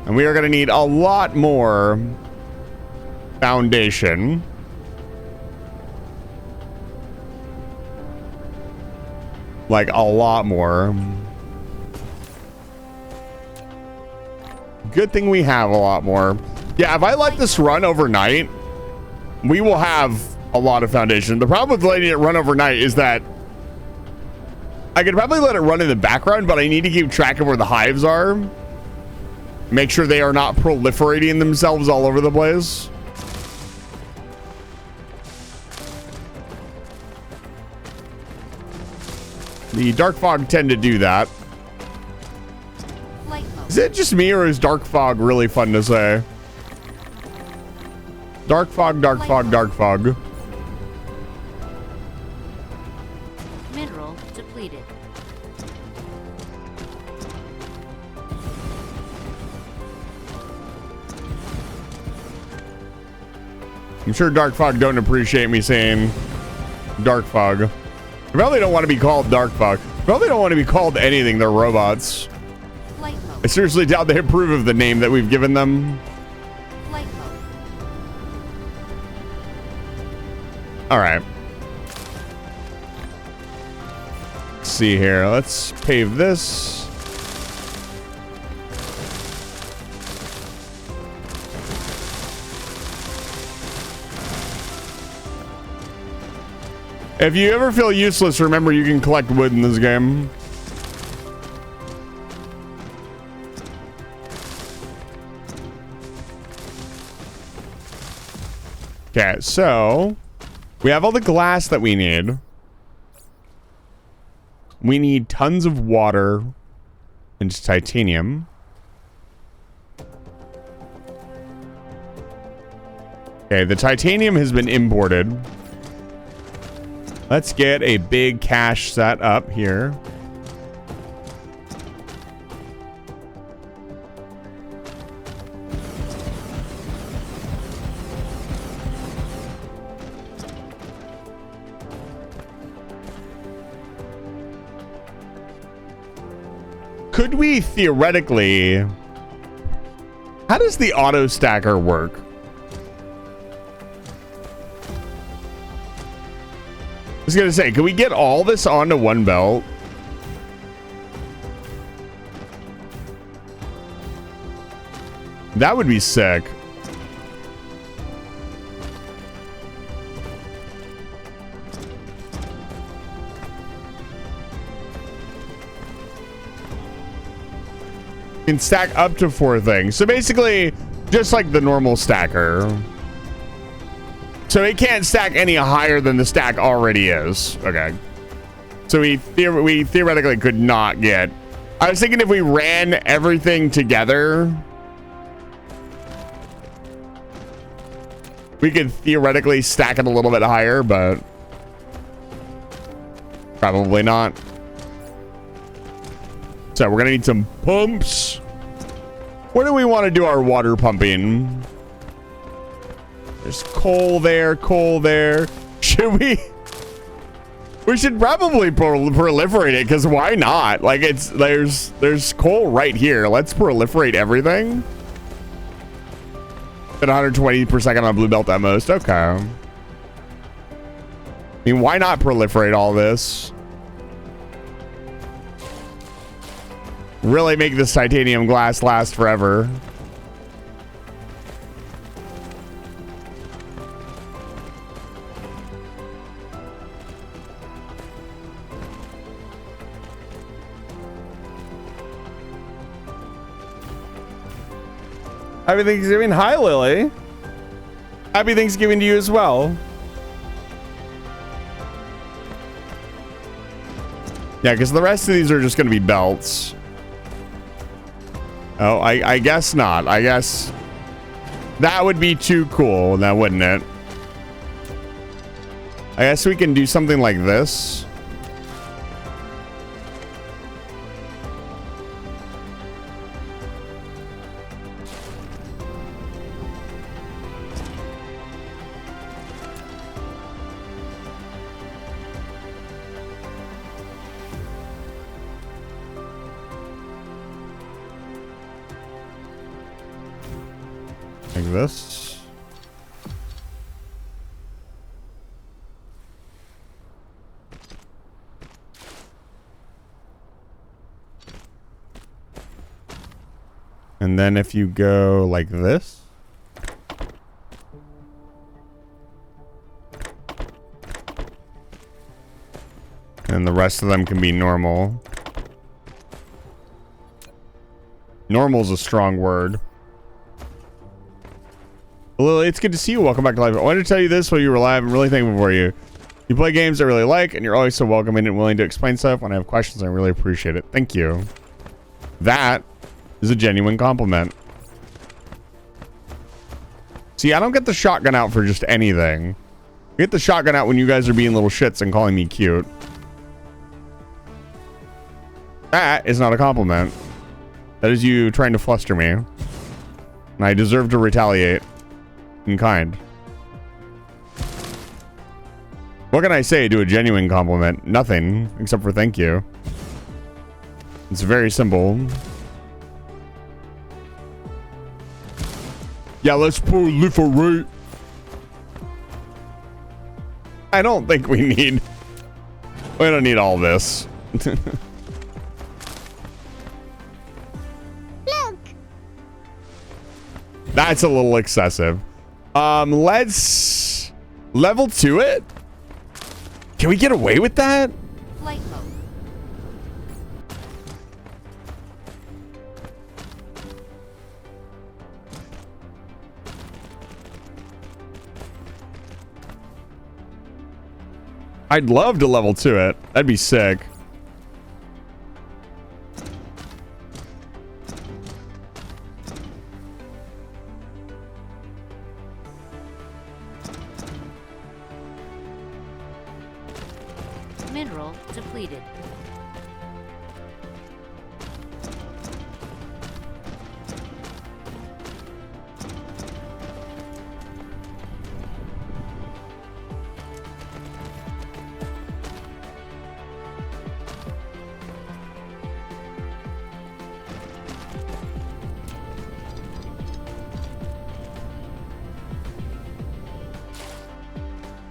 And we are going to need a lot more foundation. Like, a lot more. Good thing we have a lot more. Yeah, if I let this run overnight, we will have a lot of foundation. The problem with letting it run overnight is that I could probably let it run in the background, but I need to keep track of where the hives are. Make sure they are not proliferating themselves all over the place. The dark fog tend to do that. Is it just me, or is dark fog really fun to say? Dark fog, dark fog, dark fog. Mineral depleted. I'm sure dark fog don't appreciate me saying dark fog. I probably don't want to be called dark fog. Probably don't want to be called anything. They're robots. Flight mode. I seriously doubt they approve of the name that we've given them. Flight mode. All right. Let's see here. Let's pave this. If you ever feel useless, remember you can collect wood in this game. Okay, so we have all the glass that we need. We need tons of water and titanium. Okay, the titanium has been imported. Let's get a big cache set up here. Could we theoretically... How does the auto stacker work? I was gonna say, can we get all this onto one belt? That would be sick. Can stack up to 4 things. So basically, just like the normal stacker. So it can't stack any higher than the stack already is. Okay. So we theoretically could not get... I was thinking if we ran everything together, we could theoretically stack it a little bit higher, but probably not. So we're gonna need some pumps. Where do we want to do our water pumping? There's coal there, coal there. Should we? We should probably proliferate it, because why not? Like, there's coal right here. Let's proliferate everything. At 120 per second on blue belt at most. Okay. I mean, why not proliferate all this? Really make this titanium glass last forever. Happy Thanksgiving. Hi, Lily. Happy Thanksgiving to you as well. Yeah, because the rest of these are just going to be belts. Oh, I guess not. I guess that would be too cool, now wouldn't it? I guess we can do something like this. Like this. And then if you go like this. And the rest of them can be normal. Normal is a strong word. Lily, it's good to see you. Welcome back to live. I wanted to tell you this while you were live. I'm really thankful for you. You play games I really like, and you're always so welcoming and willing to explain stuff when I have questions. I really appreciate it. Thank you. That is a genuine compliment. See, I don't get the shotgun out for just anything. I get the shotgun out when you guys are being little shits and calling me cute. That is not a compliment. That is you trying to fluster me. And I deserve to retaliate in kind. What can I say to a genuine compliment? Nothing, except for thank you. It's very simple. Yeah, let's proliferate. I don't think we don't need all this. Look! That's a little excessive. Let's level 2 it. Can we get away with that? Flight mode. I'd love to level 2 it. That'd be sick. Mineral depleted.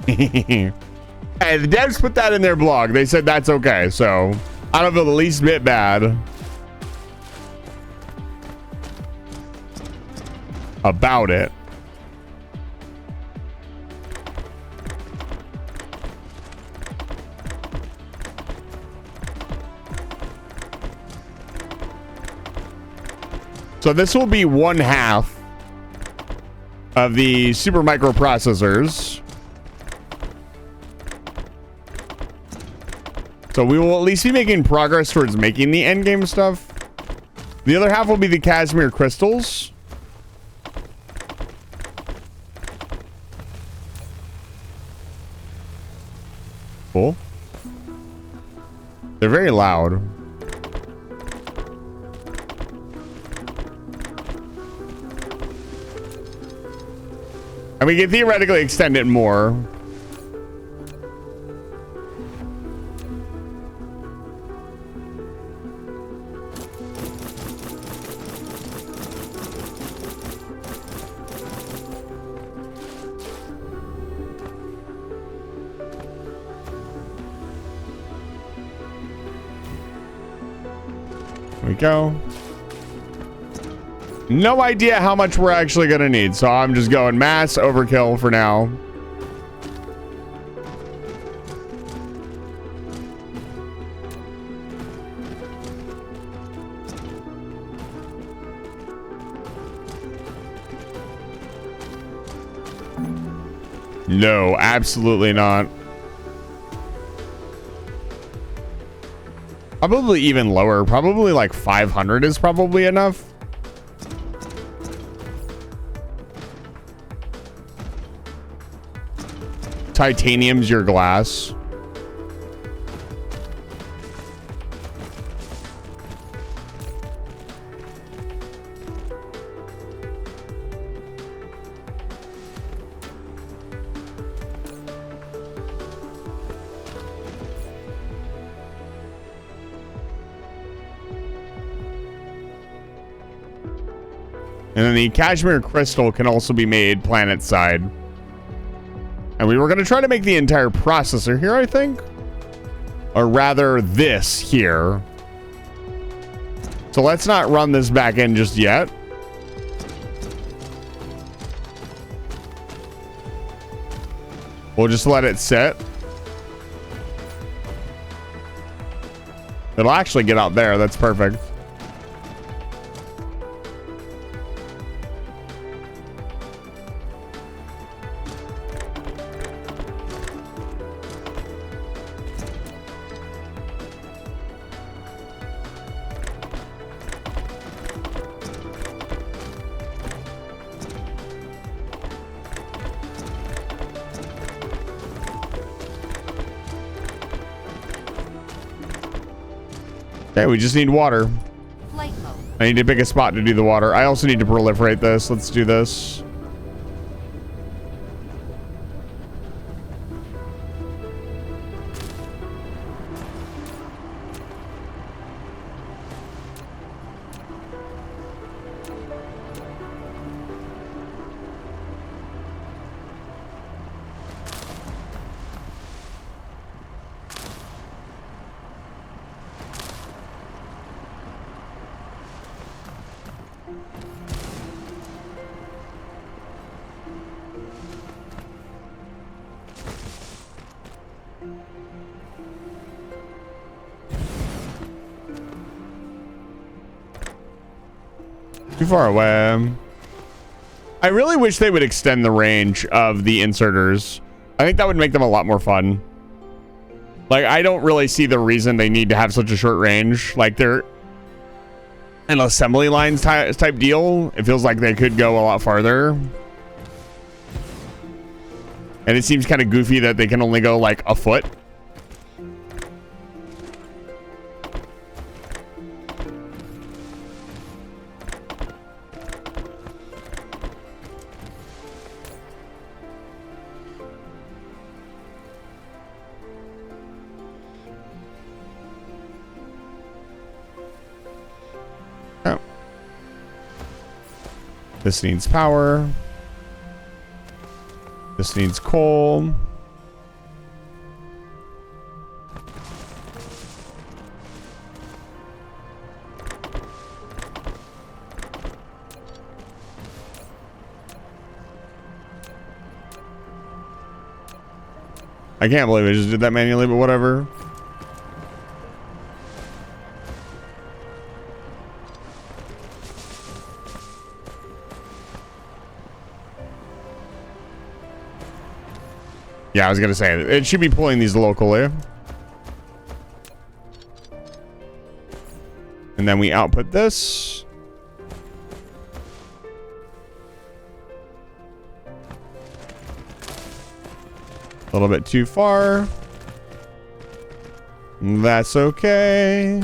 Hey, the devs put that in their blog. They said that's okay, so I don't feel the least bit bad about it. So this will be 1/2 of the super microprocessors. So we will at least be making progress towards making the endgame stuff. The other half will be the Casimir crystals. Cool. They're very loud. And we can theoretically extend it more. There we go. No idea how much we're actually gonna need, so I'm just going mass overkill for now. No, absolutely not. Probably even lower. Probably like 500 is probably enough. Titanium's your glass. And then the Cashmere Crystal can also be made planet side. And we were going to try to make the entire processor here, I think. Or rather, this here. So let's not run this back in just yet. We'll just let it sit. It'll actually get out there. That's perfect. Okay, we just need water. Flight mode. I need to pick a spot to do the water. I also need to proliferate this. Let's do this. Too far away. I really wish they would extend the range of the inserters. I think that would make them a lot more fun. Like, I don't really see the reason they need to have such a short range. Like, they're an assembly lines type deal. It feels like they could go a lot farther. And it seems kind of goofy that they can only go like a foot. This needs power. This needs coal. I can't believe I just did that manually, but whatever. Yeah, I was gonna say it should be pulling these locally. And then we output this. A little bit too far. That's okay.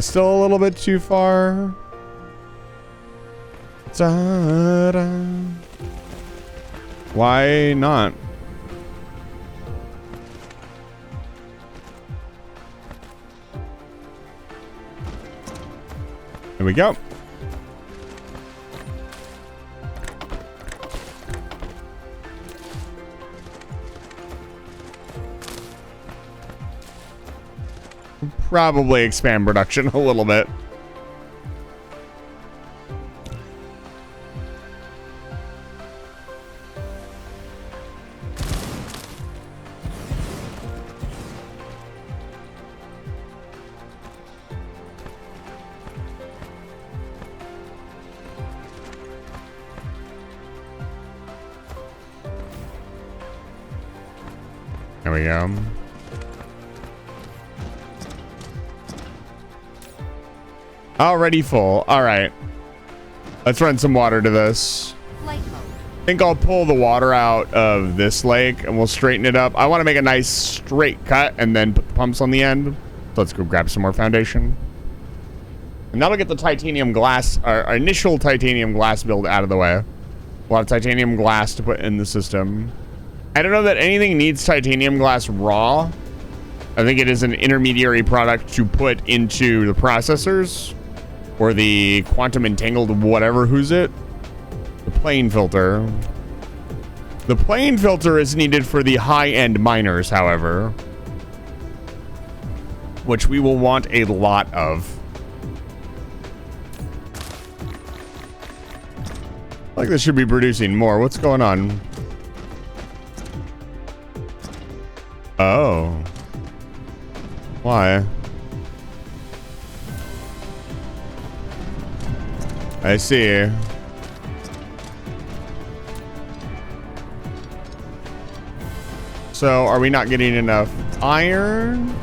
Still a little bit too far. Ta-da. Why not? Here we go. Probably expand production a little bit. There we go. Already full. All right. Let's run some water to this. Flight mode. I think I'll pull the water out of this lake and we'll straighten it up. I want to make a nice straight cut and then put the pumps on the end. So let's go grab some more foundation. And that'll get the titanium glass, our initial titanium glass build out of the way. We'll have titanium glass to put in the system. I don't know that anything needs titanium glass raw. I think it is an intermediary product to put into the processors or the quantum entangled whatever who's it. The plane filter. The plane filter is needed for the high-end miners, however, which we will want a lot of. I think this should be producing more. What's going on? Oh. Why? I see. So, are we not getting enough iron?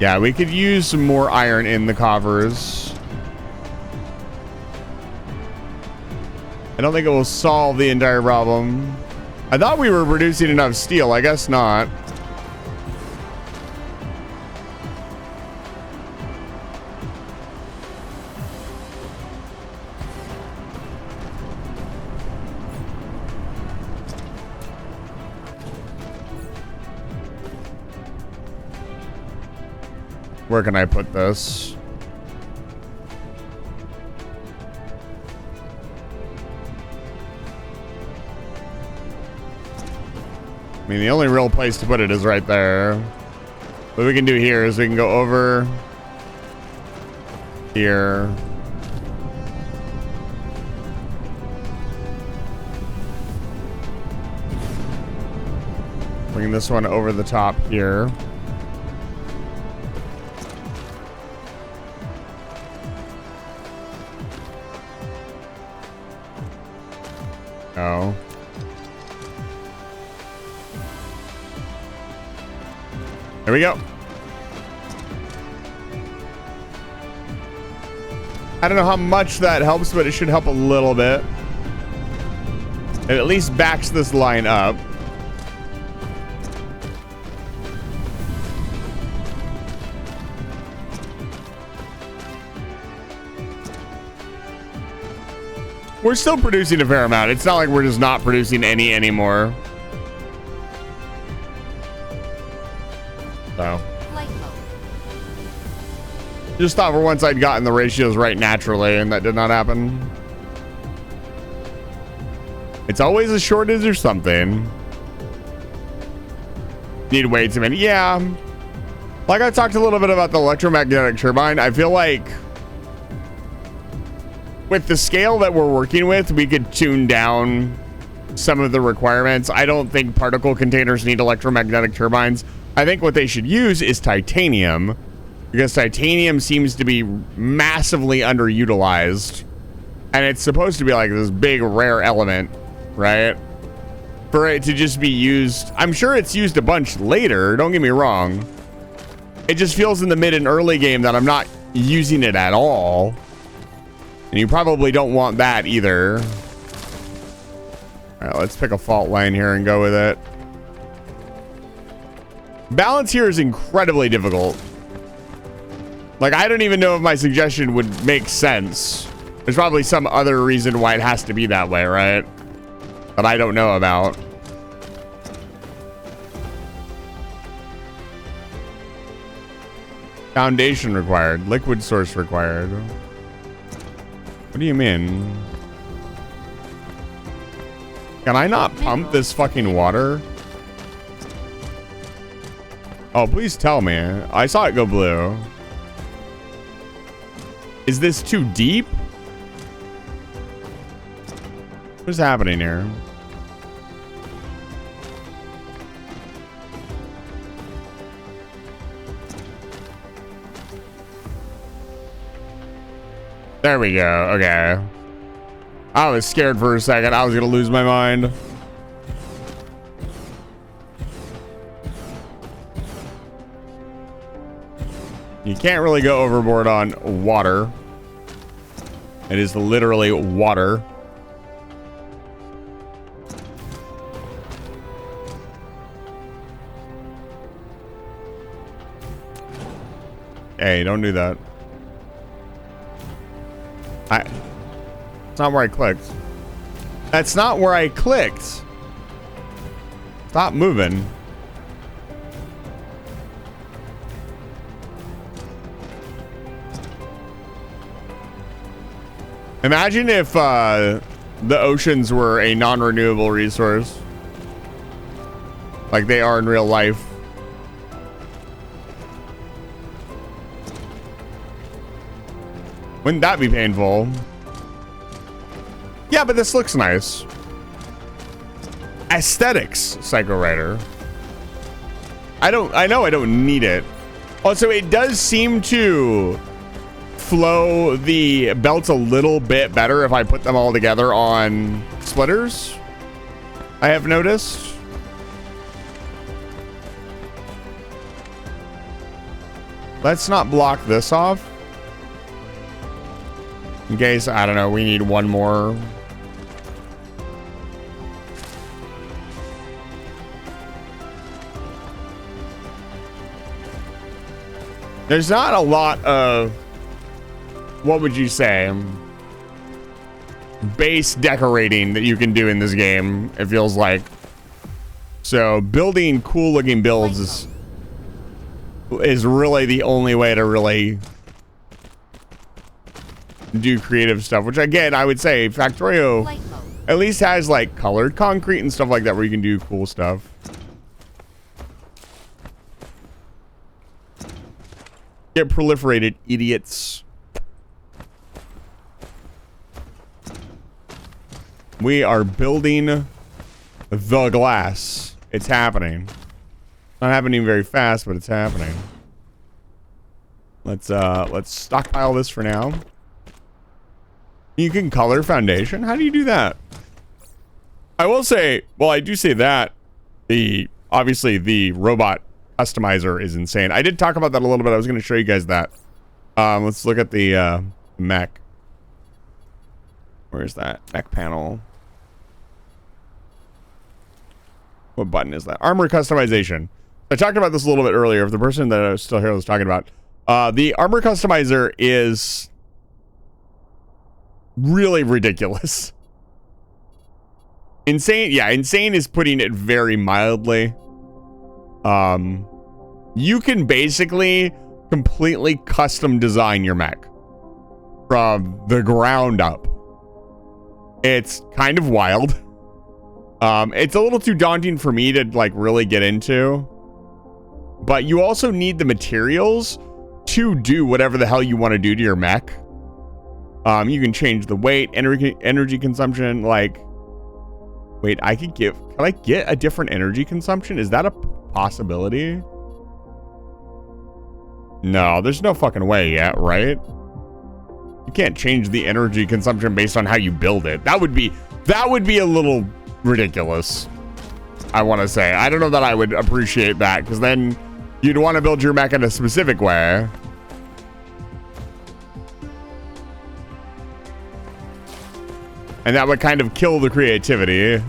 Yeah, we could use some more iron in the coffers. I don't think it will solve the entire problem. I thought we were producing enough steel. I guess not. Where can I put this? I mean, the only real place to put it is right there. What we can do here is we can go over here. Bring this one over the top here. Oh. There we go. I don't know how much that helps, but it should help a little bit. It at least backs this line up. We're still producing a fair amount. It's not like we're just not producing any anymore. So. Flight mode. Just thought for once I'd gotten the ratios right naturally, and that did not happen. It's always a shortage or something. Need way too many. Yeah. Like I talked a little bit about the electromagnetic turbine. I feel like with the scale that we're working with, we could tune down some of the requirements. I don't think particle containers need electromagnetic turbines. I think what they should use is titanium, because titanium seems to be massively underutilized. And it's supposed to be like this big rare element, right? For it to just be used, I'm sure it's used a bunch later, don't get me wrong. It just feels in the mid and early game that I'm not using it at all. And you probably don't want that either. All right, let's pick a fault line here and go with it. Balance here is incredibly difficult. Like, I don't even know if my suggestion would make sense. There's probably some other reason why it has to be that way, right? That I don't know about. Foundation required. Liquid source required. What do you mean? Can I not pump this fucking water? Oh, please tell me. I saw it go blue. Is this too deep? What's happening here? There we go. Okay. I was scared for a second. I was going to lose my mind. You can't really go overboard on water. It is literally water. Hey, don't do that. It's not where I clicked. That's not where I clicked. Stop moving. Imagine if the oceans were a non-renewable resource, like they are in real life. Wouldn't that be painful? Yeah, but this looks nice. Aesthetics, Psycho Rider. I know I don't need it. Also, it does seem to flow the belts a little bit better if I put them all together on splitters. I have noticed. Let's not block this off. In case, I don't know, we need one more. There's not a lot of, what would you say, base decorating that you can do in this game, it feels like. So building cool looking builds is really the only way to really do creative stuff, which again, I would say Factorio at least has like colored concrete and stuff like that where you can do cool stuff. Get proliferated, idiots. We are building the glass. It's happening. Not happening very fast, but it's happening. Let's stockpile this for now. You can color foundation. How do you do that? I will say, well, I do say that obviously the robot customizer is insane. I did talk about that a little bit. I was going to show you guys that. Let's look at the mech. Where's that mech panel? What button is that? Armor customization. I talked about this a little bit earlier. If the person that I was still here was talking about, the armor customizer is really ridiculous. Insane. Yeah, insane is putting it very mildly. You can basically completely custom design your mech from the ground up. It's kind of wild. It's a little too daunting for me to like really get into, but you also need the materials to do whatever the hell you want to do to your mech. You can change the weight, energy consumption. Like, wait, can I get a different energy consumption? Is that a possibility? No, there's no fucking way yet, right? You can't change the energy consumption based on how you build it. That would be a little ridiculous, I want to say. I don't know that I would appreciate that, because then you'd want to build your mech in a specific way. And that would kind of kill the creativity.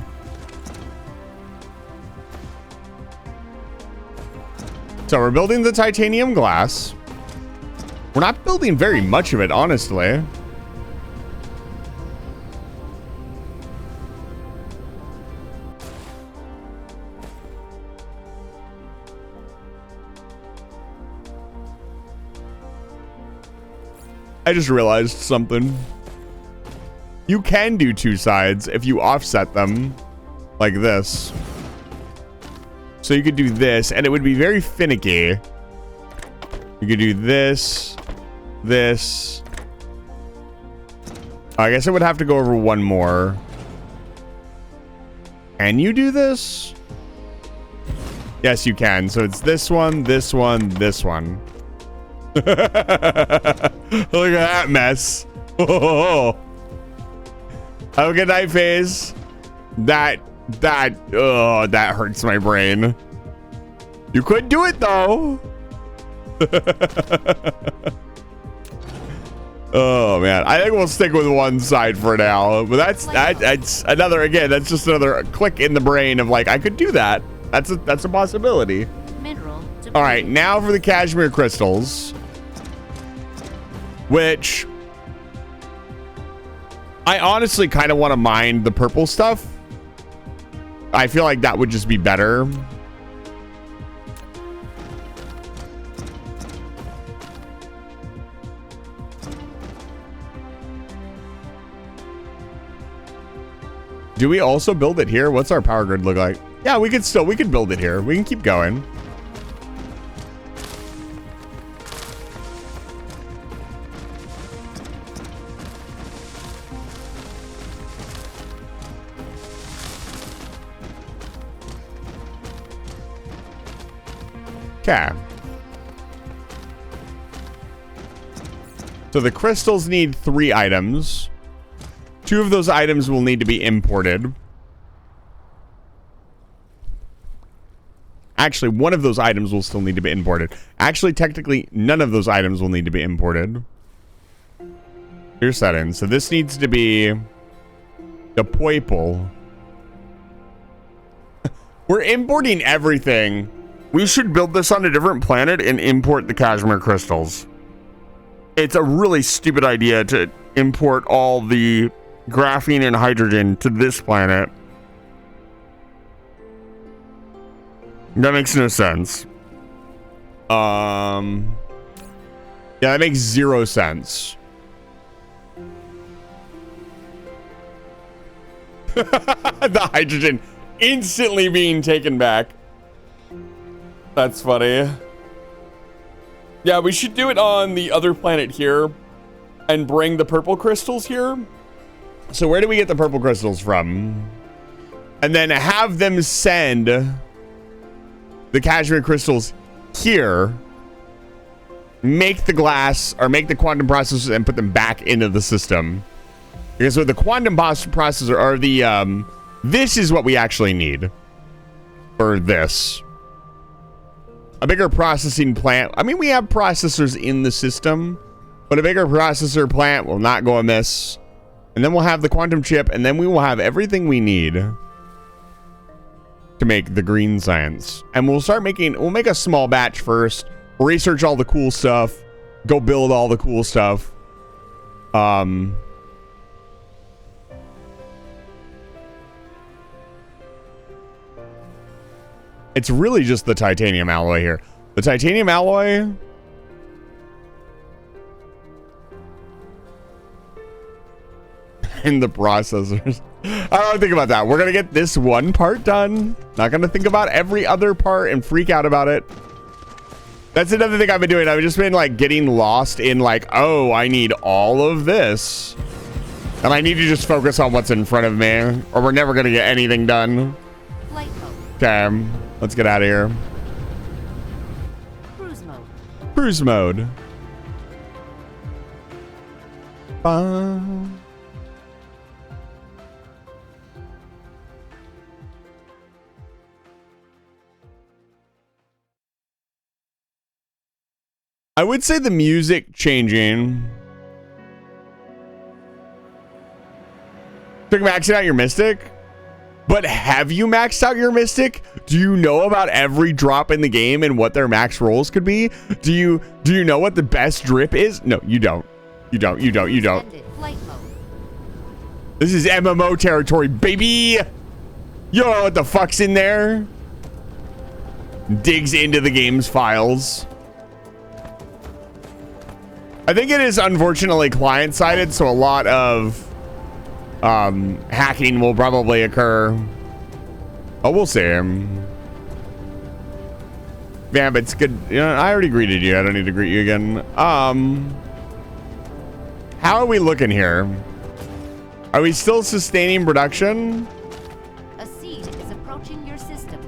So we're building the titanium glass. We're not building very much of it, honestly. I just realized something. You can do two sides if you offset them like this. So you could do this, and it would be very finicky. You could do this, this. I guess I would have to go over one more. Can you do this? Yes, you can. So it's this one, this one, this one. Look at that mess. Oh. Have a good night, FaZe. That hurts my brain. You could do it though. Oh man, I think we'll stick with one side for now. But that's another, again, that's just another click in the brain of like, I could do that. That's a possibility. Mineral. All right, now for the cashmere crystals, which I honestly kind of want to mine the purple stuff. I feel like that would just be better. Do we also build it here? What's our power grid look like? Yeah, we could build it here. We can keep going. Okay. So the crystals need 3 items. 2 of those items will need to be imported. Actually, 1 of those items will still need to be imported. Actually, technically, none of those items will need to be imported. Here's settings. So this needs to be the purple. We're importing everything We should build this on a different planet and import the Kashmir crystals. It's a really stupid idea to import all the graphene and hydrogen to this planet. That makes no sense. Yeah, that makes 0 sense. The hydrogen instantly being taken back. That's funny. Yeah, we should do it on the other planet here and bring the purple crystals here. So where do we get the purple crystals from? And then have them send the Kashmir crystals here, make the glass or make the quantum processors and put them back into the system. Because with the quantum processor or the this is what we actually need for this. A bigger processing plant. I mean, we have processors in the system, but a bigger processor plant will not go amiss. And then we'll have the quantum chip, and then we will have everything we need to make the green science. And we'll start making, we'll make a small batch first, research all the cool stuff, go build all the cool stuff. It's really just the titanium alloy here. The titanium alloy and the processors. I don't think about that. We're gonna get this one part done. Not gonna think about every other part and freak out about it. That's another thing I've been doing. I've just been like getting lost in like, oh, I need all of this. And I need to just focus on what's in front of me, or we're never gonna get anything done. Flight mode. Okay, let's get out of here. Cruise mode. Cruise mode. I would say the music changing. Took maxing out your mystic? But have you maxed out your mystic? Do you know about every drop in the game and what their max rolls could be? Do you know what the best drip is? No, you don't. You don't. Flight mode. This is MMO territory, baby. You don't know what the fuck's in there? Digs into the game's files. I think it is unfortunately client-sided, so a lot of hacking will probably occur. Oh, we'll see. Yeah, but it's good. You know, I already greeted you. I don't need to greet you again. How are we looking here? Are we still sustaining production? A seed is approaching your system.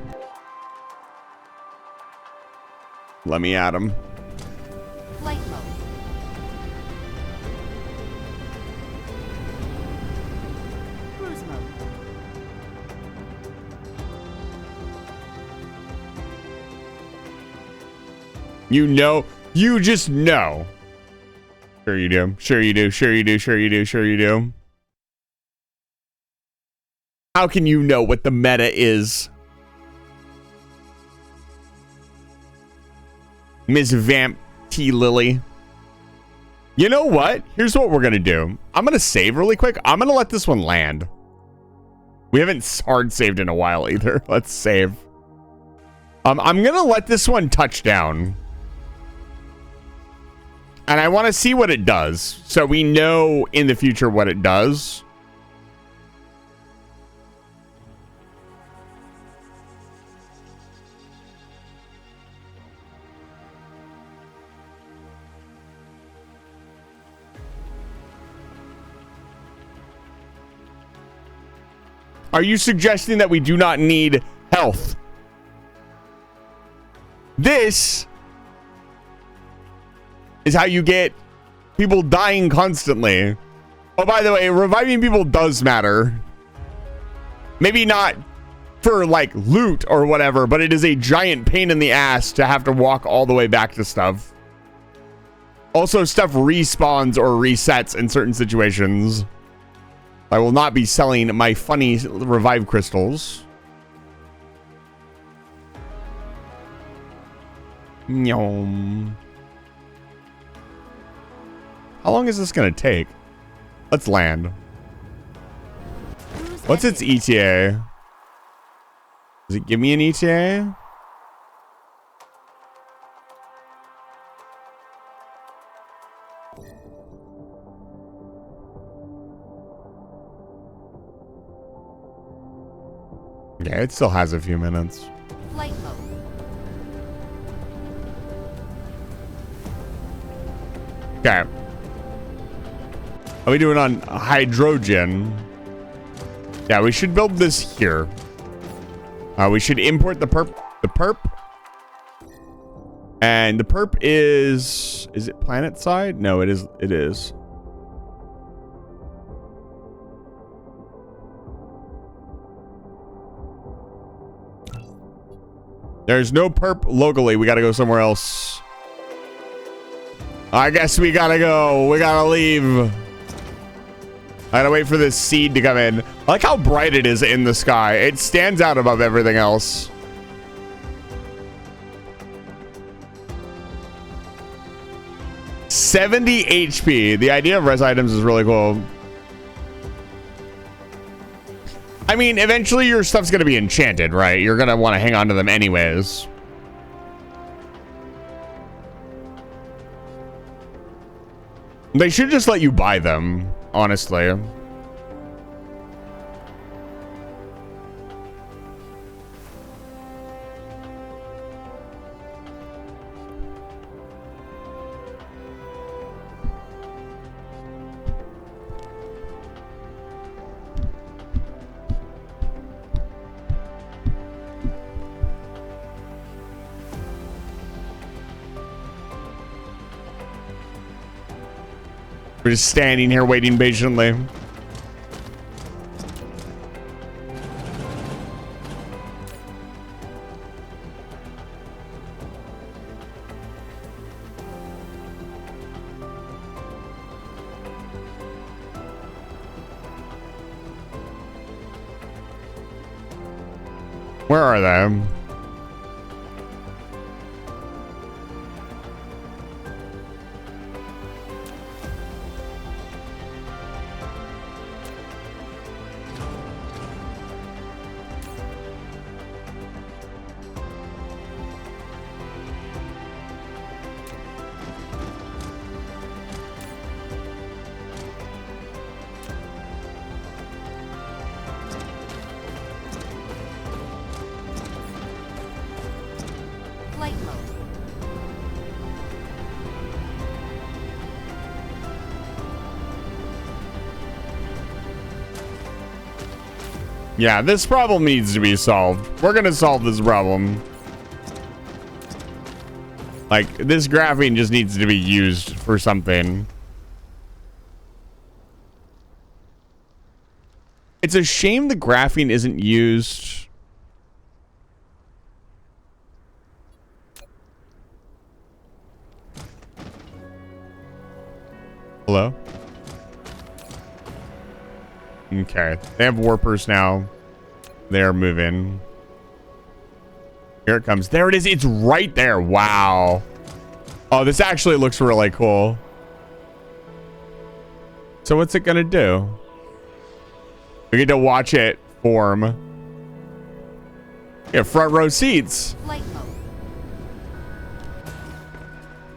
Let me add him. Flight mode. Cruise mode. You know, you just know. Sure you do. Sure you do. Sure you do. Sure you do. Sure you do. How can you know what the meta is? Ms. Vamp T. Lily. You know what? Here's what we're going to do. I'm going to save really quick. I'm going to let this one land. We haven't hard saved in a while either. Let's save. I'm going to let this one touch down. And I want to see what it does, so we know in the future what it does. Are you suggesting that we do not need health? This is how you get people dying constantly. Oh, by the way, reviving people does matter. Maybe not for like loot or whatever, but it is a giant pain in the ass to have to walk all the way back to stuff. Also, stuff respawns or resets in certain situations. I will not be selling my funny revive crystals. Nyom. How long is this gonna take? Let's land. What's its ETA? Does it give me an ETA? Yeah, it still has a few minutes. Flight mode. Okay. Are we doing on hydrogen? Yeah, we should build this here. We should import the perp. And the perp is it planet side? No, it is. It is. There's no perp locally. We got to go somewhere else. I guess we got to go. We got to leave. I got to wait for this seed to come in. I like how bright it is in the sky. It stands out above everything else. $70 HP. The idea of res items is really cool. I mean, eventually your stuff's going to be enchanted, right? You're going to want to hang on to them anyways. They should just let you buy them, honestly. We're just standing here waiting patiently. Where are they? Flight mode. Yeah, this problem needs to be solved. We're gonna solve this problem. Like, this graphene just needs to be used for something. It's a shame the graphene isn't used. Hello? Okay. They have warpers now. They're moving. Here it comes. There it is. It's right there. Wow. Oh, this actually looks really cool. So what's it gonna do? We get to watch it form. Yeah, front row seats. Flight mode.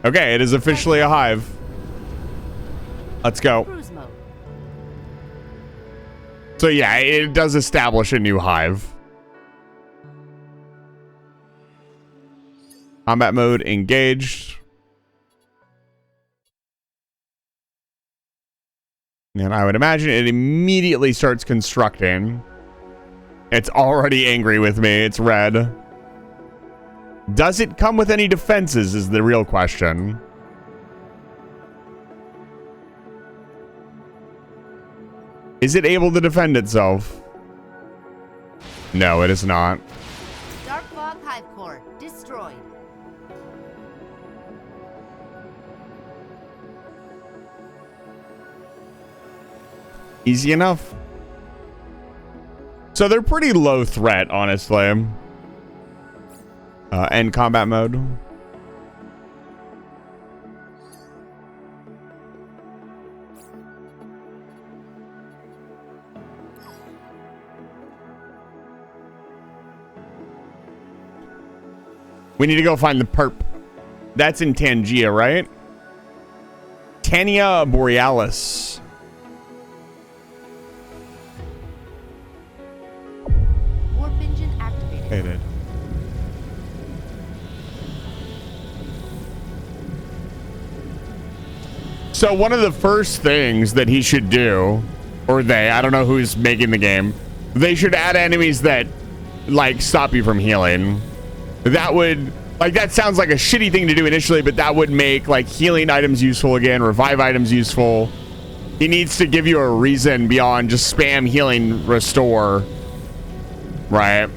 Okay, it is officially a hive. Let's go. Cruise mode. So yeah, it does establish a new hive. Combat mode engaged. And I would imagine it immediately starts constructing. It's already angry with me. It's red. Does it come with any defenses is the real question. Is it able to defend itself? No, it is not. Dark fog hive core destroyed. Easy enough. So they're pretty low threat, honestly. End combat mode. We need to go find the perp. That's in Tangia, right? Tania Borealis. Warp engine activated. So one of the first things that he should do, or they, I don't know who's making the game, they should add enemies that like stop you from healing. That would, like, that sounds like a shitty thing to do initially, but that would make like healing items useful again, revive items useful. He needs to give you a reason beyond just spam healing restore, right?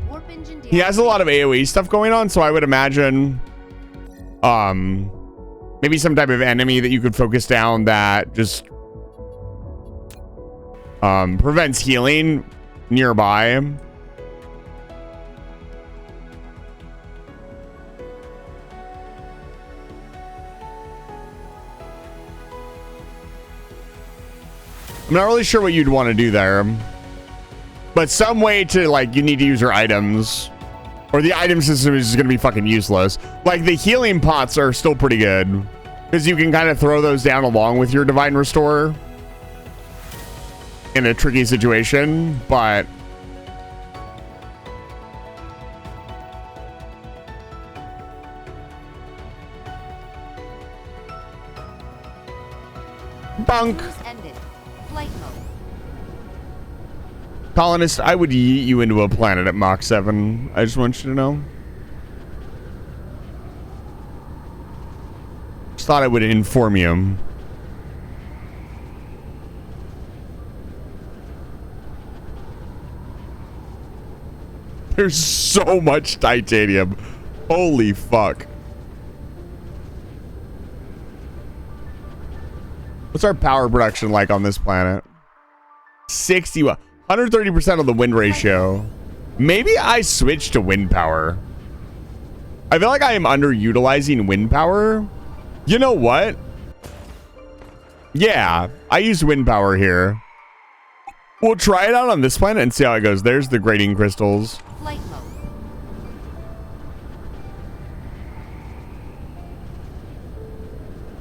Warp engine He has a lot of AoE stuff going on, so I would imagine maybe some type of enemy that you could focus down that just prevents healing nearby. I'm not really sure what you'd want to do there, but some way to, like, you need to use your items, or the item system is just going to be fucking useless. Like, the healing pots are still pretty good because you can kind of throw those down along with your divine restore in a tricky situation, but bunk. Cruise ended. Flight mode. Colonist, I would yeet you into a planet at Mach 7. I just want you to know. Just thought I would inform you. There's so much titanium. Holy fuck. What's our power production like on this planet? 130% of the wind ratio. Maybe I switch to wind power. I feel like I am underutilizing wind power. You know what? Yeah, I use wind power here. We'll try it out on this planet and see how it goes. There's the grading crystals. Flight mode.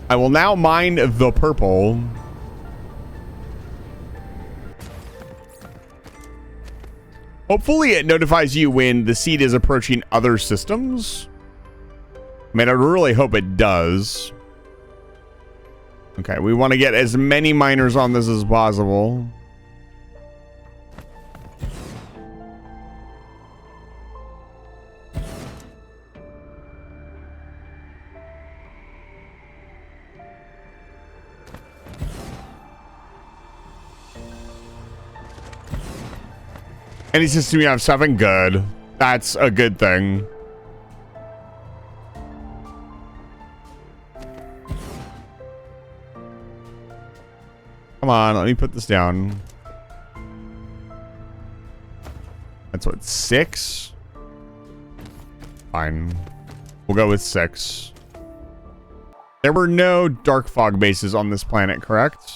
I will now mine the purple. Hopefully it notifies you when the seed is approaching other systems. I mean, I really hope it does. Okay, we want to get as many miners on this as possible. Any system you have 7? Good. That's a good thing. Come on, let me put this down. That's what, 6? Fine. We'll go with 6. There were no dark fog bases on this planet, correct?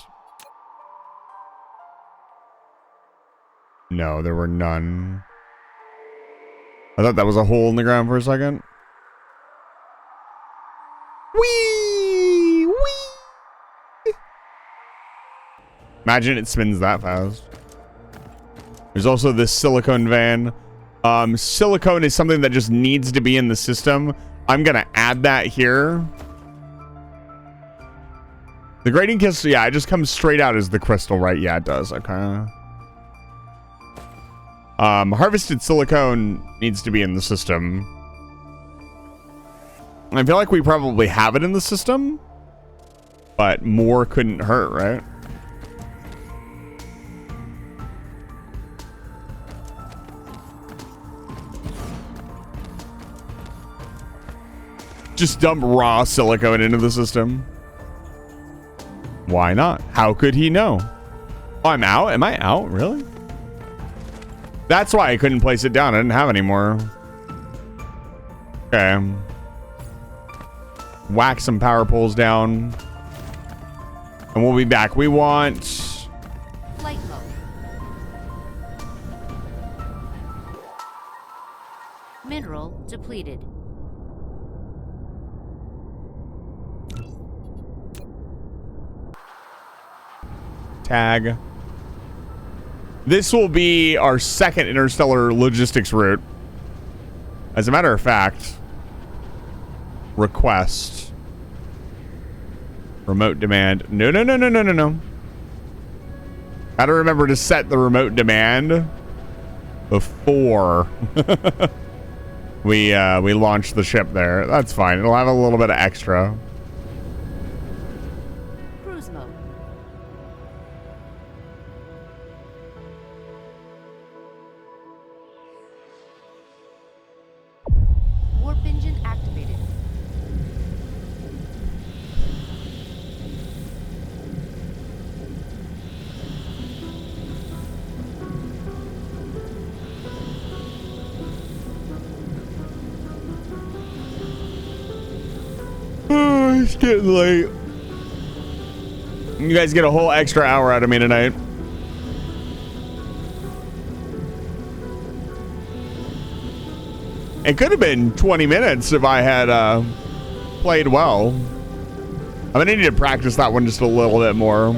No, there were none. I thought that was a hole in the ground for a second. Whee! Whee! Imagine it spins that fast. There's also this silicone van. Silicone is something that just needs to be in the system. I'm gonna add that here. The grading crystal, yeah, it just comes straight out as the crystal, right? Yeah, it does. Okay. Harvested silicone needs to be in the system. I feel like we probably have it in the system, but more couldn't hurt, right? Just dump raw silicone into the system. Why not? How could he know? Oh, I'm out? Am I out? Really? That's why I couldn't place it down. I didn't have any more. Okay. Whack some power poles down. And we'll be back. We want... Flight mode. Mineral depleted. Tag. This will be our second interstellar logistics route. As a matter of fact, request. Remote demand. No. Gotta remember to set the remote demand before we launch the ship there. That's fine. It'll have a little bit of extra. Cruise mode. Warp engine activated. Oh, it's getting late. You guys get a whole extra hour out of me tonight. It could have been 20 minutes if I had played well. I'm gonna need to practice that one just a little bit more.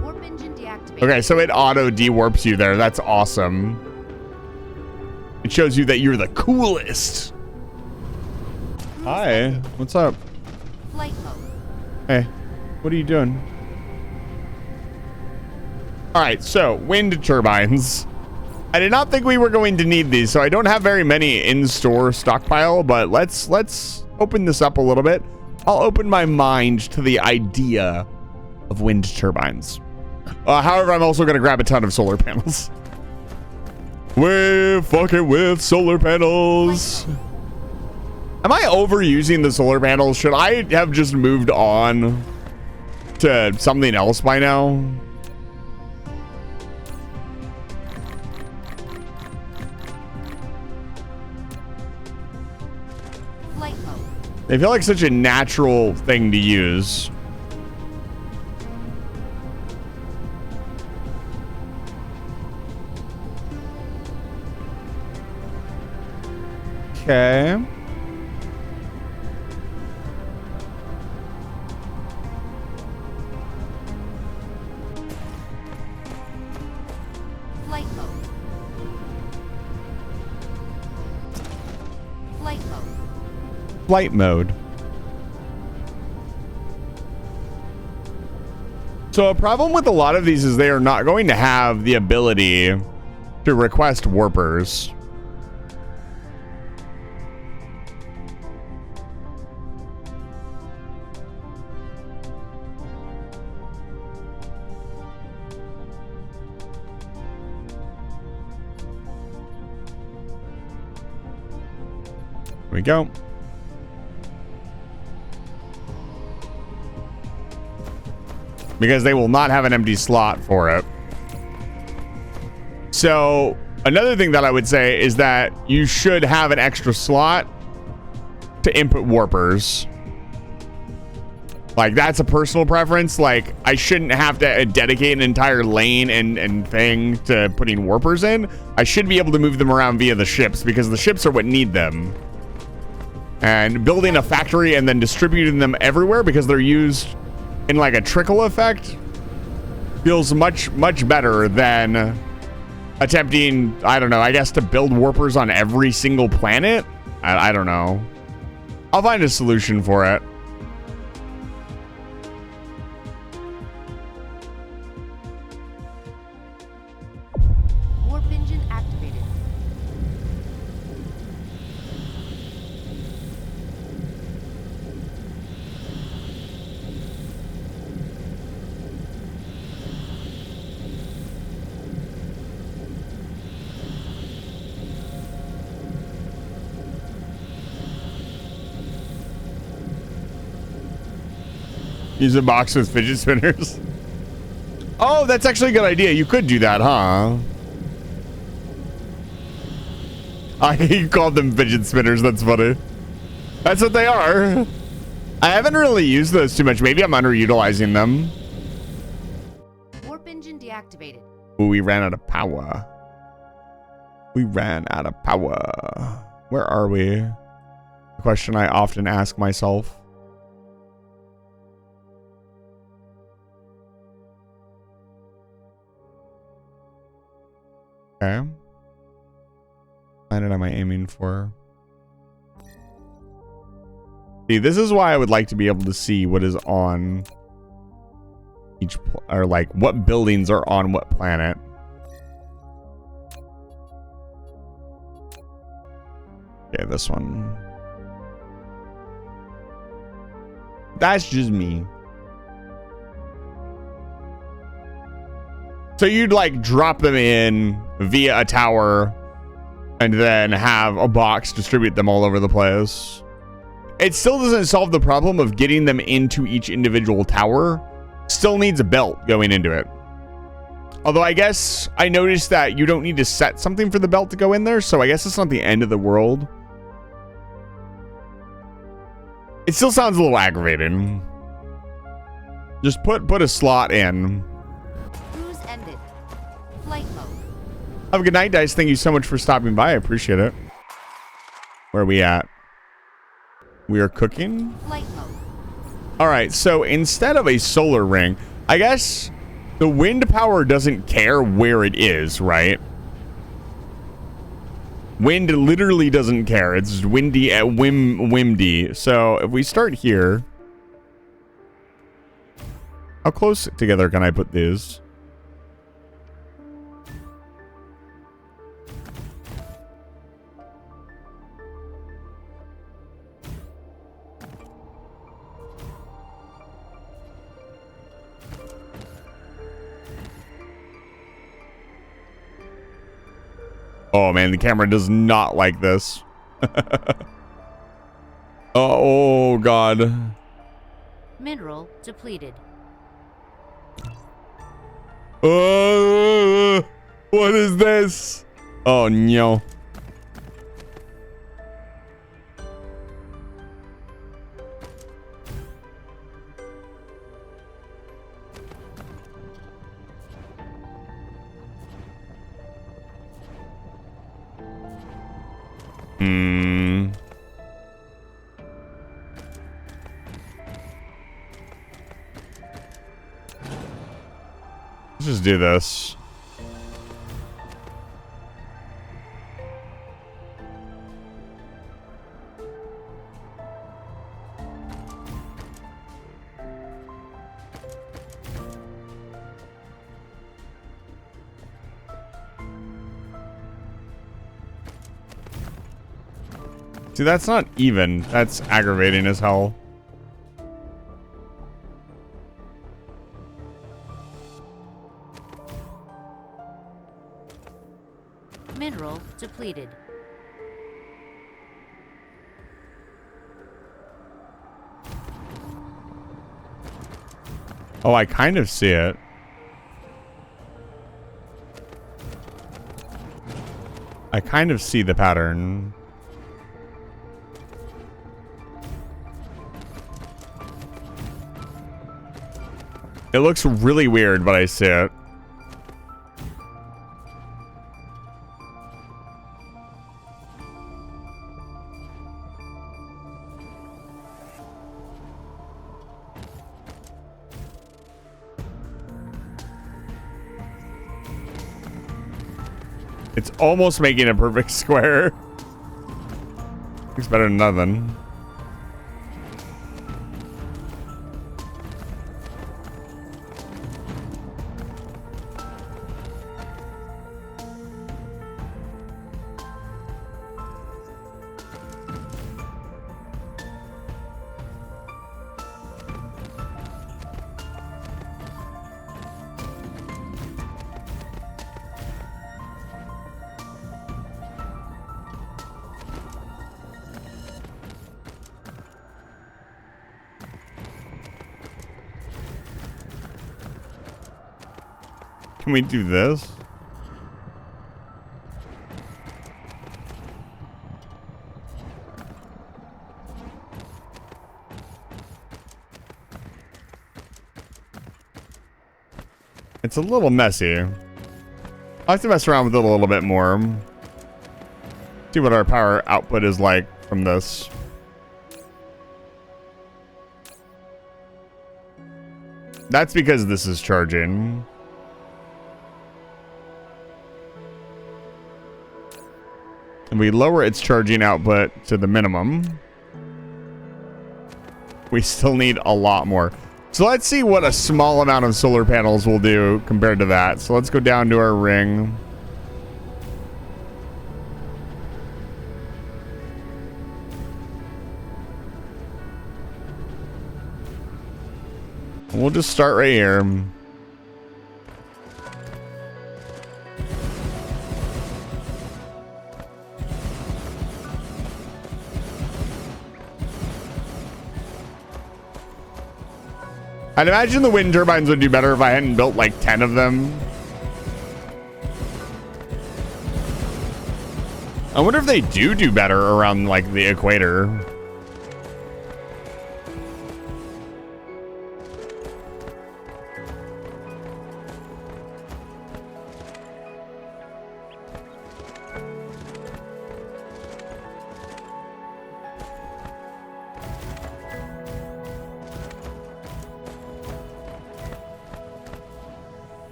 Warp engine deactivated. Okay, so it auto de-warps you there. That's awesome. It shows you that you're the coolest. Hi, what's up? Flight mode. Hey, what are you doing? All right, so wind turbines. I did not think we were going to need these, so I don't have very many in-store stockpile, but let's open this up a little bit. I'll open my mind to the idea of wind turbines. However, I'm also going to grab a ton of solar panels. We're fucking with solar panels. Am I overusing the solar panels? Should I have just moved on to something else by now? Flight mode. They feel like such a natural thing to use. Okay. Flight mode. Flight mode. Flight mode. So a problem with a lot of these is they are not going to have the ability to request warpers. Here we go. Because they will not have an empty slot for it. So another thing that I would say is that you should have an extra slot to input warpers. Like, that's a personal preference. Like, I shouldn't have to dedicate an entire lane and thing to putting warpers in. I should be able to move them around via the ships because the ships are what need them. And building a factory and then distributing them everywhere because they're used in like a trickle effect feels much better than attempting, I don't know, I guess to build warpers on every single planet. I don't know. I'll find a solution for it. Warp engine activated. Use a box with fidget spinners. Oh, that's actually a good idea. You could do that, huh? I called them fidget spinners. That's funny. That's what they are. I haven't really used those too much. Maybe I'm underutilizing them. deactivated. Ooh, we ran out of power. We ran out of power. Where are we? A question I often ask myself. Okay. What planet am I aiming for? See, this is why I would like to be able to see what is on each, or like what buildings are on what planet. Okay, this one. That's just me. So you'd like drop them in via a tower and then have a box distribute them all over the place. It still doesn't solve the problem of getting them into each individual tower. Still needs a belt going into it. Although I guess I noticed that you don't need to set something for the belt to go in there, so I guess it's not the end of the world. It still sounds a little aggravating. Just put a slot in. Cruise ended. Flight mode. Have a good night, guys. Thank you so much for stopping by. I appreciate it. Where are we at? We are cooking. Flight mode. All right, so instead of a solar ring, I guess the wind power doesn't care where it is, right? Wind literally doesn't care. It's windy at windy. So if we start here, how close together can I put these? Oh man, the camera does not like this. Oh god. Mineral depleted. What is this? Oh no. Let's just do this. See, that's not even. That's aggravating as hell. Mineral depleted. Oh, I kind of see it. I kind of see the pattern. It looks really weird, but I see it. It's almost making a perfect square. Looks better than nothing. Can we do this? It's a little messy. I like to mess around with it a little bit more. See what our power output is like from this. That's because this is charging. And we lower its charging output to the minimum. We still need a lot more. So let's see what a small amount of solar panels will do compared to that. So let's go down to our ring. We'll just start right here. I'd imagine the wind turbines would do better if I hadn't built like 10 of them. I wonder if they do better around like the equator.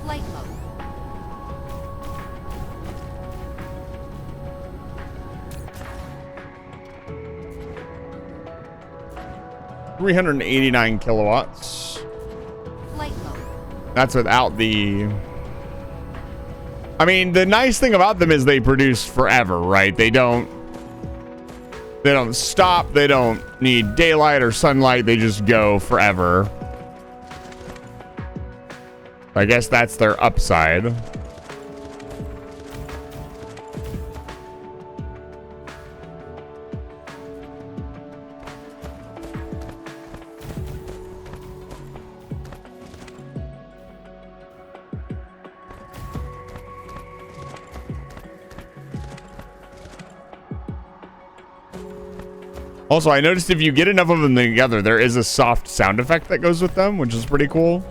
Flight mode. $389 kilowatts. Flight mode. That's without the... I mean, the nice thing about them is they produce forever, right? They don't stop. They don't need daylight or sunlight. They just go forever. I guess that's their upside. Also, I noticed if you get enough of them together, there is a soft sound effect that goes with them, which is pretty cool.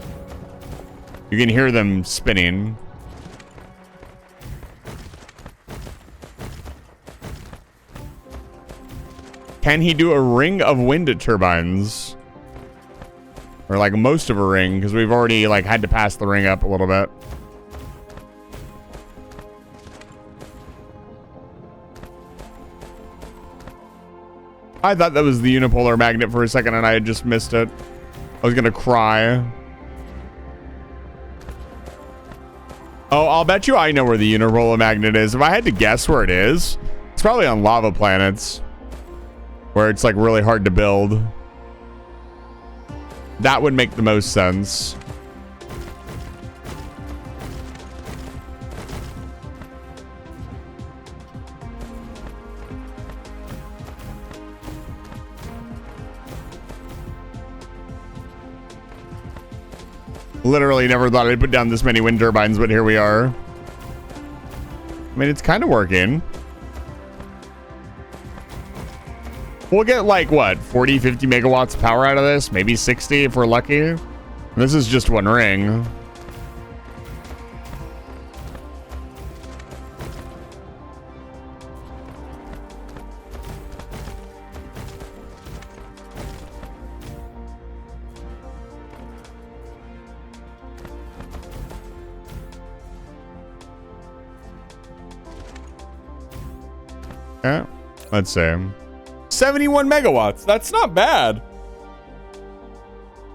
You can hear them spinning. Can he do a ring of wind turbines? Or like most of a ring, because we've already like had to pass the ring up a little bit. I thought that was the unipolar magnet for a second and I had just missed it. I was gonna cry. Oh, I'll bet you I know where the unipolar magnet is. If I had to guess where it is, it's probably on lava planets. Where it's like really hard to build. That would make the most sense. Literally never thought I'd put down this many wind turbines, but here we are. I mean, it's kind of working. We'll get like, what, 40, 50 megawatts of power out of this? Maybe 60 if we're lucky. This is just one ring. Yeah, let's see. 71 megawatts. That's not bad.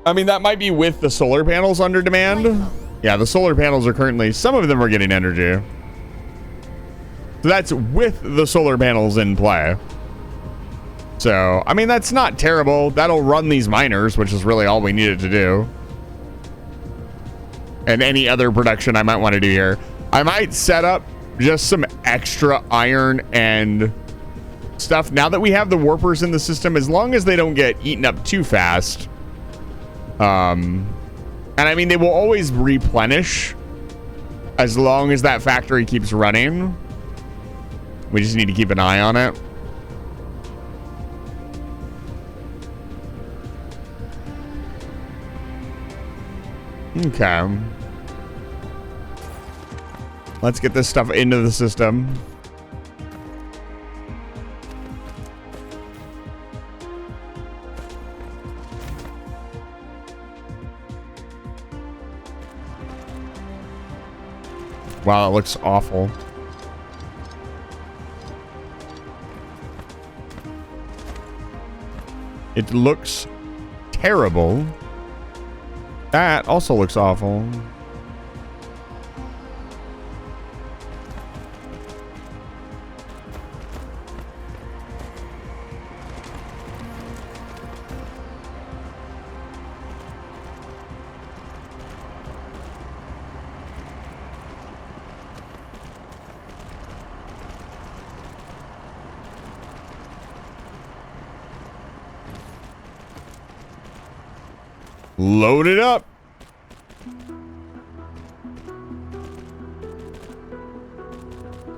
I mean, that might be with the solar panels under demand. Yeah, the solar panels are currently, some of them are getting energy. So that's with the solar panels in play. So, I mean, that's not terrible. That'll run these miners, which is really all we needed to do. And any other production I might want to do here. I might set up just some extra iron and stuff now that we have the warpers in the system, as long as they don't get eaten up too fast. And I mean, they will always replenish as long as that factory keeps running. We just need to keep an eye on it. Okay. Let's get this stuff into the system. Wow, it looks awful. It looks terrible. That also looks awful. Load it up.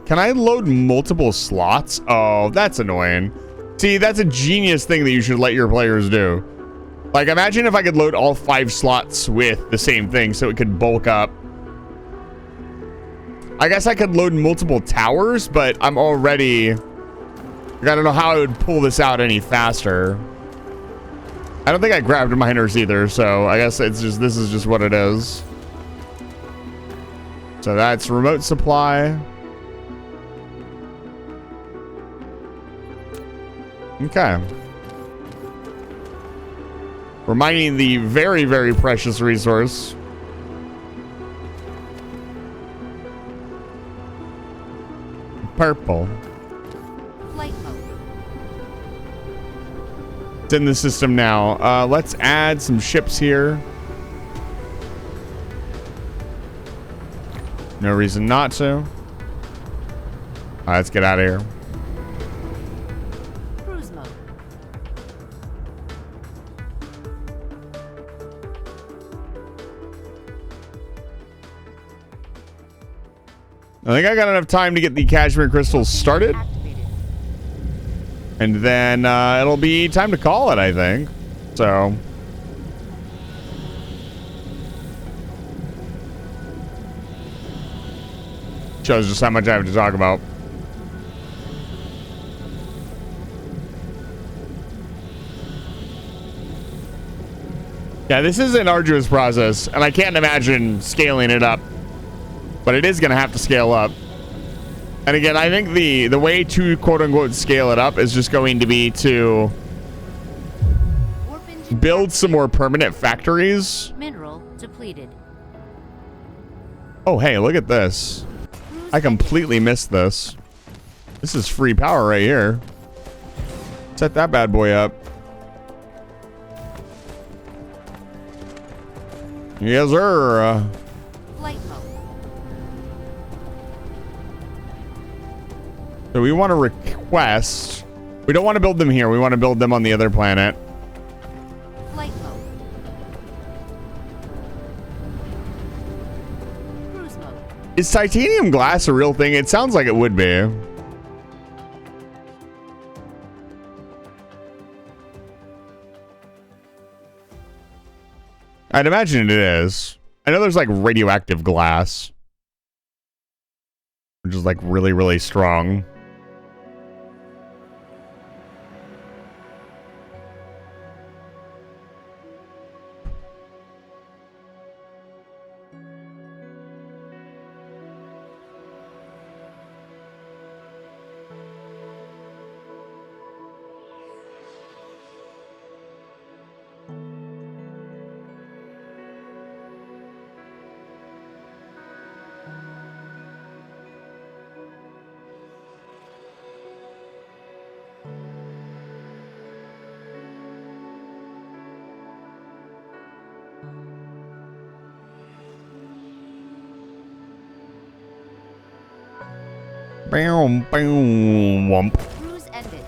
Can I load multiple slots? Oh, that's annoying. See, that's a genius thing that you should let your players do. Like, imagine if I could load all 5 slots with the same thing so it could bulk up. I guess I could load multiple towers, but I'm already... I don't know how I would pull this out any faster. I don't think I grabbed miners either, so I guess it's just, this is just what it is. So that's remote supply. Okay. We're mining the very, very precious resource. Purple. Flight mode. It's in the system now. Let's add some ships here. No reason not to. All right, let's get out of here. Cruise mode. I think I got enough time to get the cashmere crystals started. Activated. And then it'll be time to call it, I think. So. Shows just how much I have to talk about. Yeah, this is an arduous process, and I can't imagine scaling it up. But it is going to have to scale up. And again, I think the way to quote-unquote scale it up is just going to be to Warp engine build some more permanent factories. mineral depleted. Oh, hey, look at this. I completely missed this. This is free power right here. Set that bad boy up. Yes, sir. Flight mode. So we want to request. We don't want to build them here. We want to build them on the other planet. Flight mode. Cruise mode. Is titanium glass a real thing? It sounds like it would be. I'd imagine it is. I know there's like radioactive glass, which is like really, really strong. Boom, boom, wump. Cruise ended.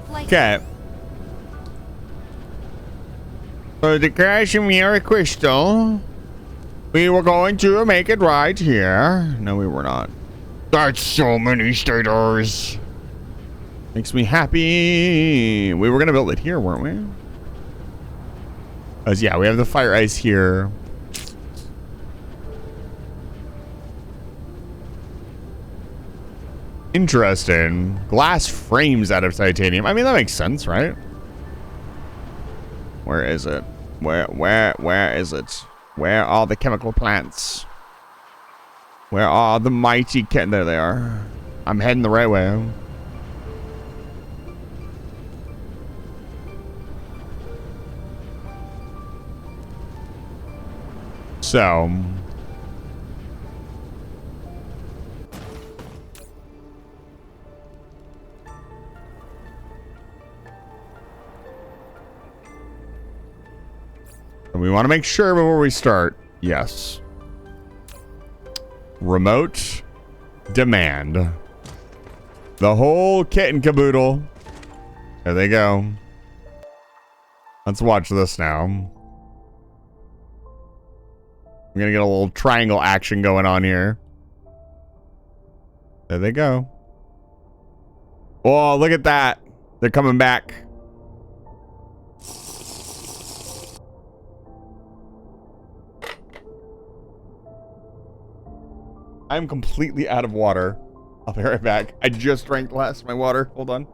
Flight Okay. So the cashmere crystal. We were going to make it right here. No, we were not. That's so many stators. Makes me happy. We were gonna build it here, weren't we? Because yeah, we have the fire ice here. Interesting. Glass frames out of titanium. I mean, that makes sense, right? Where is it? Where is it? Where are the chemical plants? Where are the mighty there they are. I'm heading the right way. So, we want to make sure before we start. Yes. Remote demand. The whole kit and caboodle. There they go. Let's watch this now. I'm gonna get a little triangle action going on here. There they go. Oh, look at that. They're coming back. I'm completely out of water. I'll be right back. I just drank the last of my water. Hold on.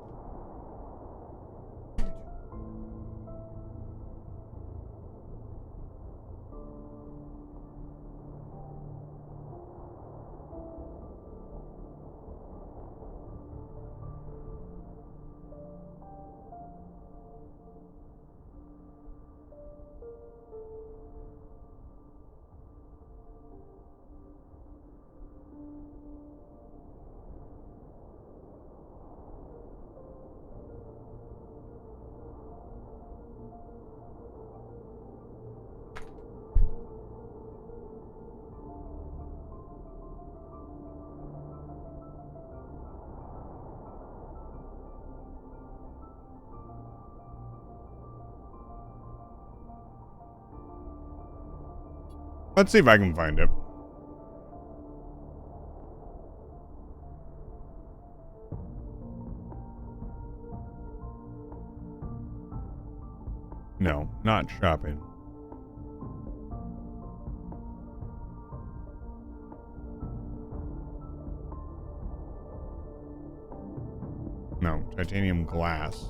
Let's see if I can find it. No, not shopping. No, titanium glass.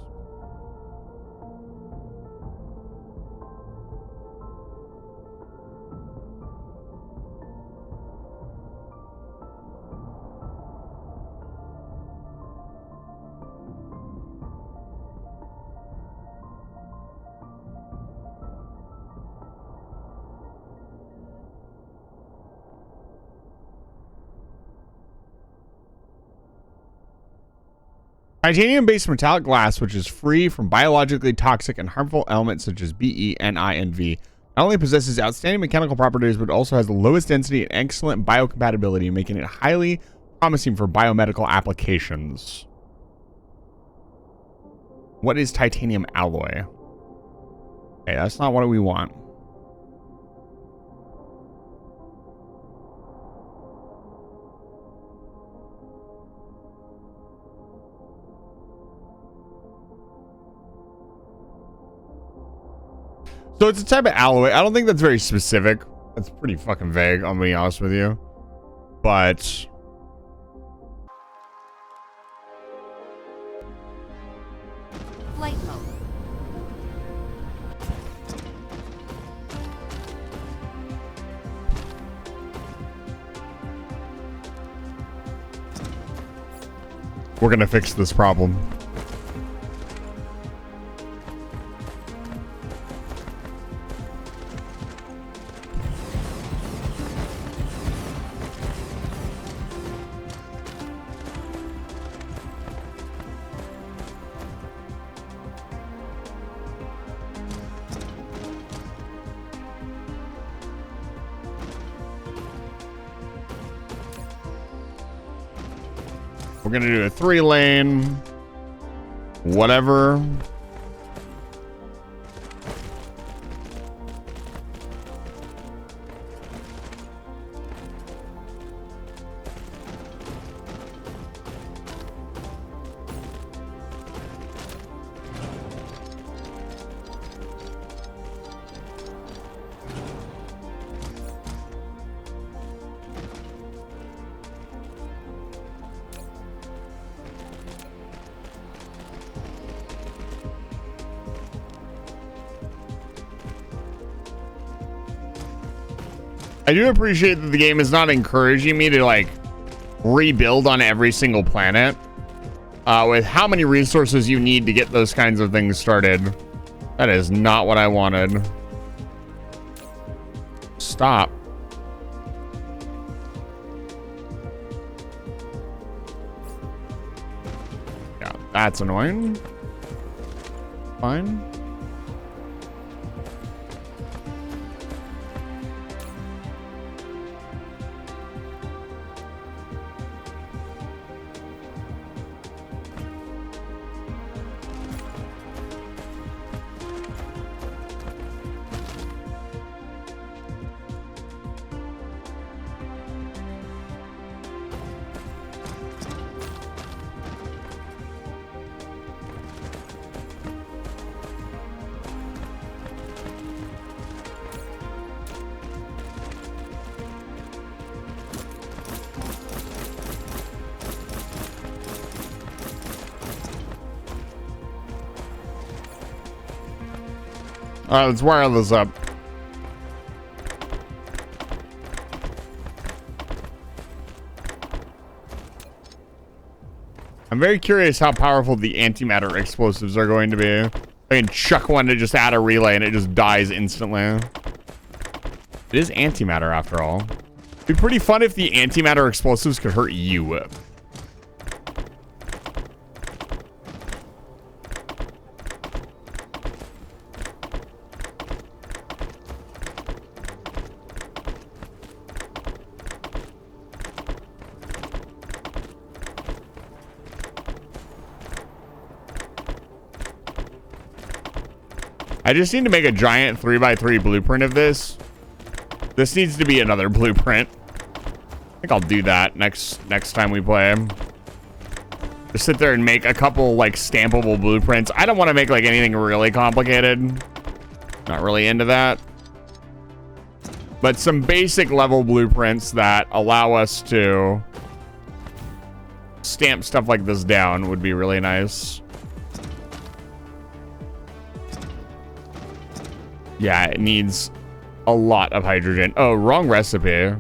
Titanium-based metallic glass, which is free from biologically toxic and harmful elements such as Be, Ni, and V, not only possesses outstanding mechanical properties, but also has the lowest density and excellent biocompatibility, making it highly promising for biomedical applications. What is titanium alloy? Okay, that's not what we want. So it's a type of alloy. I don't think that's very specific. That's pretty fucking vague, I'm gonna be honest with you. But Flight mode. we're gonna fix this problem. We're gonna do a 3-lane, whatever. I do appreciate that the game is not encouraging me to like rebuild on every single planet with how many resources you need to get those kinds of things started. That is not what I wanted. Stop. Yeah, that's annoying. Fine. All right, let's wire this up. I'm very curious how powerful the antimatter explosives are going to be. I can chuck one to just add a relay and it just dies instantly. It is antimatter after all. It'd be pretty fun if the antimatter explosives could hurt you. I just need to make a giant 3x3 blueprint of this. This needs to be another blueprint. I think I'll do that next time we play. Just sit there and make a couple like stampable blueprints. I don't want to make like anything really complicated. Not really into that. But some basic level blueprints that allow us to stamp stuff like this down would be really nice. Yeah, it needs a lot of hydrogen. Oh, wrong recipe.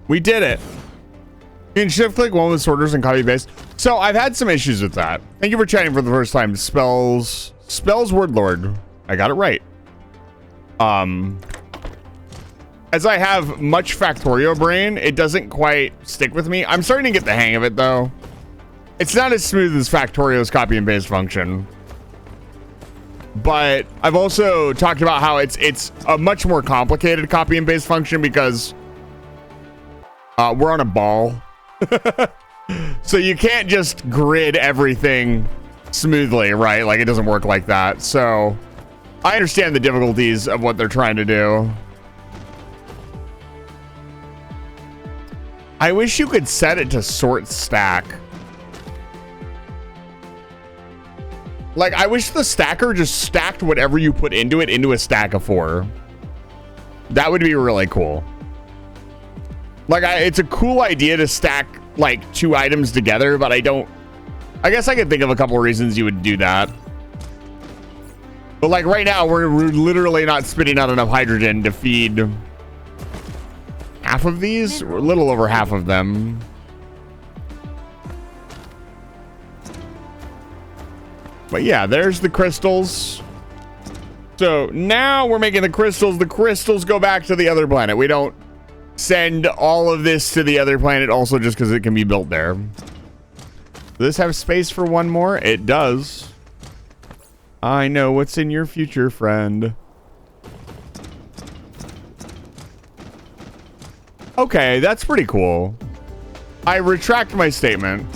We did it. You can shift click one with sorters and copy paste. So I've had some issues with that. Thank you for chatting for the first time. Spells word lord. I got it right. As I have much Factorio brain, it doesn't quite stick with me. I'm starting to get the hang of it though. It's not as smooth as Factorio's copy and paste function. But I've also talked about how it's a much more complicated copy and paste function because we're on a ball. So you can't just grid everything smoothly, right? Like it doesn't work like that. So I understand the difficulties of what they're trying to do. I wish you could set it to sort stack. Like I wish the stacker just stacked whatever you put into it into a stack of 4. That would be really cool. Like it's a cool idea to stack like 2 items together, but I guess I could think of a couple of reasons you would do that. But like right now, we're literally not spitting out enough hydrogen to feed half of these. We're a little over half of them. But yeah, there's the crystals. So now we're making the crystals. The crystals go back to the other planet. We don't send all of this to the other planet also just because it can be built there. Does this have space for one more? It does. I know what's in your future, friend. Okay, that's pretty cool. I retract my statement.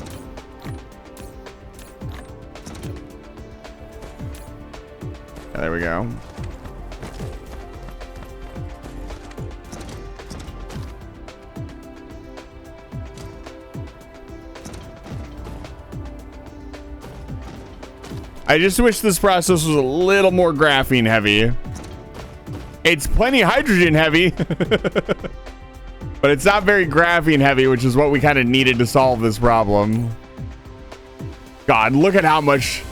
There we go. I just wish this process was a little more graphene heavy. It's plenty hydrogen heavy, but it's not very graphene heavy, which is what we kind of needed to solve this problem. God, look at how much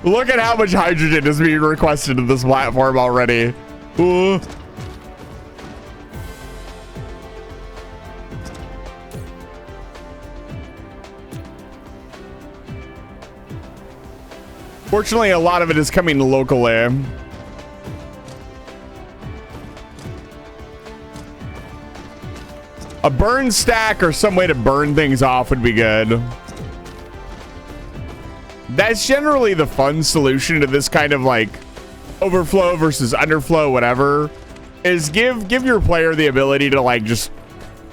look at how much hydrogen is being requested in this platform already. Ooh. Fortunately, a lot of it is coming locally. A burn stack or some way to burn things off would be good. That's generally the fun solution to this kind of like overflow versus underflow, whatever, is give your player the ability to like just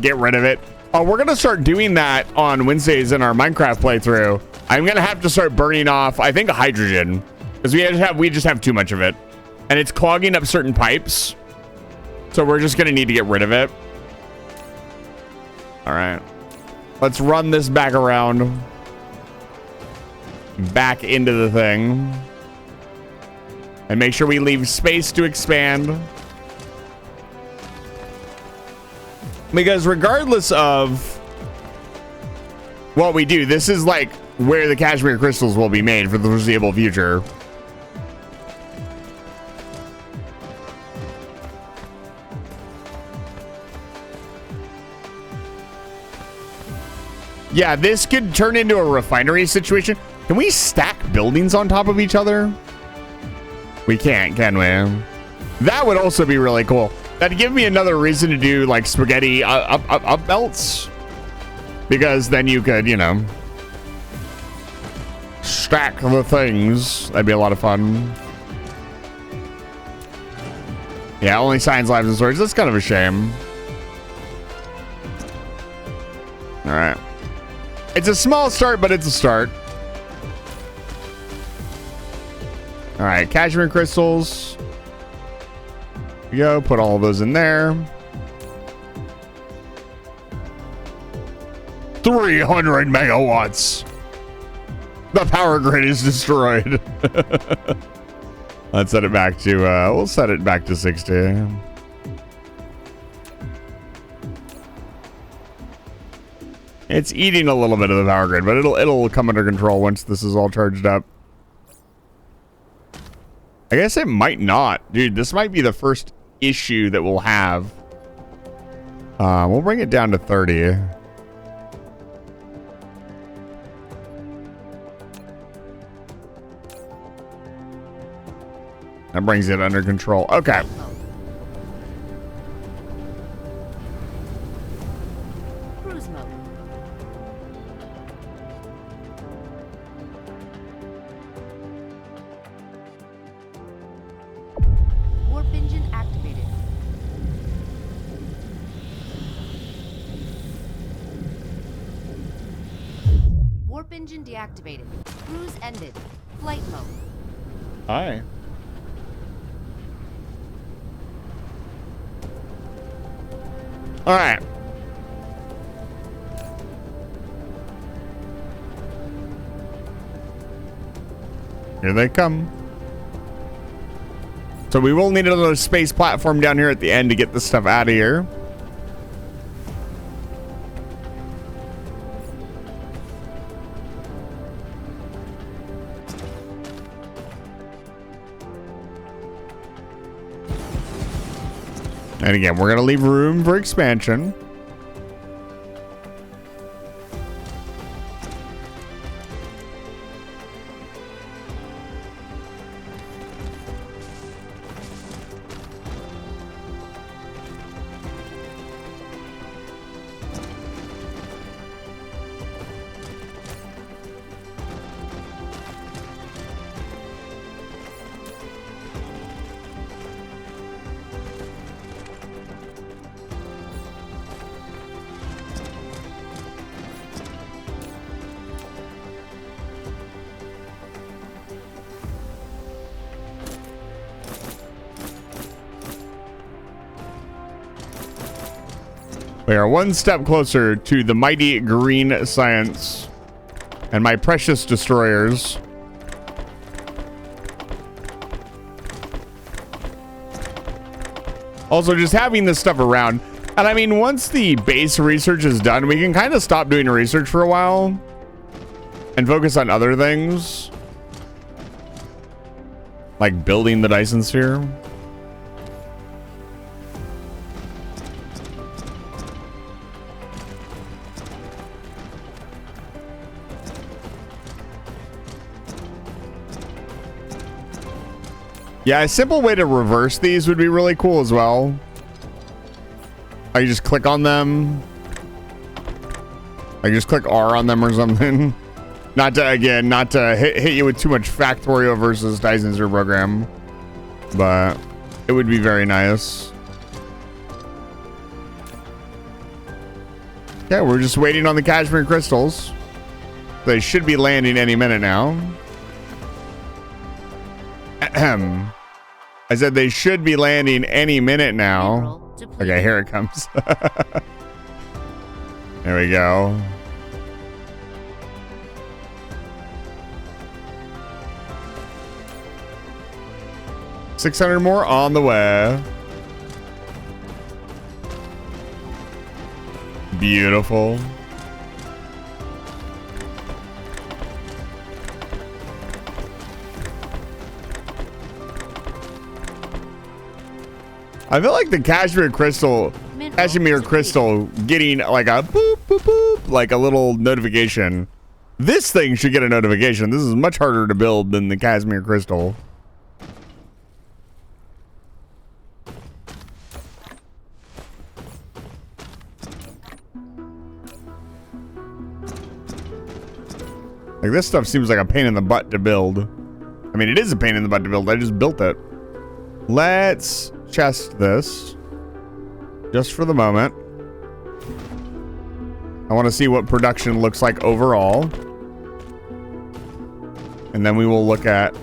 get rid of it. We're gonna start doing that on Wednesdays in our Minecraft playthrough. I'm gonna have to start burning off, I think, hydrogen, because we just have too much of it, and it's clogging up certain pipes. So we're just gonna need to get rid of it. All right, let's run this back around, back into the thing, and make sure we leave space to expand. Because regardless of what we do, this is like where the cashmere crystals will be made for the foreseeable future. Yeah, this could turn into a refinery situation. Can we stack buildings on top of each other? We can't, can we? That would also be really cool. That'd give me another reason to do like spaghetti up belts. Because then you could, you know, stack the things. That'd be a lot of fun. Yeah, only science, lives, and storage. That's kind of a shame. All right. It's a small start, but it's a start. All right, cashmere crystals. Here we go. Put all of those in there. 300 megawatts. The power grid is destroyed. Let's set it back to, we'll set it back to 60. It's eating a little bit of the power grid, but it'll come under control once this is all charged up. I guess it might not. Dude, this might be the first issue that we'll have. We'll bring it down to 30. That brings it under control. Okay. Cruise mode. Warp engine activated. Warp engine deactivated. Cruise ended. Flight mode. Hi. All right. Here they come. So we will need another space platform down here at the end to get this stuff out of here. And again, we're going to leave room for expansion. We are one step closer to the mighty green science and my precious destroyers. Also, just having this stuff around. And I mean, once the base research is done, we can kind of stop doing research for a while and focus on other things. Like building the Dyson sphere. Yeah, a simple way to reverse these would be really cool as well. You just click on them. Just click R on them or something. Not to hit you with too much Factorio versus Dyson sphere program. But it would be very nice. Okay, we're just waiting on the Cashmere crystals. They should be landing any minute now. I said they should be landing any minute now. Okay, here it comes. There we go. $600 more on the way. Beautiful. I feel like the Cashmere crystal getting like a boop, boop, boop, like a little notification. This thing should get a notification. This is much harder to build than the Cashmere crystal. Like this stuff seems like a pain in the butt to build. I mean, it is a pain in the butt to build. I just built it. Let's chest this just for the moment. I want to see what production looks like overall, and then we will look at.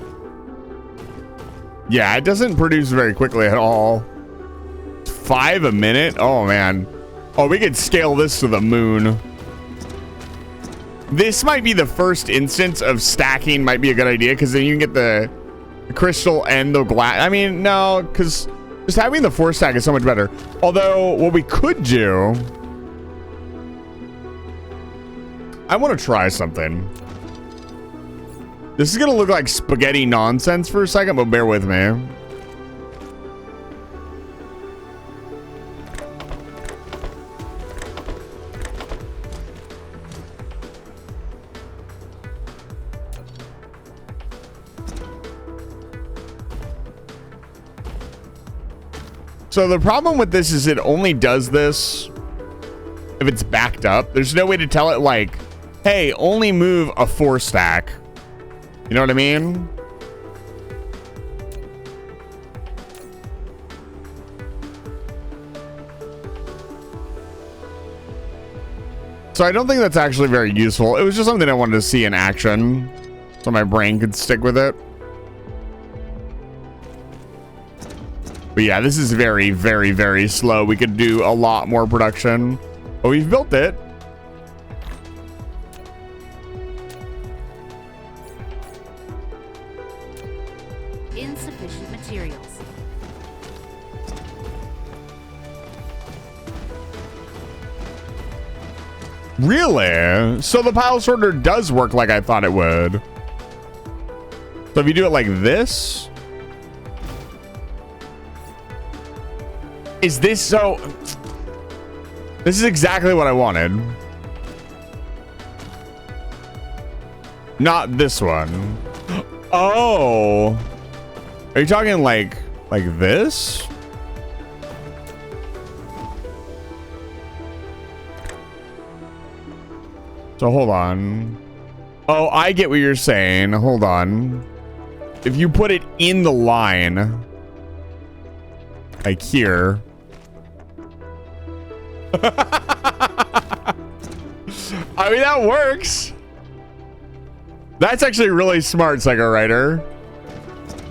Yeah, it doesn't produce very quickly at all. 5 a minute. Oh man. Oh, we could scale this to the moon. This might be the first instance of stacking. Might be a good idea because then you can get the crystal and the glass. I mean, no, because just having the 4 stack is so much better. Although, what we could do... I want to try something. This is going to look like spaghetti nonsense for a second, but bear with me. So the problem with this is it only does this if it's backed up. There's no way to tell it like, hey, only move a 4 stack. You know what I mean? So I don't think that's actually very useful. It was just something I wanted to see in action so my brain could stick with it. But yeah, this is very, very, very slow. We could do a lot more production. But we've built it. Insufficient materials. Really? So the pile sorter does work like I thought it would. So if you do it like this... Is this so... This is exactly what I wanted. Not this one. Oh. Are you talking like this? So hold on. Oh, I get what you're saying. Hold on. If you put it in the line, like here. I mean, that works. That's actually really smart, Psycho Writer.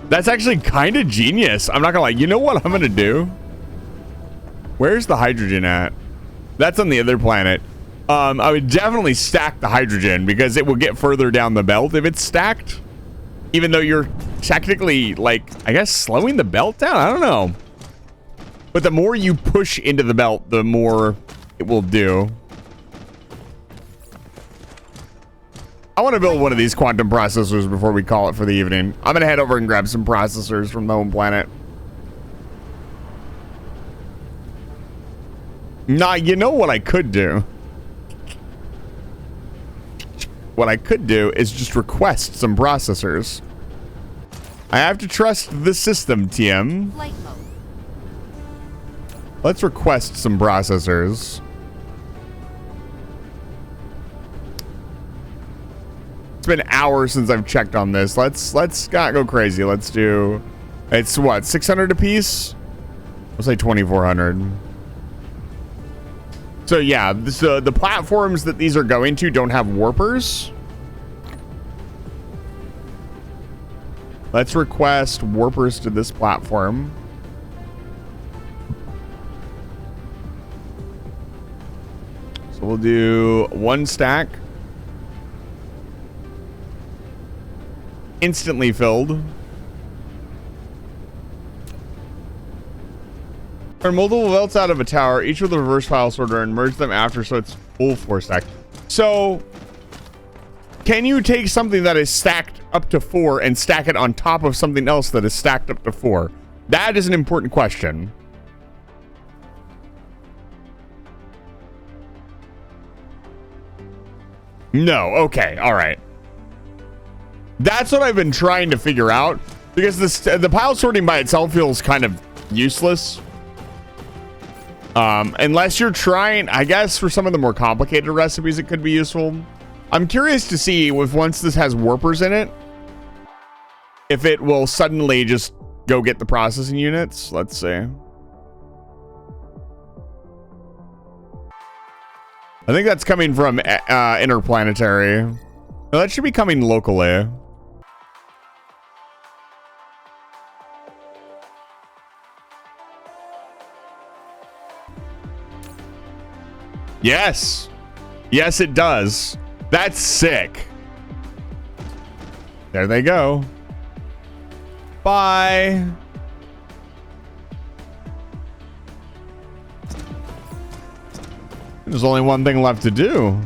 That's actually kind of genius. I'm not gonna lie. You know what I'm gonna do? Where's the hydrogen at? That's on the other planet. I would definitely stack the hydrogen because it will get further down the belt if it's stacked. Even though you're technically, like, I guess slowing the belt down? I don't know. But the more you push into the belt, the more it will do. I want to build one of these quantum processors before we call it for the evening. I'm going to head over and grab some processors from the home planet. Nah, you know what I could do? What I could do is just request some processors. I have to trust the system, TM. Flight mode. Let's request some processors. It's been hours since I've checked on this. Let's not go crazy. Let's do, it's what, 600 a piece? We'll say 2,400. So yeah, the platforms that these are going to don't have warpers. Let's request warpers to this platform. So we'll do 1 stack. Instantly filled. Turn multiple belts out of a tower, each with a reverse file sorter, and merge them after, so it's full 4 stack. So, can you take something that is stacked up to 4 and stack it on top of something else that is stacked up to 4? That is an important question. No. Okay. All right. That's what I've been trying to figure out, because the pile sorting by itself feels kind of useless. Unless you're trying, I guess for some of the more complicated recipes, it could be useful. I'm curious to see if once this has warpers in it, if it will suddenly just go get the processing units. Let's see. I think that's coming from interplanetary. No, that should be coming locally. Yes. Yes, it does. That's sick. There they go. Bye. There's only one thing left to do.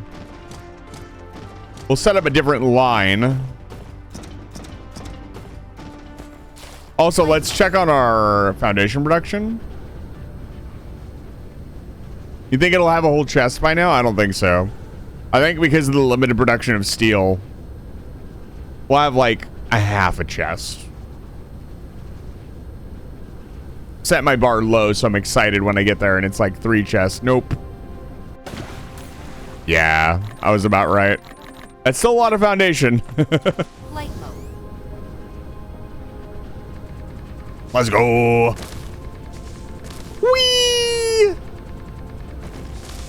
We'll set up a different line. Also, let's check on our foundation production. You think it'll have a whole chest by now? I don't think so. I think because of the limited production of steel, we'll have like a half a chest. Set my bar low, so I'm excited when I get there and it's like 3 chests. Nope. Yeah, I was about right. That's still a lot of foundation. Flight mode. Let's go. Whee!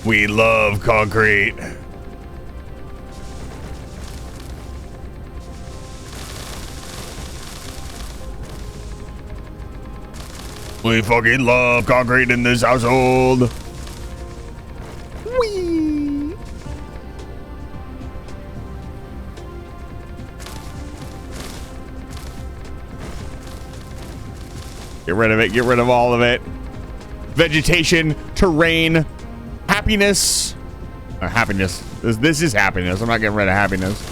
We love concrete. We fucking love concrete in this household. Whee! Get rid of it. Get rid of all of it. Vegetation, terrain, happiness. Happiness. This is happiness. I'm not getting rid of happiness.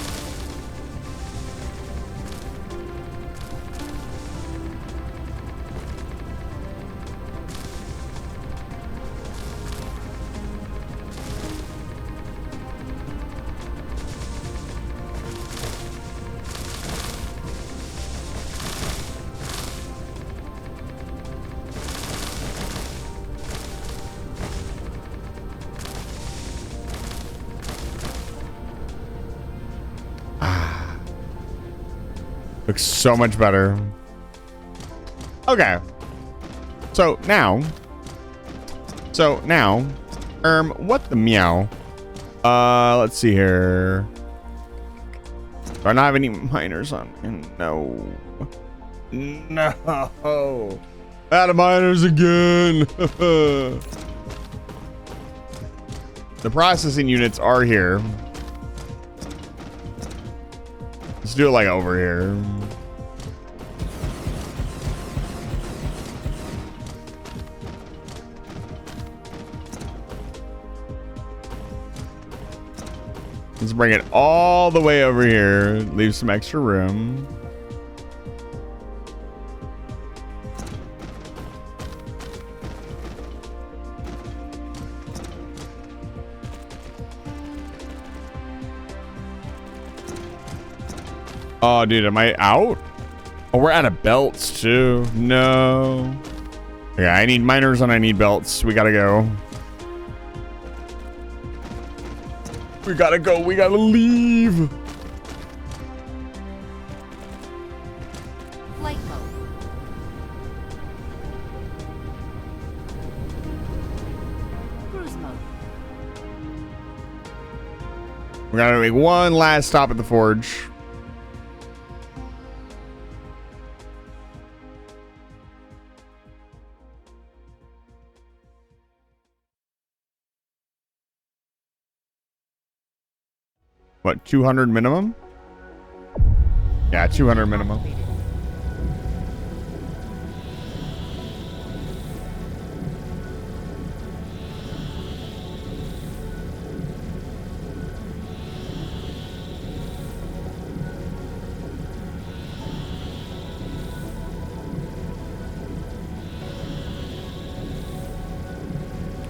Looks so much better. Okay. So now, what the meow? Let's see here. Do I not have any miners on? No. No. Out of miners again. The processing units are here. Let's do it like over here. Let's bring it all the way over here. Leave some extra room. Oh, dude, am I out? Oh, we're out of belts too. No. Yeah, I need miners and I need belts. We gotta go. We gotta go. We gotta leave. Flight mode. Cruise mode. We're gonna make one last stop at the forge. What, 200 minimum? Yeah, 200 minimum.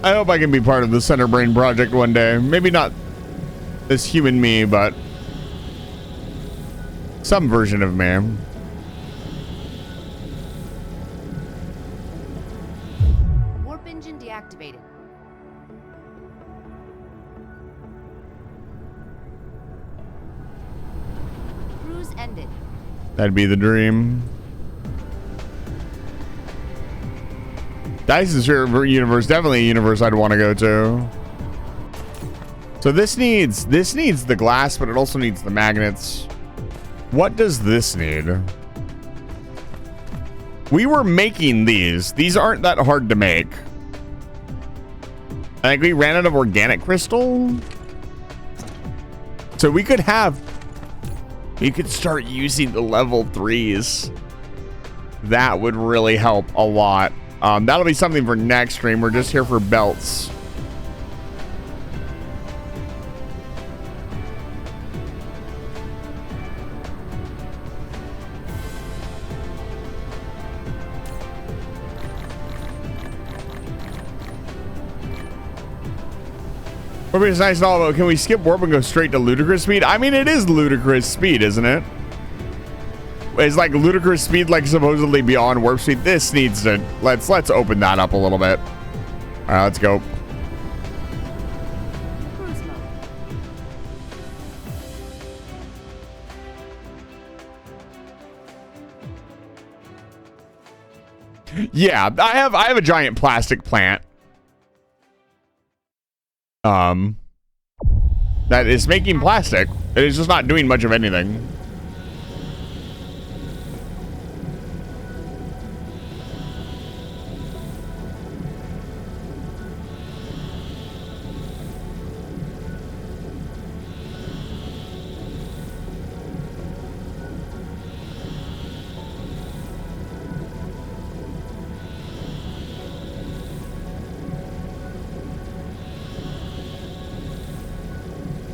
I hope I can be part of the Center Brain project one day. Maybe not this human me, but some version of me. Warp engine deactivated. Cruise ended. That'd be the dream. Dyson's favorite universe, definitely a universe I'd want to go to. So this needs the glass, but it also needs the magnets. What does this need? We were making these. These aren't that hard to make. I think we ran out of organic crystal. So we could start using the level 3s. That would really help a lot. That'll be something for next stream. We're just here for belts. It's nice and all, but can we skip warp and go straight to ludicrous speed? I mean, it is ludicrous speed, isn't it? It's like ludicrous speed, like supposedly beyond warp speed. This needs to let's open that up a little bit. All right, let's go. Cruise mode. Yeah, I have a giant plastic plant. That is making plastic. It is just not doing much of anything.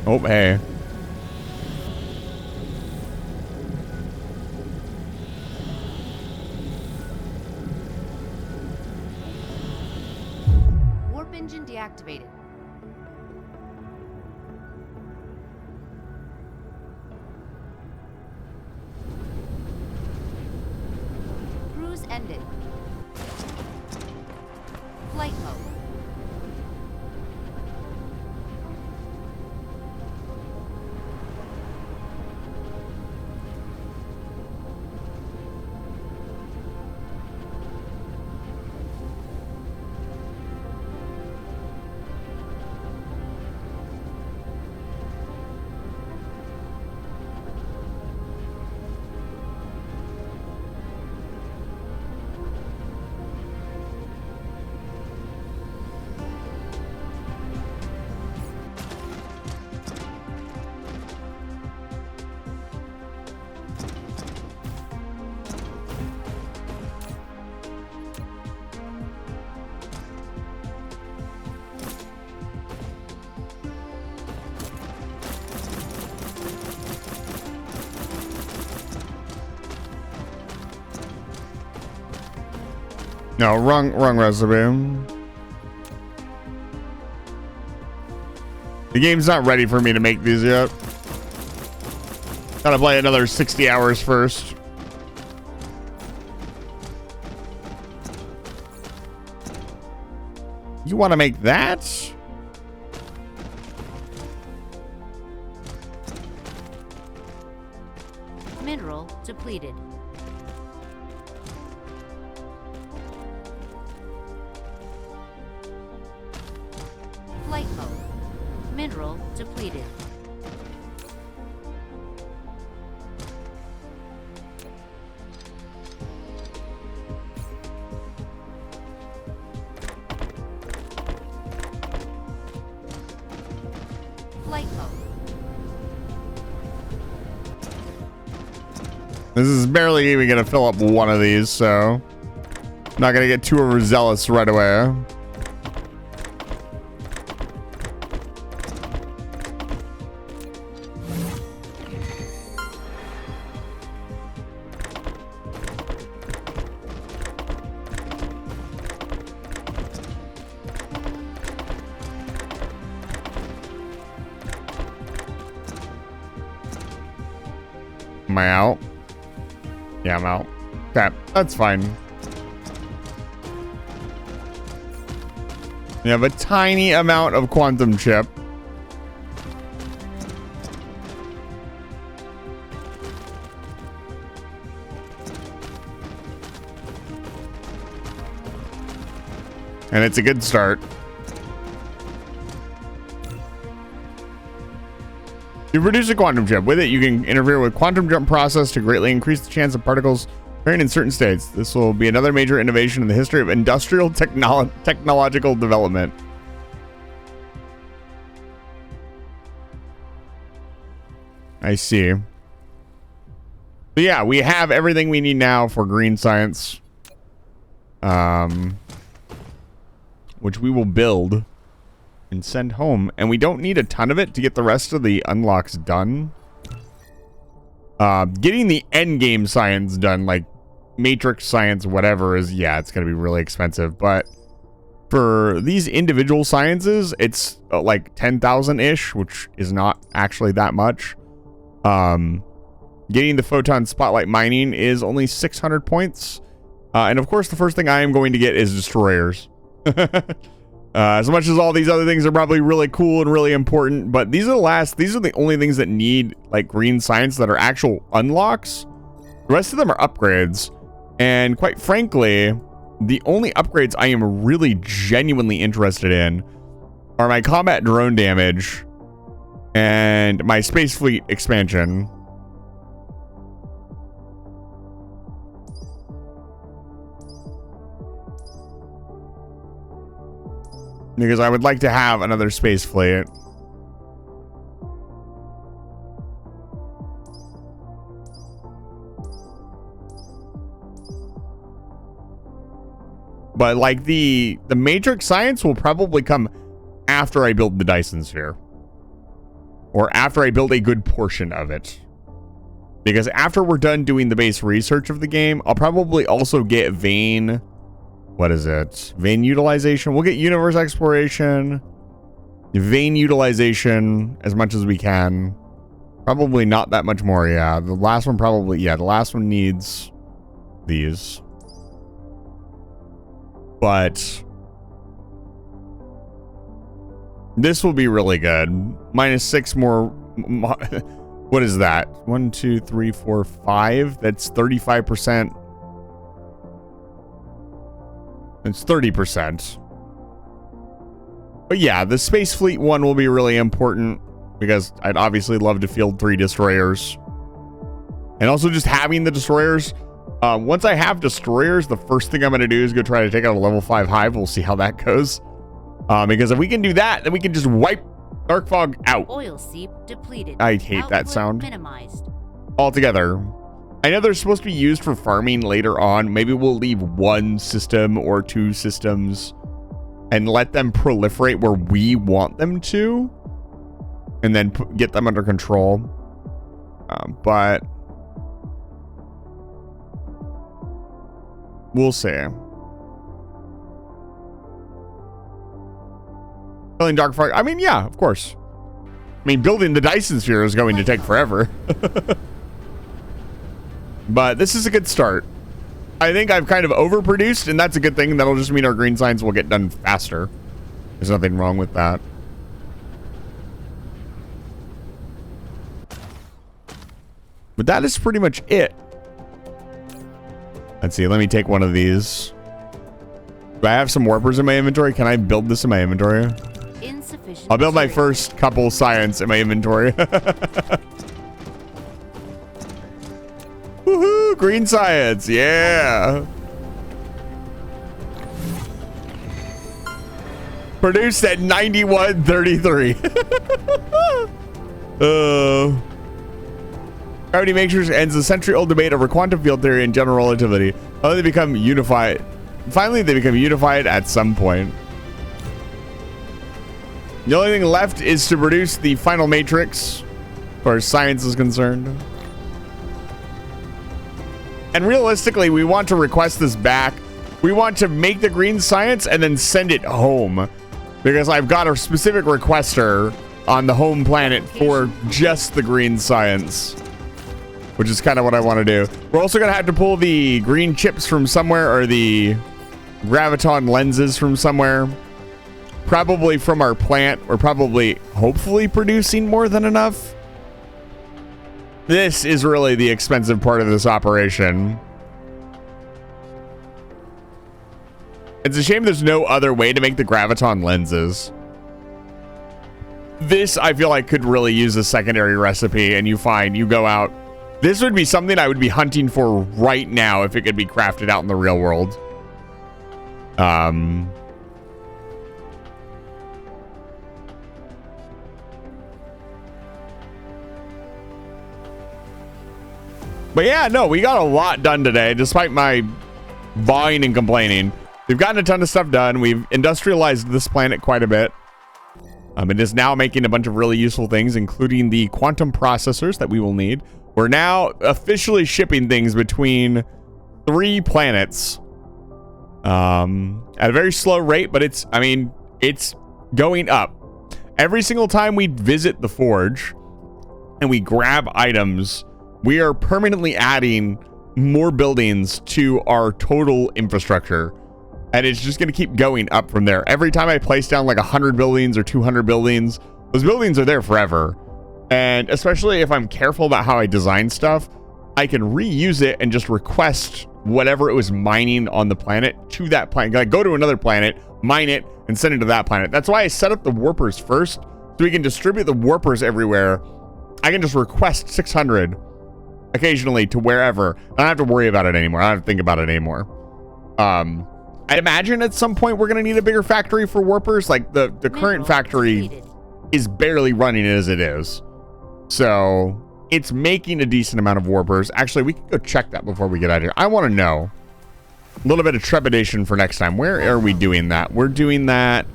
Oh, hey. Warp engine deactivated. Cruise ended. Flight mode. No, wrong recipe. The game's not ready for me to make these yet. Gotta play another 60 hours first. You want to make that? Mineral depleted. Flight mode. Mineral depleted. Flight mode. This is barely even gonna fill up one of these, so not gonna get too overzealous right away. Am I out? Yeah, I'm out. Okay, that's fine. We have a tiny amount of quantum chip. And it's a good start. You produce a quantum chip. With it, you can interfere with quantum jump process to greatly increase the chance of particles appearing in certain states. This will be another major innovation in the history of industrial technological development. I see. But yeah, we have everything we need now for green science. Which we will build and send home. And we don't need a ton of it to get the rest of the unlocks done. Getting the end game science done, like matrix science, whatever, is, yeah, it's going to be really expensive. But for these individual sciences, it's like 10,000-ish, which is not actually that much. Getting the photon spotlight mining is only 600 points. And of course, the first thing I am going to get is destroyers. As much as all these other things are probably really cool and really important, but these are the only things that need like green science that are actual unlocks. The rest of them are upgrades. And quite frankly, the only upgrades I am really genuinely interested in are my combat drone damage and my space fleet expansion. Because I would like to have another space fleet. But like the matrix science will probably come after I build the Dyson sphere. Or after I build a good portion of it. Because after we're done doing the base research of the game, I'll probably also get vein... What is it? Vein utilization. We'll get universe exploration. Vein utilization as much as we can. Probably not that much more, yeah. The last one probably... Yeah, the last one needs these. But... this will be really good. -6 more... What is that? 1, 2, 3, 4, 5. That's 35%. It's 30%. But yeah, the space fleet one will be really important because I'd obviously love to field 3 destroyers. And also just having the destroyers. Once I have destroyers, the first thing I'm going to do is go try to take out a level 5 hive. We'll see how that goes. Because if we can do that, then we can just wipe Dark Fog out. Oil seep depleted. I hate Output that sound. Minimized. Altogether. I know they're supposed to be used for farming later on. Maybe we'll leave 1 system or 2 systems and let them proliferate where we want them to. And then get them under control. But we'll see. Building dark fog. I mean, yeah, of course. I mean, building the Dyson sphere is going to take forever. But this is a good start. I think I've kind of overproduced, and that's a good thing. That'll just mean our green science will get done faster. There's nothing wrong with that. But that is pretty much it. Let's see. Let me take one of these. Do I have some warpers in my inventory? Can I build this in my inventory? Insufficient. I'll build my first couple science in my inventory. Woohoo! Green science. Yeah. Produced at 9133. Gravity Matrix ends the century-old debate over quantum field theory and general relativity. Finally, they become unified. At some point. The only thing left is to produce the final matrix, as far as science is concerned. And realistically, we want to request this back. We want to make the green science and then send it home, because I've got a specific requester on the home planet for just the green science, which is kind of what I want to do. We're also going to have to pull the green chips from somewhere, or the graviton lenses from somewhere. Probably from our plant. We're probably, hopefully, producing more than enough. This is really the expensive part of this operation. It's a shame there's no other way to make the graviton lenses. This, I feel like, could really use a secondary recipe, and you go out. This would be something I would be hunting for right now if it could be crafted out in the real world. But yeah, no, we got a lot done today, despite my bawling and complaining. We've gotten a ton of stuff done. We've industrialized this planet quite a bit. It is now making a bunch of really useful things, including the quantum processors that we will need. We're now officially shipping things between 3 planets at a very slow rate, but it's going up. Every single time we visit the forge and we grab items, we are permanently adding more buildings to our total infrastructure. And it's just going to keep going up from there. Every time I place down like 100 buildings or 200 buildings, those buildings are there forever. And especially if I'm careful about how I design stuff, I can reuse it and just request whatever it was mining on the planet to that planet. Like, go to another planet, mine it, and send it to that planet. That's why I set up the warpers first, so we can distribute the warpers everywhere. I can just request 600 occasionally to wherever. I don't have to worry about it anymore. I don't have to think about it anymore. I imagine at some point we're going to need a bigger factory for warpers. Like, the current factory is barely running as it is. So it's making a decent amount of warpers. Actually, we can go check that before we get out of here. I want to know. A little bit of trepidation for next time. Where are we doing that? We're doing that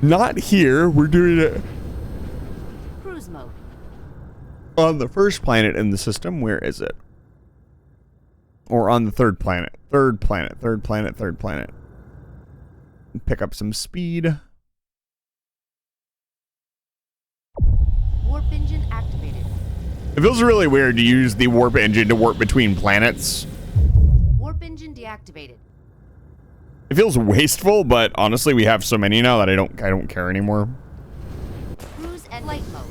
not here. We're doing it Cruise mode. On the first planet in the system. Where is it? Or on the third planet. Third planet. Pick up some speed. Warp engine activated. It feels really weird to use the warp engine to warp between planets. Warp engine deactivated. It feels wasteful, but honestly, we have so many now that I don't care anymore. Cruise and light mode.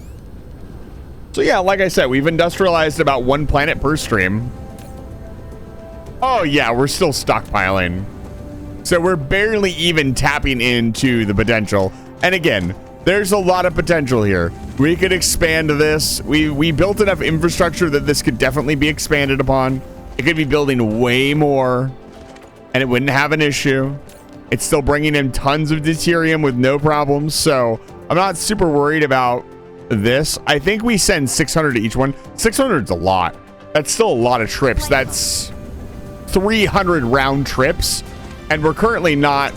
So yeah, like I said, we've industrialized about 1 planet per stream. Oh yeah, we're still stockpiling. So we're barely even tapping into the potential. And again, there's a lot of potential here. We could expand this. We built enough infrastructure that this could definitely be expanded upon. It could be building way more, and it wouldn't have an issue. It's still bringing in tons of deuterium with no problems. So I'm not super worried about this. I think we send 600 to each one. 600 is a lot. That's still a lot of trips. That's 300 round trips, and we're currently not.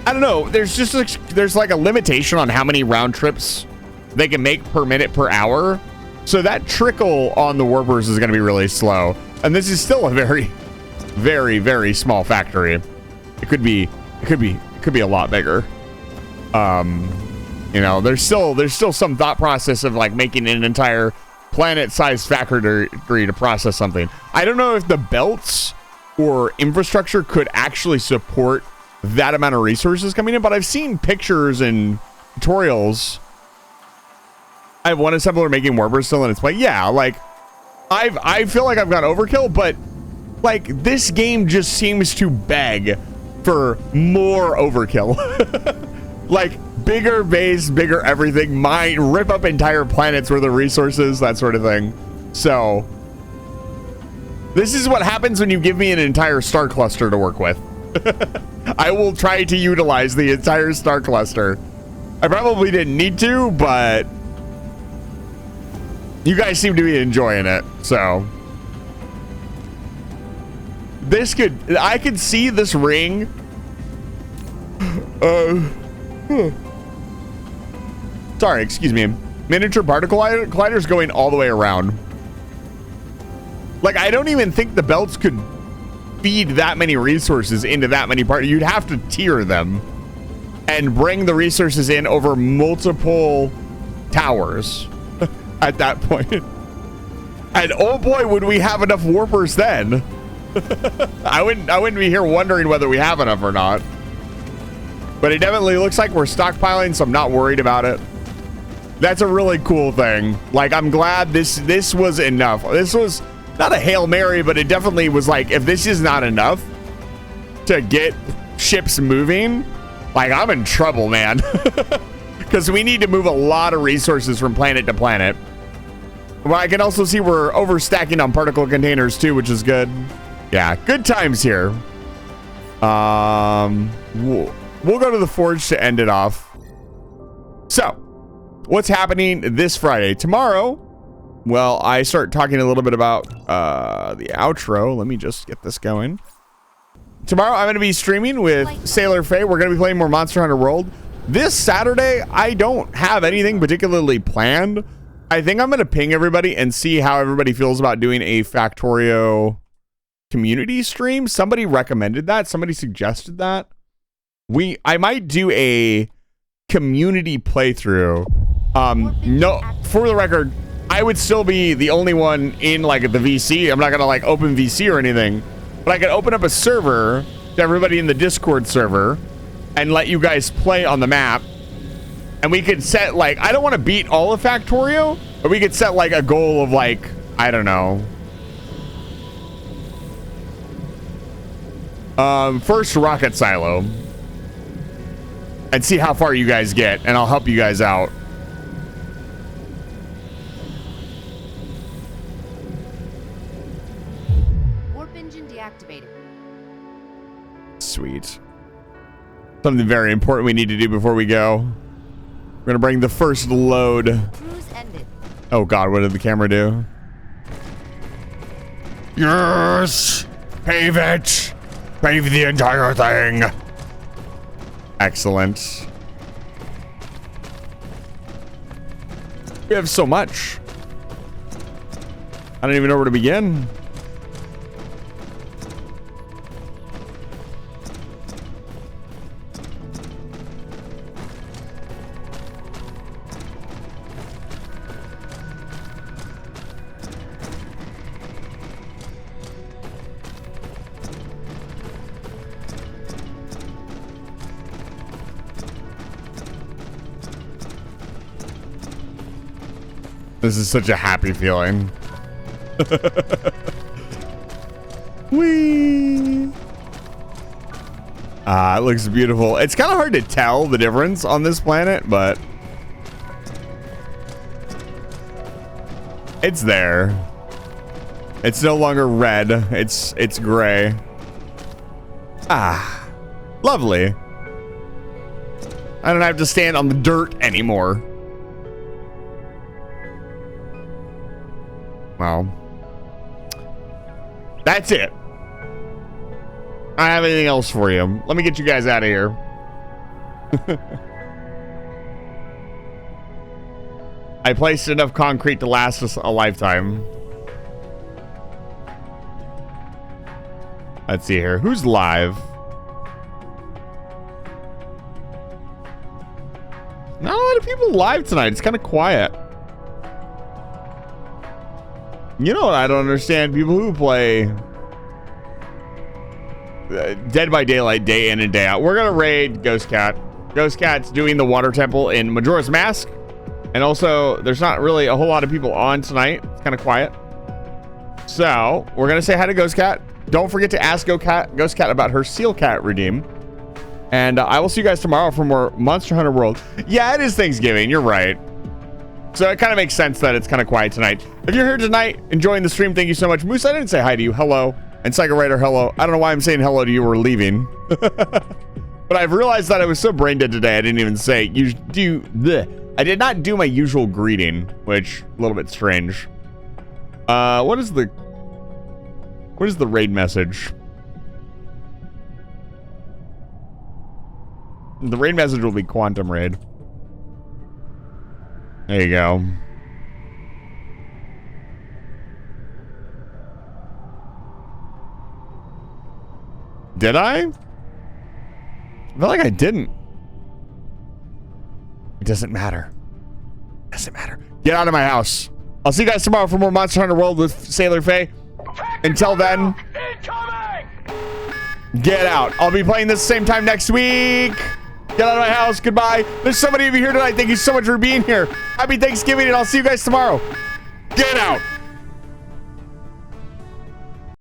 I don't know. There's like a limitation on how many round trips they can make per minute per hour. So that trickle on the warpers is going to be really slow. And this is still a very, very, very small factory. It could be a lot bigger. You know, there's still some thought process of like making an entire planet-sized factory to process something. I don't know if the belts or infrastructure could actually support that amount of resources coming in, but I've seen pictures and tutorials. I have one of some people are making warpers still, and it's like, yeah, like I feel like I've gone overkill, but like this game just seems to beg for more overkill. Like bigger base, bigger everything, mine, rip up entire planets worth of resources, that sort of thing. So this is what happens when you give me an entire star cluster to work with. I will try to utilize the entire star cluster. I probably didn't need to, but you guys seem to be enjoying it, so I could see this ring sorry, excuse me, miniature particle colliders going all the way around. Like, I don't even think the belts could feed that many resources into that many parts. You'd have to tier them and bring the resources in over multiple towers at that point. And oh boy, would we have enough warpers then. I wouldn't be here wondering whether we have enough or not. But it definitely looks like we're stockpiling, so I'm not worried about it. That's a really cool thing. Like, I'm glad this was enough. This was not a Hail Mary, but it definitely was like, if this is not enough to get ships moving, like, I'm in trouble, man. Because we need to move a lot of resources from planet to planet. Well, I can also see we're overstacking on particle containers too, which is good. Yeah, good times here. We'll go to the forge to end it off. So, what's happening this Friday? Tomorrow, well, I start talking a little bit about the outro. Let me just get this going. Tomorrow, I'm going to be streaming with Sailor Faye. We're going to be playing more Monster Hunter World. This Saturday, I don't have anything particularly planned. I think I'm going to ping everybody and see how everybody feels about doing a Factorio community stream. Somebody recommended that. Somebody suggested that. I might do a community playthrough. No, for the record, I would still be the only one in like the VC. I'm not gonna like open VC or anything, but I could open up a server to everybody in the Discord server and let you guys play on the map. And we could set like, I don't want to beat all of Factorio, but we could set like a goal of like, I don't know. First rocket silo. And see how far you guys get, and I'll help you guys out. Warp engine deactivated. Sweet. Something very important we need to do before we go. We're gonna bring the first load. Cruise ended. Oh god, what did the camera do? Yes! Pave it! Pave the entire thing! Excellent. We have so much. I don't even know where to begin. This is such a happy feeling. Whee! It looks beautiful. It's kind of hard to tell the difference on this planet, but it's there. It's no longer red. It's gray. Ah, lovely. I don't have to stand on the dirt anymore. Well, that's it. I don't have anything else for you. Let me get you guys out of here. I placed enough concrete to last us a lifetime. Let's see here. Who's live? little live tonight. It's kind of quiet. You know what I don't understand? People who play Dead by Daylight day in and day out. We're going to raid Ghost Cat. Ghost Cat's doing the water temple in Majora's Mask. And also, there's not really a whole lot of people on tonight. It's kind of quiet. So, we're going to say hi to Ghost Cat. Don't forget to ask Ghost Cat about her Seal Cat redeem. And I will see you guys tomorrow for more Monster Hunter World. Yeah, it is Thanksgiving. You're right. So it kind of makes sense that it's kind of quiet tonight. If you're here tonight enjoying the stream, thank you so much. Moose, I didn't say hi to you. Hello. And Psycho Rider, hello. I don't know why I'm saying hello to you. We're leaving. But I've realized that I was so brain dead today, I didn't even say I did not do my usual greeting, which a little bit strange. What is the raid message? The raid message will be Quantum Raid. There you go. Did I? I feel like I didn't. It doesn't matter. It doesn't matter. Get out of my house. I'll see you guys tomorrow for more Monster Hunter World with Sailor Faye. Until then, get out. I'll be playing this same time next week. Get out of my house. Goodbye. There's so many of you here tonight. Thank you so much for being here. Happy Thanksgiving, and I'll see you guys tomorrow. Get out.